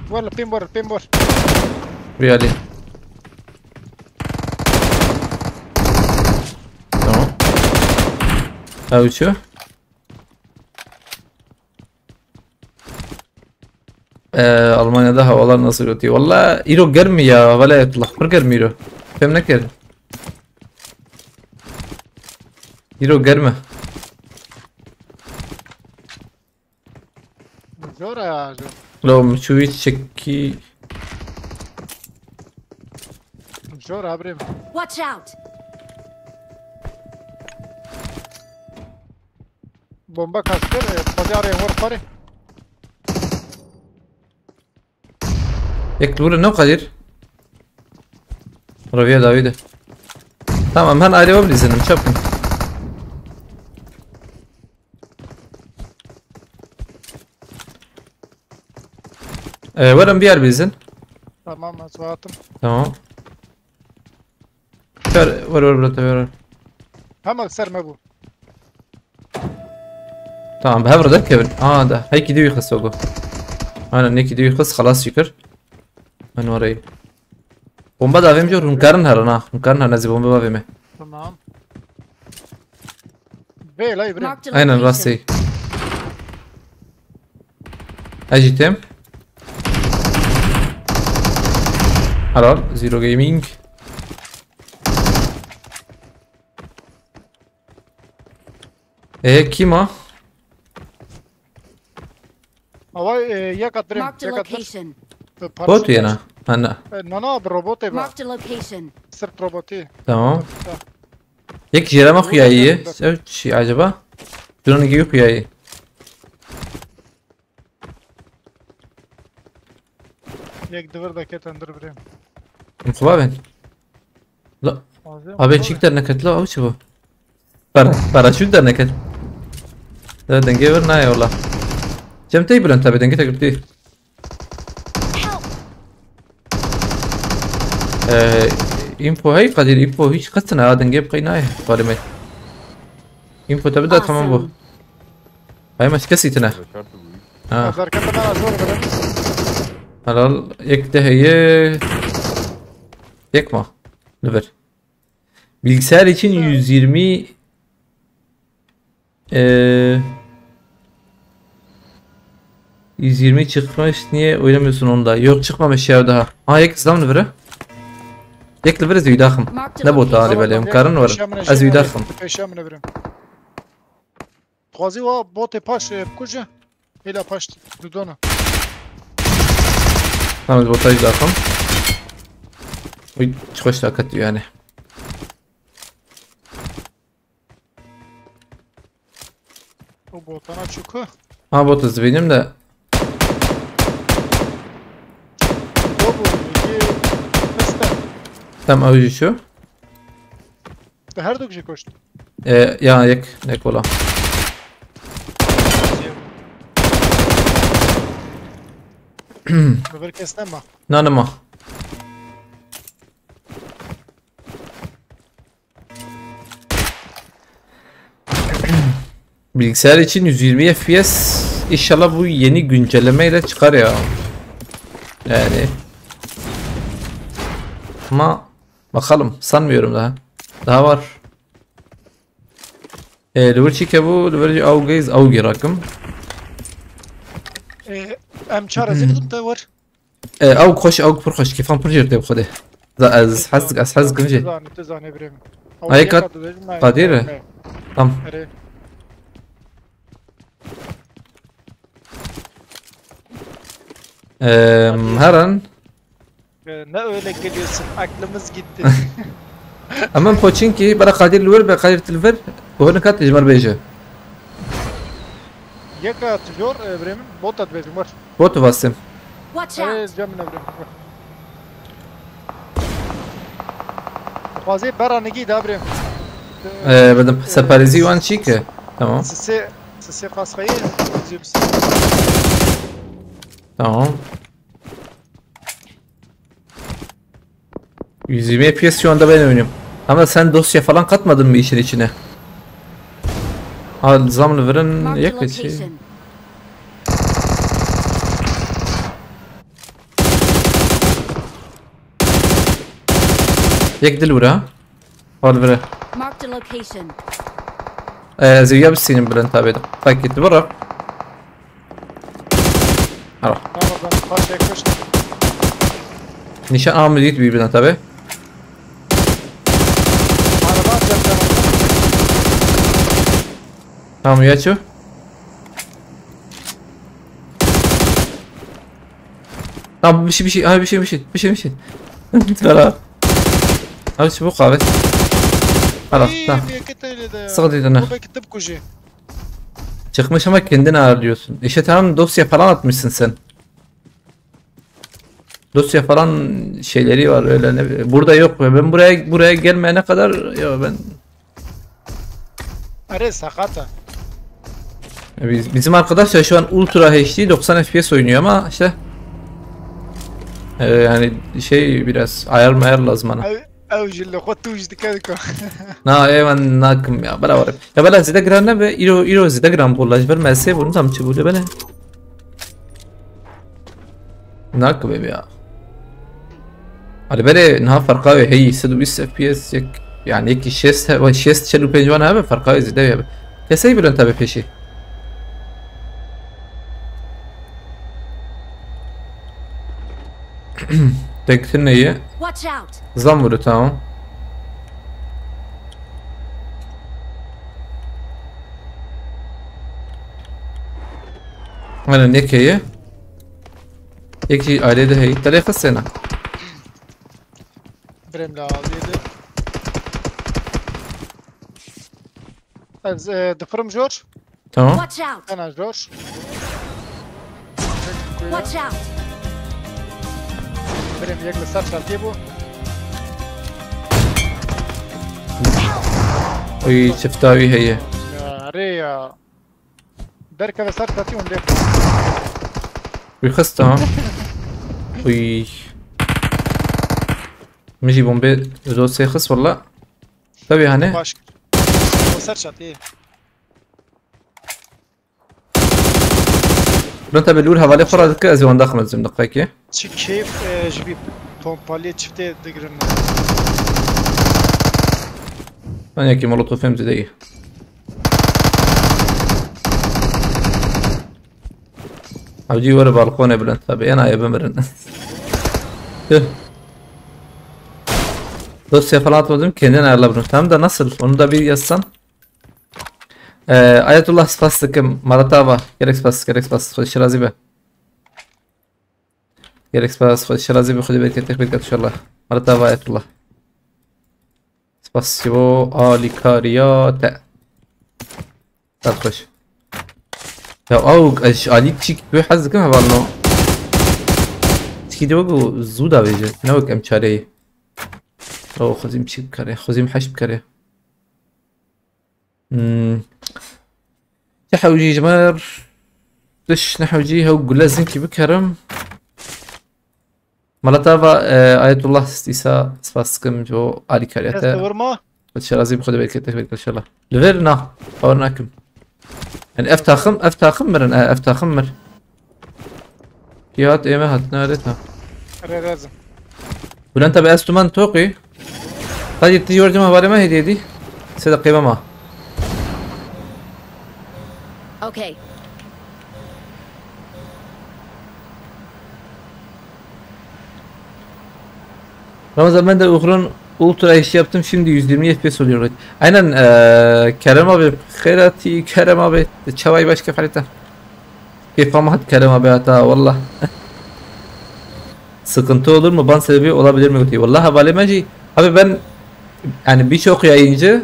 Var. Var pin var. Riyali. Tamam. Avuçu. Almanya'da havalar nasıl kötü? Valla iro germi ya. Valla yatlak. Bir germi iro. Fem ne ker? Iro germi. Zor ya. Lo mçuvi çeki. Zor abrim. Watch out! Bomba kastır. Pazarı var pare. Eklure ne kadir? Raviye Davide. Tamam ben aile olabilirim çapın. Varım bir yer bizim. Tamam azvatım. Tamam. Var burada. Hemen serme bu. Tamam بهبر ده كبر ده هيك دي يخص وجو انا نيك دي يخص خلاص يكر من وراي bomba da avim diyorum hunkarın nazi bomba avime Tamam. Beyler İbrahim. Marked a aynen location. rastay ajitem halal zero gaming kim o? Hava yakat İbrahim. Marked a location. Bot yana ana Nana bir robot eba. Marked a location. Sırt robotu. tamam yek jerama khuyayı şey acaba şunu gibi khuyayı Yek dıvır da ketendir İbrahim. mukaba ben la abi çık der nakat la avçı bu paraşüt der nakat da denge ver na yolla Cemtey bulan tabi denge tekrar info هاي قدير info hiç قصنا هذا نجيب قيناه طالما info تبدأ tamam bu هاي مش كسيتنا Pazar katına zor İbrahim. halal ek de heye yakma ver bilgisayar için 120 120 çıkmış niye oynamıyorsun onda yok çıkmamış ya daha ek İslam ver Yek لفرز يداخم نبو طالب عليهم كارن ور از يداخم Peşamına İbrahim. Qazi va bote paş kuca. Hela paş dudona. Tamam بوتا يداخم وي تخش تاكد يعني O botana çıkı. ها بوت زبينم ده Dobu iyi. Pesta. تم اوجي شو De her dökçe koştu. يا يك والله Öbür kesneme. نانما Bilgisayar için 120 FPS inşallah bu yeni güncellemeyle çıkar ya. Yani ama bakalım sanmıyorum daha. Daha var. Leverçi bu leverçi avgayız avgi rakım. Em çaresi da var. او خوش او پرخوش كيفان بروجيكت بخده از حزق كنجي Tezane İbrahim. Ay Kadir. Tamam. Her an Ne öyle geliyorsun? Aklımız gitti. اما بوتشينكي برا قادر الور بقادر تلفر وهنا كانت تجمر بيجا Yaka atıyor İbrahim. Bot at benim var. بوتو باسم Watch out! Evet camına İbrahim. Qazi beranı giydi İbrahim. بدم سباريزي وان شيك تمام Sisi kasfayı. tamam 120 FPS şu anda ben oynuyorum. Ama sen dosya falan katmadın mı işin içine? الزام لفرن Marked a يك شيء. location. يك دلورا. والفرن. Marked a location. زويا بالسين بلن تابع. فاكيت برا. أروح. Ramazan parça yaklaştı. نشان عمليت بي بلن تابع. Araba atacağım canım. tamam ياتشو. tamam bir şey هاي bir şey. ترى. هاي شو قابل. خلاص tamam. İyi bir öyle de ya. Sıkıntı ne? Bu belki tıp kucu. Çıkmış ama kendini ağırlıyorsun. İşte tamam dosya falan atmışsın sen. Dosya falan şeyleri var öyle ne bileyim. Burada yok ve ben buraya gelmeyene kadar ya ben Are sakata. bizim arkadaşlar şu an Ultra HD 90 FPS oynuyor ama işte yani şey biraz ayar lazım bana. Ev jille khotu ujdikadiko. Na evan nakum ya beraber. Ya bela zida granna ve iro zida gran bollaj ver melse bunu tam çubule bela. Nak bebi ya. Ali bere ne farka ve hey 120 FPS yani iki şest çelu pencevan abi farka zida ya. Kesey bilen tabi peşi. Tektin neyi? Watch out. Zam vurdu tamam. Aynen nekeyi? Eki ailede hey. Tarife sena. Bremle alıydı. Az dıfırım George. Tamam. Watch out. Ana George. Watch out. Brem yakla sarçaltı bu. Oy çiftavi heye. Ya are ya. Berka ve sarçaltı onu lep. Uykhas tamam. Uy. مجي بومبي زود سيخص والله. طبي هنا. Baş. O sarçaltı. انت بالور حوالي قرا ذكا ازوان داخل الزم دقيقه. Çi keyif jibi pompalı çifte digrin. انا كي مولوتوف فهمت دقيقه. عودي ورا بالكونه بلنت طبي انا يا بمرن. Dosya falan atmadım kendin ayarla bunu. Tamam da nasıl? Onu da bir yazsan. Ayetullah spastıkım Maratava. Gerek spas. Hadi şirazi be. Gerek spas. Hadi şirazi be. Hadi bereket inşallah. Maratava Ayetullah. Spasibo alikariyate. Tartış. Ya avuk alik çik bir hazıkım havalno. Çiki de o zuda veje. Ne o kem çareyi. او خزيم شي بكاري خزيم حش بكاري تحوجي جمار دش نحوجيها وقول لازم كي بكرم مالتافا آية الله استيساء سفاسكم جو آلي كارياتا Vurma. بتشرازي بخد بالك ان شاء الله لفيرنا اورناكم يعني افتاخم مرن افتاخم مر كيات ايما هاتنا ريتها Are lazım. ولا انت باستمان توقي طيب تجي ورجة مهبارة ما هي دي سيدا قيمة ما Okay. Ramazan ben de Uğur'un ultra iş yaptım şimdi 120 FPS oluyor. Aynen Kerem abi Khairati Kerem abi çavay başka falita. Keyif amahat Kerem abi hata valla. Sıkıntı olur mu? Ban sebebi olabilir mi diye. Vallahi havalemaci. Abi ben yani birçok yayıncı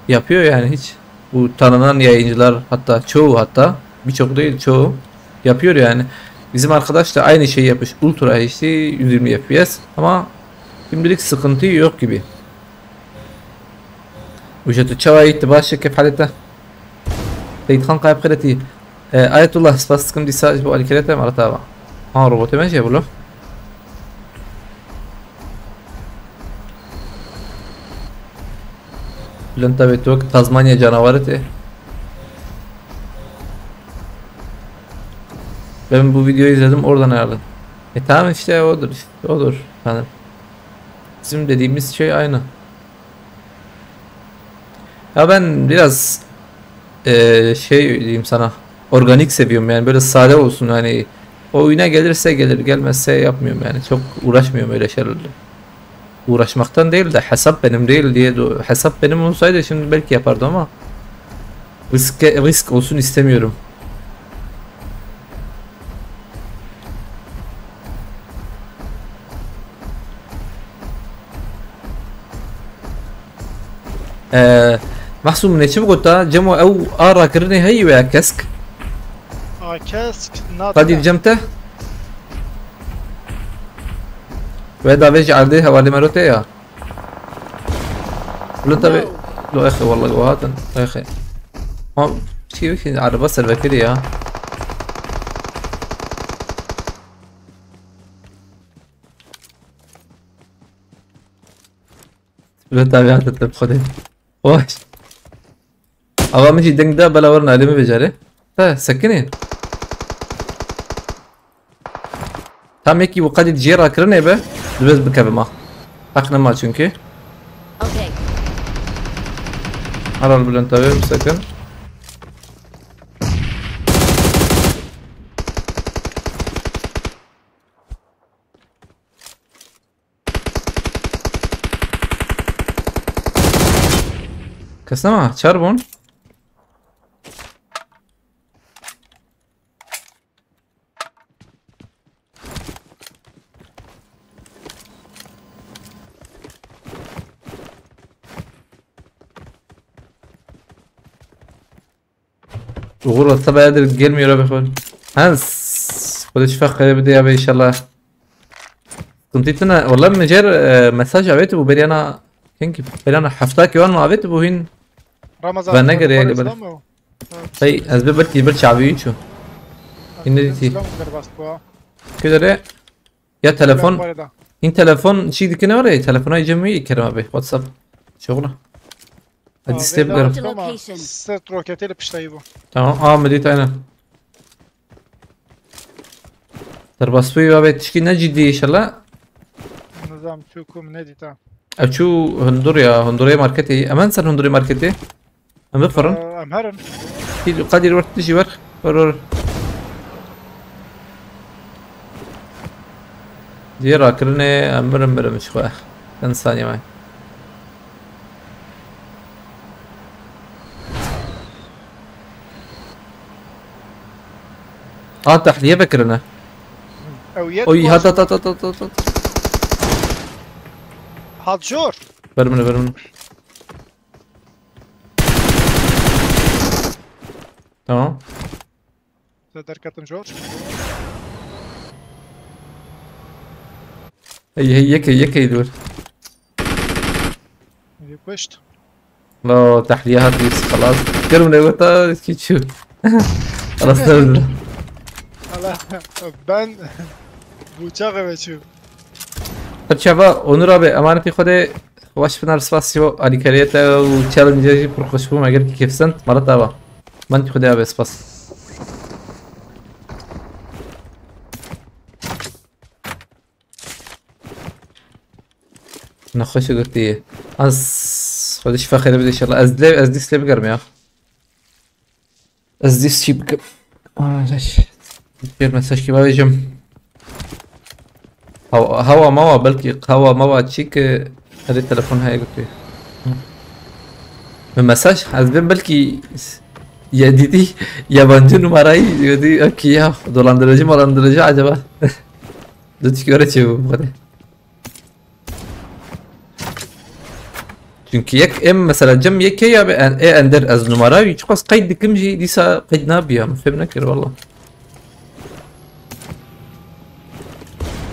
yapıyor yani hiç. Bu tanınan yayıncılar hatta birçok değil çoğu yapıyor yani. Bizim arkadaş da aynı şeyi yapmış. Ultra HD 120 FPS ama şimdilik sıkıntı yok gibi. وجدت شوية تباشر كيف حالته؟ تيتخان قايب خلتي آية الله سباستكم دي ساج بو الكريتا مرتابة ها روبوتي ماشي يا بلو لن تبي توك تازمانيا جانوارتي Ben bu videoyu izledim oradan ayarladım. Tamam işte odur işte odur. Yani bizim dediğimiz şey aynı. Ya ben biraz şey diyeyim sana, organik seviyorum yani, böyle sade olsun hani, oyuna gelirse gelir, gelmezse yapmıyorum yani, çok uğraşmıyorum öyle şeylerle. Uğraşmaktan değil de hesap benim değil diye, hesap benim olsaydı şimdi belki yapardım ama risk olsun istemiyorum. محسوم من شو قلت جمو او ارا كرني هي ويا كسك كاسك ناطق قدير جمته وهذا بيجي عليه حوالي مرتين يا ولا انت لو يا اخي والله جوهاتن يا اخي شي على بس البكري يا ولا تابعت التبخدين واش أبغى مجي دنگ ده بلا ورنا عليه بجاره تا سكنين tam yeki bu kadar ciğer akırı ne be? Düz bir kabıma. Aknama çünkü. Okay. Aral bilen tabi sakın. Kasama çarbon. Uğur tabi yadır gelmiyor abi falan. Hans. خودش فخر بدي ابي ان شاء الله. كنت انا والله من جر مساج عبيت وبري انا كينج بري انا حفتاك يوان ما عبيت وهين رمضان بنقر يعني بل هي اسباب بركي برشا عبيت شو إنتي كده ليه يا تلفون إن تلفون شيء دي كنا ولا تلفون أي جميع كريم أبي واتساب شغله هدي ستيب قرب ست روكيتي اللي بشتايبه تمام مديت أنا تربصوي أبي تشكي نجدي إن شاء الله نظام شوكم ندي تا أشو هندوريا هندوريا ماركتي أمان سر هندوريا ماركتي أم بفرن أمهرن قادر ورت تجي ور دي راكرني أمر مش خواه كان ثانية معي تحلية بكرنا أوي هات هات جور برمنا تمام تقدر كتم جور هي يدور كوشت لا تحلية هات بس خلاص كرمنا وتا كيتشو خلاص تبدأ ben bıçak evet شباب Onur abi emaneti خود واش في نار سباسيو على كريتا وتشالنج بروخشبو ما قلت كيف سنت مرة تابا ما انت خدها بس بس نخش قلتي از خدش فخر بدي ان شاء الله از دي سليب قرم يا از دي سليب ليش كثير مساج كي ما بيجم هوا موا بلكي هوا موا تشيك هذا التلفون هاي قلت من مساج حزبين بلكي يا ديدي yabancı numarayı يدي اوكي ya dolandırıcı acaba Lütfü öğretiyor bu kadar. Çünkü yek mesela cem yek ya be ender az numara hiç kas kayıt dikim ji disa kayıt ne yapıyor fehmna kir والله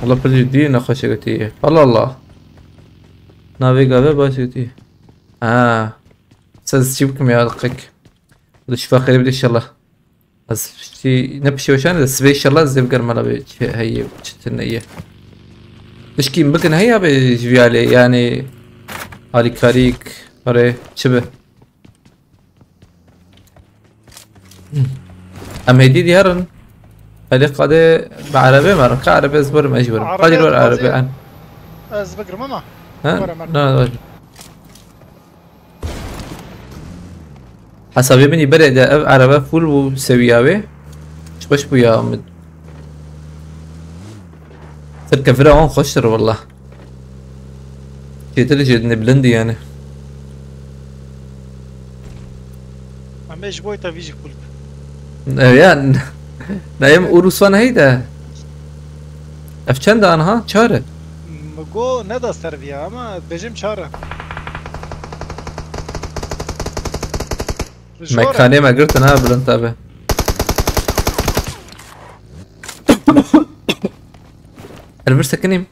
والله بالجدي نخش قتي الله الله نافيغا به باش قتي ساز تجيبكم يا دقيق هذا شفا خير بدي ان شاء الله بس شي نبشي وشان سبي ان شاء الله زي بقر ملا هي تشتنيه تشكي ممكن هي بجوالي يعني علي كاريك أري شبه أم هدي ديارن هلی قاده بعربه مرن كعربه زبر مجبور عربه قادر ور قاضي. عربه عن از بگرم اما ها ورا مرن. لا حسابي بني بدأ ده عربه فول وسوياوي باش بويا مد تركب فرعون خشر والله كي جدني بلندي يعني اما بوی تا ویجی کول. يعني نايم اوروسوان هيدا اف چند آنها چاره مگو ندا سرویا اما بجیم چاره. مكاني ما قلت انا بلنتابه البرسة كنيم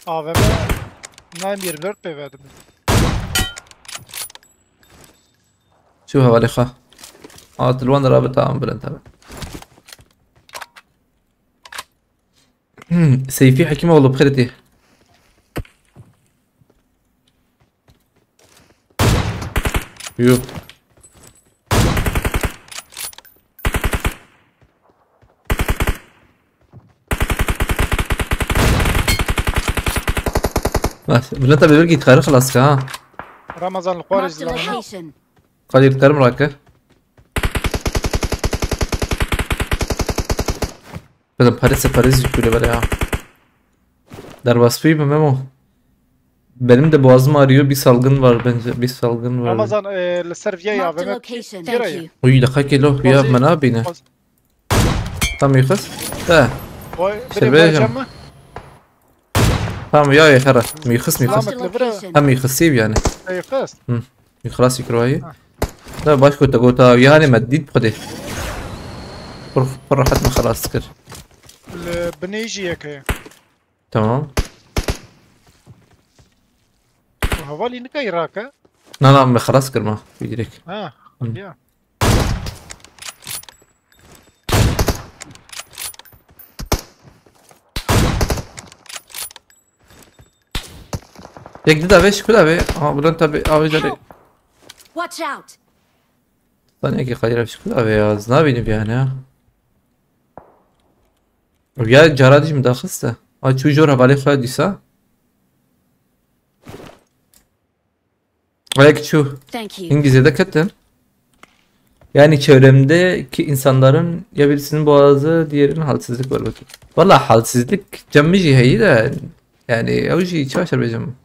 AVM نایم 24 پیوادم. شو هذا خا الوان رابط عم بلنتابه سيفي حكيمة والله بخيرتي يو بس بلنتا بيرجي تخير خلاص ها رمضان القوارج Marked a زلمه. location. قادر تكرم راكه بدم Paris yüküyle böyle ya. Derbasfıyım Memo. Benim de boğazım ağrıyor. Bir salgın var bence. Bir salgın var. رمضان السرفيه Marked a AVM. location. Gel Thank ya. you. Uy دقيقة له يا Bazı- منابينه. Tamam يخص. ده Boy İşte biri vereceğim. vereceğim mi? tamam ya خرا ميخص ميخص Marked a location. هم يخصيب يعني يخص. خلاص يكروهي لا باش كنت قلت يعني مديد بخده فرحت ما خلاص سكر بنيجي هيك. tamam هوالي نكاي راكا. لا لا ما خلاص سكر ما بيجريك ها. يا. يك دي دافش كده بي بلان تبي جري Watch out. ثانية كي قادر في كده بي az ne bileyim yani ya ya caradış mı daxiste ay çujor havale xoya disa Ayak şu Thank you. İngilizce'de kötü. Yani çevremdeki insanların ya birisinin boğazı diğerinin halsizlik var bakayım. Valla halsizlik cemmici heyi de yani avcı hiç aşar becem.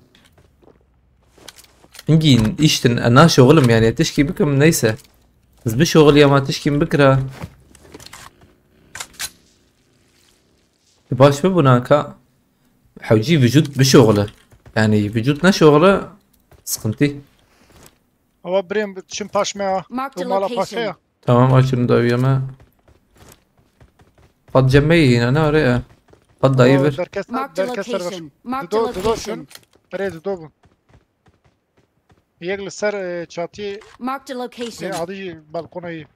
İngin iştin ana şoğlum yani teşki bikim neyse. Biz bir şoğul ya ma teşki bikra. Baş mı buna ka havci vücut bir şoğlu. Yani vücut ne şoğlu sıkıntı. هو بريم شم باشمه. Marked a ومالا location. باشيا. Tamam açın da uyama. قد جنبي هنا انا ورقة قد دايفر دركس Marked a دركس location. Marked a دو دو location. شن. بريد دوبن. يقل سر شاتي Marked a location. عادي بالقوني.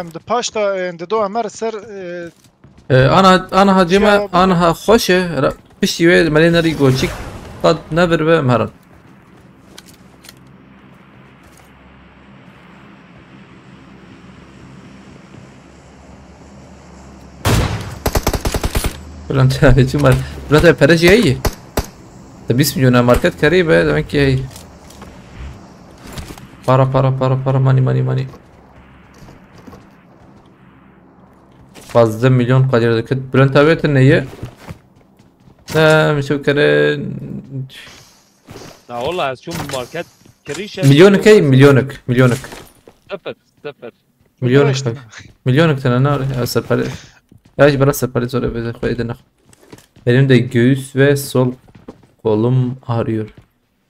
ام د پاشتا اند دو امر سر انا هجمة انا هخشه بشتي ويد مالينري جوتشيك قد نفر بمهرن بلانت هجوم بلانت فرجي هي تبيس مليون ماركت قريبة demek ki هي para money fazla milyon kadar Bülent abi neyi? مشكرة لا والله شو ماركت كريشه مليونك اي مليونك صفر Milyonluk tane ne var? Serpali. Ya bana serpali zor bize koydu. Benim de göğüs ve sol kolum ağrıyor.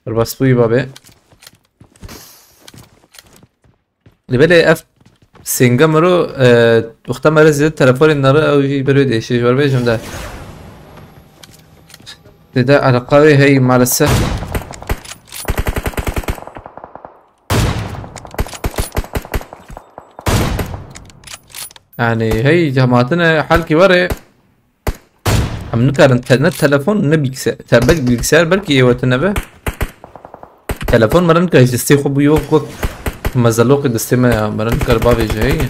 Bas bu abi. Böyle F Singamro وقتها مرة زيادة تلفون النار أو يجي برو ديشي شو ربيجهم ده ده على قوي هي مع السه يعني هي جماعتنا حالكي وري عم نكر انترنت تلفون نبي تبك بالكسر بلكي ايوه به تلفون مرن كاي دستي خو بيو وقت مزلوق دستي ما مرن كر بابي جاي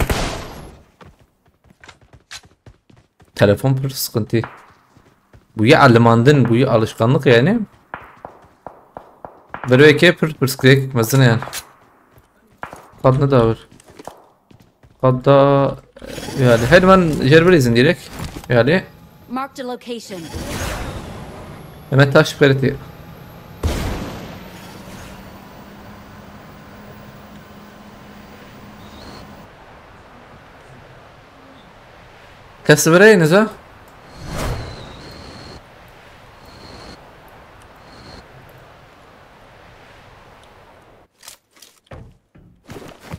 تلفون bir sıkıntı. Bu ya alımandın bu ya alışkanlık yani. Böyle bir sıkıntı mesela yani. Kad ne da var? Kad da yani hemen jerbelizin direkt yani. Marked a location. Hemen taş bereti. كسبرين ها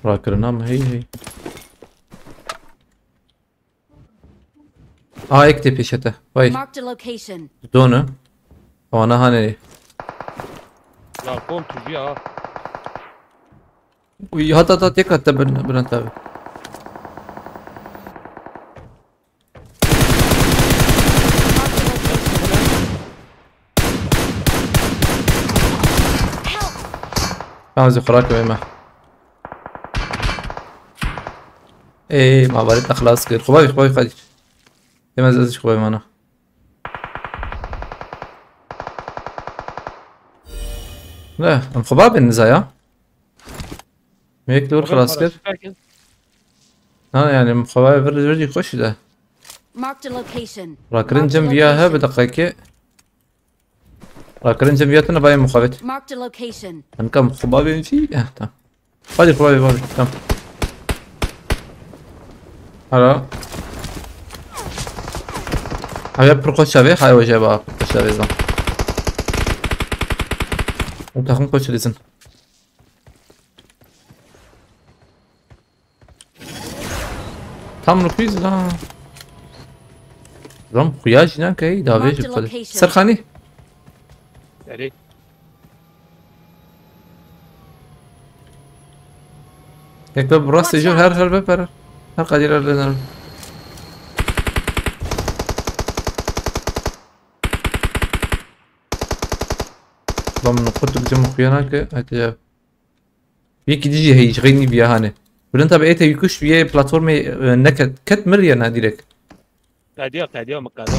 راكرنا ما هي اكتب ايشته باي Marked a location. دونه وانا هاني Ya kom tuji ha. وي هات تك بنتابع عاوز اخراك ويما ايه ما باريتنا خلاص كده خباي خدي ما زادش خباي معنا لا ام خباب النزايا هيك دور خلاص كده ها يعني ام خباب برد يخش ده Marked a location. راكرين جنب وياها بدقيقة راكرين جنب وياتنا باين مخابت Marked a location. هنكم خبابي في تمام خدي خبابي تمام هلا هيا برقص شبيه هاي وجه بقى برقص شبيه زمان وتاخون قوش لزن tam rukuyuz la. Ram kuyaj na kay davet yapalım. Sarkhani. Yani Ekber burası sejur her beper. Her kadir erlener. ضمن نقطة الجمع خيانك هتجاب يك ديجي هي يشغلني بيها هاني وانت بقيت يكوش بيه بلاتفورم نكت كت مريا ناديرك قاعدية مقادة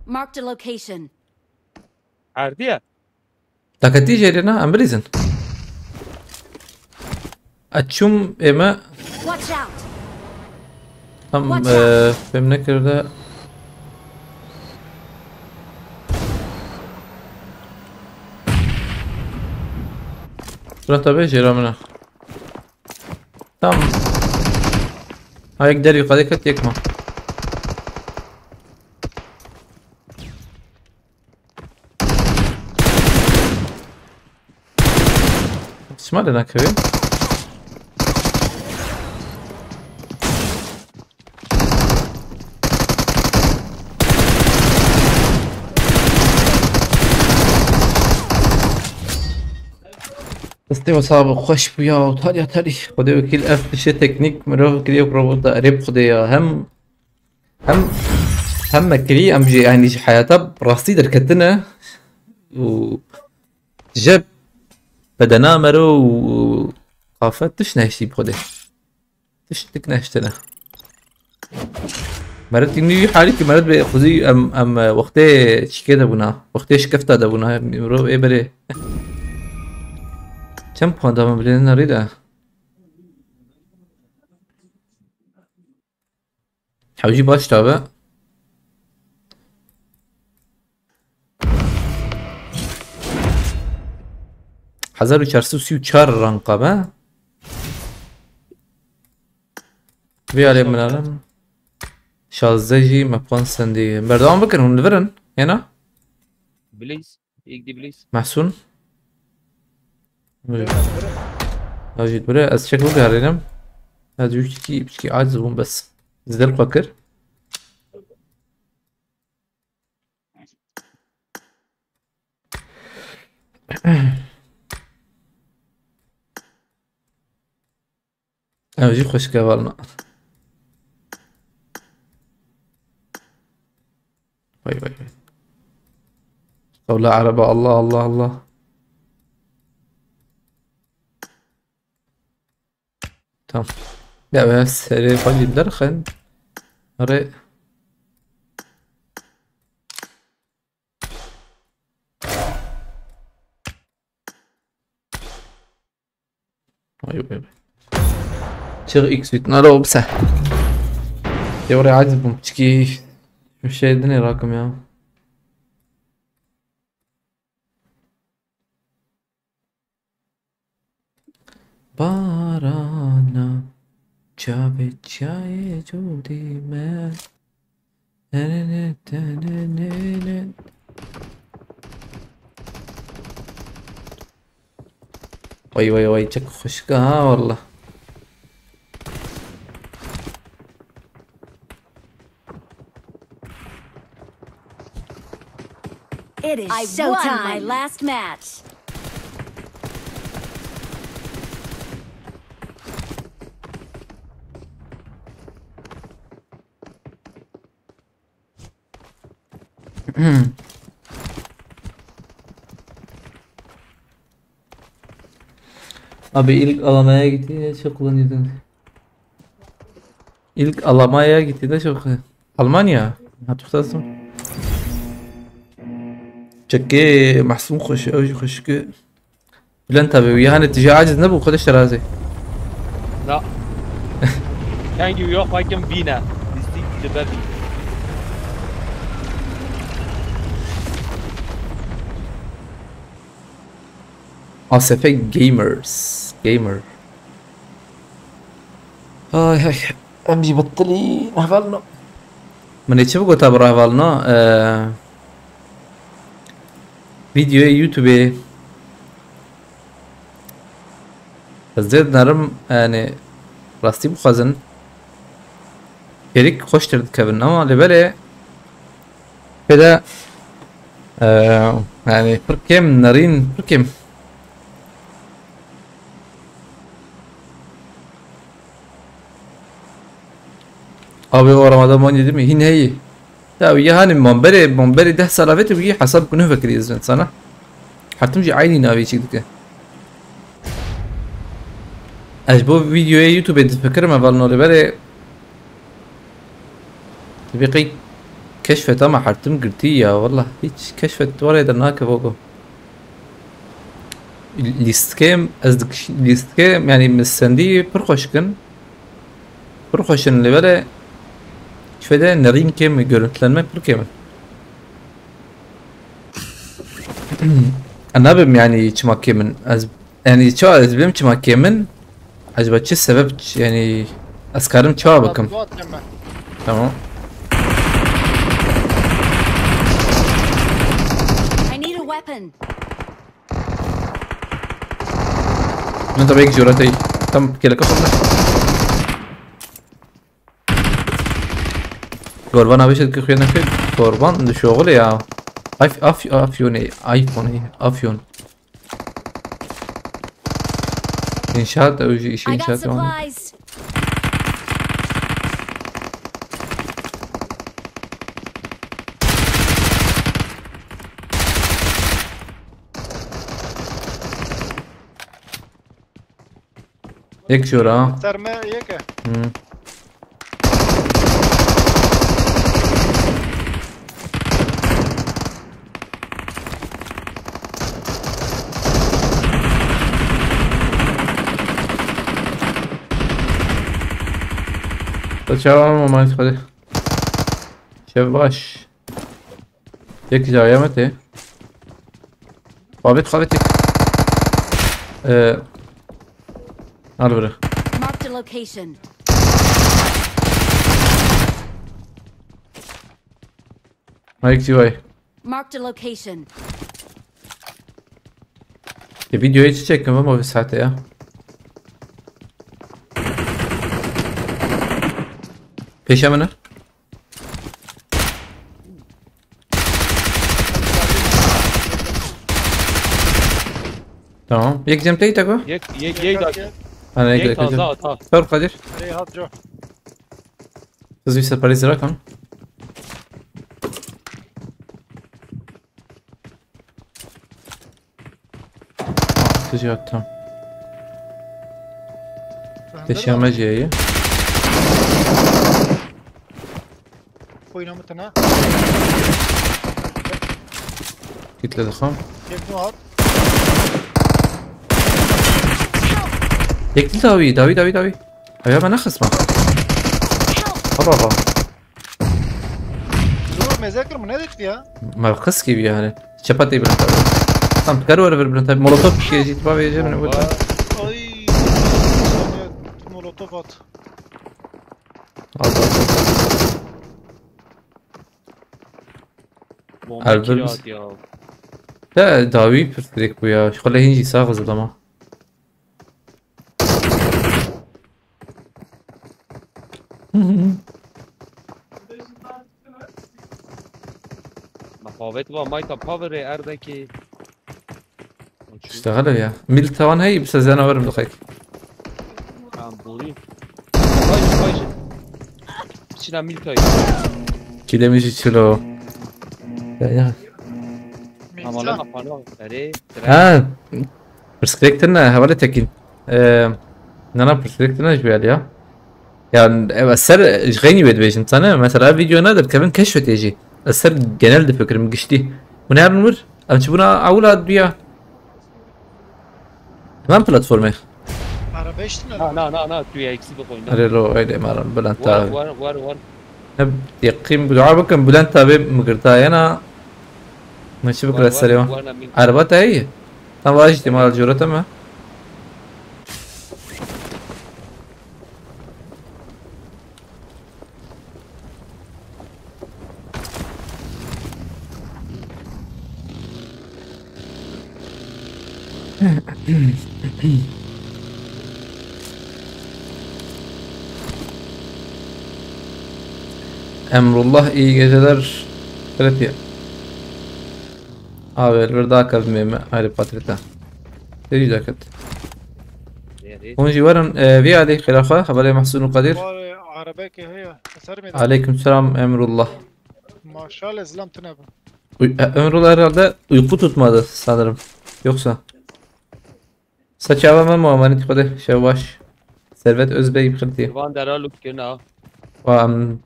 Marked a location. عاردية لكن تيجي لنا امبريزن اتشم اما Watch out. هم بمنكر ده رحت بيجي رامنا تمام هاي يقدر يقدك يكما شمال هناك كبير استوى صعب خوش بيا وطالع تالي خدي وكيل اف شي تكنيك مرو كري روبوت قريب خدي هم كري ام جي يعني حياته براسي دركتنا و جاب بدنا مرو قافت تش نهشي بخدي تش تكنهشتنا مرات تنمي حالك مرات بخذي ام وقتي كده بنا وقتي شكفتا ده بنا مرو ايه بري چند پونده من بلین نریده حوجی باش تابه حزار و چارسی و سی و چار رنقه به بیالی منالم شازده جی مپان سندی بردوان بکن هون لورن ینا بليز يقدي بليز محسون أجد برا از شكل قارنم هذا بشكي عاجز بون بس زدر فكر أجي خوش كوالنا وي قول عربة الله الله الله تمام لا بس هري خلي درخن هري وي شغل اكس بيتنا لو بسه يوري عادي بمشكي مش شايدني راكم يا بارانا جاب جاي جودي ما وي جك خشكها والله It is showtime. My last match. Abi ilk alamaya gittiğinde çok kullanıyordun. İlk alamaya gittiğinde çok Almanya هتختارهم شكي محسوم خش اوجي خش كي لا انت يعني تجي عاجز نبو خدش رازي لا كان يروح واكم بينا نسيت جبابي ASF جيمر هاي امجي بطلي هفالنا من يتشبه قلت برا هفالنا فيديو يوتيوب زيد نرم يعني راستي بخزن يريك خوش ترد كابن اما لبالي كده يعني بركم نارين بركم abi o Ramazan 17 mi? Yine iyi. Ya yani منبري ده سلافته بيجي حسب كنه فكري إذن سنة حتى مجي عيني نابي شيء كده أجبو فيديو يوتيوب تفكر ما بالنا لبالي تبقي كشفت أما حرتم قلتي والله هيك كشفت ولا يدرناك فوقه ليستكيم أصدق ليستكيم يعني من السندي برخوشن لبالي şöyle narin kem görüntülenme kemen. أنا بم يعني çmak kemen yani çoğu azbim çmak kemen acaba çi sebep yani askarım çoğu bakım. Tamam. I need a weapon. Ne tabii ki جورتي tam كده كفر قربان ابي شد خيانة في قربان ده شغل يا افيون ايفون افيون انشاءات او شيء انشاءات يعني एक शोरा सर मैं ये क्या تشاور ما يدخل شباش يك جاية متى خابت خابتك برا Marked a location. هايك جواي Marked a location. الفيديو هيك تشيك ما في ساعتها Peşemine. Tamam. یک جمع تاکو. یک داک أنا یک یک تازه جمع. آتا طور قادر. ريهات جو تزوي سربرايز رقم. تجي تمام. Peşeme C'yi. oynamatına. Kitledi xam. Yekni at. Yekli Davi. Abi ben akısma. Allah. Zor mezekir mi ne dedik ya? ما قص gibi yani. Çapatı bir tabi. Tamam kar var bir tabi. Molotov bir şey itibar vereceğim ne bu? Ay. Molotof at. Allah. bomba Albert kiri misin? at ya. لا داوي برتريك ويا خليه يجي ساغز دما. مفاوت با مایتا پاور اردکی اشتغل يا ميل توان هي بس انا ورم دقيق. هم بوری باش بچینم میلتایی كده ميجي تشلو. يا همالا Miksa. مفانا اره ها برسكريكتنا هولا تكين نانا برسكريكتنا جوال يا يعني السر غني بيد بيجن sana mesela video nadir kevin keşfet يجي السر genel de fikrim geçti. Bu ne yapılır? Amca buna avla diyor. Tamam platformu. Araba içtin نا نا نا نا توی اکسی بخوین Hadi lo öyle maran Bülent ور abi. ور ور ور Ne yakayım bu dua bakın Bülent abi mıgırtayana. Maçı bıkır السلام. ورنا مين عربات هي. Tam var ihtimal jurata mı? Emrullah iyi geceler. Evet ya. Abi bir daha kalmayayım ayrı patrita. Deri jacket. هون جوارن في عليك خلافة خبري محسون وقدير. Var araba ki heye. Eser miydi? عليكم السلام Emrullah. Maşallah izlam tınabı. Emrullah herhalde uyku tutmadı sanırım. Yoksa. Saçava mı aman itibade Şevvaş. Servet Özbey bıkırtı. وان درا لوک کنا و ام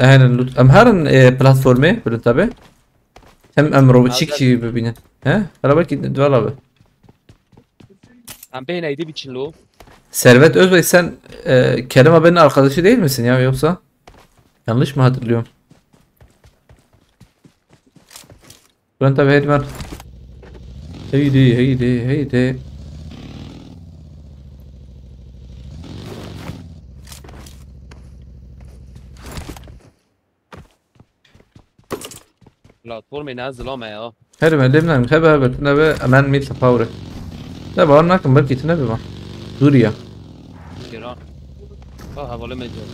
اهلا لطف ام هرن platformu böyle tabi. Hem robotik gibi bebinin. He? Beraber gidin duvar abi. هم بین ایدی بیچین لو Servet Özbey sen Kerem abinin arkadaşı değil misin ya yoksa? Yanlış mı hatırlıyorum? Bülent abi hadi ver. Heydi. پلتفرم نزل ها یا Hadi ben demlen hebe tüne aman mil tafavre. Da bağır nakım belki tüne be ma. Dur ya. گران حواله مجال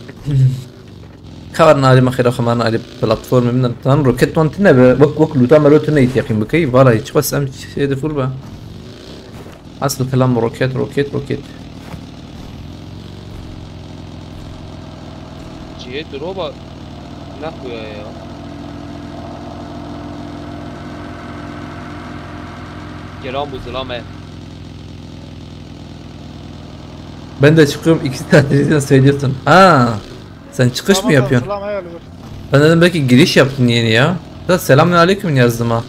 خبر نادي ما خير خمان على بلاتفورم من تان روكيت وان تنا وك لوتا مالو تنا يتيقين بكي فوالا هيك بس ام شي دفول با اصل الكلام روكيت چیه درو با نخویا یا گران bu zilame Ben de çıkıyorum 2 saat söylüyorsun. Sen çıkış mı yapıyorsun? Selam hayal ver. Ben dedim belki giriş yaptın yeni ya. Da selamünaleyküm yazdım ha.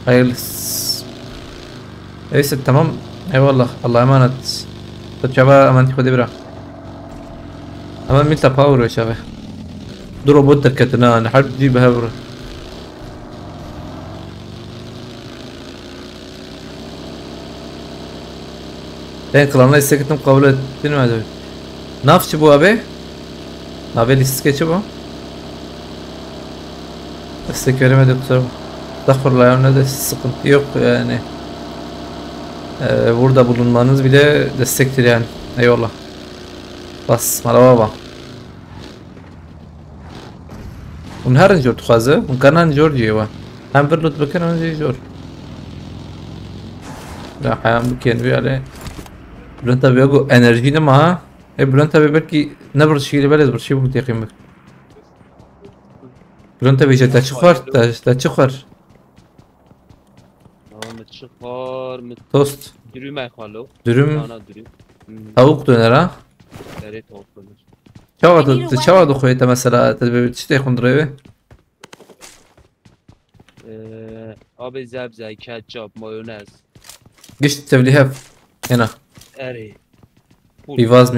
Hayırlısı. Neyse tamam. Eyvallah. Allah'a emanet. Tutçaba emanet خودی برا. Ama milta power ya şabe. Dur robot terketنا نحب تجيبها برا. Ben klanla istekledim kabul ettin mi acaba? Ne yapıcı bu abi? Abi listesi bu. Destek veremedik kusura bakma. Estağfurullah ne de sıkıntı yok yani. Burada bulunmanız bile destektir yani. Eyvallah. Bas merhaba baba. اون هرن جور تخوازه اون كان جور جيوا هم برلوت بكن اون جي جور لا حيام بكين بي عليه بلنتا بيوغو انرجي نما اي بلنتا بيبكي نبر شي بلد برشي بمتيقين بك بلنتا بيجي تشخر تشخر متشخر توست dürüm ayxalı. dürüm Ana dürüm. tavuk döner ha Deri tavuk döner. شو خويته مثلا تبي تشتي خندري آب زبزه، کچاپ، مایونز. قشت تبليها هنا اری. بيفاز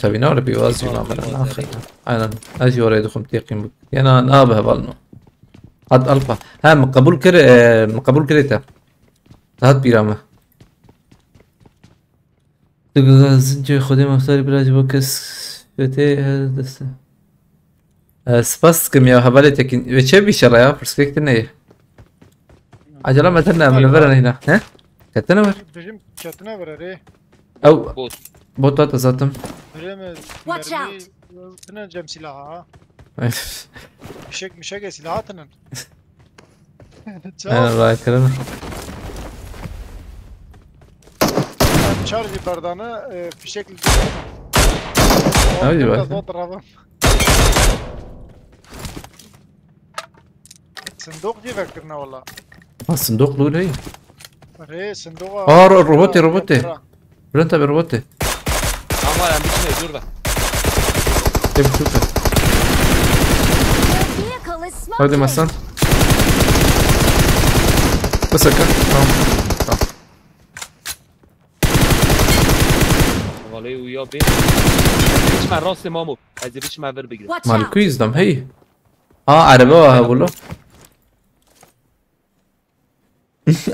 تبي نور بيفاز ما اخر انا اجي ورا يدخل تيقين بك انا نابه بالنو هاد الفا ها مقبول كريتا هاد بيرامه زنجي خدي مختاري بلاج بوكس فتي هذا سباس كم يا هبالي تكين وشي بيشرا يا برسبكت نيه عجله ما تنا من الفرن هنا ها كتنور Bizim çatına var araya. او بوتات زاتم Watch out. Tınacağım silahı ha. Mişek silahı tının. انا رايك انا Charge bardağını fişekli Hadi bak. صندوق دي فكرنا والله. الصندوق له ايه ايه صندوق. روبوتي بلنتا بروبوتي Ama ben bitmiyor dur bak. كيف تشوفه Their vehicle is هودي smoking. مثلا بس هكا تمام Vallahi uyuyor bir. Hiç ben rastım mamu. Hadi hiç ben ver bigre. Watch مال out. الكويز دم هي عربه اقول له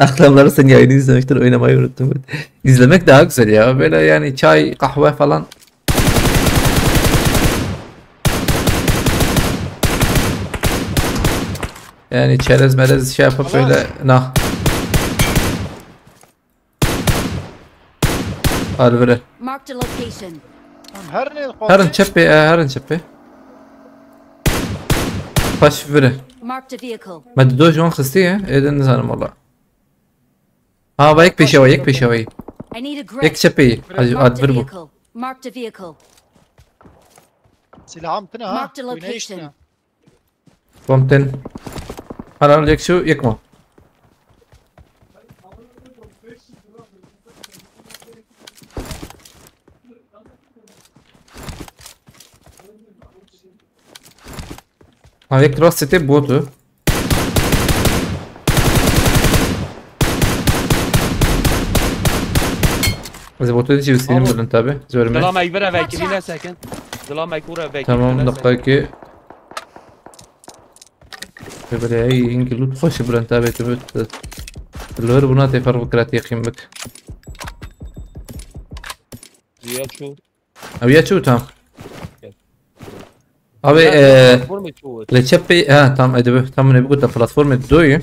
akşamları sen yayını izlemekten oynamayı unuttum. İzlemek daha güzel ya. Böyle yani çay, kahve falan. Yani çerez merez şey yapıp böyle nah. Alvere. Marked a location. Her ne Herın çepe. Baş vere. Marked a vehicle. ما تدوش وين خستيه اذا نزل والله ها بايك بشوي I need a grip. يك شبي Marked a ادبربو vehicle. Marked a vehicle. silahım tını ha. Marked a Oynayış location. tını. قمتن هلا يك شو يكمو ها يك راس تي بوتو إذا بوتو تجي بسينم ولا نتابع زور Dala ما mekbere vekili ne sakin. Dala mekbure vekili. تمام دقيقة böyle هي يمكن لو تخش بلا نتابع تبت الهرب وناتي فرق كرات يقيم بك Ziya şu. أو يا شو تام أبي Vurma şu. لتشبي تام أدبه تام نبي قلت بلاتفورم الدوي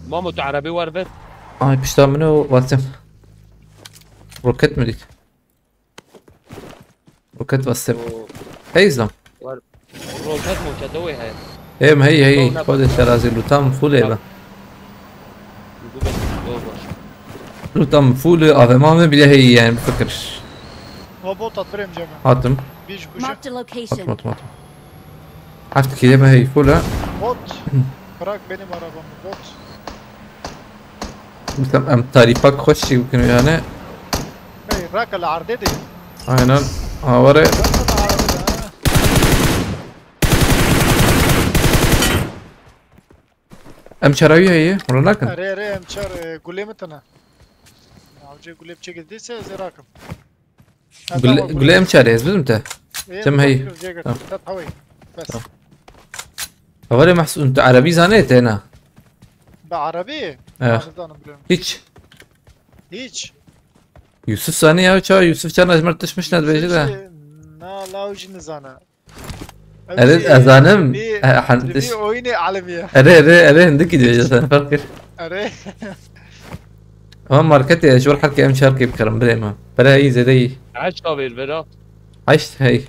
Mamut Arabi var ver. بيشتغل منه واتسم روكيت مديك روكيت واتسم هي زلم Roket moket hay. ايه ما هي خذ الترازي لوتام فول ايه لوتام فول افهمها بلا هي يعني بفكرش O bot atırım cama. حاتم Bir kuşu. Marked a location. مط عرفت كده ما هي فولة Bot. Bırak benim arabamı bot. مثل ام تاريباك خش يمكن يعني Hey rak al arde de. aynen ورا Rak al arde de ha. ام شراوية هي ولا لكن Araya emçar gule tına. Avcı gule çekildiyse zirakım. قول لي ام شاري زبط انت كم هي؟ تطوي بس ورا محسوب انت عربي زانيت هنا بعربي هيك hiç يوسف ثانية يا شو يوسف كان اجمرتش مش ند بيجي ده نا لاوج نزانا اريد ازانم حنتش oyunu alemiye اري عندك بيجي فكر اري اه ماركتي شو الحركة ام شاركي بكرم بلا ما بلا هي زي دي Aç kabir vera. عشت هي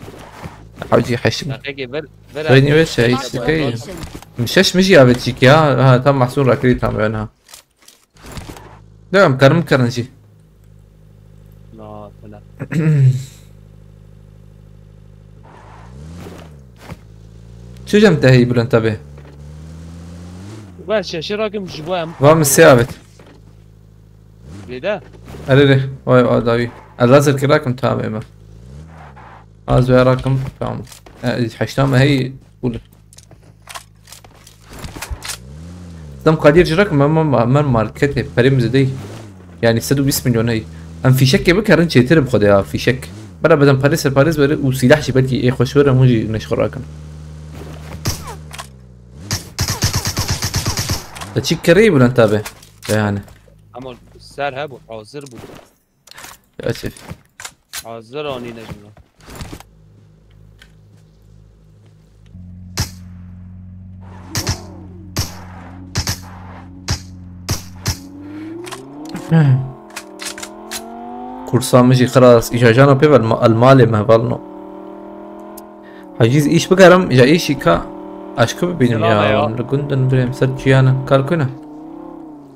حاجي حش دقیقه بيني وش هي Marked a كي location. مشش مجي ابتشيك يا ها تم محسون راكري تام بينها لا مكرم كرنجي نه نه شو جمته هي بلون تبه باشه شو راكم جواهم وام السيابت لده أريري واي داوي اللازر كراكم تابع ما از راكم تمام حشتام هي قول دم قدير جراك ما ماركته بريم زدي يعني 120 مليون هي ام في شك بكرن شيتر بخدها في شك بلا بدل باريس وسلاح شبكي ايه خوشوره موجي نشخر راكم تشيك قريب ولا نتابع يعني اما سر هبو حاضر بود اسف حاضر آنی نجمه كورسان مجي خلاص ايش جانا بيبل المالي مهبلنا حجيز ايش بقرم جا ايشي كا اشكو ببينم يا لقندن بريم سرجيانا كاركونا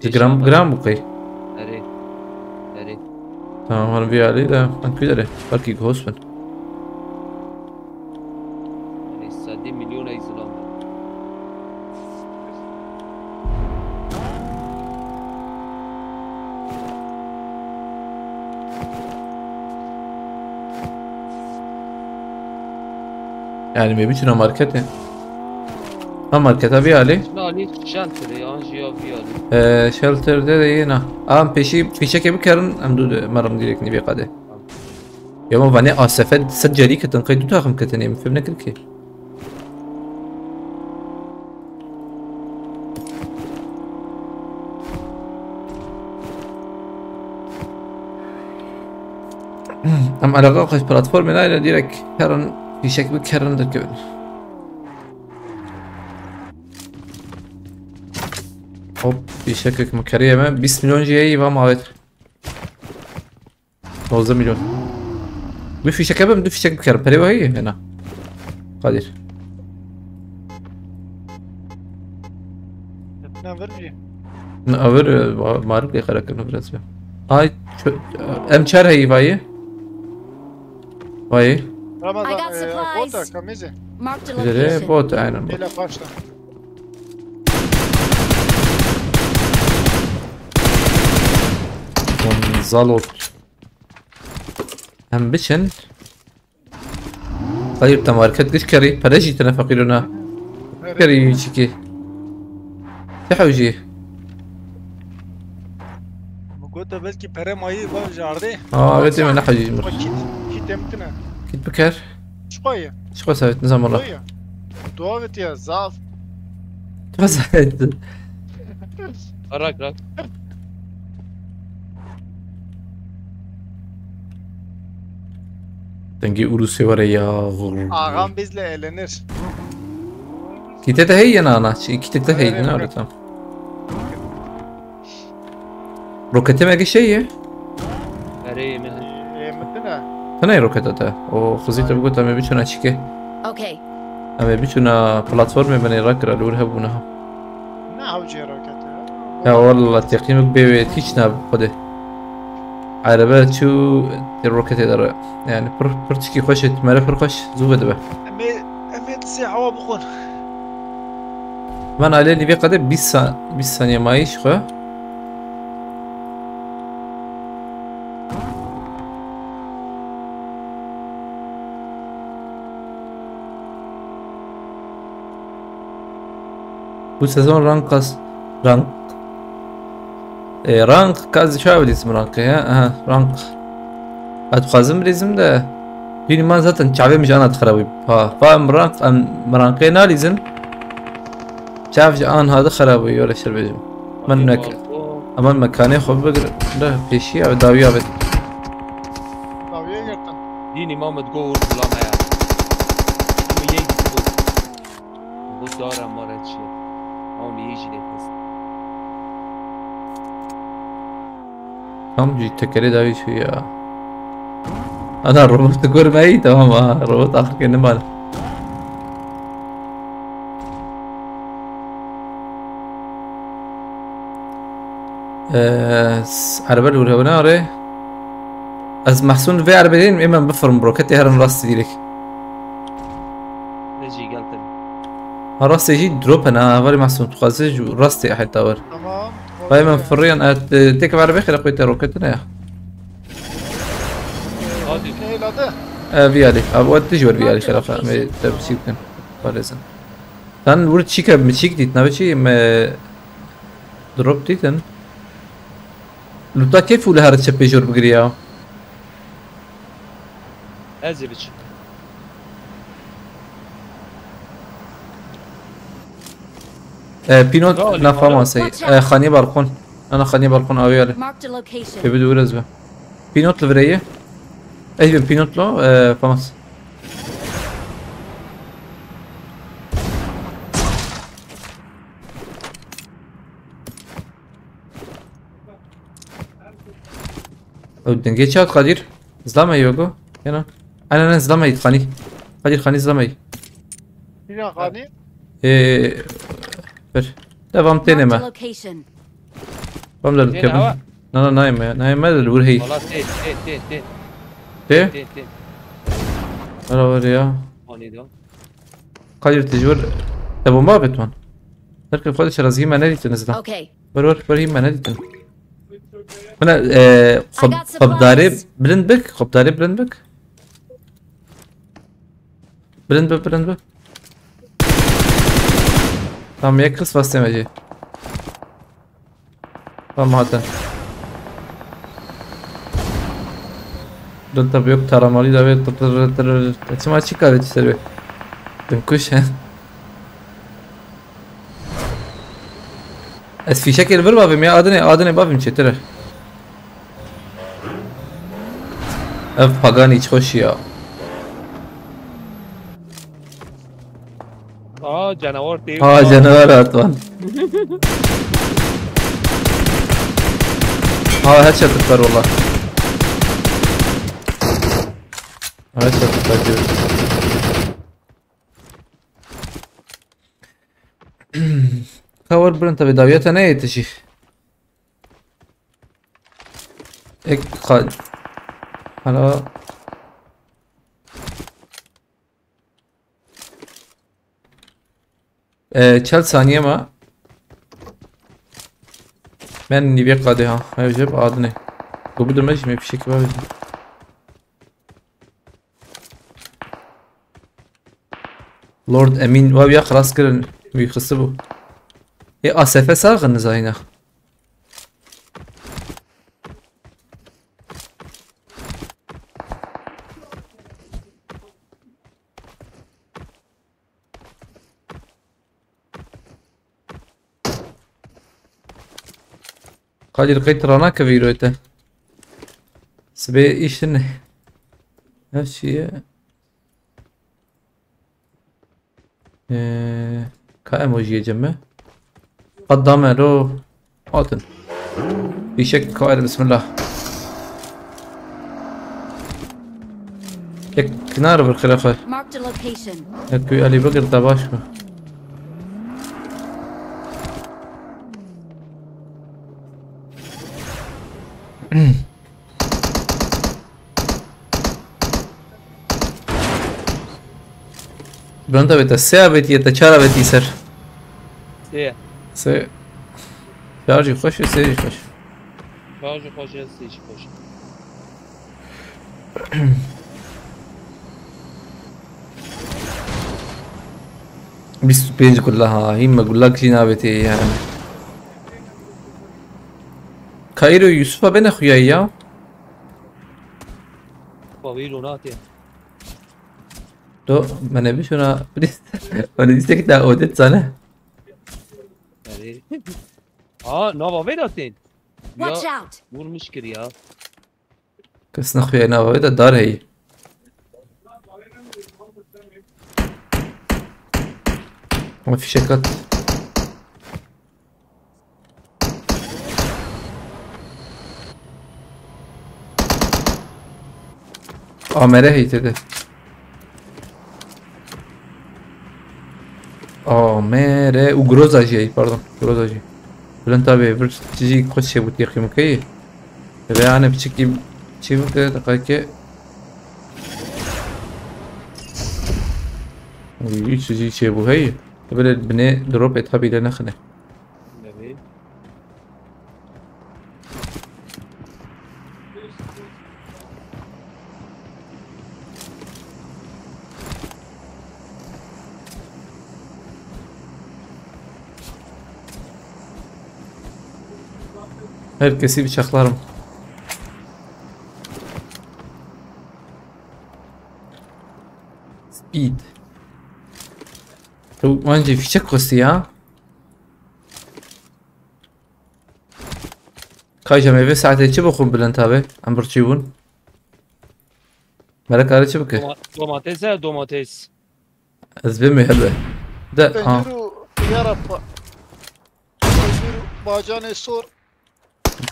جرام بقي اري اري تمام انا بيا علي ده انت كده ليه بالكي غوسبن يعني 100 مليون اي سلام يعني ما بيجي ماركته ما ماركته بيا علي لا ليش شانتري انجيو بيالي شلتر ده هنا في شكل بكرن امدود مرم ديريك نبي قاده يوم فاني اسفد سجلي كتنقيد تاخم كتنيم فهمنا كلكي ام على غاقش بلاتفورم لا ديريك كرن في شكل بكرن دركبن هوب في شكل مكرية ما 20 مليون جي وما عادت 12 مليون في شكل بدو في شكل بكرم بريو هي هنا قادر نافرجي نأور ما أعرف ليه خلك إنه برسمه هاي ام چهار هي بايه بايه رمضان I got supplies. بوتا كميزة Marked a جري location. بوت عينا إلى باشا زالوت هم بشن طيب تماركت قش كري فرجي تنفقيلنا كري شكي تحوجي بقول بس كي برا ماي بام جاردي بدي من نحوجي مر كي تمتنا كنت بكر شوية شو سويت نظام والله شوية دوابت يا زاف تفزعت راك تنجي أوروسي وريا آغام bizle eğlenir. كي تتهي أنا كي تتهي أنا أردت روكتي ما شيء اري مهن Mutuna. أنا روكتة أو خزيت بقول تمام بيشونا شيكه Okay. أما بيشونا بلاتفورم بني راكر الور هبونها Ne avcı raketi? يا والله تقييمك بيتيشنا بخده عربات شو الروكتة دار يعني برتشكي خوشت مالا فرقش زوبة دبا Emet siyah بخون. من عليه اللي بيقدر 20 ثانية مايش خو bu sezon rank كاز شو عبد اسم رانك ها رانك اتخازم لازم ده بيني ما زاتن شعبي مش انا تخربي فاهم رانك مرانكينا لازم شاف جان هذا خرابي ولا شربي منك اما مكاني خو بقدر لا بيشي او داوي ابد Daviye girdim. ديني ما متقول ولا ما يعني يجي بود دارم مارد شد هم يجي لتست هم جي تكري داوي شوية انا الروبوت تقول معي تمام الروبوت اخر كلمة عربة الأولى هنا ري از محسون في عربتين إما بفرم بروكتي هرن راس ديرك نجي قلت راس يجي دروب أنا أولي محسون تقاسي راستي أحد تاور تمام. باي من فريان تيك بعربي خير أخوي روكتنا يا هادي ايه لا ده فيالي أبغى تجور فيالي خير أخوي تبسيطن فارزن تان ورد شيكا مشيك ديتنا بشي ما دروب ديتن لوتا كيف ولا هرت شبي جور بقريا أزبش بينوت لا فما سي خاني بالكون انا خاني بالكون اويالي Marked a location. في بدو رزبه بينوت الفريه اي بينوت لو فماس او دنجي تشات قدير زلمه يوغو هنا انا زلمه خاني قدير خاني زلمه هنا غاني بر devam Marked a deneme. location. Vamos lá, Tene hava. não, naime الورهي. والله تين ايه؟ تين تين ولا وريا. هوني دو قادر تجور تبو ما بتوان. تركب خودش رزقي ما نادي تنزله. Okay. بري ما نادي تن. أنا خب داري بلند بك خب داري بلند بك. بلند بك. Tamam yakıs bastemeci. Tamam hadi. Dur tabi yok taramalı da ve açım açık kahveci serbe. Ben kuş he. Es في شكل بالبابم يا adını babim çetere. Ev pagan hiç hoş ya. جنوار تيم canavar atvan. headshot var valla. Headshot var diyor. Cover برنت بدايته نه يتشي. ek قاد. حالا چل ثانیه ما من نیوی قاده ها هیجب آدنه گو بدون مجی می پیشه که باید لورد امین و بیا خلاص کرن وی خسته بو ای آسفه ساغن نزاینه قادر لقيت رانا كفيروته سبي ايش انه هالشي كايموجي جمع قدام له اوتن في شك قائد بسم الله يك نار بالخلافة Marked a location. يك علي بقر دباشكو Pronto avete 6 avete 4 avete ser. سه Se şarjı خوش 3 خوش. باج خوش سیش خوش 25 كلها هي ما اقول لك جنابتي يعني كايرو يوسف بين اخوياي يا طويل وناتي تو ما نبيش انا انا ديستك دا اودت سنه نوفا فيداتين Watch out. مو المشكلة يا كسنا اخوياي انا ويدا دار هي ما في شكات آمره هیته آمره او گروزاجی پاردون گروزاجی بلند أبي برج تجي خش بوتيخي مكي إذا أنا بشكل شيء مكي دقيقة يجي تجي شيء بوهي قبل البناء دروب يتحبي لنا خنه جميل. Herkesi bıçaklarım. Speed. تو وانجي في شك قصي ها كايجا ميفي ساعتين چه بخون بلند هابه ام برچيبون ملك آره چه بكه دوماتيس ya domates. از بيمي هلوه ده ها Pencuru yarabba. Pencuru bacağını sor.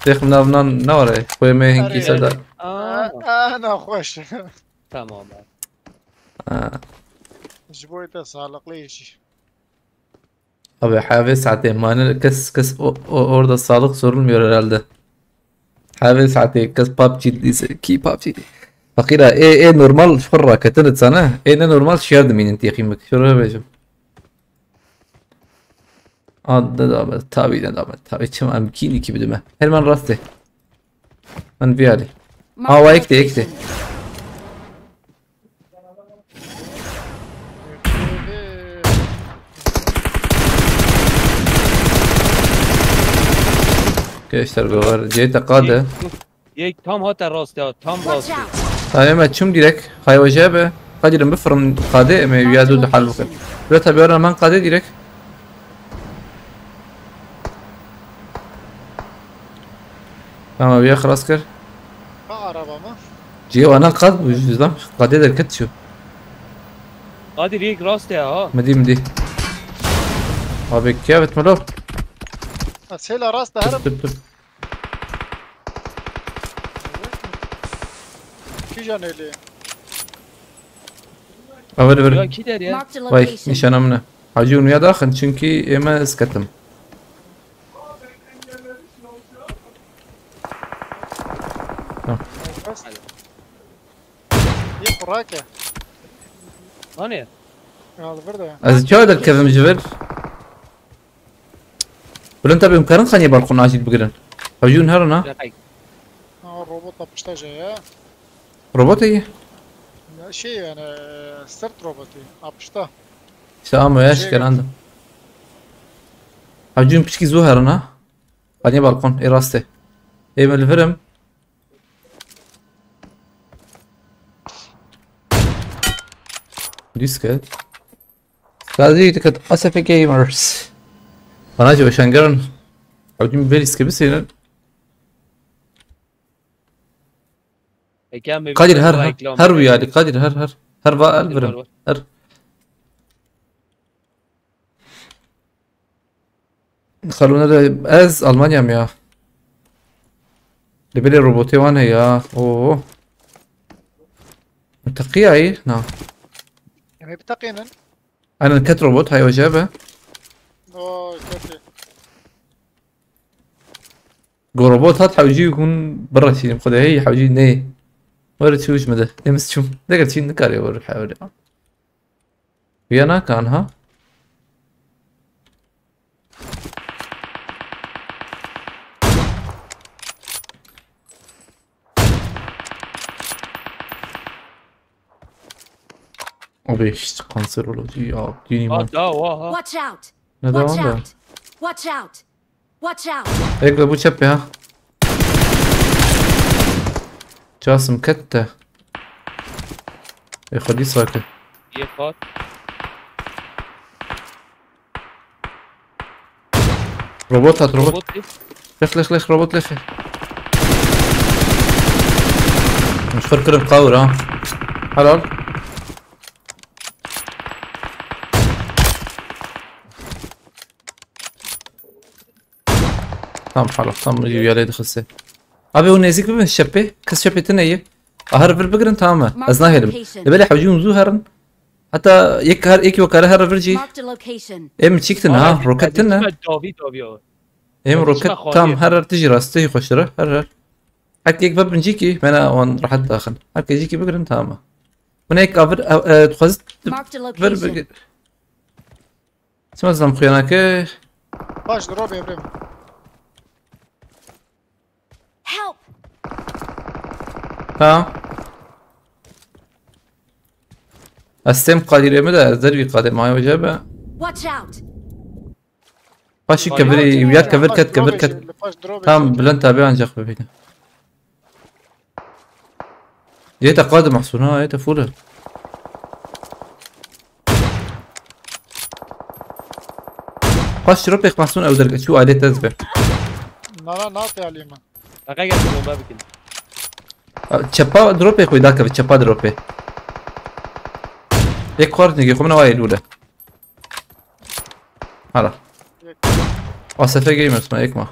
تيخ من افنان نوره خوي مي هنكي سدا Ana hoş. Tamam. Jiboy da sağlıklı iş. Abi حاول ساعتين ما انا كس orada sağlık sorulmuyor herhalde. حاول ساعتين كس PUBG كي PUBG فقيرة ايه نورمال حرة كتنت سنة ايه نورمال شيرد مين انت يا اخي شو راه بيجم ده tabi çim amkini ki bidime hemen rastı ben bir hali aa ekti gençler var ceyte qadı Yek tam hatta rast ya tam Watch rast. out! تمام تشم ديريك هاي وجابه قادر بفرم قادة ما يادو ده حل بكر لا تبي أنا من قادة ديريك تمام بيا خلاص كر Ha araba mı? جي وانا قاد وجزام قادة دركت شو Hadi yek rast ya ha. مدي أبي كيف بتملو Ha sel aras da her تب kijaneli. أول Ya بر ki der ya. Marked a واي location. نشانه منه حجون ويا داخل çünkü إما اسكتم Ye kurake. Hani? Al burada. از جاد الكذا جبر ولا أنت بإمكانك خليني بالقناة عشان بقرن حجون هرنا Yakay. Ha robot yapıştaca ya. روبوتي Ya şey yani sırt robotu. Yapışta. سلام وياش كان عنده حجون بشكي زوهرنا خليني بالقن إيه راسته إيه من الفيلم ديسكت هذه كانت أسف جيمرز أنا أجي عشان قرن حجون بيريسك بس هنا قادر هر ويالي قادر هر بقى الفيلم هر خلونا از ألمانيا يا لبلي الروبوتي وانا يا اوه منطقية اي نعم Yani بتقينا. انا نكت روبوت هاي وجابه O kötü. جو روبوت هاد حوجي يكون برا شي مخدها هي حوجي ني ورد شو مده امس شو دقت شي نكاري ور حاول ويانا كان ها أبي إيش كانسرولوجي يا ديني ما Da ha. Watch out! ne Watch devam da out! Watch out! Watch out! Ekle bu çöp ya جاسم كتة يا خدي ساكت Yek hat. روبوت هات روبوت Robot. لخ روبوت لخ مش فرق مقاور ها حلال tamam حلال tamam يجي يا ليد خسه ابي ونزيك بمن الشبه كس شبه تنيه اهرب البقرن تمام ازنا هيلم بلي حوجون زوهرن حتى يك وكره هرب فرجي Marked a location. ام تشيكتنا ها روكتنا David abi ya. ايم هذا روكت اسمه خالية. تام هرر تجي راسته خشره هرر حتى يكبر بنجيكي انا وان راح ادخل هكا يجيكي بقرن تمام من هيك افر تخزت Marked a بر location. بقر اسمع زلم خيانك باش دروب يا ابراهيم. Help! ها استم قادر مدى دربي قادر معي وجابه Watch out! باشي كبري ويا كبر كت كبر كت باش دروب تام بلن تابع عن جاك بينا جيت قادم محسون ها جيت فوله باش ربك محسون او درجة شو عليه تزبه لا نعطي عليه ما. دقيقة بدون ما بكن. تشبا دروبي خوي ذاك تشبا دروبي يك خورت نجي خمنا وايد الاولى هلا واسفه جيمر اسمه يكما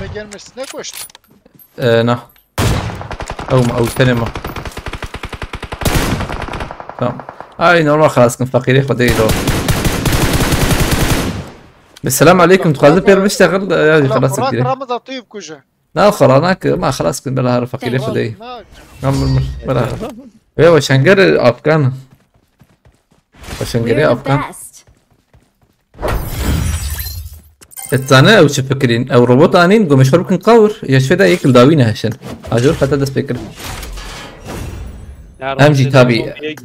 Ben gelmesine koştu. نا او ثاني ما تمام هاي نورمال خلاص كنت فقير خدي له بالسلام عليكم تقدر بير بيشتغل يعني خلاص Burak كده Ramazan طيب كوجه. لا خلاص ما خلاص كنت بلا فقير خدي ما نعم بلا ايوه شنقر افغان We're شنقري the افغان best. الثانية او شو فكرين او روبوت انين قوم يشرب كن قور يشفدا ياكل داوينه هشن اجور حتى دس فكر امجي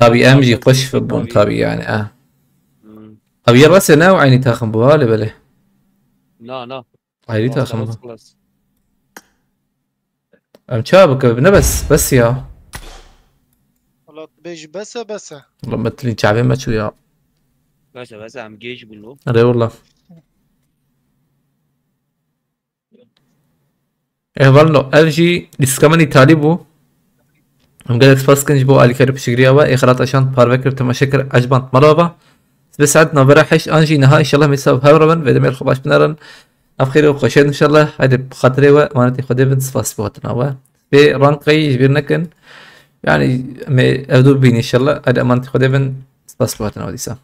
تابي امجي قش في بون تابي يعني ابي راسي انا وعيني تاخم بوالي بله لا عيني تاخم خلاص. ام شابك بس يا والله بيجي بس. والله مثلي شعبين ما شو يا بس عم جيش بالله. اي والله ايه والله الجي ديسكمني طالبو ام قاعد فاسكنج بو على كرب شجريوا اخرات عشان بارفكر تمشكر عجبان مرابا بس عدنا برحش انجي نهاية ان شاء الله ميساو هوربن فيدمير خباش بنرن افخير وقشين ان شاء الله هذه بخاطري وانتي خدي بنت فاس بوتنا و بي رانقي جبرنكن يعني مي ادو بين ان شاء الله هذا امانتي خدي بنت فاس بوتنا وديسا